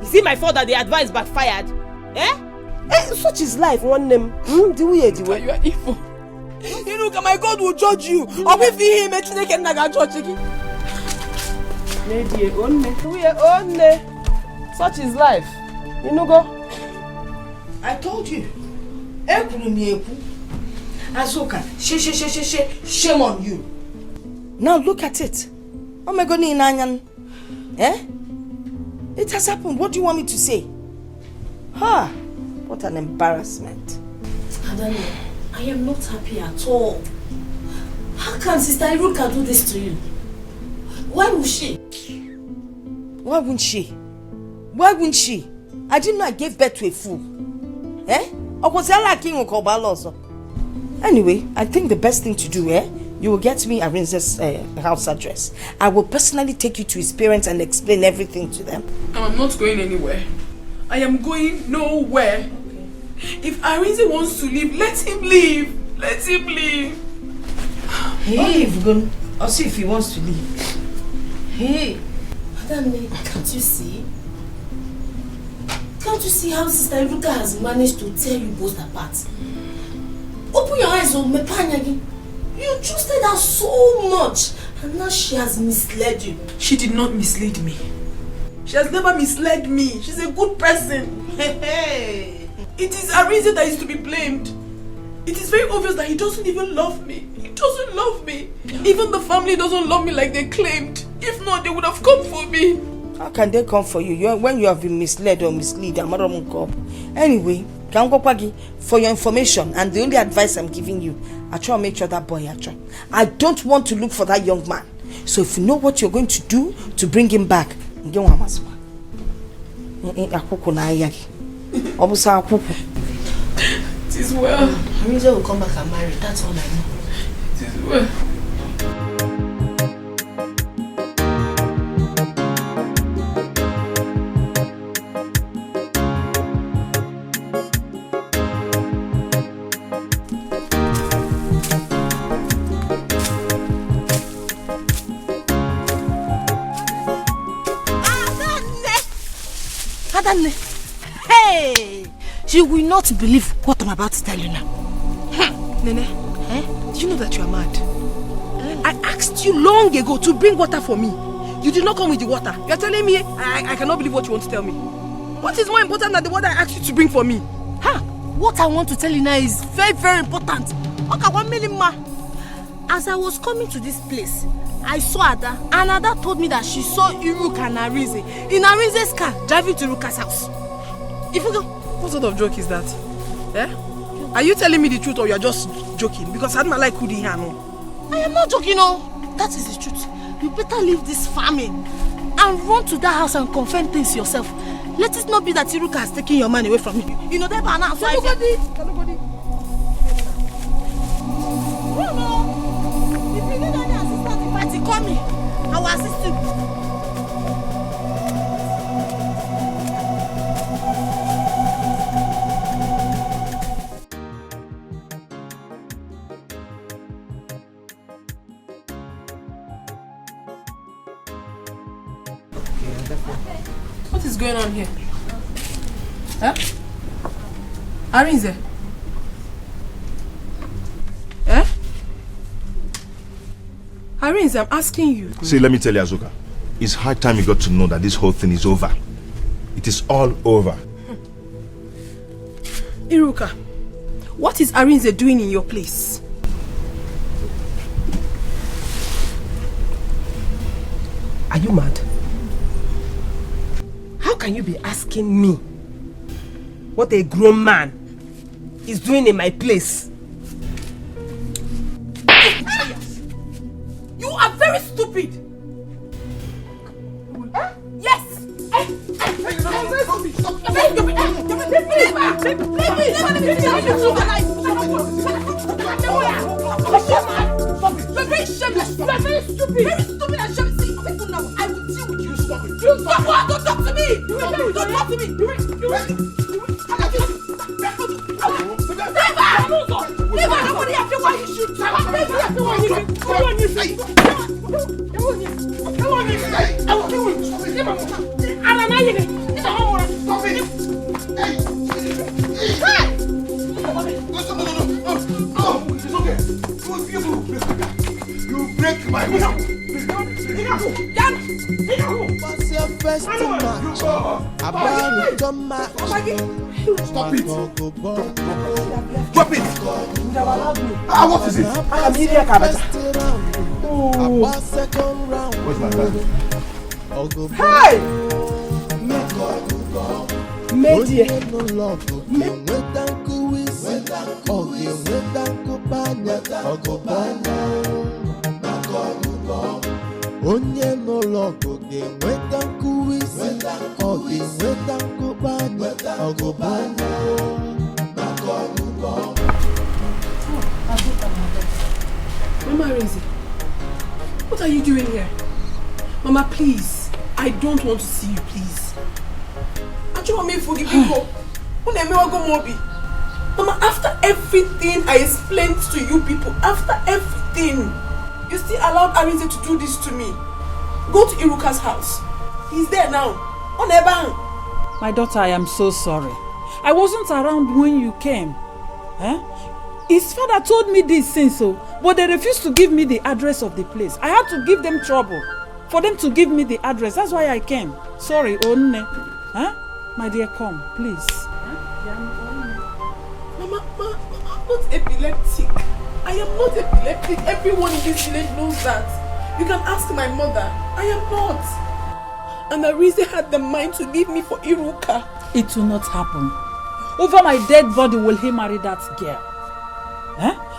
Is it my fault that the advice backfired? Such is life, one name.
You are evil. You look, my God will judge you. Or if he may judge you.
Such is life. You know, go.
I told you. Azoka, shame on you. Now look at it. Oh my God, it has happened. What do you want me to say? What an embarrassment.
Adani, I am not happy at all. How can Sister Iruka do this to you? Why would she?
Why wouldn't she? Why wouldn't she? I didn't know I gave birth to a fool. Anyway, I think the best thing to do, You will get me Arinze's house address. I will personally take you to his parents and explain everything to them.
I'm not going anywhere. I am going nowhere. If Arinze wants to leave, let him leave. Let him leave.
Hey, I'll see if he wants to leave. Hey.
Madam, can't you see? Can't you see how Sister Iruka has managed to tear you both apart? Open your eyes, Mepanyagi. You trusted her so much, and now she has misled you.
She did not mislead me. She has never misled me. She's a good person. Hey. It is Arinze that is to be blamed. It is very obvious that he doesn't even love me. He doesn't love me. Even the family doesn't love me like they claimed. If not, they would have come for me.
How can they come for you when you have been misled or mislead? Anyway, for your information and the only advice I'm giving you, I try to make sure that boy I don't want to look for that young man. So if you know what you're going to do to bring him back, it
is well.
Arinze will come back and marry, that's all I know.
It is well.
Hey! You will not believe what I'm about to tell you now.
Nene, did you know that you are mad? I asked you long ago to bring water for me. You did not come with the water. You are telling me I cannot believe what you want to tell me. What is more important than the water I asked you to bring for me?
What I want to tell you now is very, very important. As I was coming to this place, I saw Ada, and Ada told me that she saw Iruka and Arinze in Arinze's car driving to Iruka's house. If you go,
what sort of joke is that? Are you telling me the truth or you are just joking? Because I don't like Kudi here, no.
I am not joking, no. That is the truth. You better leave this farming and run to that house and confirm things yourself. Let it not be that Iruka has taken your money away from you. You know that by now. So
nobody.
No. If you need any assistance in party, call me. I will assist you.
What is going on here? Arinze?
Arinze, I'm asking you.
See, let me tell you, Azuka. It's high time you got to know that this whole thing is over. It is all over.
Iruka, what is Arinze doing in your place? Are you mad? How can you be asking me what a grown man is doing in my place?
You are very stupid. Yes. Don't talk to me! Don't talk to me! Nobody after why you shoot!
You break my will.
What's your first match? About to match.
Stop it. Drop it. What is it?
I am Ilya Kabata. About second round.
Where's my brother?
Hey!
Media.
Onye no logo ge nweta nkuwisi ọ ga-enweta nkụbanya ọgụbanya maka ọgụgọ.
Mama Arinze, what are you doing here? Mama, please. I don't want to see you, please. I just want me to forgive people. Mama, after everything I explained to you people, after everything, you still allowed Arinze to do this to me. Go to Iruka's house. He's there now. On the bank.
My daughter, I am so sorry. I wasn't around when you came. His father told me this since so, but they refused to give me the address of the place. I had to give them trouble for them to give me the address. That's why I came. Sorry, Onne. My dear, come, please.
Mama, I'm not epileptic. I am not epileptic. Everyone in this village knows that. You can ask my mother. I am not. And Arinze had the mind to leave me for Iruka.
It will not happen. Over my dead body will he marry that girl.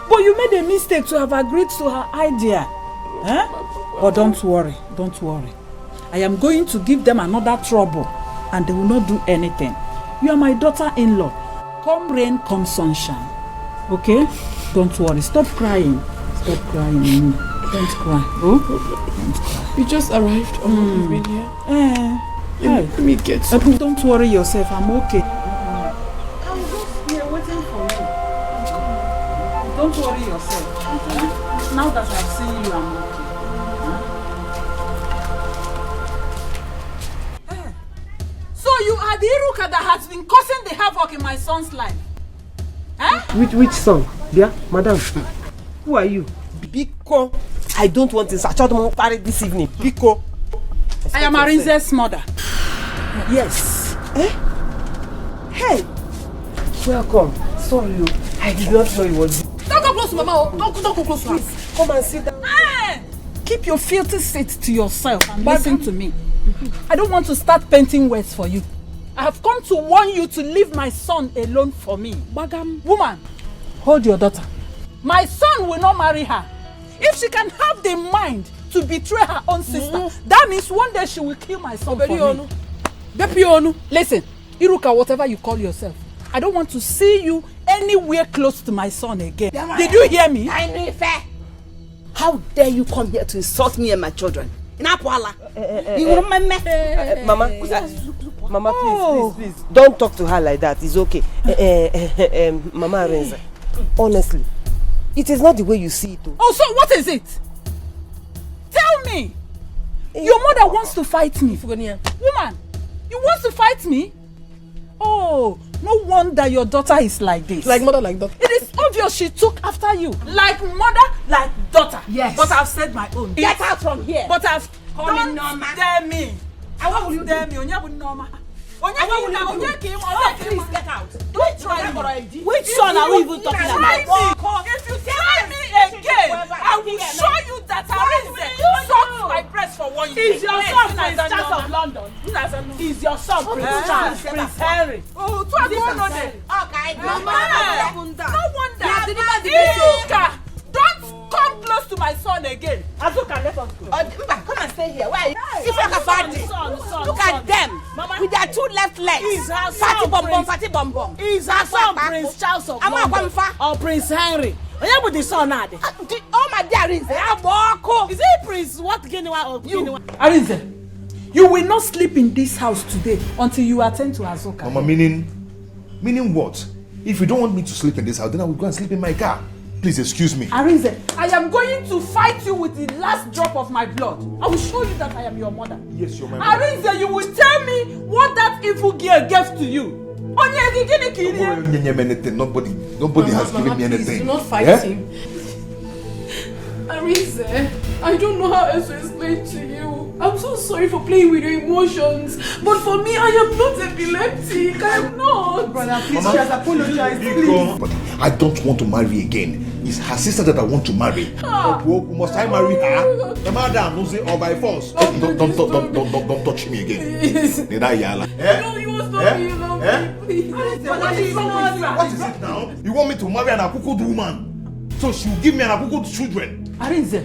But you made a mistake to have agreed to her idea. But don't worry, don't worry. I am going to give them another trouble and they will not do anything. You are my daughter-in-law. Come rain, come sunshine. Okay? Don't worry. Stop crying. Stop crying. Don't cry. Oh? Don't cry.
You just arrived or you've been here? Let me get
some. Don't worry yourself. I'm okay.
I'm just here waiting for you.
Don't worry yourself. Now that I've seen you, I'm okay. So you are the Iruka that has been causing the havoc in my son's life?
Which son? Dear, madam. Who are you? Biko. I don't want this. I told them party this evening. Biko.
I am Arinze's mother.
Yes. Hey. Welcome. Sorry, I did not know it was you.
Don't go close to Mama. Don't go close to her.
Please, come and sit down.
Keep your filthy seat to yourself and listen to me. I don't want to start painting words for you. I have come to warn you to leave my son alone for me. Woman, hold your daughter. My son will not marry her. If she can have the mind to betray her own sister, that means one day she will kill my son for me. Listen, Iruka, whatever you call yourself, I don't want to see you anywhere close to my son again. Did you hear me?
How dare you come here to insult me and my children?
Mama, please. Don't talk to her like that. It's okay. Mama Arinze, honestly, it is not the way you see it.
Oh, so what is it? Tell me. Your mother wants to fight me. Woman, you want to fight me? Oh, no wonder your daughter is like this.
Like mother, like daughter.
It is obvious she took after you. Like mother, like daughter. Yes. But I've said my own.
Get out from here.
But I've...
Don't
dare me.
What will you
dare me? Please
get out. Don't try me.
Which son are we even talking about?
If you try me again, I will show you that Arinze sucked my breast for 1 year.
Is your son Prince Charles of London? Is your son Prince Charles?
Prince Henry. Oh, to go no day.
Okay.
No wonder. Don't come close to my son again.
Azuka, let us go. Come and stay here. Why? If I can find it. Look at them. With their two left legs.
Is her son
Fatty Bom Bom.
Is her son Prince Charles of London? Or Prince Henry? Where would the son now?
Oh my dear Arinze.
Is it Prince what Guinea or Guinea? Arinze, you will not sleep in this house today until you attend to Azuka.
Mama, meaning what? If you don't want me to sleep in this house, then I will go and sleep in my car. Please excuse me.
Arinze, I am going to fight you with the last drop of my blood. I will show you that I am your mother.
Yes, you're my mother.
Arinze, you will tell me what that evil girl gave to you.
Nobody has given me anything.
Do not fight him. Arinze, I don't know how else to explain to you. I'm so sorry for playing with your emotions. But for me, I am not epileptic. I am not.
Brother, please, she has apologized. Please.
But I don't want to marry again. It's her sister that I want to marry. Must I marry her? The madam will say, or by force. Don't touch me again.
No, you must not be alone. Please.
What is it now? You want me to marry an akukud woman? So she will give me an akukud children?
Arinze,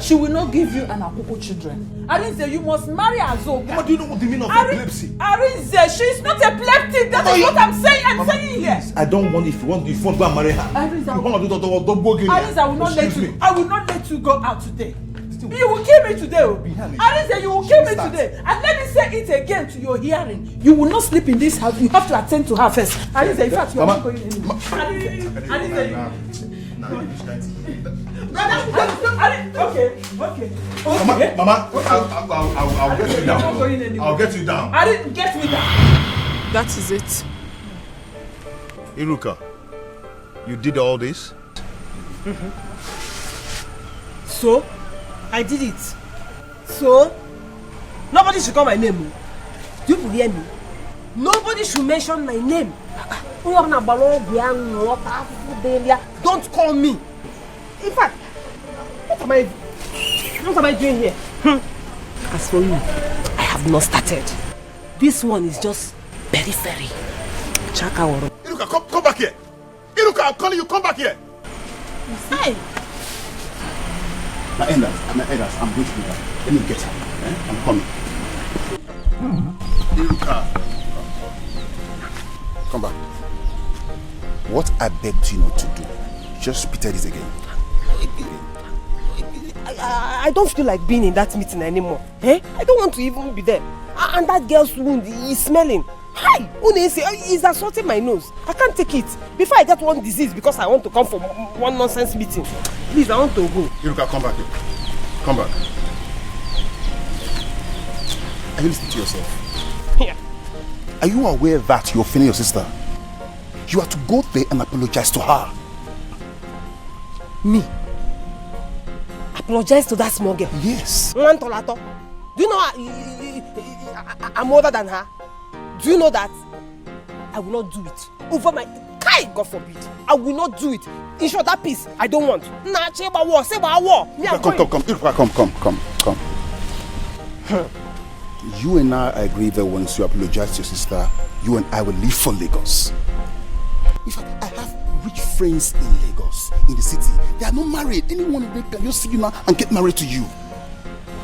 she will not give you an Akoko children. Arinze, you must marry Azoka.
What do you know what the meaning of epilepsy?
Arinze, she is not epileptic. That is what I'm saying. I'm saying here.
I don't want, if you want to go and marry her.
Arinze, I will not let you. I will not let you go out today. You will kill me today. Arinze, you will kill me today. And let me say it again to your hearing. You will not sleep in this house. You have to attend to her first. Arinze, in fact, you are not going anywhere. Arinze. Okay.
Mama, I'll get you down. I'll get you down.
I didn't get me down.
That is it.
Iruka, you did all this?
So, I did it. So, nobody should call my name. Do you hear me? Nobody should mention my name. Don't call me. In fact, what am I doing here? As for you, I have not started. This one is just periphery.
Iruka, come back here. Iruka, I'm calling you, come back here.
Hey.
My elders, I'm going to do that. Let me get her. I'm coming.
Iruka.
Come back. What I begged you not to do, just repeat this again.
I don't feel like being in that meeting anymore. I don't want to even be there. And that girl's wound is smelling. Hi! He's assaulting my nose. I can't take it. Before I get one disease because I want to come for one nonsense meeting. Please, I want to go.
Iruka, come back here. Come back. Are you listening to yourself?
Yeah.
Are you aware that you're offending your sister? You are to go there and apologize to her.
Me? Apologize to that small girl?
Yes.
Do you know I'm older than her? Do you know that? I will not do it. Over my... God forbid. I will not do it. In short, that peace, I don't want. Nah, say about war. Come.
You and I agree that once you apologize to your sister, you and I will leave for Lagos. In fact, I have rich friends in Lagos, in the city. They are not married. Anyone of them can just see you now and get married to you.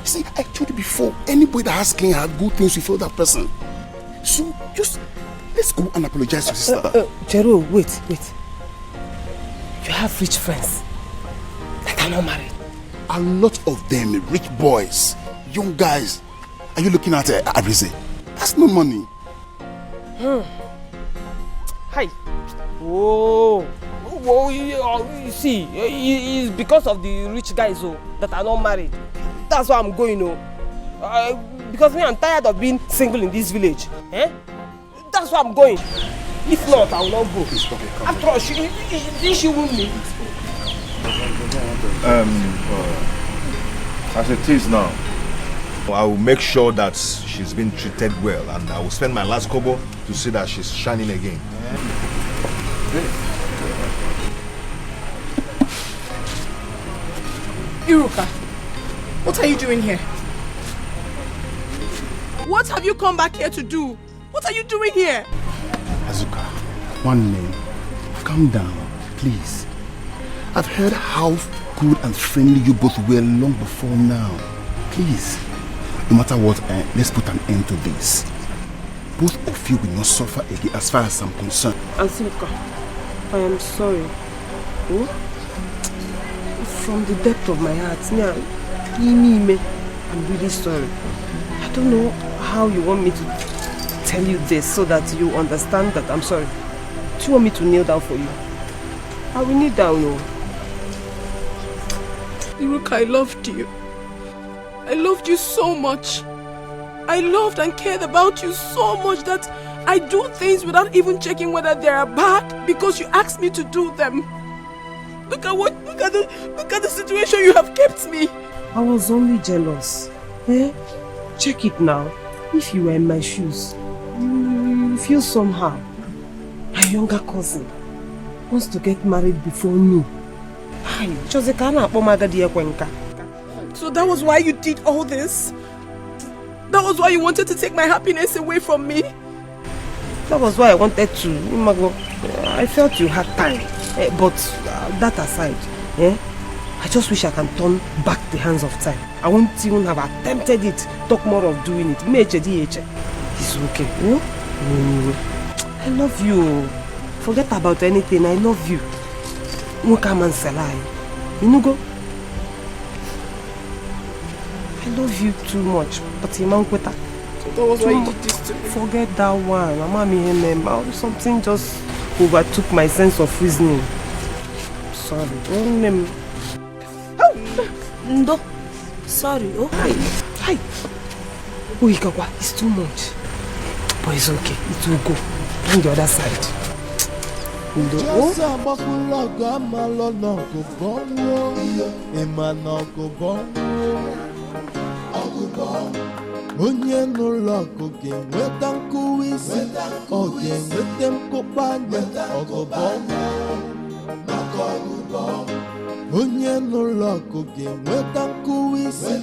See, I told you before, anybody that has clean heart, good things will that person. So, just, let's go and apologize to your sister.
Jero, wait. You have rich friends that are not married.
A lot of them, rich boys, young guys. Are you looking at Abrize? That's no money.
Hi. Oh, you see, it's because of the rich guys that are not married. That's why I'm going. Because me, I'm tired of being single in this village. That's why I'm going. If not, I will not go. After all, she won't me.
As it is now, I will make sure that she's been treated well, and I will spend my last kobo to see that she's shining again.
Iruka, what are you doing here? What have you come back here to do? What are you doing here?
Azuka, one name. Calm down, please. I've heard how good and friendly you both were long before now. Please, no matter what, let's put an end to this. Both of you will not suffer again as far as I'm concerned.
Azuka, I am sorry. From the depth of my heart, I'm really sorry. I don't know how you want me to tell you this so that you understand that I'm sorry. Do you want me to kneel down for you? I will kneel down,
Iruka, I loved you. I loved you so much. I loved and cared about you so much that I do things without even checking whether they are bad because you asked me to do them. Look at the situation you have kept me.
I was only jealous. Check it now. If you were in my shoes, you feel somehow. My younger cousin wants to get married before me.
So that was why you did all this? That was why you wanted to take my happiness away from me?
That was why I wanted to. I felt you had time. But that aside, I just wish I can turn back the hands of time. I won't even have attempted it. Talk more of doing it. It's okay. No? I love you. Forget about anything. I love you. Mukaman Salai. Inugo. I love you too much. But Imankweta.
So that was why you did this to me.
Forget that one. Mama, something just overtook my sense of reasoning. Sorry.
Ndo. Sorry. Oh.
Hi. Uikawa, it's too much. But it's okay. It will go. On the other side.
Onye n'ụlọ ọgụ ga-enweta nkụwa isi, ọ ga-enweta nkụkpanya ọgụbọ. Onye n'ụlọ ọgụ ga-enweta nkụwa isi,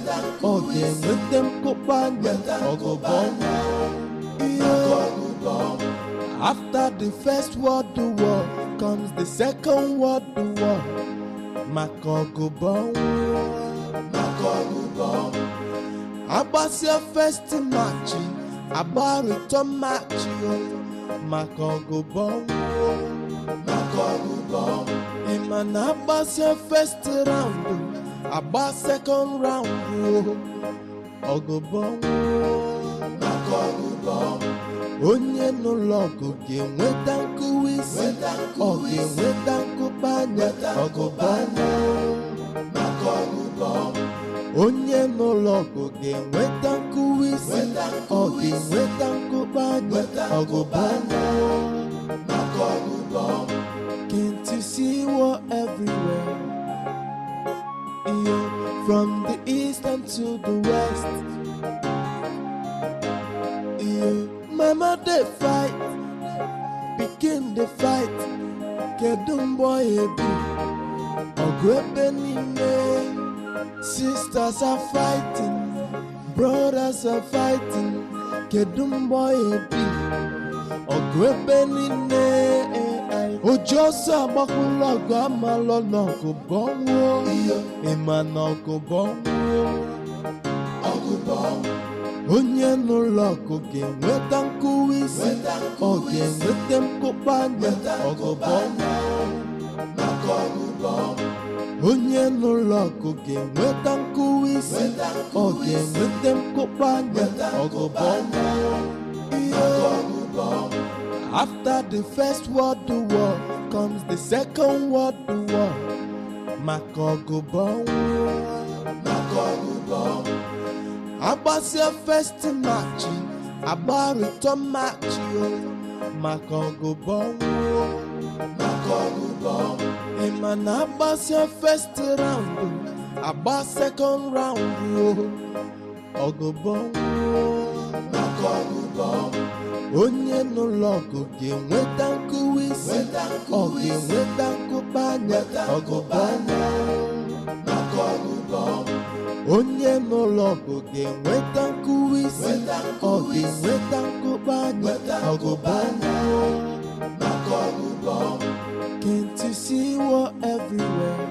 ọ ga-enweta nkụkpanya ọgụbọ. After the first world war comes the second world war. Maka ọgụbọ. Abasia first match, abarito match maka ọgụbọ. Imana abasia first round, aba second round ọgụbọ. Onye n'ụlọ ọgụ ga-enweta nkụwa isi, ọ ga-enweta nkụkpanya ọgụbọ. Onye n'ụlọ ọgụ ga-enweta nkụwa isi, ọ ga-enweta nkụkpanya ọgụbọ. Can't you see war everywhere? Yeah, from the east and to the west. Yeah, mama they fight, begin the fight. Kedum boy ebi, ogwebe nime. Sisters are fighting, brothers are fighting. Kedum boy ebi, ogwebe nime. Ojosa bakula gama lona ko bongo, imana ko bongo. Onye n'ụlọ ọgụ ga-enweta nkụwa isi, ọ ga-enweta nkụkpanya ọgụbọ. Onye n'ụlọ ọgụ ga-enweta nkụwa isi, ọ ga-enweta nkụkpanya ọgụbọ. After the first world war comes the second world war. Maka ọgụbọ. Abasia first match, abarito match maka ọgụbọ. Imana abasia first round, aba second round ọgụbọ. Onye n'ụlọ ọgụ ga-enweta nkụwa isi, ọ ga-enweta nkụkpanya ọgụbọ. Onye n'ụlọ ọgụ ga-enweta nkụwa isi, ọ ga-enweta nkụkpanya ọgụbọ. Can't you see war everywhere?